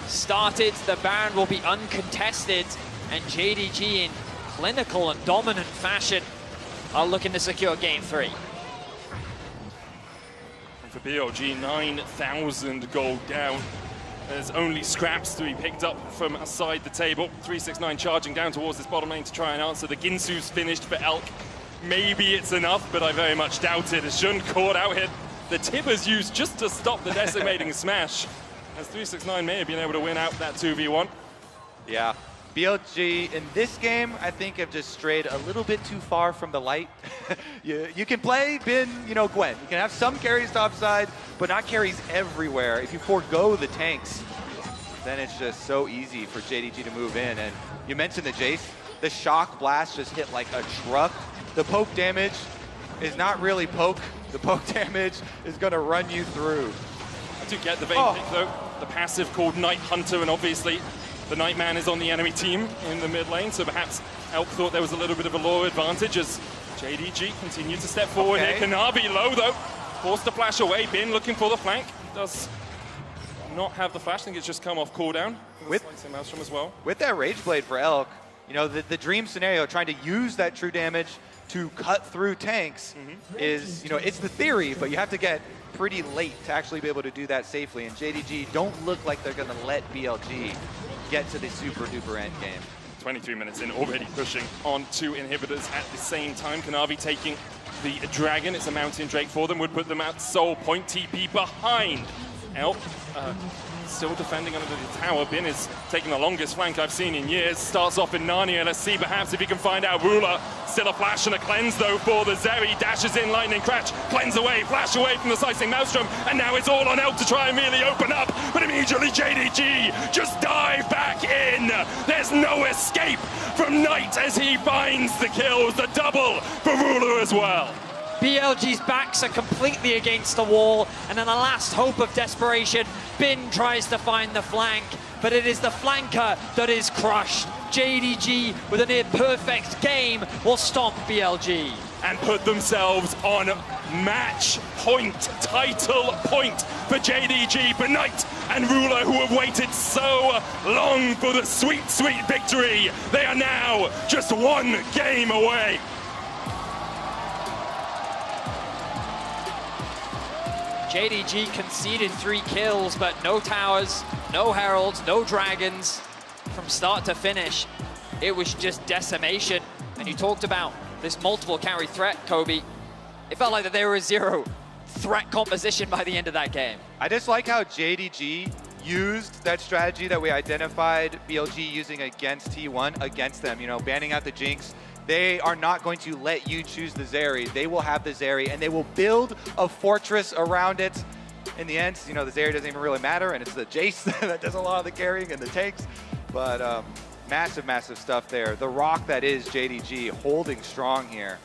Speaker 13: started. The Baron will be uncontested, and JDG in clinical and dominant fashion are looking to secure game 3.
Speaker 14: And for BLG, 9,000 gold down. There's only scraps to be picked up from aside the table. 369 charging down towards this bottom lane to try and answer. The Ginsu's finished for Elk. Maybe it's enough, but I very much doubt it. As Jun caught out hit, the Tibbers used just to stop the decimating smash. As 369 may have been able to win out that 2v1.
Speaker 16: Yeah. BLG in this game, I think, have just strayed a little bit too far from the light. you can play Bin, Gwen. You can have some carries topside, but not carries everywhere. If you forego the tanks, then it's just so easy for JDG to move in. And you mentioned the Jace. The shock blast just hit like a truck. The poke damage is not really poke. The poke damage is going to run you through.
Speaker 14: I do get the Vayne pick, though. The passive called Night Hunter, and obviously the Nightman is on the enemy team in the mid lane, so perhaps Elk thought there was a little bit of a lore advantage as JDG continued to step forward here. Kanabi low, though. Forced to flash away. Bin looking for the flank. Does not have the flash. I think it's just come off cooldown. With Maelstrom as well.
Speaker 16: With that Rage Blade for Elk, the dream scenario, trying to use that true damage to cut through tanks is, it's the theory, but you have to get pretty late to actually be able to do that safely. And JDG don't look like they're going to let BLG get to the super duper end game.
Speaker 14: 23 minutes in, already pushing on 2 inhibitors at the same time. Kanavi taking the Dragon. It's a Mountain Drake for them. Would put them at Soul Point. TP behind Elk. Still defending under the tower. Bin is taking the longest flank I've seen in years. Starts off in Narnia. Let's see perhaps if he can find out Ruler. Still a flash and a cleanse though for the Zeri. Dashes in, lightning crash. Cleanse away, flash away from the slicing Maelstrom. And now it's all on Elk to try and merely open up. But immediately JDG just dive back in. There's no escape from Knight as he finds the kills. The double for Ruler as well.
Speaker 13: BLG's backs are completely against the wall, and in the last hope of desperation, Bin tries to find the flank, but it is the flanker that is crushed. JDG, with a near perfect game, will stomp BLG.
Speaker 14: And put themselves on match point, title point for JDG, for Knight and Ruler, who have waited so long for the sweet, sweet victory. They are now just 1 game away.
Speaker 13: JDG conceded 3 kills, but no towers, no heralds, no dragons. From start to finish, it was just decimation. And you talked about this multiple carry threat, Kobe. It felt like that there was 0 threat composition by the end of that game.
Speaker 16: I just like how JDG used that strategy that we identified BLG using against T1 against them, banning out the Jinx. They are not going to let you choose the Zeri. They will have the Zeri, and they will build a fortress around it. In the end, the Zeri doesn't even really matter, and it's the Jace that does a lot of the carrying and the tanks. But massive, massive stuff there. The rock that is JDG holding strong here.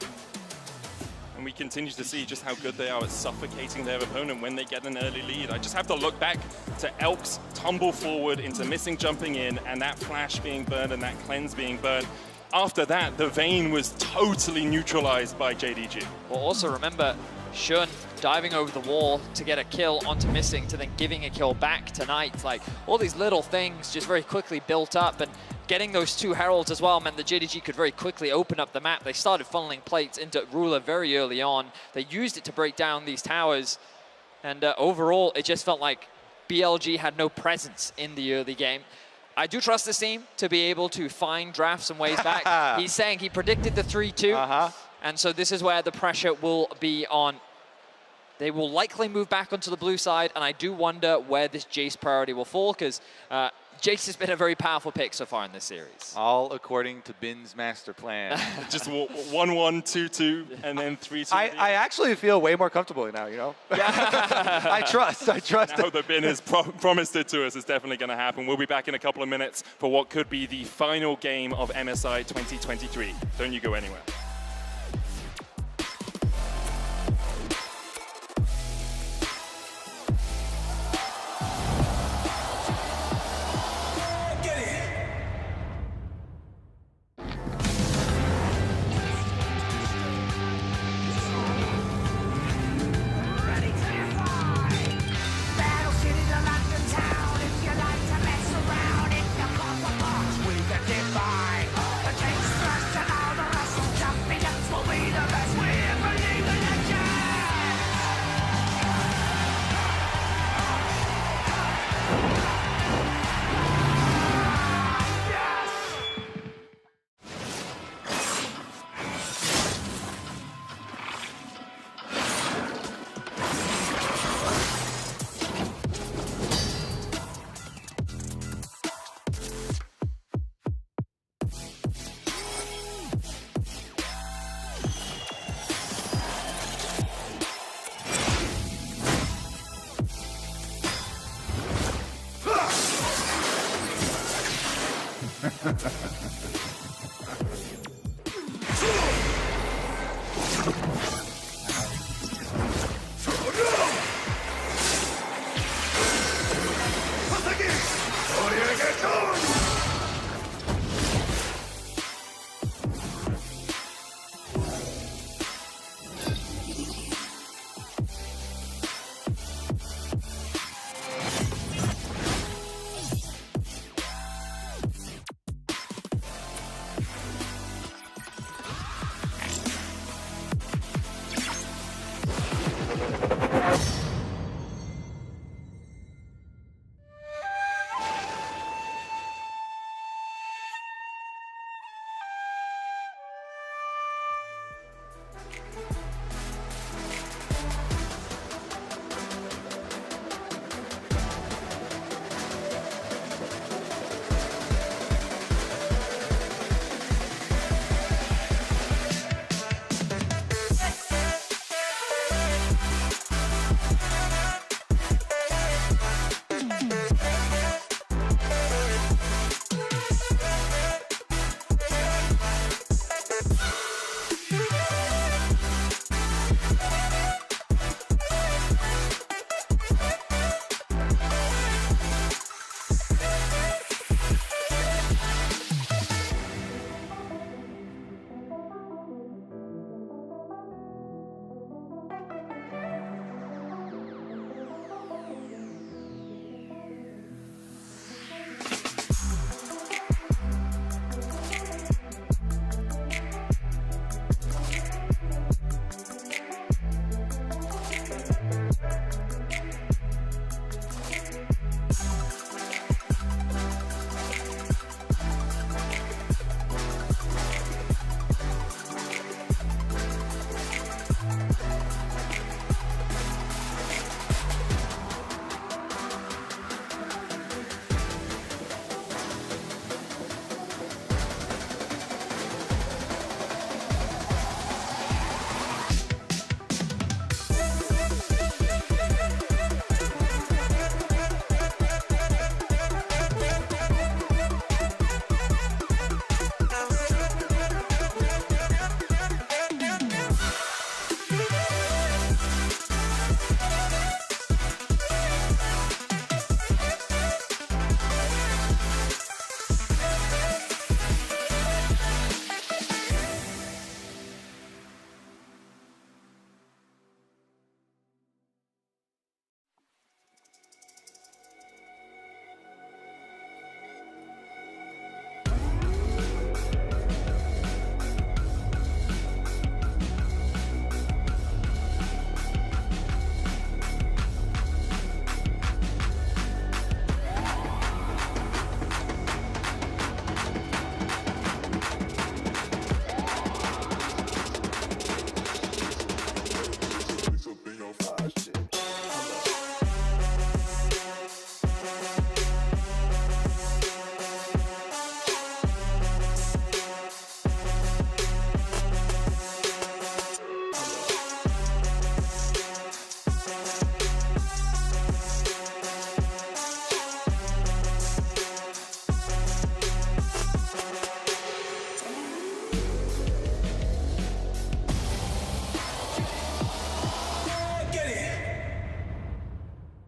Speaker 14: And we continue to see just how good they are at suffocating their opponent when they get an early lead. I just have to look back to Elk's tumble forward into missing jumping in, and that flash being burned and that cleanse being burned. After that, the Vayne was totally neutralized by JDG.
Speaker 13: Well, also remember, Shun diving over the wall to get a kill onto Missing, to then giving a kill back tonight. Like, all these little things just very quickly built up, and getting those 2 heralds as well meant that JDG could very quickly open up the map. They started funneling plates into Ruler very early on. They used it to break down these towers, and overall, it just felt like BLG had no presence in the early game. I do trust this team to be able to find drafts and ways back. He's saying he predicted the 3-2, and so this is where the pressure will be on. They will likely move back onto the blue side, and I do wonder where this Jace priority will fall, because Jace has been a very powerful pick so far in this series.
Speaker 16: All according to Bin's master plan.
Speaker 14: Just 1-1, 2-2, and then 3-2.
Speaker 16: I actually feel way more comfortable now, I trust.
Speaker 14: Now that Bin has promised it to us, it's definitely going to happen. We'll be back in a couple of minutes for what could be the final game of MSI 2023. Don't you go anywhere.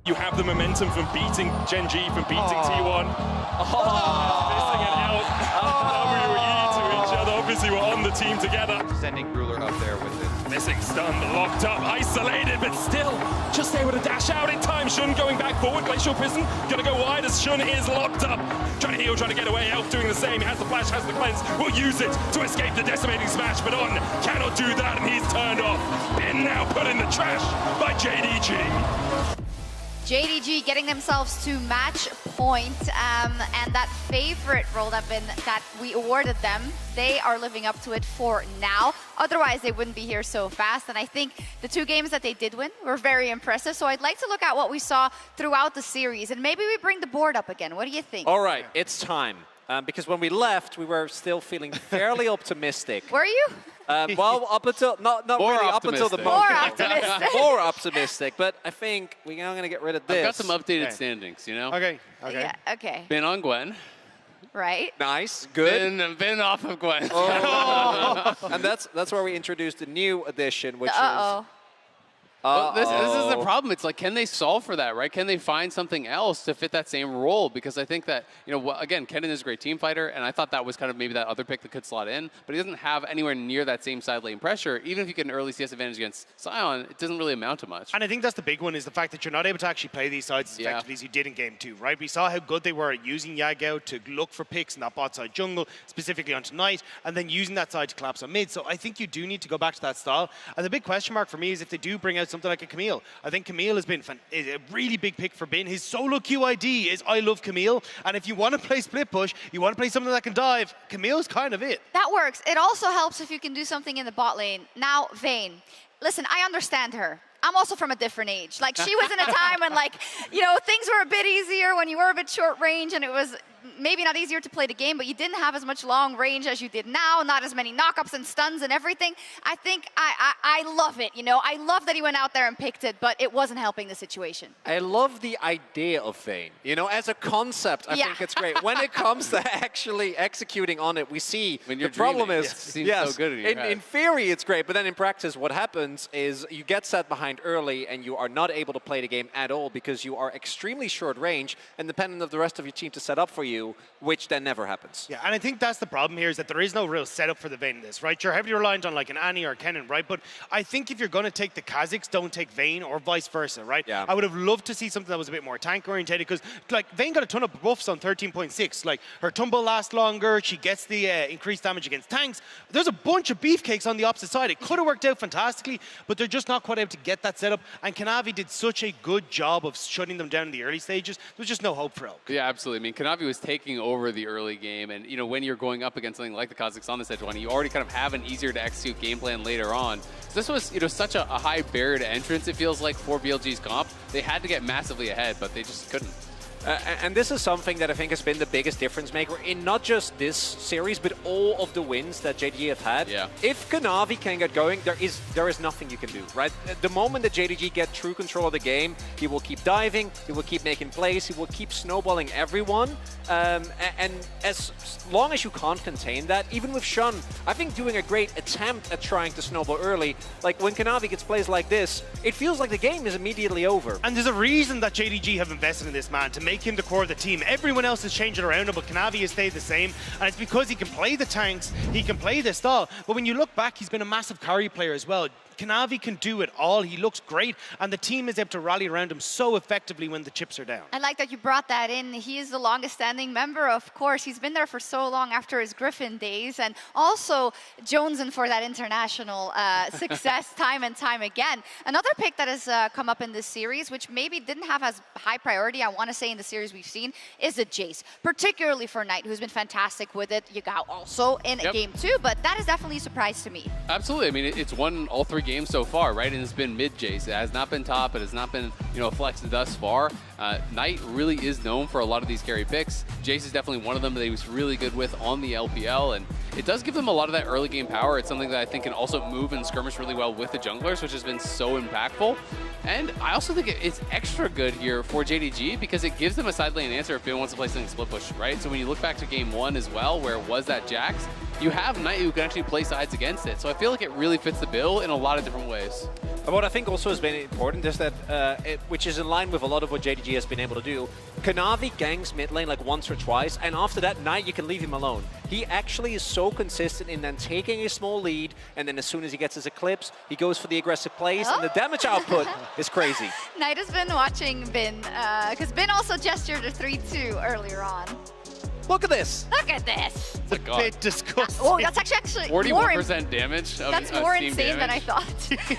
Speaker 14: You have the momentum from beating Gen G, from beating T1. Missing it out. WWE to each other. Obviously, we're on the team together.
Speaker 16: Sending Ruler up there with it.
Speaker 14: Missing stun, locked up, isolated, but still just able to dash out in time. Shun going back forward. Glacial Prison gonna go wide as Shun is locked up. Trying to heal, trying to get away. Elf doing the same. He has the flash, has the cleanse. Will use it to escape the decimating smash, but On cannot do that, and he's turned off. Bin now put in the trash by JDG.
Speaker 8: JDG getting themselves to match point, and that favorite role that we awarded them, they are living up to it for now. Otherwise, they wouldn't be here so fast. And I think the 2 games that they did win were very impressive. So I'd like to look at what we saw throughout the series, and maybe we bring the board up again. What do you think?
Speaker 9: All right, it's time. Because when we left, we were still feeling fairly optimistic.
Speaker 8: Were you?
Speaker 9: Well, up until not really up until the moment.
Speaker 8: More optimistic.
Speaker 9: More optimistic, but I think we're now going to get rid of this.
Speaker 11: I've got some updated standings, you know?
Speaker 10: Okay.
Speaker 8: Yeah, okay.
Speaker 11: Been on Gwen.
Speaker 8: Right.
Speaker 9: Nice, good.
Speaker 11: Been off of Gwen.
Speaker 9: And that's where we introduced a new addition, which
Speaker 8: Uh-oh.
Speaker 9: is...
Speaker 11: Well, this is the problem. It's like, can they solve for that, right? Can they find something else to fit that same role? Because I think that, you know, again, Kennen is a great team fighter, and I thought that was kind of maybe that other pick that could slot in, but he doesn't have anywhere near that same side lane pressure. Even if you get an early CS advantage against Sion, it doesn't really amount to much.
Speaker 10: And I think that's the big one, is the fact that you're not able to actually play these sides as effectively as you did in Game 2, right? We saw how good they were at using Yagao to look for picks in that bot side jungle, specifically on Tonight, and then using that side to collapse on mid. So I think you do need to go back to that style. And the big question mark for me is if they do bring out something like a Camille. I think Camille has been a really big pick for Bin. His solo QID is I love Camille, and if you want to play split push, you want to play something that can dive, Camille's kind of it.
Speaker 8: That works. It also helps if you can do something in the bot lane. Now, Vayne, listen, I understand her. I'm also from a different age. Like, she was in a time when, like, you know, things were a bit easier when you were a bit short range, and it was maybe not easier to play the game, but you didn't have as much long range as you did now, not as many knockups and stuns and everything. I think I love it, you know. I love that he went out there and picked it, but it wasn't helping the situation.
Speaker 9: I love the idea of Vayne. You know, as a concept, I think it's great. When it comes to actually executing on it, we see
Speaker 11: when you're
Speaker 9: the problem
Speaker 11: dreaming,
Speaker 9: is,
Speaker 11: it seems so good in your head.
Speaker 9: In theory, it's great, but then in practice, what happens is you get set behind early and you are not able to play the game at all because you are extremely short range and dependent of the rest of your team to set up for you, which then never happens.
Speaker 10: Yeah, and I think that's the problem here, is that there is no real setup for the Vayne in this, right? You're heavily reliant on like an Annie or a Kennen, right? But I think if you're going to take the Kazakhs, don't take Vayne, or vice versa, right?
Speaker 9: Yeah.
Speaker 10: I would have loved to see something that was a bit more tank oriented, because like Vayne got a ton of buffs on 13.6. Like, her tumble lasts longer, she gets the increased damage against tanks. There's a bunch of beefcakes on the opposite side. It could have worked out fantastically, but they're just not quite able to get that setup. And Kanavi did such a good job of shutting them down in the early stages. There's just no hope for Elk.
Speaker 11: Yeah, absolutely. I mean, Kanavi was taking over the early game, and you know, when you're going up against something like the Kazakhs on this edge one, you already kind of have an easier to execute game plan later on. So this was, you know, such a high barrier to entrance, it feels like, for BLG's comp. They had to get massively ahead, but they just couldn't.
Speaker 9: And this is something that I think has been the biggest difference maker in not just this series, but all of the wins that JDG have had.
Speaker 11: Yeah.
Speaker 9: If Kanavi can get going, there is nothing you can do, right? The moment that JDG get true control of the game, he will keep diving, he will keep making plays, he will keep snowballing everyone. And as long as you can't contain that, even with Shun, I think doing a great attempt at trying to snowball early, like when Kanavi gets plays like this, it feels like the game is immediately over.
Speaker 10: And there's a reason that JDG have invested in this man, to make him the core of the team. Everyone else is changing around him, but Kanavi has stayed the same, and it's because he can play the tanks, he can play the stall, but when you look back, he's been a massive carry player as well. Kanavi can do it all. He looks great, and the team is able to rally around him so effectively when the chips are down.
Speaker 8: I like that you brought that in. He is the longest standing member, of course. He's been there for so long after his Griffin days, and also jonesing for that international success time and time again. Another pick that has come up in this series, which maybe didn't have as high priority, I want to say, in the series we've seen, is the Jace, particularly for Knight, who's been fantastic with it. You got also in game 2, but that is definitely a surprise to me.
Speaker 11: Absolutely. I mean, it's won all 3 games so far, right? And it's been mid-Jace. It has not been top. It has not been, you know, flex thus far. Knight really is known for a lot of these carry picks. Jace is definitely one of them that he was really good with on the LPL, and it does give them a lot of that early game power. It's something that I think can also move and skirmish really well with the junglers, which has been so impactful. And I also think it's extra good here for JDG because it gives them a side lane answer if Bin wants to play something split push, right? So when you look back to game 1 as well, where it was that Jax, you have Knight who can actually play sides against it. So I feel like it really fits the bill in a lot of different ways.
Speaker 9: And what I think also has been important is that, which is in line with a lot of what JDG has been able to do, Kanavi ganks mid lane like once or twice, and after that, Knight, you can leave him alone. He actually is so consistent in then taking a small lead, and then as soon as he gets his Eclipse, he goes for the aggressive plays, and the damage output is crazy.
Speaker 8: Knight has been watching Bin, because Bin also gestured a 3-2 earlier on.
Speaker 9: Look at this.
Speaker 8: Look at this.
Speaker 10: It's a bit disgusting.
Speaker 8: Oh, that's actually
Speaker 11: 41% damage.
Speaker 8: That's more insane than I thought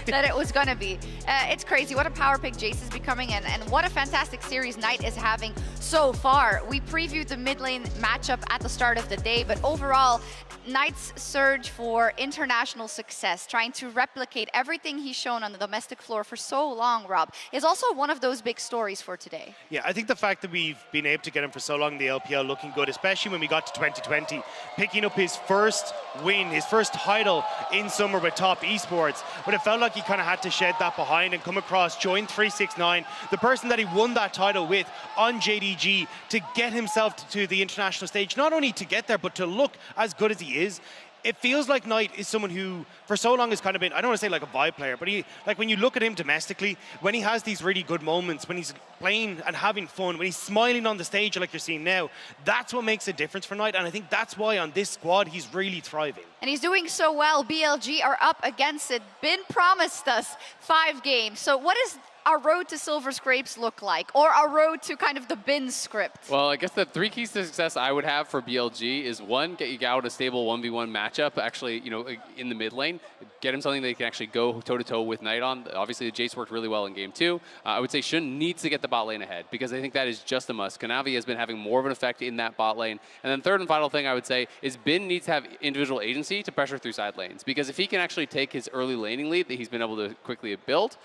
Speaker 8: that it was going to be. It's crazy. What a power pick Jace is becoming, and what a fantastic series Knight is having so far. We previewed the mid lane matchup at the start of the day, but overall, Knight's surge for international success, trying to replicate everything he's shown on the domestic floor for so long, Rob, is also one of those big stories for today.
Speaker 10: Yeah, I think the fact that we've been able to get him for so long in the LPL looking good, especially when we got to 2020, picking up his first win, his first title in summer with top Esports, but it felt like he kind of had to shed that behind and come across, join 369, the person that he won that title with on JDG, to get himself to the international stage, not only to get there, but to look as good as he is. It feels like Knight is someone who, for so long, has kind of been, I don't want to say like a vibe player, but he, like when you look at him domestically, when he has these really good moments, when he's playing and having fun, when he's smiling on the stage like you're seeing now, that's what makes a difference for Knight, and I think that's why on this squad he's really thriving.
Speaker 8: And he's doing so well. BLG are up against it. Bin promised us 5 games. So what is our road to Silver Scrapes look like, or our road to kind of the Bin script?
Speaker 11: Well, I guess the 3 keys to success I would have for BLG is 1, get you out a stable 1v1 matchup, actually, you know, in the mid lane, get him something they can actually go toe-to-toe with Knight on. Obviously, the Jace worked really well in game 2. I would say Shun needs to get the bot lane ahead, because I think that is just a must. Kanavi has been having more of an effect in that bot lane. And then third and final thing I would say is Bin needs to have individual agency to pressure through side lanes, because if he can actually take his early laning lead that he's been able to quickly build,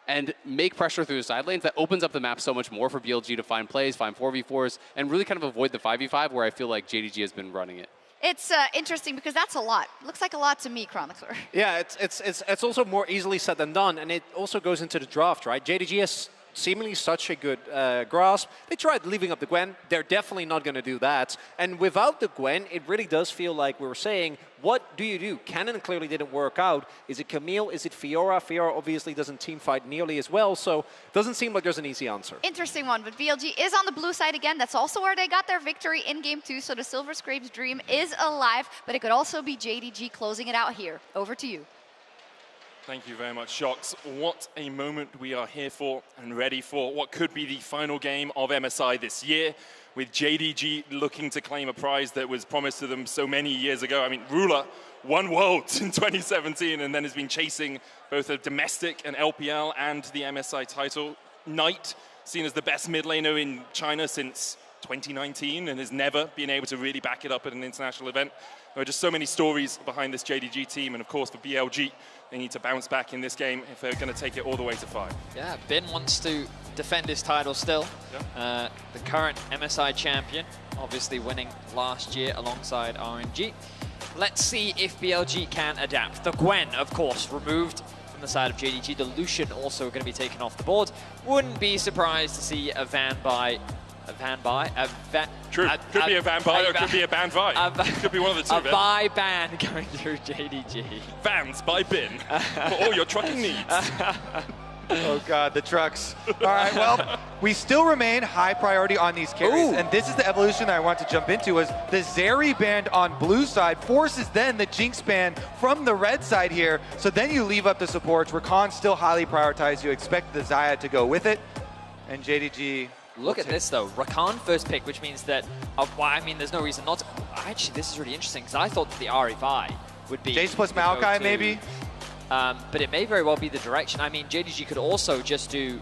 Speaker 11: and make pressure through the side lanes, that opens up the map so much more for BLG to find plays, find 4v4s, and really kind of avoid the 5v5 where I feel like JDG has been running it.
Speaker 8: It's interesting because that's a lot. Looks like a lot to me, Chronicler.
Speaker 9: Yeah, it's also more easily said than done, and it also goes into the draft, right? JDG has seemingly such a good grasp. They tried leaving up the Gwen. They're definitely not going to do that. And without the Gwen, it really does feel like we were saying, what do you do? Cannon clearly didn't work out. Is it Camille? Is it Fiora? Fiora obviously doesn't team fight nearly as well, so doesn't seem like there's an easy answer.
Speaker 8: Interesting one, but BLG is on the blue side again. That's also where they got their victory in game 2, so the Silver Scrapes dream is alive, but it could also be JDG closing it out here. Over to you.
Speaker 14: Thank you very much, Shox. What a moment we are here for and ready for what could be the final game of MSI this year, with JDG looking to claim a prize that was promised to them so many years ago. I mean, Ruler won Worlds in 2017 and then has been chasing both a domestic and LPL and the MSI title. Knight, seen as the best mid laner in China since 2019 and has never been able to really back it up at an international event. There are just so many stories behind this JDG team, and of course for BLG, they need to bounce back in this game if they're going to take it all the way to 5.
Speaker 13: Yeah, Bin wants to defend his title still. Yeah. The current MSI champion, obviously winning last year alongside RNG. Let's see if BLG can adapt. The Gwen, of course, removed from the side of JDG. The Lucian also going to be taken off the board. Wouldn't be surprised to see a Van by.
Speaker 14: True. Could be a Van by or could be a Ban Vi. Could be one of the two.
Speaker 13: A Vi ban going through JDG.
Speaker 14: Vans by Bin for all your trucking needs.
Speaker 16: Oh God, the trucks. All right, well, we still remain high priority on these carries, and this is the evolution that I want to jump into, is the Zeri band on blue side forces then the Jinx band from the red side here, so then you leave up the supports. Rakan still highly prioritized. You expect the Xayah to go with it, and JDG...
Speaker 13: Look at this though, Rakan first pick, which means that, well, I mean, there's no reason not to. Actually, this is really interesting, because I thought that the RE5 would be...
Speaker 16: Jace plus Maokai, maybe?
Speaker 13: But it may very well be the direction. I mean, JDG could also just do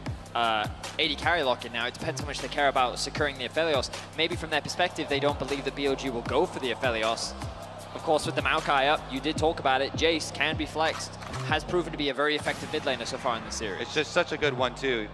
Speaker 13: 80 carry lock-in now. It depends how much they care about securing the Aphelios. Maybe from their perspective, they don't believe that BLG will go for the Aphelios. Of course, with the Maokai up, you did talk about it, Jace can be flexed, has proven to be a very effective mid laner so far in the series.
Speaker 16: It's just such a good one, too.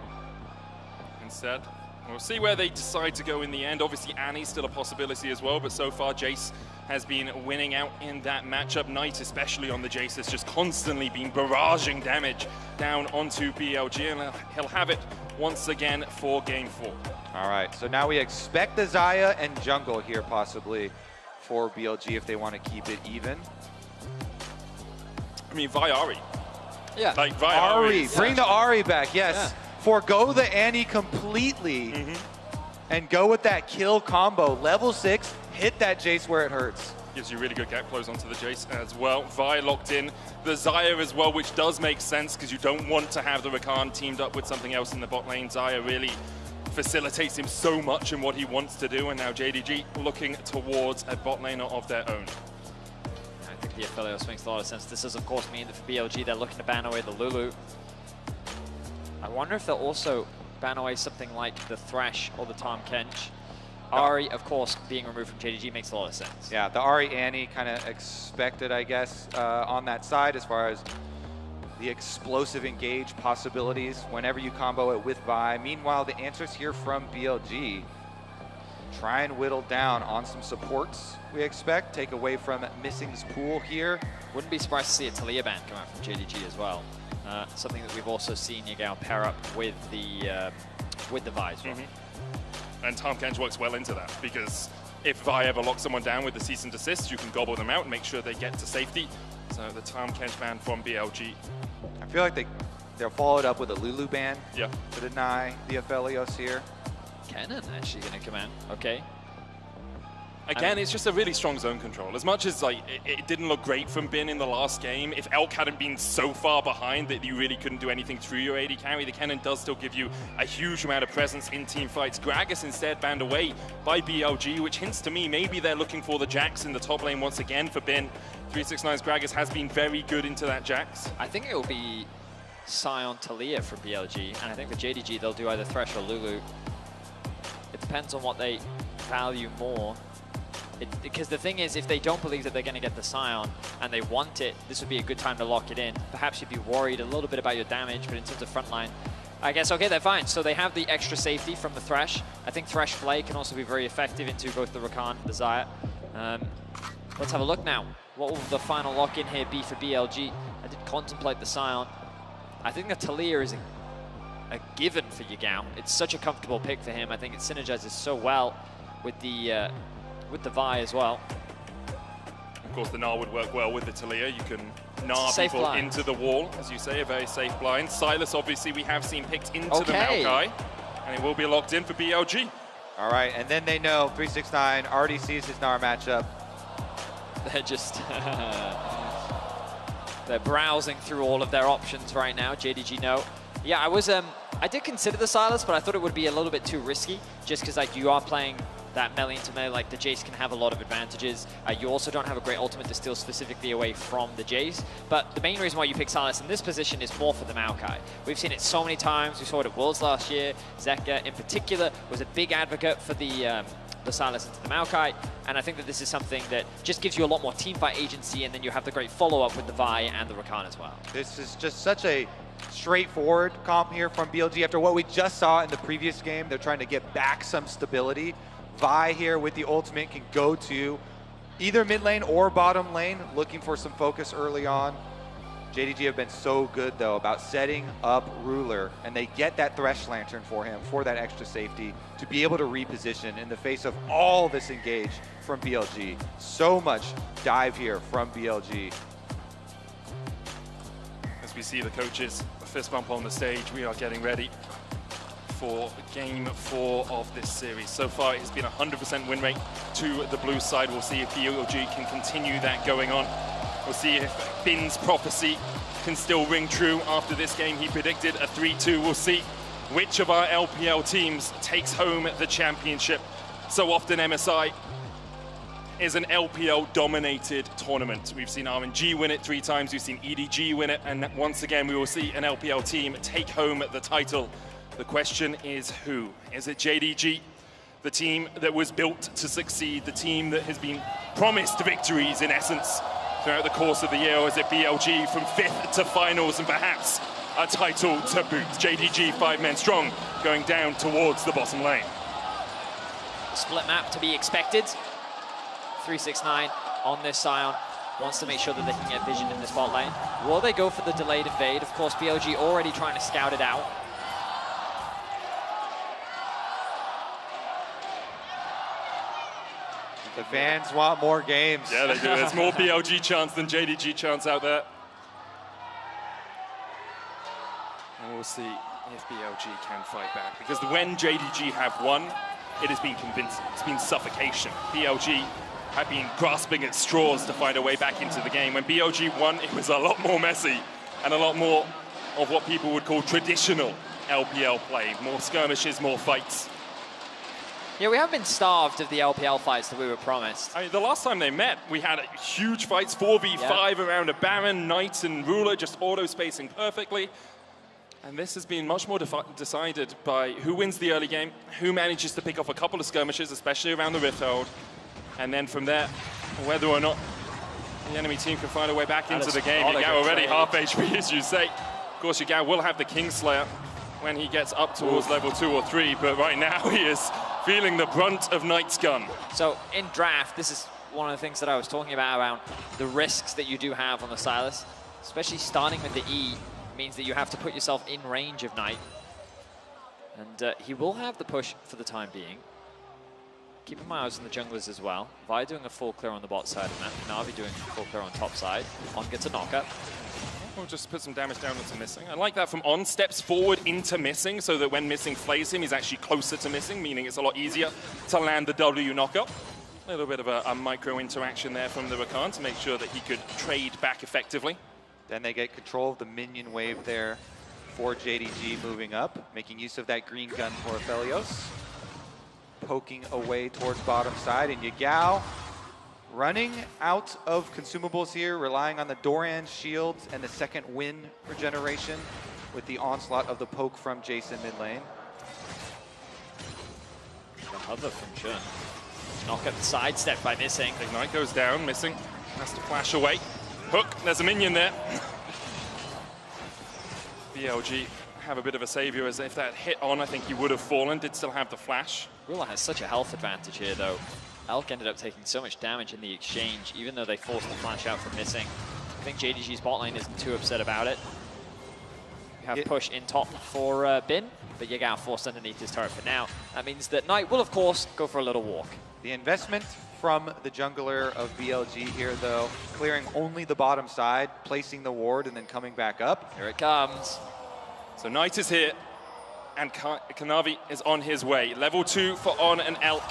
Speaker 14: Instead, we'll see where they decide to go in the end. Obviously, Annie's still a possibility as well, but so far, Jace has been winning out in that matchup. Knight, especially on the Jace, has just constantly been barraging damage down onto BLG, and he'll have it once again for game 4.
Speaker 16: All right, so now we expect the Xayah and jungle here, possibly, for BLG if they want to keep it even.
Speaker 14: I mean, Ari.
Speaker 13: Yeah.
Speaker 14: Like
Speaker 16: Ari, bring the Ari back, yes. Yeah. Forgo the Annie completely and go with that kill combo. Level 6, hit that Jace where it hurts.
Speaker 14: Gives you really good gap close onto the Jace as well. Vi locked in. The Xayah as well, which does make sense because you don't want to have the Rakan teamed up with something else in the bot lane. Xayah really facilitates him so much in what he wants to do, and now JDG looking towards a bot laner of their own.
Speaker 13: I think the Aphelios makes a lot of sense. This does, of course, mean that for BLG, they're looking to ban away the Lulu. I wonder if they'll also ban away something like the Thresh or the Tahm Kench. Ari, of course, being removed from JDG makes a lot of sense.
Speaker 16: Yeah, the Ari Annie kind of expected, I guess, on that side as far as the explosive engage possibilities whenever you combo it with Vi. Meanwhile, the answers here from BLG. Try and whittle down on some supports, we expect. Take away from Missing's pool here.
Speaker 13: Wouldn't be surprised to see a Taliyah ban come out from JDG as well. Something that we've also seen Yagao pair up with the Vi as well.
Speaker 14: And Tahm Kench works well into that, because if Vi ever locks someone down with the cease and desist, you can gobble them out and make sure they get to safety. So the Tahm Kench ban from BLG.
Speaker 16: I feel like they'll follow it up with a Lulu ban to deny the Aphelios here.
Speaker 13: Kennen actually going to come in. Okay.
Speaker 14: Again, it's just a really strong zone control. As much as like it didn't look great from Bin in the last game, if Elk hadn't been so far behind that you really couldn't do anything through your AD carry, the Kennen does still give you a huge amount of presence in team fights. Gragas instead banned away by BLG, which hints to me maybe they're looking for the Jax in the top lane once again for Bin. 369's Gragas has been very good into that Jax.
Speaker 13: I think it will be Sion Taliyah for BLG, and I think for JDG they'll do either Thresh or Lulu. It depends on what they value more. Because the thing is, if they don't believe that they're going to get the Sion and they want it, this would be a good time to lock it in. Perhaps you'd be worried a little bit about your damage, but in terms of frontline, I guess, okay, they're fine. So they have the extra safety from the Thresh. I think Thresh Flay can also be very effective into both the Rakan and the Xayah. Let's have a look now. What will the final lock-in here be for BLG? I did contemplate the Sion. I think the Taliyah is a given for Yagao. It's such a comfortable pick for him. I think it synergizes so well with the Vi as well.
Speaker 14: Of course, the Gnar would work well with the Taliyah. You can Gnar
Speaker 13: Safe
Speaker 14: people
Speaker 13: blind.
Speaker 14: into the wall, as you say, a very safe blind. Silas, obviously, we have seen picked into the Maokai, and it will be locked in for BLG.
Speaker 16: All right, and then they know 369 already sees his Gnar matchup.
Speaker 13: They're just they're browsing through all of their options right now. JDG no. Yeah, I did consider the Silas, but I thought it would be a little bit too risky, just because like you are playing that melee to melee, like the Jace can have a lot of advantages. You also don't have a great ultimate to steal specifically away from the Jace. But the main reason why you pick Silas in this position is more for the Maokai. We've seen it so many times. We saw it at Worlds last year. Zeka in particular was a big advocate for the Silas into the Maokai. And I think that this is something that just gives you a lot more teamfight agency, and then you have the great follow-up with the Vi and the Rakan as well.
Speaker 16: This is just such a straightforward comp here from BLG. After what we just saw in the previous game, they're trying to get back some stability. Vi here with the ultimate can go to either mid lane or bottom lane, looking for some focus early on. JDG have been so good, though, about setting up Ruler, and they get that Thresh Lantern for him for that extra safety to be able to reposition in the face of all this engage from BLG. So much dive here from BLG.
Speaker 14: As we see the coaches fist bump on the stage, we are getting ready for game 4 of this series. So far, it has been a 100% win rate to the blue side. We'll see if BLG can continue that going on. We'll see if Bin's prophecy can still ring true after this game. He predicted a 3-2. We'll see which of our LPL teams takes home the championship. So often MSI is an LPL-dominated tournament. We've seen RNG win it 3 times, we've seen EDG win it, and once again we will see an LPL team take home the title. The question is who? Is it JDG, the team that was built to succeed, the team that has been promised victories in essence throughout the course of the year, or is it BLG from 5th to finals and perhaps a title to boot? JDG 5 men strong going down towards the bottom lane.
Speaker 13: Split map to be expected. 369 on this Sion. Wants to make sure that they can get vision in this bot lane. Will they go for the delayed invade? Of course, BLG already trying to scout it out.
Speaker 16: The fans want more games.
Speaker 14: Yeah, they do. There's more BLG chants than JDG chants out there. And we'll see if BLG can fight back. Because when JDG have won, it has been convincing. It's been suffocation. BLG have been grasping at straws to find a way back into the game. When BLG won, it was a lot more messy and a lot more of what people would call traditional LPL play. More skirmishes, more fights.
Speaker 13: Yeah, we haven't been starved of the LPL fights that we were promised.
Speaker 14: I mean, the last time they met, we had huge fights, 4v5 around a Baron, Knight and Ruler, just auto-spacing perfectly. And this has been much more decided by who wins the early game, who manages to pick off a couple of skirmishes, especially around the Rift Hold. And then from there, whether or not the enemy team can find a way back into the game. Yagao already half HP, as you say. Of course, Yagao will have the Kingslayer when he gets up towards level 2 or 3, but right now he is feeling the brunt of Knight's gun.
Speaker 13: So in draft, this is one of the things that I was talking about around the risks that you do have on the Sylas, especially starting with the E, means that you have to put yourself in range of Knight. And he will have the push for the time being. Keeping my eyes on the junglers as well. Vi doing a full clear on the bot side of the map. Navi doing a full clear on top side. On gets a knocker.
Speaker 14: We'll just put some damage down into Missing. I like that from On, steps forward into Missing so that when Missing flays him, he's actually closer to Missing, meaning it's a lot easier to land the W knockup. A little bit of a micro interaction there from the Rakan to make sure that he could trade back effectively.
Speaker 16: Then they get control of the minion wave there for JDG moving up, making use of that green gun for Aphelios. Poking away towards bottom side, and Yagao running out of consumables here, relying on the Doran shields and the second win regeneration with the onslaught of the poke from Jason mid lane.
Speaker 13: The hover from Shun. Knock at the sidestep by Missing.
Speaker 14: Ignite goes down, Missing has to flash away. Hook, there's a minion there. BLG have a bit of a savior, as if that hit On, I think he would have fallen, did still have the flash.
Speaker 13: Ruler has such a health advantage here though. Elk ended up taking so much damage in the exchange, even though they forced the flash out from Missing. I think JDG's bot lane isn't too upset about it. We have push in top for Bin, but Yagao forced underneath his turret for now. That means that Knight will, of course, go for a little walk.
Speaker 16: The investment from the jungler of BLG here, though, clearing only the bottom side, placing the ward, and then coming back up.
Speaker 13: Here it comes.
Speaker 14: So Knight is here, and Kanavi is on his way. Level 2 for On and Elk.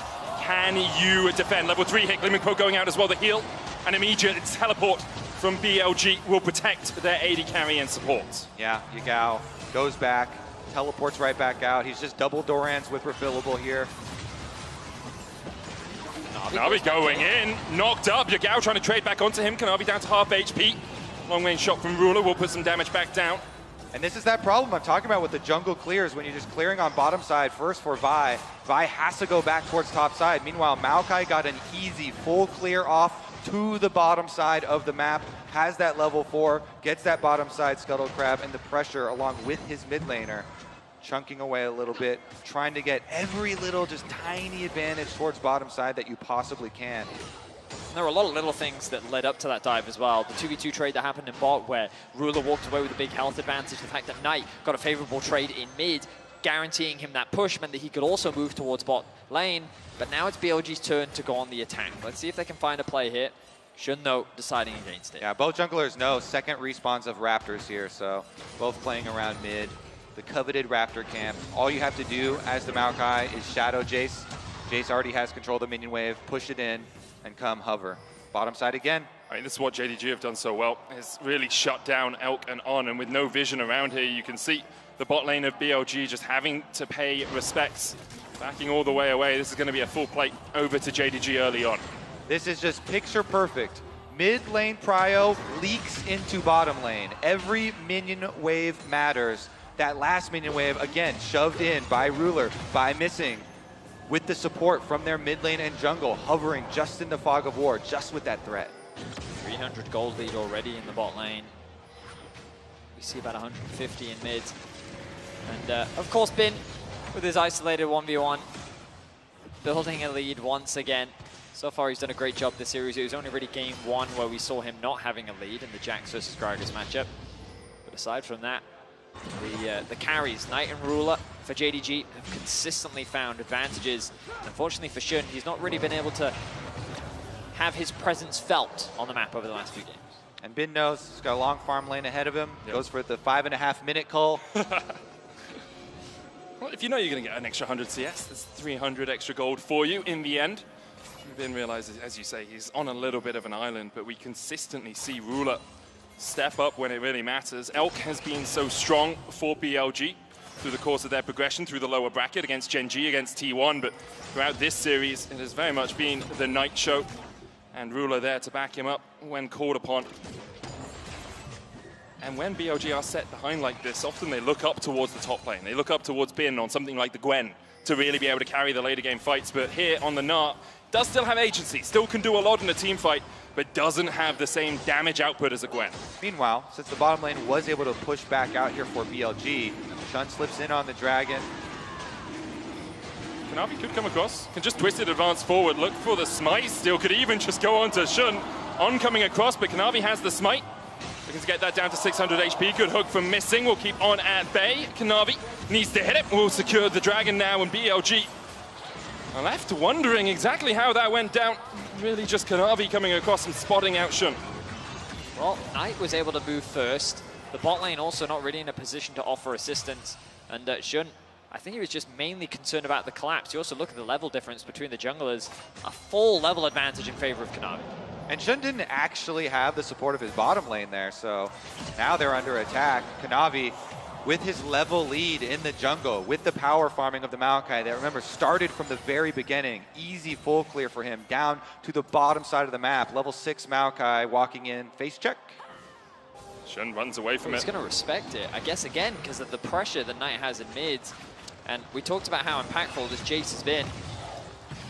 Speaker 14: Can you defend? Level 3 hit, Gleaming Poke going out as well. The heal, an immediate teleport from BLG will protect their AD carry and support.
Speaker 16: Yeah, Yagao goes back, teleports right back out. He's just double Dorans with refillable here.
Speaker 14: Kanavi going in, knocked up. Yagao trying to trade back onto him. Kanavi down to half HP. Long range shot from Ruler will put some damage back down.
Speaker 16: And this is that problem I'm talking about with the jungle clears, when you're just clearing on bottom side first for Vi. Vi has to go back towards top side. Meanwhile, Maokai got an easy full clear off to the bottom side of the map, has that level 4, gets that bottom side Scuttle Crab and the pressure along with his mid laner. Chunking away a little bit, trying to get every little just tiny advantage towards bottom side that you possibly can.
Speaker 13: There were a lot of little things that led up to that dive as well. The 2v2 trade that happened in bot where Ruler walked away with a big health advantage. The fact that Knight got a favorable trade in mid, guaranteeing him that push, meant that he could also move towards bot lane. But now it's BLG's turn to go on the attack. Let's see if they can find a play here. Shun, though, deciding against it.
Speaker 16: Yeah, both junglers know second respawns of Raptors here, so both playing around mid. The coveted Raptor camp. All you have to do as the Maokai is shadow Jace. Jace already has control of the minion wave, push it in, and come hover. Bottom side again.
Speaker 14: I mean, this is what JDG have done so well. It's really shut down Elk and On, and with no vision around here, you can see the bot lane of BLG just having to pay respects. Backing all the way away. This is going to be a full plate over to JDG early on.
Speaker 16: This is just picture perfect. Mid lane prio leaks into bottom lane. Every minion wave matters. That last minion wave, again, shoved in by Ruler, by Missing, with the support from their mid lane and jungle, hovering just in the fog of war, just with that threat.
Speaker 13: 300 gold lead already in the bot lane. We see about 150 in mid. And of course, Bin, with his isolated 1v1, building a lead once again. So far, he's done a great job this series. It was only really game 1 where we saw him not having a lead in the Jax versus Gragas matchup. But aside from that, the carries, Knight and Ruler for JDG, have consistently found advantages. Unfortunately for Shun, he's not really been able to have his presence felt on the map over the last few games.
Speaker 16: And Bin knows he's got a long farm lane ahead of him. Goes for the 5.5-minute cull.
Speaker 14: Well, if you know you're going to get an extra 100 CS, there's 300 extra gold for you in the end. Bin realizes, as you say, he's on a little bit of an island, but we consistently see Ruler step up when it really matters. Elk has been so strong for BLG through the course of their progression through the lower bracket against Gen G, against T1, but throughout this series, it has very much been the night show, and Ruler there to back him up when called upon. And when BLG are set behind like this, often they look up towards the top lane. They look up towards Bin on something like the Gwen to really be able to carry the later game fights. But here on the Nart, does still have agency, still can do a lot in a team fight, but doesn't have the same damage output as a Gwen.
Speaker 16: Meanwhile, since the bottom lane was able to push back out here for BLG, Shun slips in on the Dragon.
Speaker 14: Kanavi could come across, can just twist it, advance forward, look for the smite, still could even just go on to Shun. On coming across, but Kanavi has the smite. Looking to get that down to 600 HP. Good hook from Missing. Will keep on at bay. Kanavi needs to hit it. Will secure the Dragon now, and BLG are left wondering exactly how that went down. Really just Kanavi coming across and spotting out Shun.
Speaker 13: Well, Knight was able to move first. The bot lane also not really in a position to offer assistance. And Shun, I think he was just mainly concerned about the collapse. You also look at the level difference between the junglers. A full level advantage in favor of Kanavi.
Speaker 16: And Shun didn't actually have the support of his bottom lane there, so now they're under attack. Kanavi, with his level lead in the jungle, with the power farming of the Maokai that, remember, started from the very beginning. Easy full clear for him, down to the bottom side of the map. Level 6 Maokai walking in, face check.
Speaker 14: Shun runs away from it.
Speaker 13: He's going to respect it, I guess, again, because of the pressure that Knight has in mids. And we talked about how impactful this Jace has been.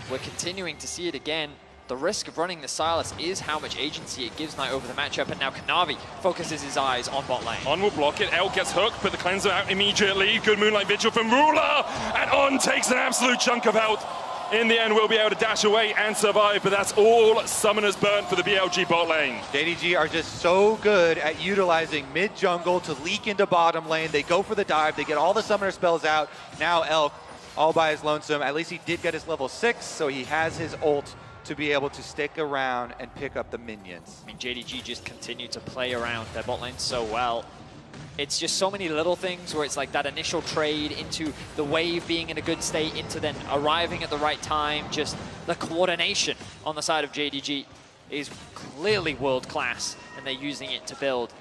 Speaker 13: We're continuing to see it again. The risk of running the Silas is how much agency it gives Knight over the matchup, and now Kanavi focuses his eyes on bot lane.
Speaker 14: On will block it, Elk gets hooked, but the cleanser out immediately. Good Moonlight Vigil from Ruler, and On takes an absolute chunk of health. In the end, we'll be able to dash away and survive, but that's all Summoners burn for the BLG bot lane.
Speaker 16: JDG are just so good at utilizing mid-jungle to leak into bottom lane. They go for the dive, they get all the Summoner spells out. Now Elk, all by his lonesome. At least he did get his level 6, so he has his ult to be able to stick around and pick up the minions.
Speaker 13: I mean, JDG just continue to play around their bot lane so well. It's just so many little things where it's like that initial trade into the wave being in a good state, into then arriving at the right time. Just the coordination on the side of JDG is clearly world class, and they're using it to build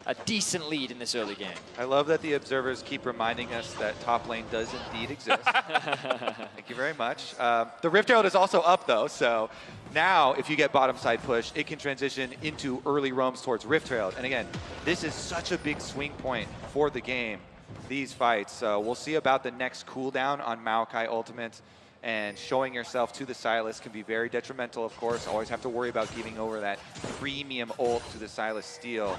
Speaker 13: a decent lead in this early game.
Speaker 16: I love that the observers keep reminding us that top lane does indeed exist. Thank you very much. The Rift Herald is also up though, so now if you get bottom side push, it can transition into early roams towards Rift Herald. And again, this is such a big swing point for the game, these fights. We'll see about the next cooldown on Maokai Ultimate, and showing yourself to the Sylas can be very detrimental, of course. Always have to worry about giving over that premium ult to the Sylas steal.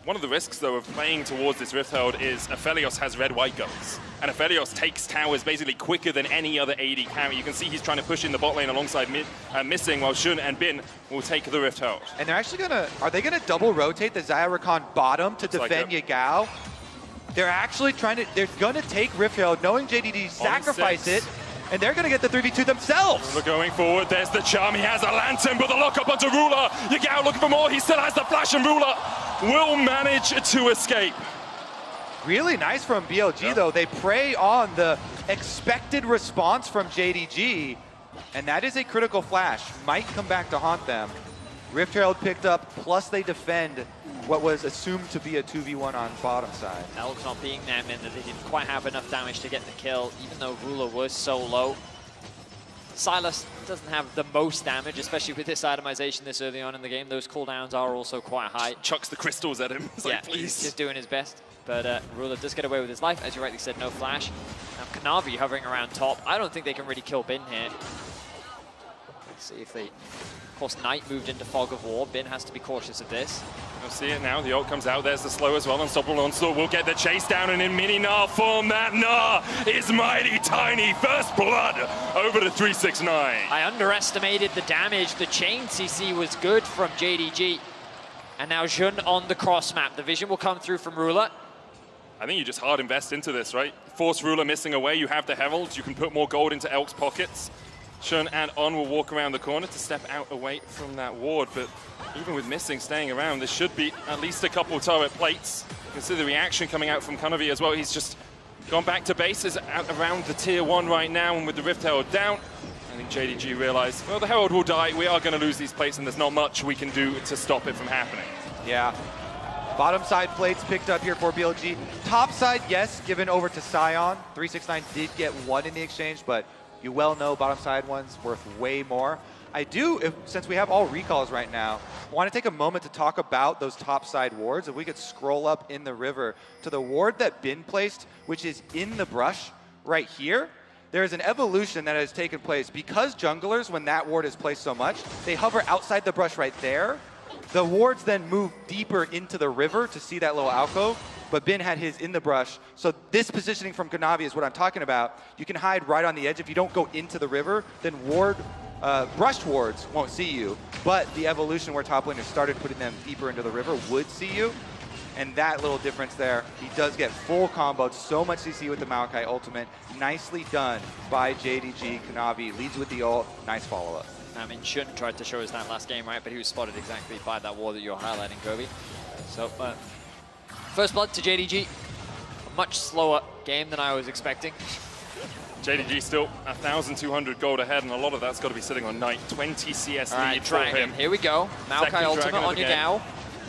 Speaker 14: One of the risks, though, of playing towards this Rift Herald is Aphelios has red-white guns. And Aphelios takes towers basically quicker than any other AD carry. You can see he's trying to push in the bot lane alongside Missing, while Shun and Bin will take the Rift Herald.
Speaker 16: And they're actually are they gonna double rotate the Xayah Rakan bottom to defend Yagao? They're actually they're gonna take Rift Herald, knowing JDD sacrifice it, and they're gonna get the 3v2 themselves.
Speaker 14: We're going forward, there's the charm, he has a lantern, but the lock up onto Ruler. Yagao looking for more, he still has the flash, and Ruler will manage to escape.
Speaker 16: Really nice from BLG though. They prey on the expected response from JDG, and that is a critical flash. Might come back to haunt them. Rift Herald picked up, plus they defend what was assumed to be a 2v1 on bottom side.
Speaker 13: Elk not being there meant that they didn't quite have enough damage to get the kill, even though Ruler was so low. Sylas doesn't have the most damage, especially with this itemization this early on in the game. Those cooldowns are also quite high.
Speaker 14: Chucks the crystals at him. It's
Speaker 13: yeah,
Speaker 14: like, please.
Speaker 13: He's just doing his best. But Ruler does get away with his life. As you rightly said, no flash. Now Kanavi hovering around top. I don't think they can really kill Bin here. Let's see if they... Of course, Knight moved into Fog of War. Bin has to be cautious of this.
Speaker 14: You'll see it now. The ult comes out. There's the slow as well. Unstoppable Onslaught will get the chase down, and in mini Gnar form, that Gnar is mighty tiny. First blood over to 369.
Speaker 13: I underestimated the damage. The chain CC was good from JDG. And now Jun on the cross map. The vision will come through from Ruler.
Speaker 14: I think you just hard invest into this, right? Force Ruler missing away. You have the Heralds. You can put more gold into Elk's pockets. Shun and On will walk around the corner to step out away from that ward, but even with missing staying around, there should be at least a couple turret plates. You can see the reaction coming out from Kunovi as well. He's just gone back to bases around the tier 1 right now, and with the Rift Herald down, I think JDG realized, well, the Herald will die, we are going to lose these plates, and there's not much we can do to stop it from happening.
Speaker 16: Yeah. Bottom side plates picked up here for BLG. Top side, yes, given over to Sion. 369 did get 1 in the exchange, but you well know bottom side one's worth way more. I do, since we have all recalls right now, want to take a moment to talk about those top side wards. If we could scroll up in the river to the ward that Bin placed, which is in the brush right here. There is an evolution that has taken place because junglers, when that ward is placed so much, they hover outside the brush right there. The wards then move deeper into the river to see that little alcove, but Bin had his in the brush. So this positioning from Kunovi is what I'm talking about. You can hide right on the edge. If you don't go into the river, then brushed wards won't see you, but the evolution where top laners started putting them deeper into the river would see you. And that little difference there, he does get full comboed, so much CC with the Maokai ultimate. Nicely done by JDG. Kunovi leads with the ult, nice follow-up.
Speaker 13: I mean, Shun tried to show us that last game, right? But he was spotted exactly by that wall that you're highlighting, Gobi. So, first blood to JDG. A much slower game than I was expecting.
Speaker 14: JDG still 1,200 gold ahead, and a lot of that's got to be sitting on Knight. 20 CS lead for him.
Speaker 13: Here we go. Maokai ultimate on Yagao.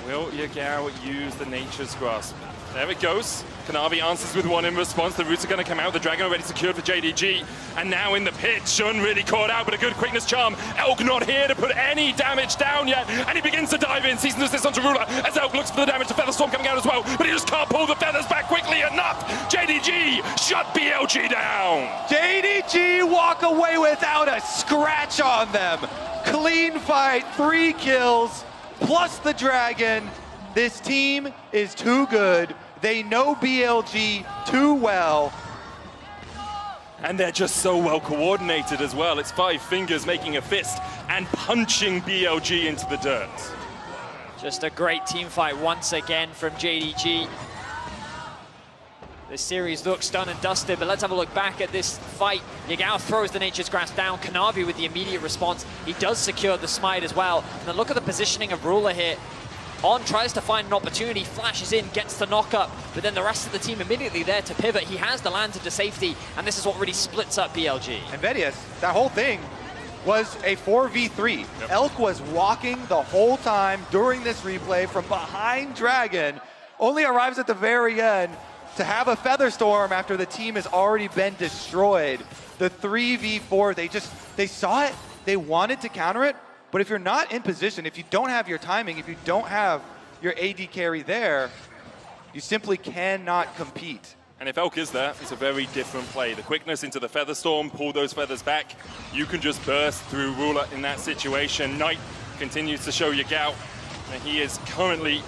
Speaker 14: Will Yagao use the Nature's Grasp? There it goes. Kunovi answers with 1 in response. The roots are going to come out. The dragon already secured for JDG. And now in the pit, Shun really caught out, but a good quickness charm. Elk not here to put any damage down yet. And he begins to dive in. Season assist onto Ruler as Elk looks for the damage. The Featherstorm coming out as well, but he just can't pull the feathers back quickly enough. JDG shut BLG down.
Speaker 16: JDG walk away without a scratch on them. Clean fight, 3 kills, plus the dragon. This team is too good. They know BLG too well.
Speaker 14: And they're just so well coordinated as well. It's 5 fingers making a fist and punching BLG into the dirt.
Speaker 13: Just a great team fight once again from JDG. This series looks done and dusted, but let's have a look back at this fight. Yagao throws the Nature's Grasp down. Kunovi with the immediate response. He does secure the smite as well. And then look at the positioning of Ruler here. On tries to find an opportunity, flashes in, gets the knock-up, but then the rest of the team immediately there to pivot. He has the lantern to safety, and this is what really splits up BLG.
Speaker 16: And Vedius, that whole thing was a 4v3. Yep. Elk was walking the whole time during this replay from behind Dragon, only arrives at the very end to have a Featherstorm after the team has already been destroyed. The 3v4, they saw it, they wanted to counter it, but if you're not in position, if you don't have your timing, if you don't have your AD carry there, you simply cannot compete.
Speaker 14: And if Elk is there, it's a very different play. The quickness into the Featherstorm, pull those feathers back. You can just burst through Ruler in that situation. Knight continues to show Yagao, and he is currently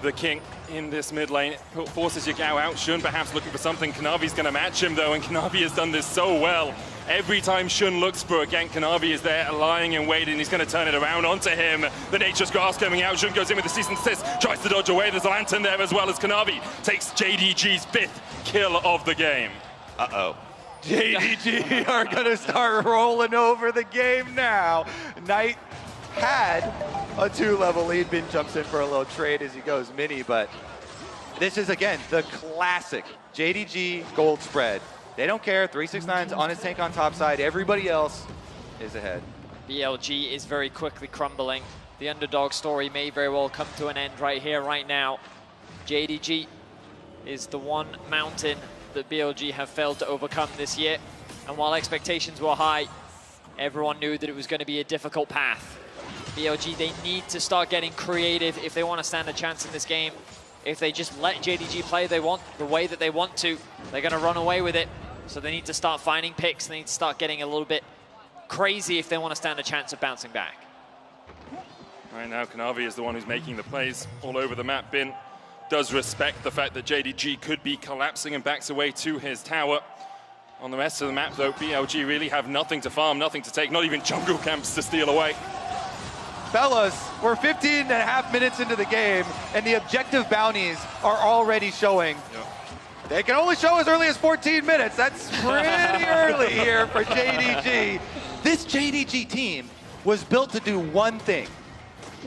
Speaker 14: the king in this mid lane. Forces Yagao out. Shun perhaps looking for something. Kunovi's going to match him though, and Kunovi has done this so well. Every time Shun looks for a gank, Kunovi is there lying in wait, and he's going to turn it around onto him. The Nature's Grasp coming out. Shun goes in with the Season Assist, tries to dodge away. There's a lantern there as well as Kunovi takes JDG's 5th kill of the game.
Speaker 16: Uh-oh. JDG are going to start rolling over the game now. Knight had a 2-level lead. Bin jumps in for a little trade as he goes mini, but this is, again, the classic JDG gold spread. They don't care. 369's on his tank on top side. Everybody else is ahead.
Speaker 13: BLG is very quickly crumbling. The underdog story may very well come to an end right here, right now. JDG is the one mountain that BLG have failed to overcome this year. And while expectations were high, everyone knew that it was going to be a difficult path. BLG, they need to start getting creative if they want to stand a chance in this game. If they just let JDG play the way that they want to, they're going to run away with it. So they need to start finding picks. They need to start getting a little bit crazy if they want to stand a chance of bouncing back.
Speaker 14: Right now, Kunovi is the one who's making the plays all over the map. Bin does respect the fact that JDG could be collapsing and backs away to his tower. On the rest of the map, though, BLG really have nothing to farm, nothing to take, not even jungle camps to steal away.
Speaker 16: Fellas, we're 15.5 minutes into the game, and the objective bounties are already showing.
Speaker 14: Yep.
Speaker 16: They can only show as early as 14 minutes. That's pretty early here for JDG. This JDG team was built to do one thing,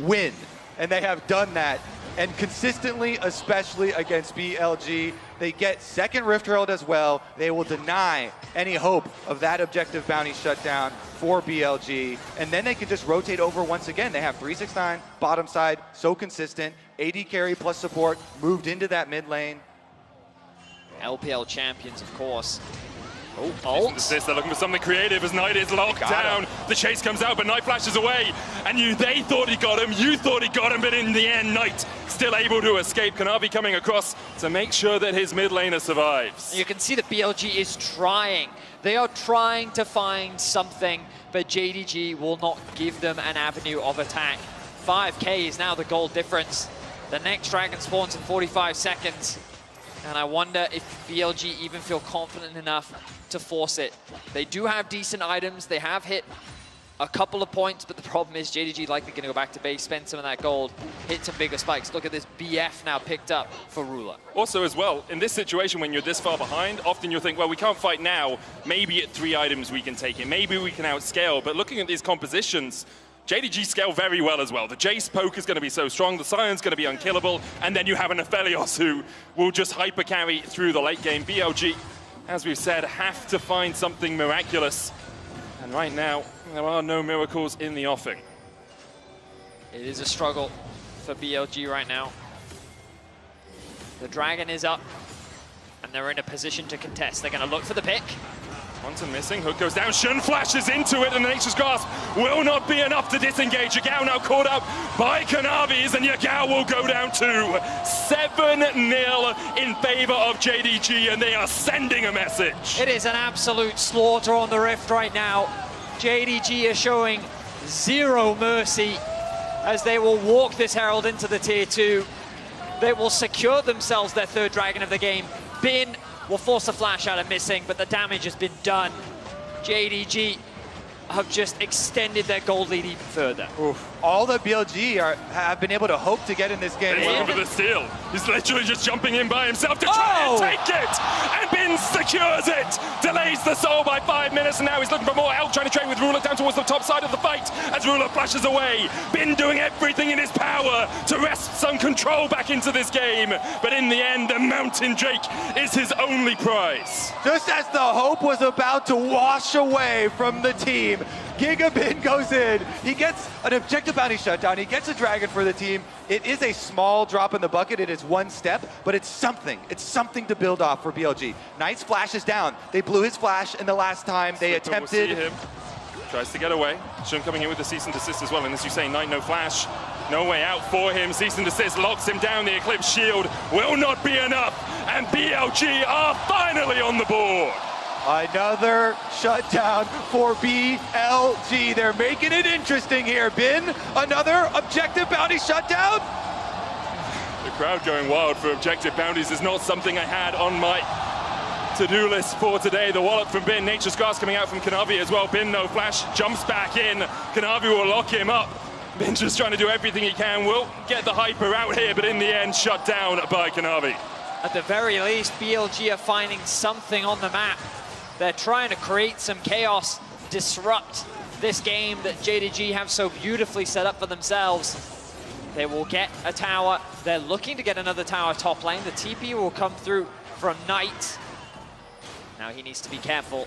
Speaker 16: win. And they have done that. And consistently, especially against BLG, they get second Rift Herald as well. They will deny any hope of that objective bounty shutdown for BLG. And then they can just rotate over once again. They have 369, bottom side, so consistent. AD carry plus support, moved into that mid lane.
Speaker 13: LPL champions, of course. Oh,
Speaker 14: ult. They're looking for something creative as Knight is locked down. The chase comes out, but Knight flashes away. And they thought he got him, you thought he got him, but in the end, Knight still able to escape. Kanavi coming across to make sure that his mid laner survives.
Speaker 13: You can see that BLG is trying. They are trying to find something, but JDG will not give them an avenue of attack. 5K is now the goal difference. The next dragon spawns in 45 seconds. And I wonder if BLG even feel confident enough to force it. They do have decent items. They have hit a couple of points, but the problem is JDG likely going to go back to base, spend some of that gold, hit some bigger spikes. Look at this BF now picked up for Ruler.
Speaker 14: Also as well, in this situation when you're this far behind, often you'll think, well, we can't fight now. Maybe at 3 items we can take it. Maybe we can outscale. But looking at these compositions, JDG scale very well as well. The Jace poke is going to be so strong, the Sion's going to be unkillable, and then you have an Aphelios who will just hyper carry through the late game. BLG, as we've said, have to find something miraculous. And right now, there are no miracles in the offing.
Speaker 13: It is a struggle for BLG right now. The Dragon is up, and they're in a position to contest. They're going to look for the pick.
Speaker 14: Quantum missing, hook goes down, Shun flashes into it, and the Nature's Grasp will not be enough to disengage. Yagao now caught up by Kanavis, and Yagao will go down to 7-0 in favor of JDG, and they are sending a message.
Speaker 13: It is an absolute slaughter on the Rift right now. JDG is showing zero mercy as they will walk this Herald into the tier 2. They will secure themselves their 3rd dragon of the game. Bin will force a flash out of missing, but the damage has been done. JDG have just extended their gold lead even further.
Speaker 16: Oof. All the BLG have been able to hope to get in this game.
Speaker 14: He's looking for the steal. He's literally just jumping in by himself to try and take it! And Bin secures it! Delays the soul by 5 minutes, and now he's looking for more help, trying to trade with Ruler down towards the top side of the fight as Ruler flashes away. Bin doing everything in his power to wrest some control back into this game. But in the end, the Mountain Drake is his only prize.
Speaker 16: Just as the hope was about to wash away from the team, Gigabin goes in. He gets an objective bounty shutdown. He gets a dragon for the team. It is a small drop in the bucket. It is one step, but it's something. It's something to build off for BLG. Knight's flash is down. They blew his flash in the last time they attempted.
Speaker 14: We'll see him. Tries to get away. Shun coming in with the cease and desist as well. And as you say, Knight no flash. No way out for him. Cease and desist locks him down. The Eclipse shield will not be enough. And BLG are finally on the board.
Speaker 16: Another shutdown for BLG. They're making it interesting here. Bin, another objective bounty shutdown.
Speaker 14: The crowd going wild for objective bounties is not something I had on my to-do list for today. The wallet from Bin, Nature's Grasp coming out from Kanavi as well. Bin no flash, jumps back in. Kanavi will lock him up. Bin just trying to do everything he can. Will get the hyper out here, but in the end, shut down by Kanavi.
Speaker 13: At the very least, BLG are finding something on the map. They're trying to create some chaos, disrupt this game that JDG have so beautifully set up for themselves. They will get a tower. They're looking to get another tower top lane. The TP will come through from Knight. Now he needs to be careful.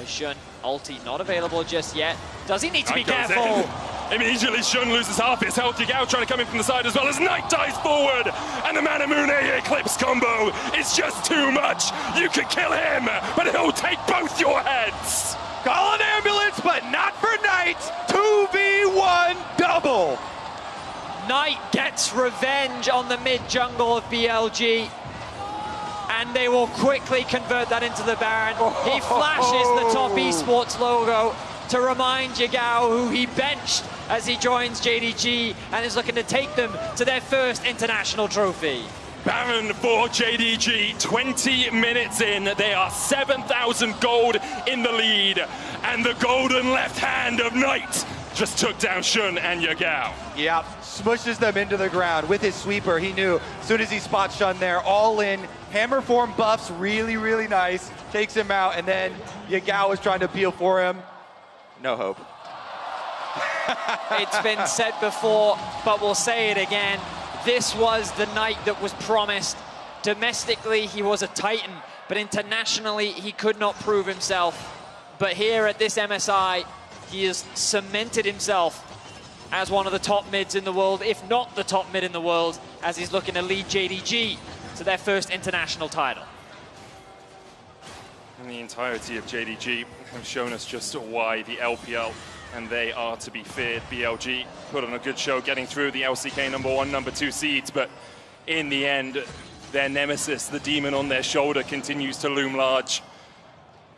Speaker 13: Shun, ulti not available just yet. Does he need to be careful?
Speaker 14: Immediately Shun loses half his health. Yagao trying to come in from the side as well as Knight dives forward. And the Manamune Eclipse combo is just too much. You could kill him, but he'll take both your heads.
Speaker 16: Call an ambulance, but not for Knight. 2v1 double.
Speaker 13: Knight gets revenge on the mid jungle of BLG. And they will quickly convert that into the Baron. He flashes the top Esports logo to remind Yagao who he benched as he joins JDG and is looking to take them to their first international trophy.
Speaker 14: Baron for JDG, 20 minutes in. They are 7,000 gold in the lead. And the golden left hand of Knight just took down Shun and Yagao.
Speaker 16: Yep, smushes them into the ground with his sweeper. He knew as soon as he spots Shun there, all in. Hammer form buffs, really, really nice. Takes him out, and then Yagao is trying to peel for him. No hope.
Speaker 13: It's been said before, but we'll say it again. This was the night that was promised. Domestically, he was a titan, but internationally, he could not prove himself. But here at this MSI, he has cemented himself as one of the top mids in the world, if not the top mid in the world, as he's looking to lead JDG to their first international title.
Speaker 14: And the entirety of JDG have shown us just why the LPL and they are to be feared. BLG put on a good show getting through the LCK #1, #2 seeds, but in the end, their nemesis, the demon on their shoulder, continues to loom large.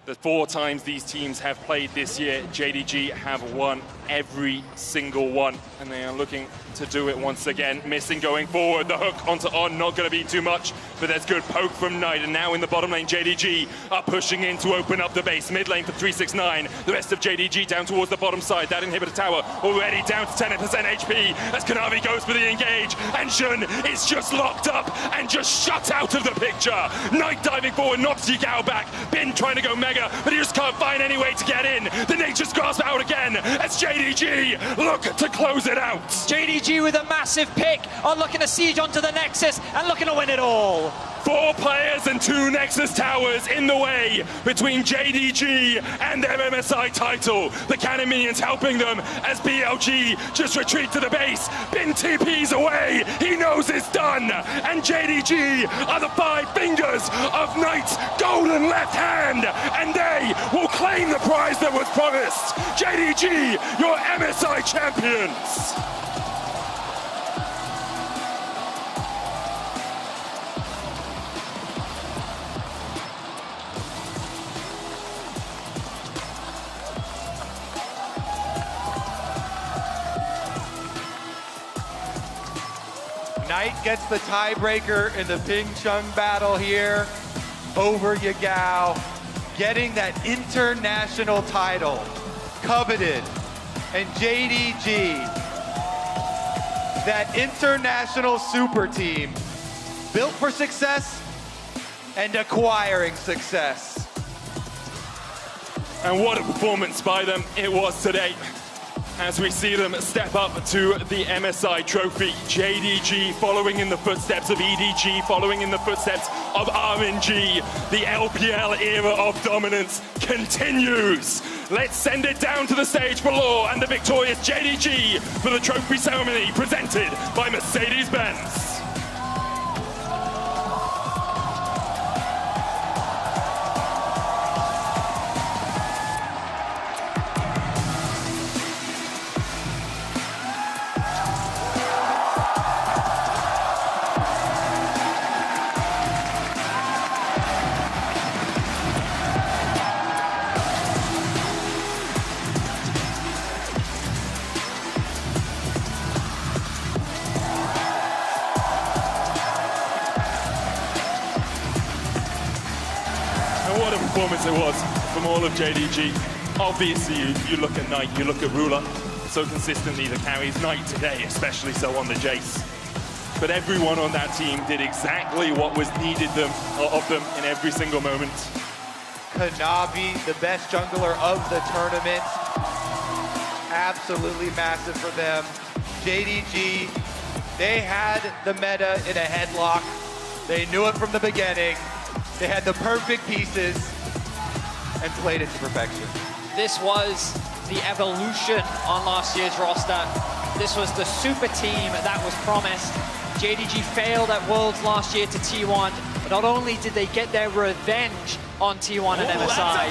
Speaker 14: The 4 times these teams have played this year, JDG have won every single one, and they are looking to do it once again. Missing going forward, the hook onto On, not going to be too much, but there's good poke from Knight, and now in the bottom lane, JDG are pushing in to open up the base. Mid lane for 369, the rest of JDG down towards the bottom side. That inhibitor tower already down to 10% HP as Kanavi goes for the engage, and Jun is just locked up and just shut out of the picture. Knight diving forward, knocks Yigao back. Bin trying to go mega, but he just can't find any way to get in. The Nature's Grasp out again as JDG look to close it out.
Speaker 13: JDG with a massive pick are looking to siege onto the Nexus and looking to win it all.
Speaker 14: 4 players and 2 Nexus towers in the way between JDG and their MSI title. The cannon minions helping them as BLG just retreat to the base. Bin TP's away, he knows it's done. And JDG are the 5 fingers of Knight's golden left hand, and they will claim the prize that was promised. JDG, your MSI champions.
Speaker 16: Knight gets the tiebreaker in the Ping Chung battle here over Yigao, getting that international title, coveted. And JDG, that international super team, built for success and acquiring success.
Speaker 14: And what a performance by them it was today, as we see them step up to the MSI trophy. JDG following in the footsteps of EDG, following in the footsteps of RNG. The LPL era of dominance continues. Let's send it down to the stage for Law and the victorious JDG for the trophy ceremony presented by Mercedes-Benz. What a performance it was from all of JDG. Obviously, you look at Knight, you look at Ruler, so consistently the carries. Knight today, especially so on the Jace. But everyone on that team did exactly what was needed of them in every single moment.
Speaker 16: Kanavi, the best jungler of the tournament. Absolutely massive for them. JDG, they had the meta in a headlock. They knew it from the beginning. They had the perfect pieces and played it to perfection.
Speaker 13: This was the evolution on last year's roster. This was the super team that was promised. JDG failed at Worlds last year to T1, but not only did they get their revenge on T1 and MSI,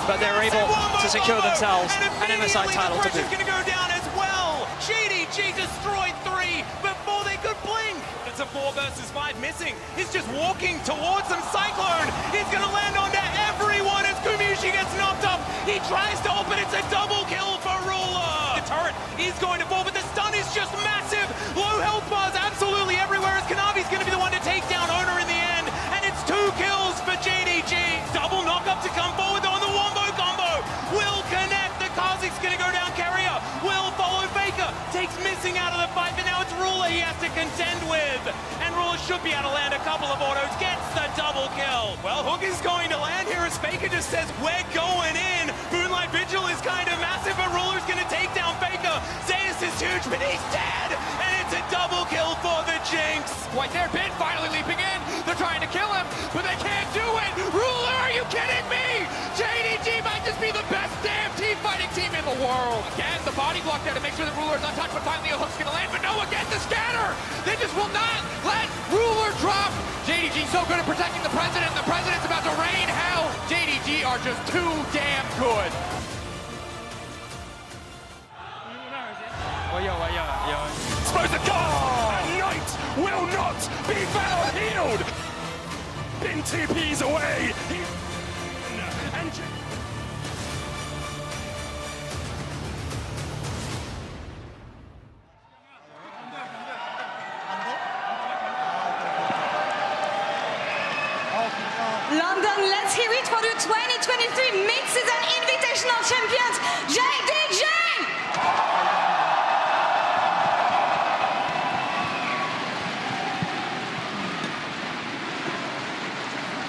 Speaker 13: but they're able to secure themselves an MSI title to boot.
Speaker 5: Going to go down as well. JDG destroyed 3 before they could blink. It's a 4 versus 5 missing. He's just walking towards them. Cyclone is going to land onto everyone as Kumiushi gets knocked up. He tries to open. It's a double kill for Ruler. The turret is going to fall, but the stun is just massive. Low health bars absolutely everywhere as Kanavi's going to be the one to take down Owner in the end. And it's 2 kills for JDG. Double knock-up to come forward on the wombo combo. Will connect. The Kazik's going to go down carrier. Will follow Faker. Takes Missing out of the fight, but now it's Ruler he has to contend with. And Ruler should be able to land a couple of autos. Gets the double kill. Well, Hook is going to land here as Faker just says, we're going in. Moonlight Vigil is kind behind him. Massive, but Ruler's going to take down FLICKR. Zeus is huge, but he's dead. And it's a double kill for the Jinx.
Speaker 6: Right there, Ben finally leaping in. They're trying to kill him, but they can't do it. Ruler, are you kidding me? JDG might just be the best damn team fighting team in the world. Again, the body block there to make sure that Ruler is untouched, but finally a hook's going to land. But no, again, the scatter. They just will not let Ruler drop. JDG so good at protecting the president. The president's about to rain hell. JDG are just too damn good.
Speaker 14: Supposed to go, and Knight will not be found healed. Been 2 Ps away. And
Speaker 7: London, let's hear it for the 2023 Mid-Season Invitational Champions, JDG!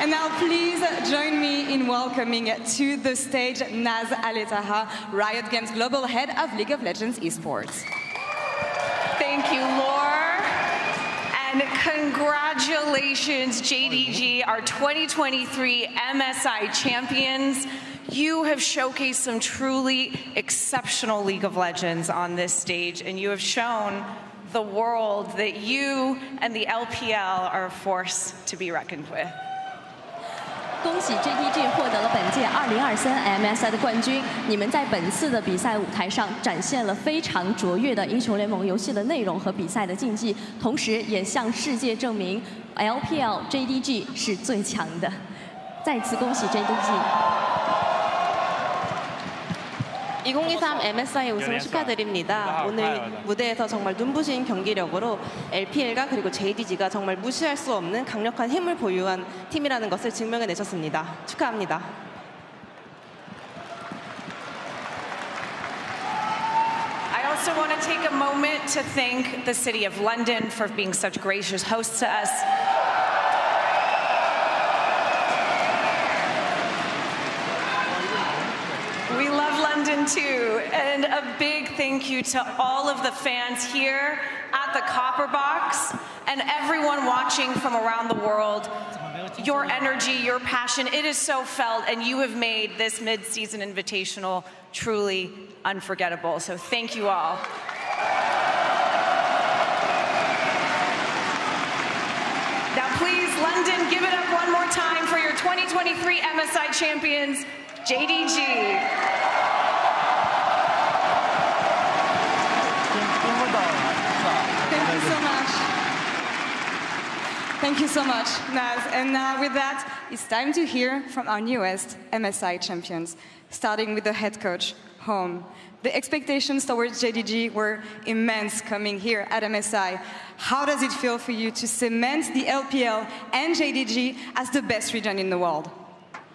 Speaker 7: And now please join me in welcoming to the stage Naz Aletaha, Riot Games Global Head of League of Legends Esports.
Speaker 15: Thank you, Laura. And congratulations, JDG, our 2023 MSI champions. You have showcased some truly exceptional League of Legends on this stage, and you have shown the world that you and the LPL are a force to be reckoned with.
Speaker 18: 恭喜 JDG 获得了本届2023 MSI 的冠军。你们在本次的比赛舞台上展现了非常卓越的英雄联盟游戏的内容和比赛的竞技，同时也向世界证明 LPL JDG 是最强的。再次恭喜 JDG。
Speaker 20: 2023 MSI 우승을 축하드립니다. 오늘 무대에서 정말 눈부신 경기력으로 LPL과 그리고 JDG가 정말 무시할 수 없는 강력한 힘을 보유한 팀이라는 것을 증명해내셨습니다. 축하합니다.
Speaker 15: I also want to take a moment to thank the City of London for being such gracious hosts to us. We love London too, and a big thank you to all of the fans here at the Copper Box and everyone watching from around the world. Your energy, your passion, it is so felt, and you have made this mid-season invitational truly unforgettable. So thank you all. Now please, London, give it up one more time for your 2023 MSI champions, JDG.
Speaker 7: Thank you so much. Thank you so much, Naz. And now with that, it's time to hear from our newest MSI champions, starting with the head coach, Home. The expectations towards JDG were immense coming here at MSI. How does it feel for you to cement the LPL and JDG as the best region in the world?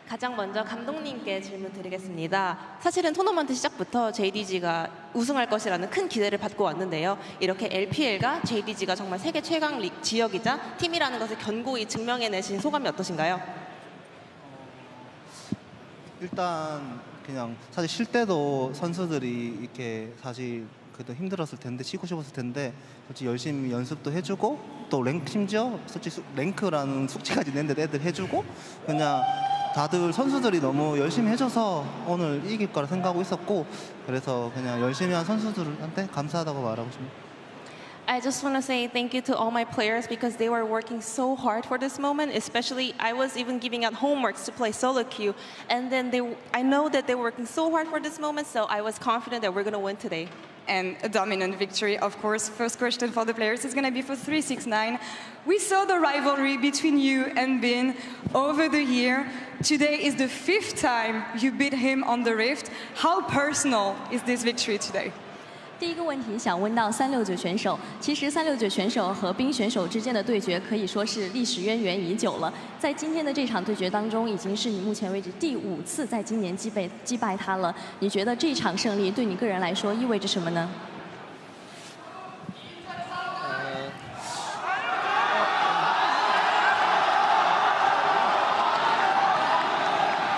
Speaker 20: 가장 먼저 감독님께 질문 드리겠습니다. 사실은 토너먼트 시작부터 JDG가 우승할 것이라는 큰 기대를 받고 왔는데요. 이렇게 LPL과 JDG가 정말 세계 최강 지역이자 팀이라는 것을 견고히 증명해내신 소감이 어떠신가요?
Speaker 22: 일단 그냥 사실 쉴 때도 선수들이 이렇게 사실 그래도 힘들었을 텐데 쉬고 싶었을 텐데 솔직히 열심히 연습도 해주고 또 심지어 솔직히 랭크라는 숙제까지 냈는데 애들 해주고 그냥 다들 선수들이 너무 열심히 해줘서 오늘 이길 거라 생각하고 있었고 그래서 그냥 열심히 한 선수들한테 감사하다고 말하고 싶습니다.
Speaker 20: I just want to say thank you to all my players because they were working so hard for this moment. Especially, I was even giving out homeworks to play solo queue, and then I know that they were working so hard for this moment. So I was confident that we're going to win today.
Speaker 7: And a dominant victory, of course. First question for the players is going to be for 369. We saw the rivalry between you and Bin over the year. Today is the 5th time you beat him on the Rift. How personal is this victory today?
Speaker 18: 第一个问题想问到369选手，其实369选手和冰选手之间的对决可以说是历史渊源已久了。在今天的这场对决当中，已经是你目前为止第5次在今年击败他了。你觉得这场胜利对你个人来说意味着什么呢？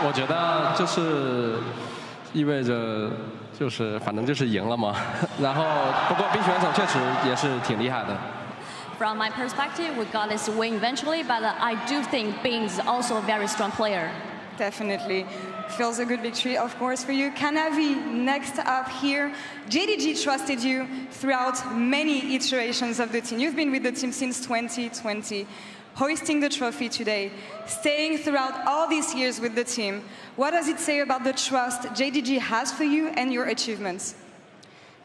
Speaker 27: 我觉得就是
Speaker 3: 意味着就是反正就是赢了嘛。然后不过冰选手确实也是挺厉害的。
Speaker 18: From my perspective, we got this win eventually, but I do think Bing is also a very strong player.
Speaker 7: Definitely. Feels a good victory, of course, for you. Kanavi, next up here. JDG trusted you throughout many iterations of the team. You've been with the team since 2020, hoisting the trophy today, staying throughout all these years with the team. What does it say about the trust JDG has for you and your achievements?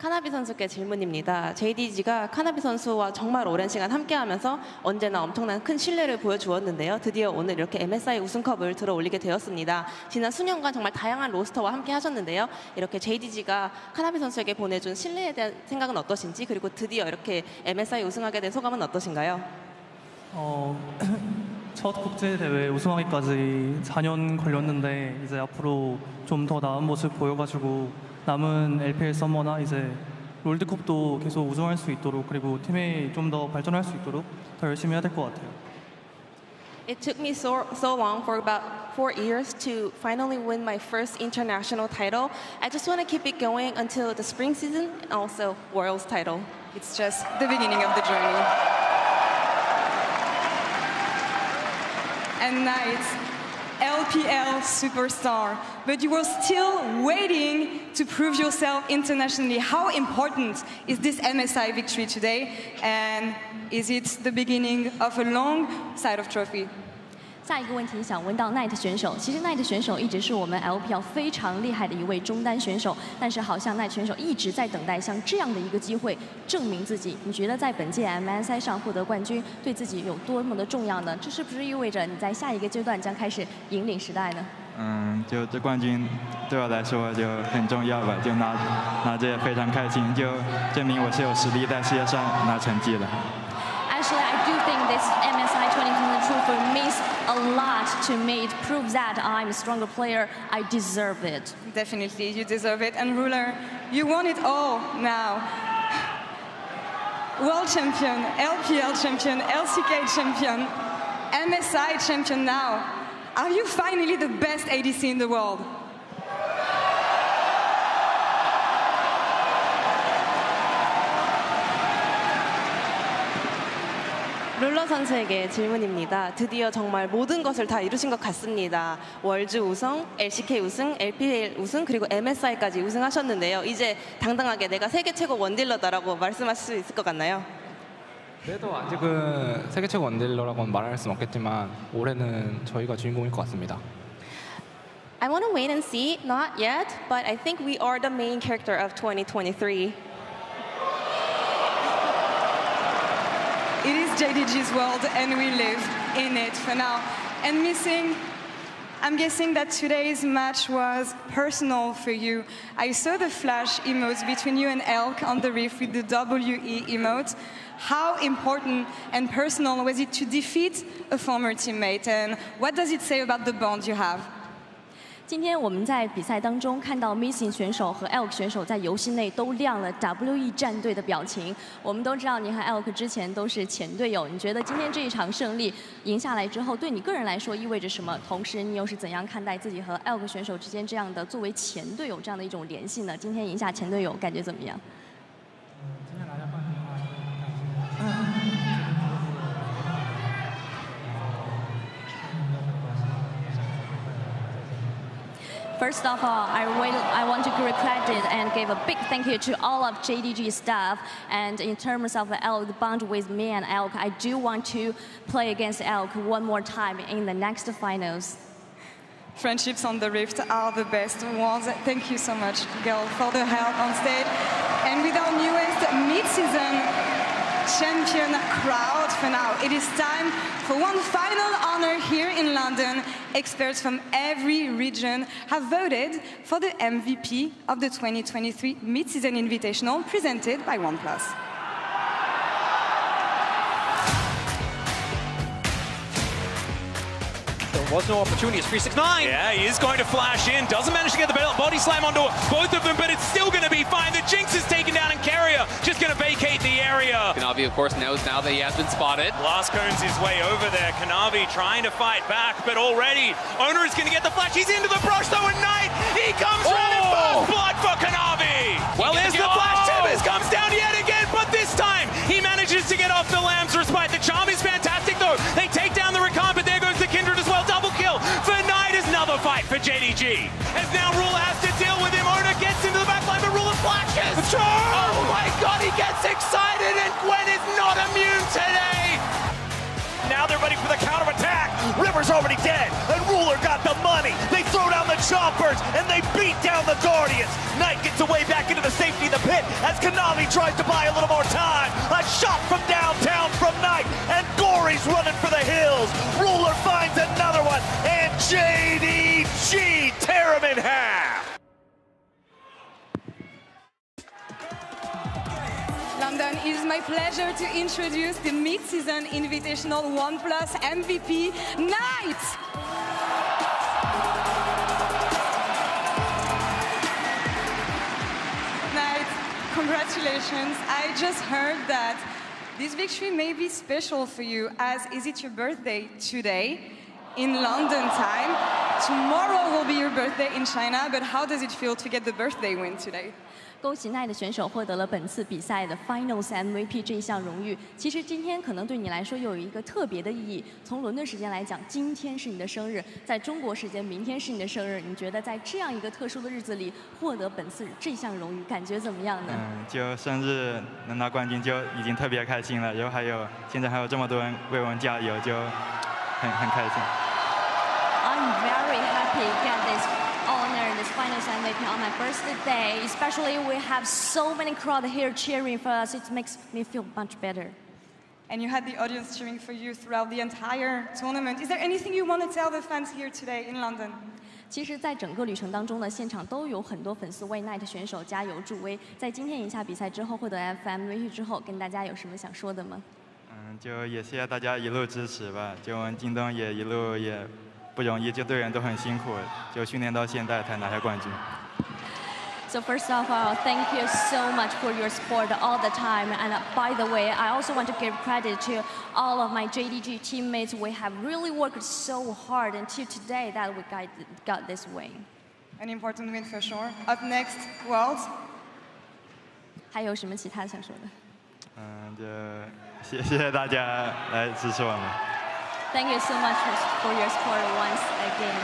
Speaker 20: 카나비 선수께 질문입니다. JDG가 카나비 선수와 정말 오랜 시간 함께하면서 언제나 엄청난 큰 신뢰를 보여주었는데요. 드디어 오늘 이렇게 MSI 우승컵을 들어올리게 되었습니다. 지난 수년간 정말 다양한 로스터와 함께 하셨는데요. 이렇게 JDG가 카나비 선수에게 보내준 신뢰에 대한 생각은 어떠신지, 그리고 드디어 이렇게 MSI 우승하게 된 소감은 어떠신가요?
Speaker 12: 첫 국제대회 우승하기까지 4년 걸렸는데 이제 앞으로 좀 더 나은 모습 보여가지고 남은 LPL 서머나 이제 롤드컵도 계속 우승할 수 있도록, 그리고 팀이 좀 더 발전할 수 있도록 더 열심히 해야 될 것 같아요.
Speaker 20: It took me so long, for about 4 years, to finally win my first international title. I just want to keep it going until the spring season and also Worlds title.
Speaker 7: It's just the beginning of the journey. And now it's LPL superstar, but you were still waiting to prove yourself internationally. How important is this MSI victory today, and is it the beginning of a long side of trophy?
Speaker 18: 下一个问题想问到 Knight 选手，其实 Knight 选手一直是我们 LPL 非常厉害的一位中单选手，但是好像 Knight 选手一直在等待像这样的一个机会证明自己。你觉得在本届 MSI 上获得冠军对自己有多么的重要呢？这是不是意味着你在下一个阶段将开始引领时代呢？
Speaker 21: 就这冠军对我来说就很重要吧，就拿着也非常开心，就证明我是有实力在世界上拿成绩的。
Speaker 18: Actually, I do think this MSI 2020 trophy means a lot to me. It proves that I'm a stronger player. I deserve it.
Speaker 7: Definitely, you deserve it. And Ruler, you won it all now. World champion, LPL champion, LCK champion, MSI champion now. Are you finally the best ADC in the world?
Speaker 20: 룰러 선수에게 질문입니다. 드디어 정말 모든 것을 다 이루신 것 같습니다. 월즈 우승, LCK 우승, LPL 우승, 그리고 MSI까지 우승하셨는데요. 이제 당당하게 내가 세계 최고 원딜러다라고 말씀하실 수 있을 것 같나요?
Speaker 23: 그래도 아직은 세계 최고 원딜러라고는 말할 수는 없겠지만 올해는 저희가 주인공일 것 같습니다.
Speaker 20: I want to wait and see. Not yet, but I think we are the main character of 2023.
Speaker 7: It is JDG's world, and we live in it for now. And missing, I'm guessing that today's match was personal for you. I saw the flash emotes between you and Elk on the reef with the WE emote. How important and personal was it to defeat a former teammate, and what does it say about the bond you have?
Speaker 18: 今天我们在比赛当中看到 Missing 选手和 Elk 选手在游戏内都亮了 WE 战队的表情。我们都知道你和 Elk 之前都是前队友，你觉得今天这一场胜利赢下来之后，对你个人来说意味着什么？同时，你又是怎样看待自己和 Elk 选手之间这样的作为前队友这样的一种联系呢？今天赢下前队友，感觉怎么样？ First of all, I want to give credit and give a big thank you to all of JDG staff. And in terms of the Elk bond with me and Elk, I do want to play against Elk one more time in the next finals.
Speaker 7: Friendships on the Rift are the best ones. Thank you so much, girl, for the help on stage. And with our newest mid-season champion crowd for now, it is time for one final honor here in London. Experts from every region have voted for the MVP of the 2023 Mid-Season Invitational presented by OnePlus.
Speaker 1: was no opportunity. It's 369.
Speaker 5: Yeah, he is going to flash in. Doesn't manage to get the body slam onto both of them, but it's still going to be fine. The Jinx is taken down, and Carrier just going to vacate the area.
Speaker 11: Kanavi, of course, knows now that he has been spotted.
Speaker 5: Blast cones his way over there. Kanavi trying to fight back, but already Owner is going to get the flash. He's into the brush, though, and Knight, he comes running first blood for Kanavi. Well, here's the flash. Tibbers comes down yet again, but this time he manages to get off the Lamb's respite. The charm is fantastic, though. They take down the Rakan, but there goes the Kindred as well. Double kill for Knight. Is another fight for JDG. As now Ruler has to deal with him. Owner gets into the backline, but Ruler flashes. Oh my god, he gets excited, and Gwen is not immune today.
Speaker 4: Now they're ready for the counter-attack. River's already dead, and Ruler got the money. They throw down the choppers, and they beat down the Guardians. Knight gets away back into the safety of the pit as Kanavi tries to buy a little more time. A shot from downtown from Knight, and Gory's running for the hills. Ruler finds another one, and JDG tear him in half.
Speaker 7: London, it is my pleasure to introduce the mid-season Invitational 1+ MVP, Knight! Knight, congratulations. I just heard that this victory may be special for you, as is it your birthday today in London time? Tomorrow will be your birthday in China, but how does it feel to get the birthday win today?
Speaker 18: 恭喜奈的选手获得了本次比赛的 Finals MVP 这一项荣誉。其实今天可能对你来说又有一个特别的意义。从伦敦时间来讲，今天是你的生日；在中国时间，明天是你的生日。你觉得在这样一个特殊的日子里获得本次这项荣誉，感觉怎么样呢？
Speaker 21: 就生日能拿冠军就已经特别开心了，然后现在还有这么多人为我们加油，就很开心。
Speaker 18: I'm very happy to get this honor, this Finals MVP on my birthday. Especially we have so many crowd here cheering for us. It makes me feel much better.
Speaker 7: And you had the audience cheering for you throughout the entire tournament. Is there anything you want to tell the fans here today in London?
Speaker 18: 其实，在整个旅程当中呢，现场都有很多粉丝为 Knight 选手加油助威。在今天赢下比赛之后，获得 MVP 之后，跟大家有什么想说的吗？
Speaker 21: 就也谢谢大家一路支持吧。就我们京东也一路也不容易，就队员都很辛苦，就训练到现在才拿下冠军。
Speaker 18: So first of all, thank you so much for your support all the time. And by the way, I also want to give credit to all of my JDG teammates. We have really worked so hard until today that we got this win.
Speaker 7: An important win for sure. Up next, Worlds.
Speaker 18: 还有什么其他想说的？
Speaker 21: 就谢谢大家来支持我们。
Speaker 18: Thank you so much for your support once again.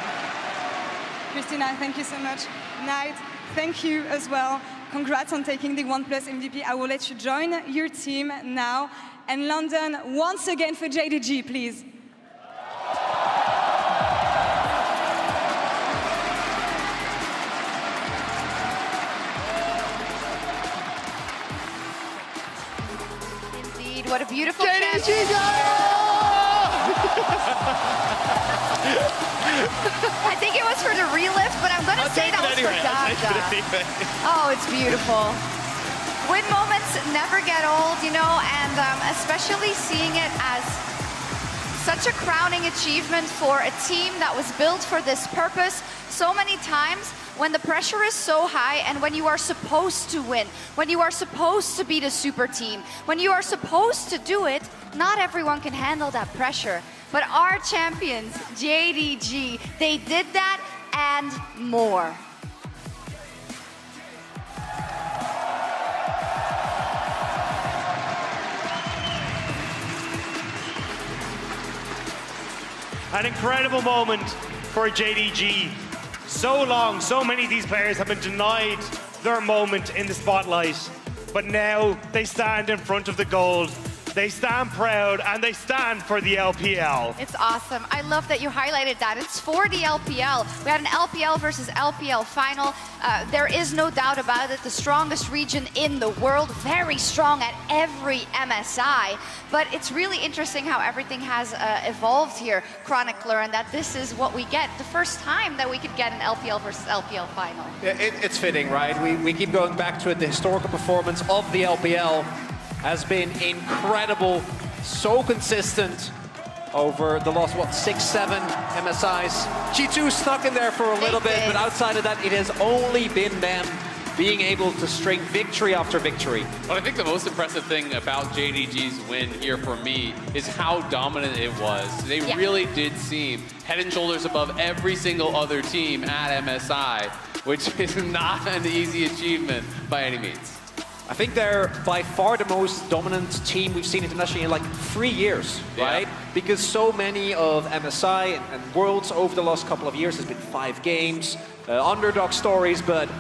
Speaker 7: Christina, thank you so much. Knight, thank you as well. Congrats on taking the 1+ MVP. I will let you join your team now. And London, once again for JDG, please.
Speaker 8: Indeed, what a beautiful
Speaker 4: JDG!
Speaker 8: I think it was for the relift, but I'm going to say that was for Dada. Oh, it's beautiful. Win moments never get old, you know, and especially seeing it as such a crowning achievement for a team that was built for this purpose. So many times when the pressure is so high and when you are supposed to win, when you are supposed to be the super team, when you are supposed to do it, not everyone can handle that pressure. But our champions, JDG, they did that and more.
Speaker 10: An incredible moment for JDG. So long, so many of these players have been denied their moment in the spotlight, but now they stand in front of the gold. They stand proud and they stand for the LPL.
Speaker 8: It's awesome. I love that you highlighted that. It's for the LPL. We had an LPL versus LPL final. There is no doubt about it. The strongest region in the world, very strong at every MSI. But it's really interesting how everything has evolved here, Chronicler, and that this is what we get. The first time that we could get an LPL versus LPL final.
Speaker 9: Yeah, it's fitting, right? We keep going back to it. The historical performance of the LPL has been incredible, so consistent, over the last, 6-7 MSIs. G2 stuck in there for a little bit, but outside of that, it has only been them being able to string victory after victory.
Speaker 11: Well, I think the most impressive thing about JDG's win here for me is how dominant it was. They really did seem head and shoulders above every single other team at MSI, which is not an easy achievement by any means.
Speaker 9: I think they're by far the most dominant team we've seen internationally in like 3 years, right? Because so many of MSI and Worlds over the last couple of years has been 5 games, underdog stories, but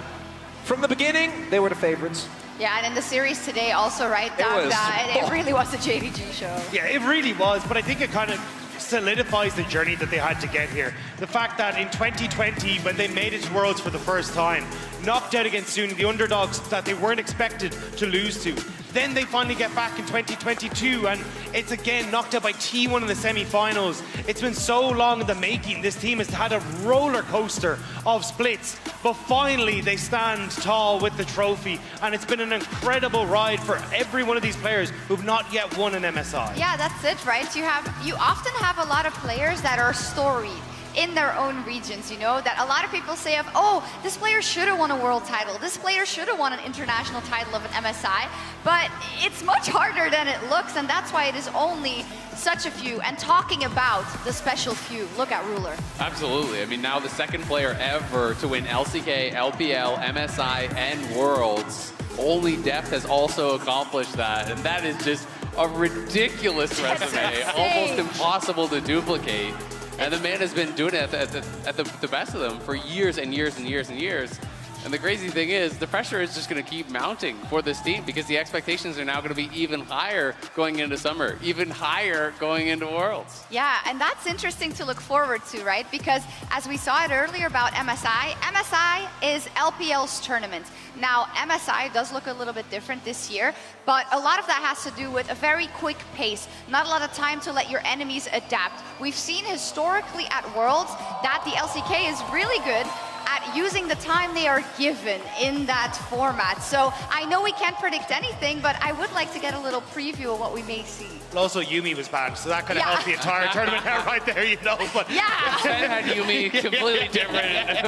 Speaker 9: from the beginning, they were the favorites.
Speaker 8: Yeah, and in the series today also, right, it really was a JDG show.
Speaker 10: Yeah, it really was, but I think it kind of solidifies the journey that they had to get here. The fact that in 2020, when they made it to Worlds for the first time, knocked out against Suni, the underdogs that they weren't expected to lose to. Then they finally get back in 2022, and it's again knocked out by T1 in the semi-finals. It's been so long in the making. This team has had a roller coaster of splits, but finally they stand tall with the trophy, and it's been an incredible ride for every one of these players who've not yet won an MSI.
Speaker 8: Yeah, that's it, right? You often have a lot of players that are storied in their own regions, you know, that a lot of people say of, oh, this player should have won a world title, this player should have won an international title of an MSI, but it's much harder than it looks, and that's why it is only such a few. And talking about the special few, look at Ruler.
Speaker 11: Absolutely. I mean, now the second player ever to win LCK, LPL, MSI, and Worlds. Only Depth has also accomplished that, and that is just a ridiculous resume, almost impossible to duplicate. And the man has been doing it at the best of them for years and years and years and years. And the crazy thing is, the pressure is just going to keep mounting for this team because the expectations are now going to be even higher going into summer, even higher going into Worlds.
Speaker 8: Yeah, and that's interesting to look forward to, right? Because as we saw it earlier about MSI, MSI is LPL's tournament. Now, MSI does look a little bit different this year, but a lot of that has to do with a very quick pace, not a lot of time to let your enemies adapt. We've seen historically at Worlds that the LCK is really good at using the time they are given in that format. So I know we can't predict anything, but I would like to get a little preview of what we may see.
Speaker 10: Also, Yumi was banned, so that kind of helped the entire tournament out right there, you know. But
Speaker 11: Ted had Yumi completely different.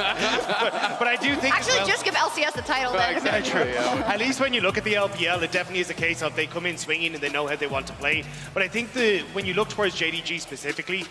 Speaker 10: but I do think
Speaker 8: actually just give LCS the title then.
Speaker 10: Exactly. True. At least when you look at the LPL, it definitely is a case of they come in swinging and they know how they want to play. But I think when you look towards JDG specifically,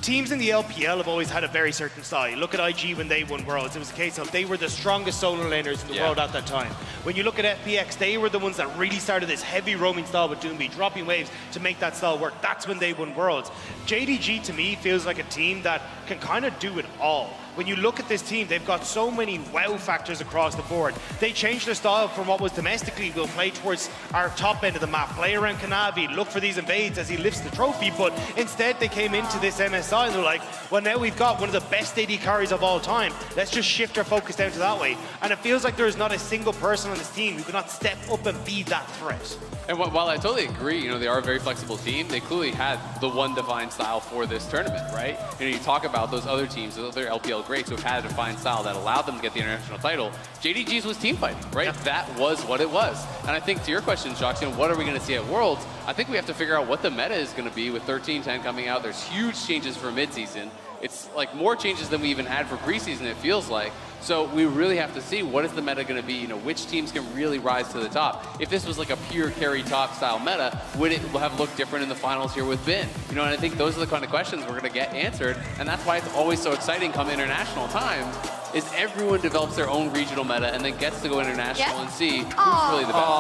Speaker 10: teams in the LPL have always had a very certain style. Look at IG when they won Worlds. It was a case of they were the strongest solo laners in the world at that time. When you look at FPX, they were the ones that really started this heavy roaming style with Doomby, dropping waves to make that style work. That's when they won Worlds. JDG to me feels like a team that can kind of do it all. When you look at this team, they've got so many wow factors across the board. They changed their style from what was domestically, we'll play towards our top end of the map, play around Kanavi, look for these invades as he lifts the trophy, but instead they came into this MSI and they're like, well, now we've got one of the best AD carries of all time. Let's just shift our focus down to that way. And it feels like there's not a single person on this team who cannot step up and be that threat.
Speaker 11: And while I totally agree, you know, they are a very flexible team, they clearly had the one defined style for this tournament, right? You know, you talk about those other teams, those other LPL greats who have had a defined style that allowed them to get the international title. JDG's was team fighting, right? Yeah. That was what it was. And I think to your question, Jacques, what are we going to see at Worlds? I think we have to figure out what the meta is going to be with 13-10 coming out. There's huge changes for midseason. It's like more changes than we even had for preseason, it feels like. So we really have to see what is the meta going to be, you know, which teams can really rise to the top. If this was like a pure carry top style meta, would it have looked different in the finals here with Bin? You know, and I think those are the kind of questions we're going to get answered, and that's why it's always so exciting come international time, is everyone develops their own regional meta and then gets to go international and see who's really the best.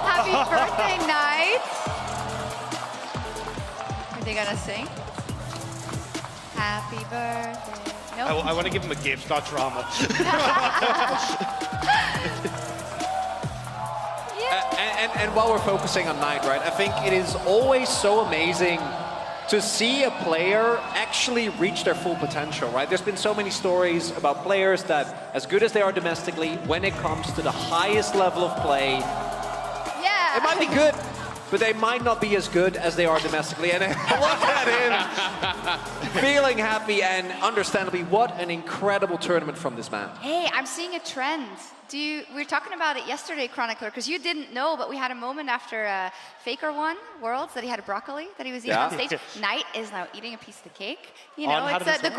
Speaker 8: Happy birthday, Knight! Are they gonna sing? Happy birthday. Nope.
Speaker 10: I want to give him a gift, not drama.
Speaker 9: And while we're focusing on Knight, right, I think it is always so amazing to see a player actually reach their full potential, right? There's been so many stories about players that, as good as they are domestically, when it comes to the highest level of play, it might be good, but they might not be as good as they are domestically. And look at him feeling happy, and understandably, what an incredible tournament from this man.
Speaker 8: Hey, I'm seeing a trend. We were talking about it yesterday, Chronicler, because you didn't know, but we had a moment after FLICKR won Worlds that he had a broccoli that he was eating on stage. Knight is now eating a piece of the cake. You know,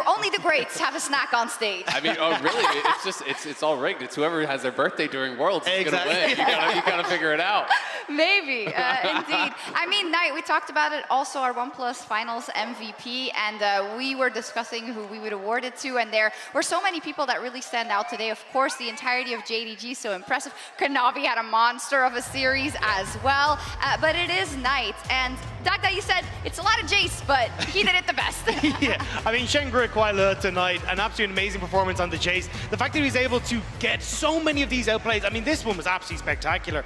Speaker 8: only the greats have a snack on stage.
Speaker 11: I mean, oh really? It's just it's all rigged. It's whoever has their birthday during Worlds is gonna win. You gotta figure it out.
Speaker 8: Maybe, indeed. I mean, Knight, we talked about it, also our OnePlus Finals MVP, and we were discussing who we would award it to, and there were so many people that really stand out today. Of course, the entirety of JDG, so impressive. Kanavi had a monster of a series as well, but it is Knight, and Dagda, you said it's a lot of Jace, but he did it the best.
Speaker 10: Yeah, I mean, Shen grew quite a lot tonight, an absolute amazing performance on the Jace. The fact that he was able to get so many of these outplays, I mean, this one was absolutely spectacular.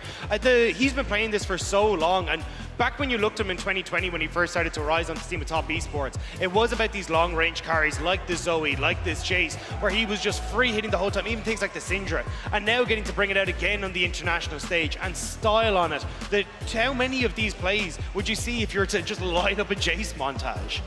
Speaker 10: He's been playing this for so long, and back when you looked at him in 2020 when he first started to rise on the team of top esports, it was about these long range carries like the Zoe, like this Jace, where he was just free hitting the whole time, even things like the Syndra, and now getting to bring it out again on the international stage and style on it. How many of these plays would you see if you were to just line up a Jace montage?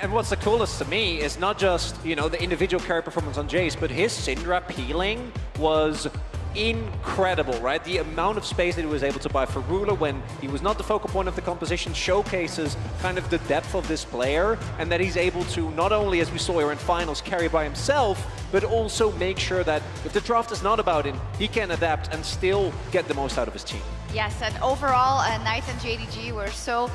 Speaker 9: And what's the coolest to me is not just, you know, the individual carry performance on Jace, but his Syndra peeling was incredible, right? The amount of space that he was able to buy for Ruler when he was not the focal point of the composition showcases kind of the depth of this player, and that he's able to not only, as we saw here in finals, carry by himself, but also make sure that if the draft is not about him, he can adapt and still get the most out of his team.
Speaker 8: Yes, and overall, Knight and JDG were so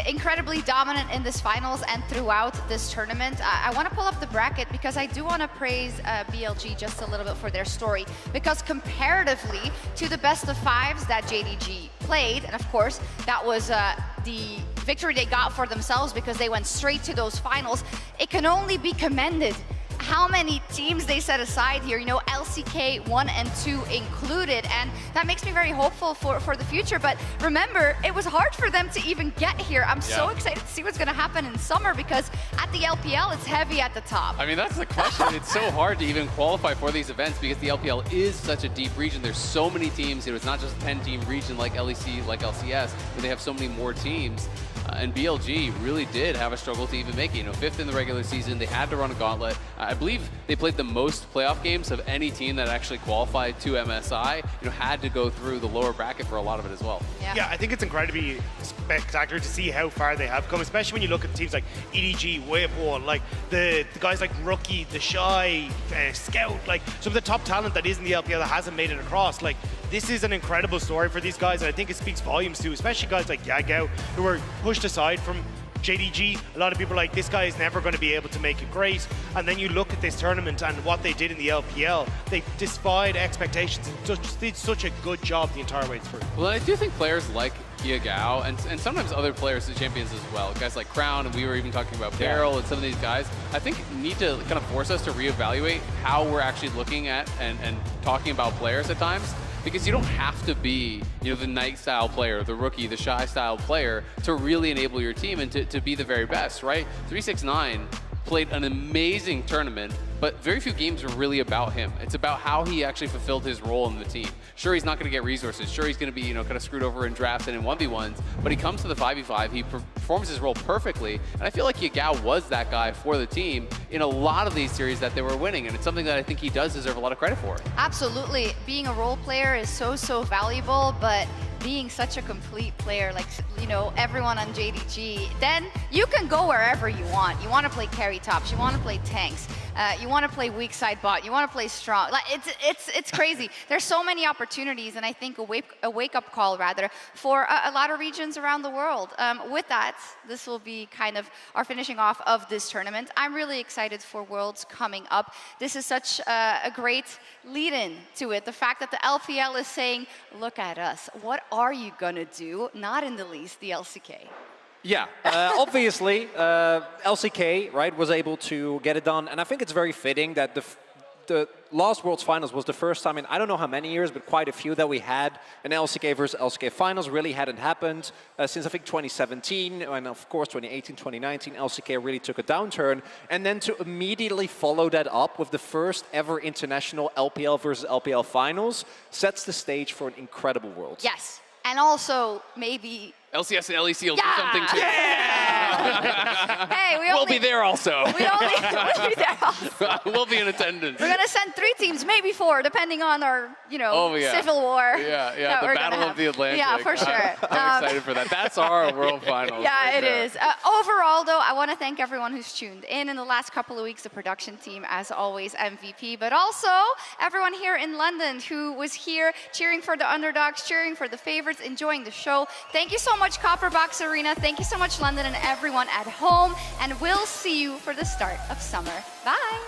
Speaker 8: incredibly dominant in this finals and throughout this tournament. I want to pull up the bracket because I do want to praise BLG just a little bit for their story, because comparatively to the best of fives that JDG played, and of course that was the victory they got for themselves because they went straight to those finals, it can only be commended how many teams they set aside here, you know, LCK 1 and 2 included, and that makes me very hopeful for the future. But remember, it was hard for them to even get here. I'm so excited to see what's going to happen in summer, because at the LPL, it's heavy at the top.
Speaker 11: I mean, that's the question. It's so hard to even qualify for these events because the LPL is such a deep region. There's so many teams. It's not just a 10-team region like LEC, like LCS, where they have so many more teams. And BLG really did have a struggle to even make it. You know, 5th in the regular season, they had to run a gauntlet. I believe they played the most playoff games of any team that actually qualified to MSI. You know, had to go through the lower bracket for a lot of it as well.
Speaker 10: Yeah, I think it's incredibly spectacular to see how far they have come, especially when you look at teams like EDG, Wavewall, like the guys like Rookie, the Shy, Scout, like some of the top talent that is in the LPL that hasn't made it across. Like, this is an incredible story for these guys, and I think it speaks volumes too, especially guys like Yagao, who were pushed aside from JDG. A lot of people are like, this guy is never going to be able to make it great. And then you look at this tournament and what they did in the LPL. They defied expectations and just did such a good job the entire way through.
Speaker 11: Well, I do think players like Yagao and sometimes other players, the champions as well, guys like Crown, and we were even talking about Barrel and some of these guys, I think need to kind of force us to reevaluate how we're actually looking at and talking about players at times. Because you don't have to be, you know, the Knight style player, the Rookie, the Shy style player to really enable your team and to be the very best, right? 369 played an amazing tournament, but very few games are really about him. It's about how he actually fulfilled his role in the team. Sure, he's not going to get resources. Sure, he's going to be, you know, kind of screwed over in drafts and in 1v1s, but he comes to the 5v5, he performs his role perfectly, and I feel like Yagao was that guy for the team in a lot of these series that they were winning, and it's something that I think he does deserve a lot of credit for.
Speaker 8: Absolutely. Being a role player is so valuable, but being such a complete player, like, you know, everyone on JDG, then you can go wherever you want. You want to play carry tops, you want to play tanks, you want to play weak side bot, you want to play strong. Like, it's crazy. There's so many opportunities, and I think a wake-up call, rather, for a lot of regions around the world. With that, this will be kind of our finishing off of this tournament. I'm really excited for Worlds coming up. This is such a great lead-in to it. The fact that the LPL is saying, look at us. What are you going to do? Not in the least the LCK.
Speaker 9: Yeah, obviously, LCK, right, was able to get it done. And I think it's very fitting that the last Worlds Finals was the first time in I don't know how many years, but quite a few, that we had an LCK versus LCK Finals. Really hadn't happened since I think 2017, and of course 2018, 2019, LCK really took a downturn. And then to immediately follow that up with the first ever international LPL versus LPL Finals sets the stage for an incredible Worlds.
Speaker 8: Yes, and also maybe
Speaker 11: LCS and LEC will do something too.
Speaker 8: Hey,
Speaker 1: we'll be there also.
Speaker 8: We'll be there also.
Speaker 1: We'll be in attendance.
Speaker 8: We're gonna send 3 teams, maybe 4, depending on our, civil war.
Speaker 1: Yeah, the Battle of the Atlantic.
Speaker 8: Yeah, for sure.
Speaker 1: I'm excited for that. That's our World Finals.
Speaker 8: Yeah,
Speaker 1: right
Speaker 8: it
Speaker 1: there.
Speaker 8: is. Overall, though, I want to thank everyone who's tuned in the last couple of weeks. The production team, as always, MVP, but also everyone here in London who was here cheering for the underdogs, cheering for the favorites, enjoying the show. Thank you so much, Copper Box Arena. Thank you so much, London, and everyone at home. And we'll see you for the start of summer. Bye.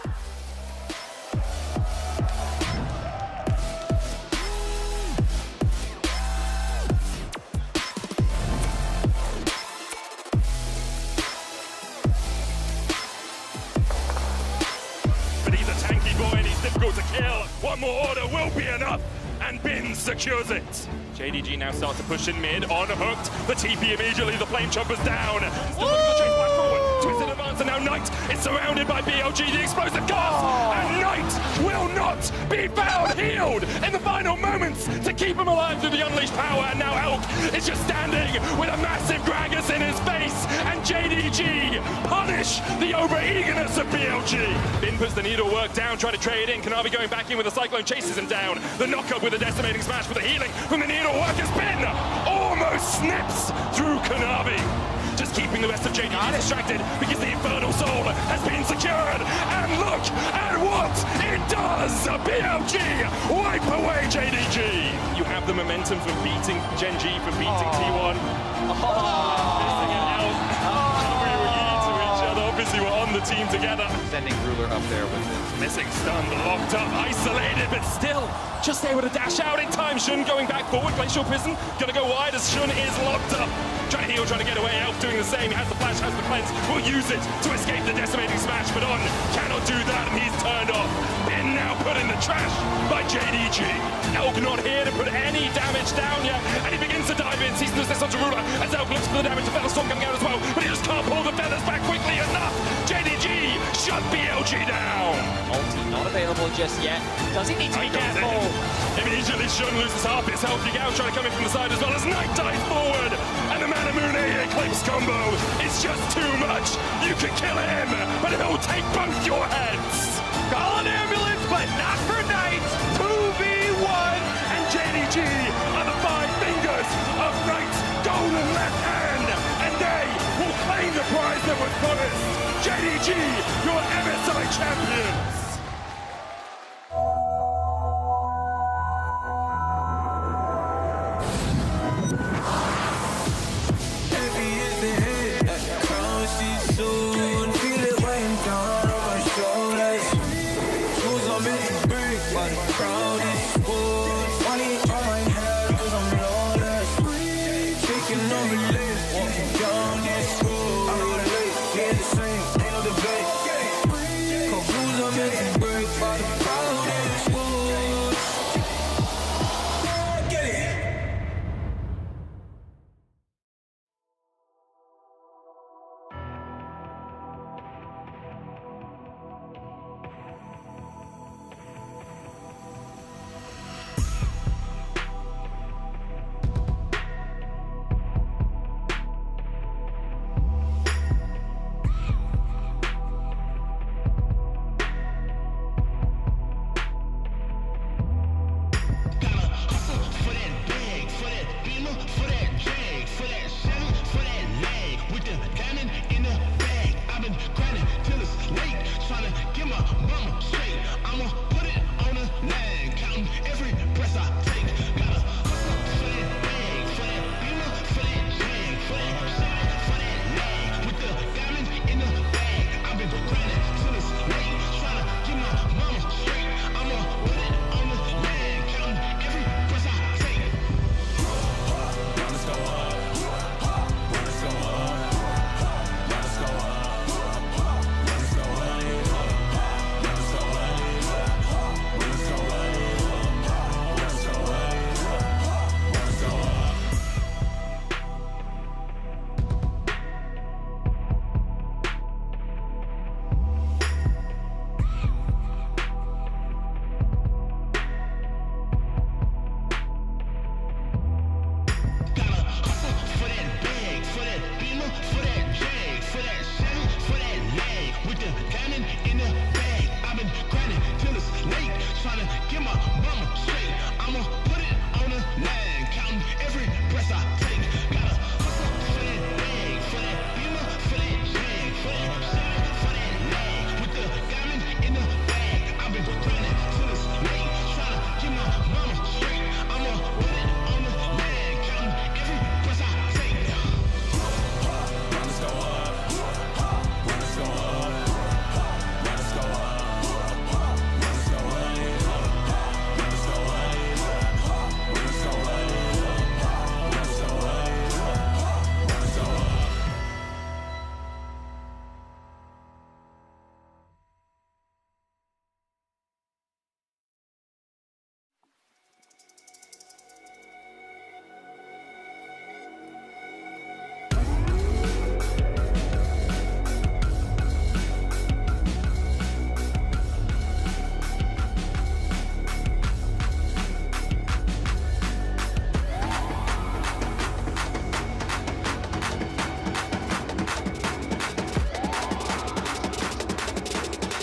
Speaker 14: But he's a tanky boy and he's difficult to kill. One more order will be enough, and Bin secures it. JDG now starts to push in mid, on hooked. The TP immediately, the flame chopper's down. Still looking to chase back forward. Twisted advance, and now Knight is surrounded by BLG, the explosive gas. And Knight will not be found healed in the final moments to keep him alive through the unleashed power. And now Elk is just standing with a massive Gragas in his face. And JDG punish the over-eagerness of BLG. Bin puts the needle work down, try to trade in. Kanavi going back in with a Cyclone, chases him down. The knock-up with a decimating smash for the healing from the needle work has been almost snips through Kanavi. Just keeping the rest of JDG distracted because the Infernal Soul has been secured. And look at what it does! BLG wipe away JDG. You have the momentum from beating Gen G, from beating T1. Missing it out. We were ye to each other. Obviously, we're on the team together.
Speaker 16: Sending Ruler up there with it.
Speaker 14: Missing stun, locked up, isolated, but still just able to dash out in time. Shun going back forward, Glacial Prison gonna go wide as Shun is locked up. Trying to heal, trying to get away. Elf doing the same. He has the flash, has the cleanse. Will use it to escape the decimating smash, but On cannot do that, and he's turned off. Bin now put in the trash by JDG. Elk not here to put any damage down yet, and he begins to dive in. Season assist onto Ruler as Elk looks for the damage. The Feather Storm coming out as well, but he just can't pull the feathers back quickly enough. JDG shut BLG down.
Speaker 13: Ulti not available just yet. Does he need to be careful?
Speaker 14: Immediately Shun loses half his health. Yagao trying to come in from the side as well as Knight dives forward. And the Manamune Eclipse combo is just too much. You can kill him, but he'll take both your heads.
Speaker 4: Call an ambulance, but not for Knight. 2v1,
Speaker 14: and JDG are the 5 fingers of Knight's golden left hand. And they will claim the prize that was promised. JDG, your MSI champions.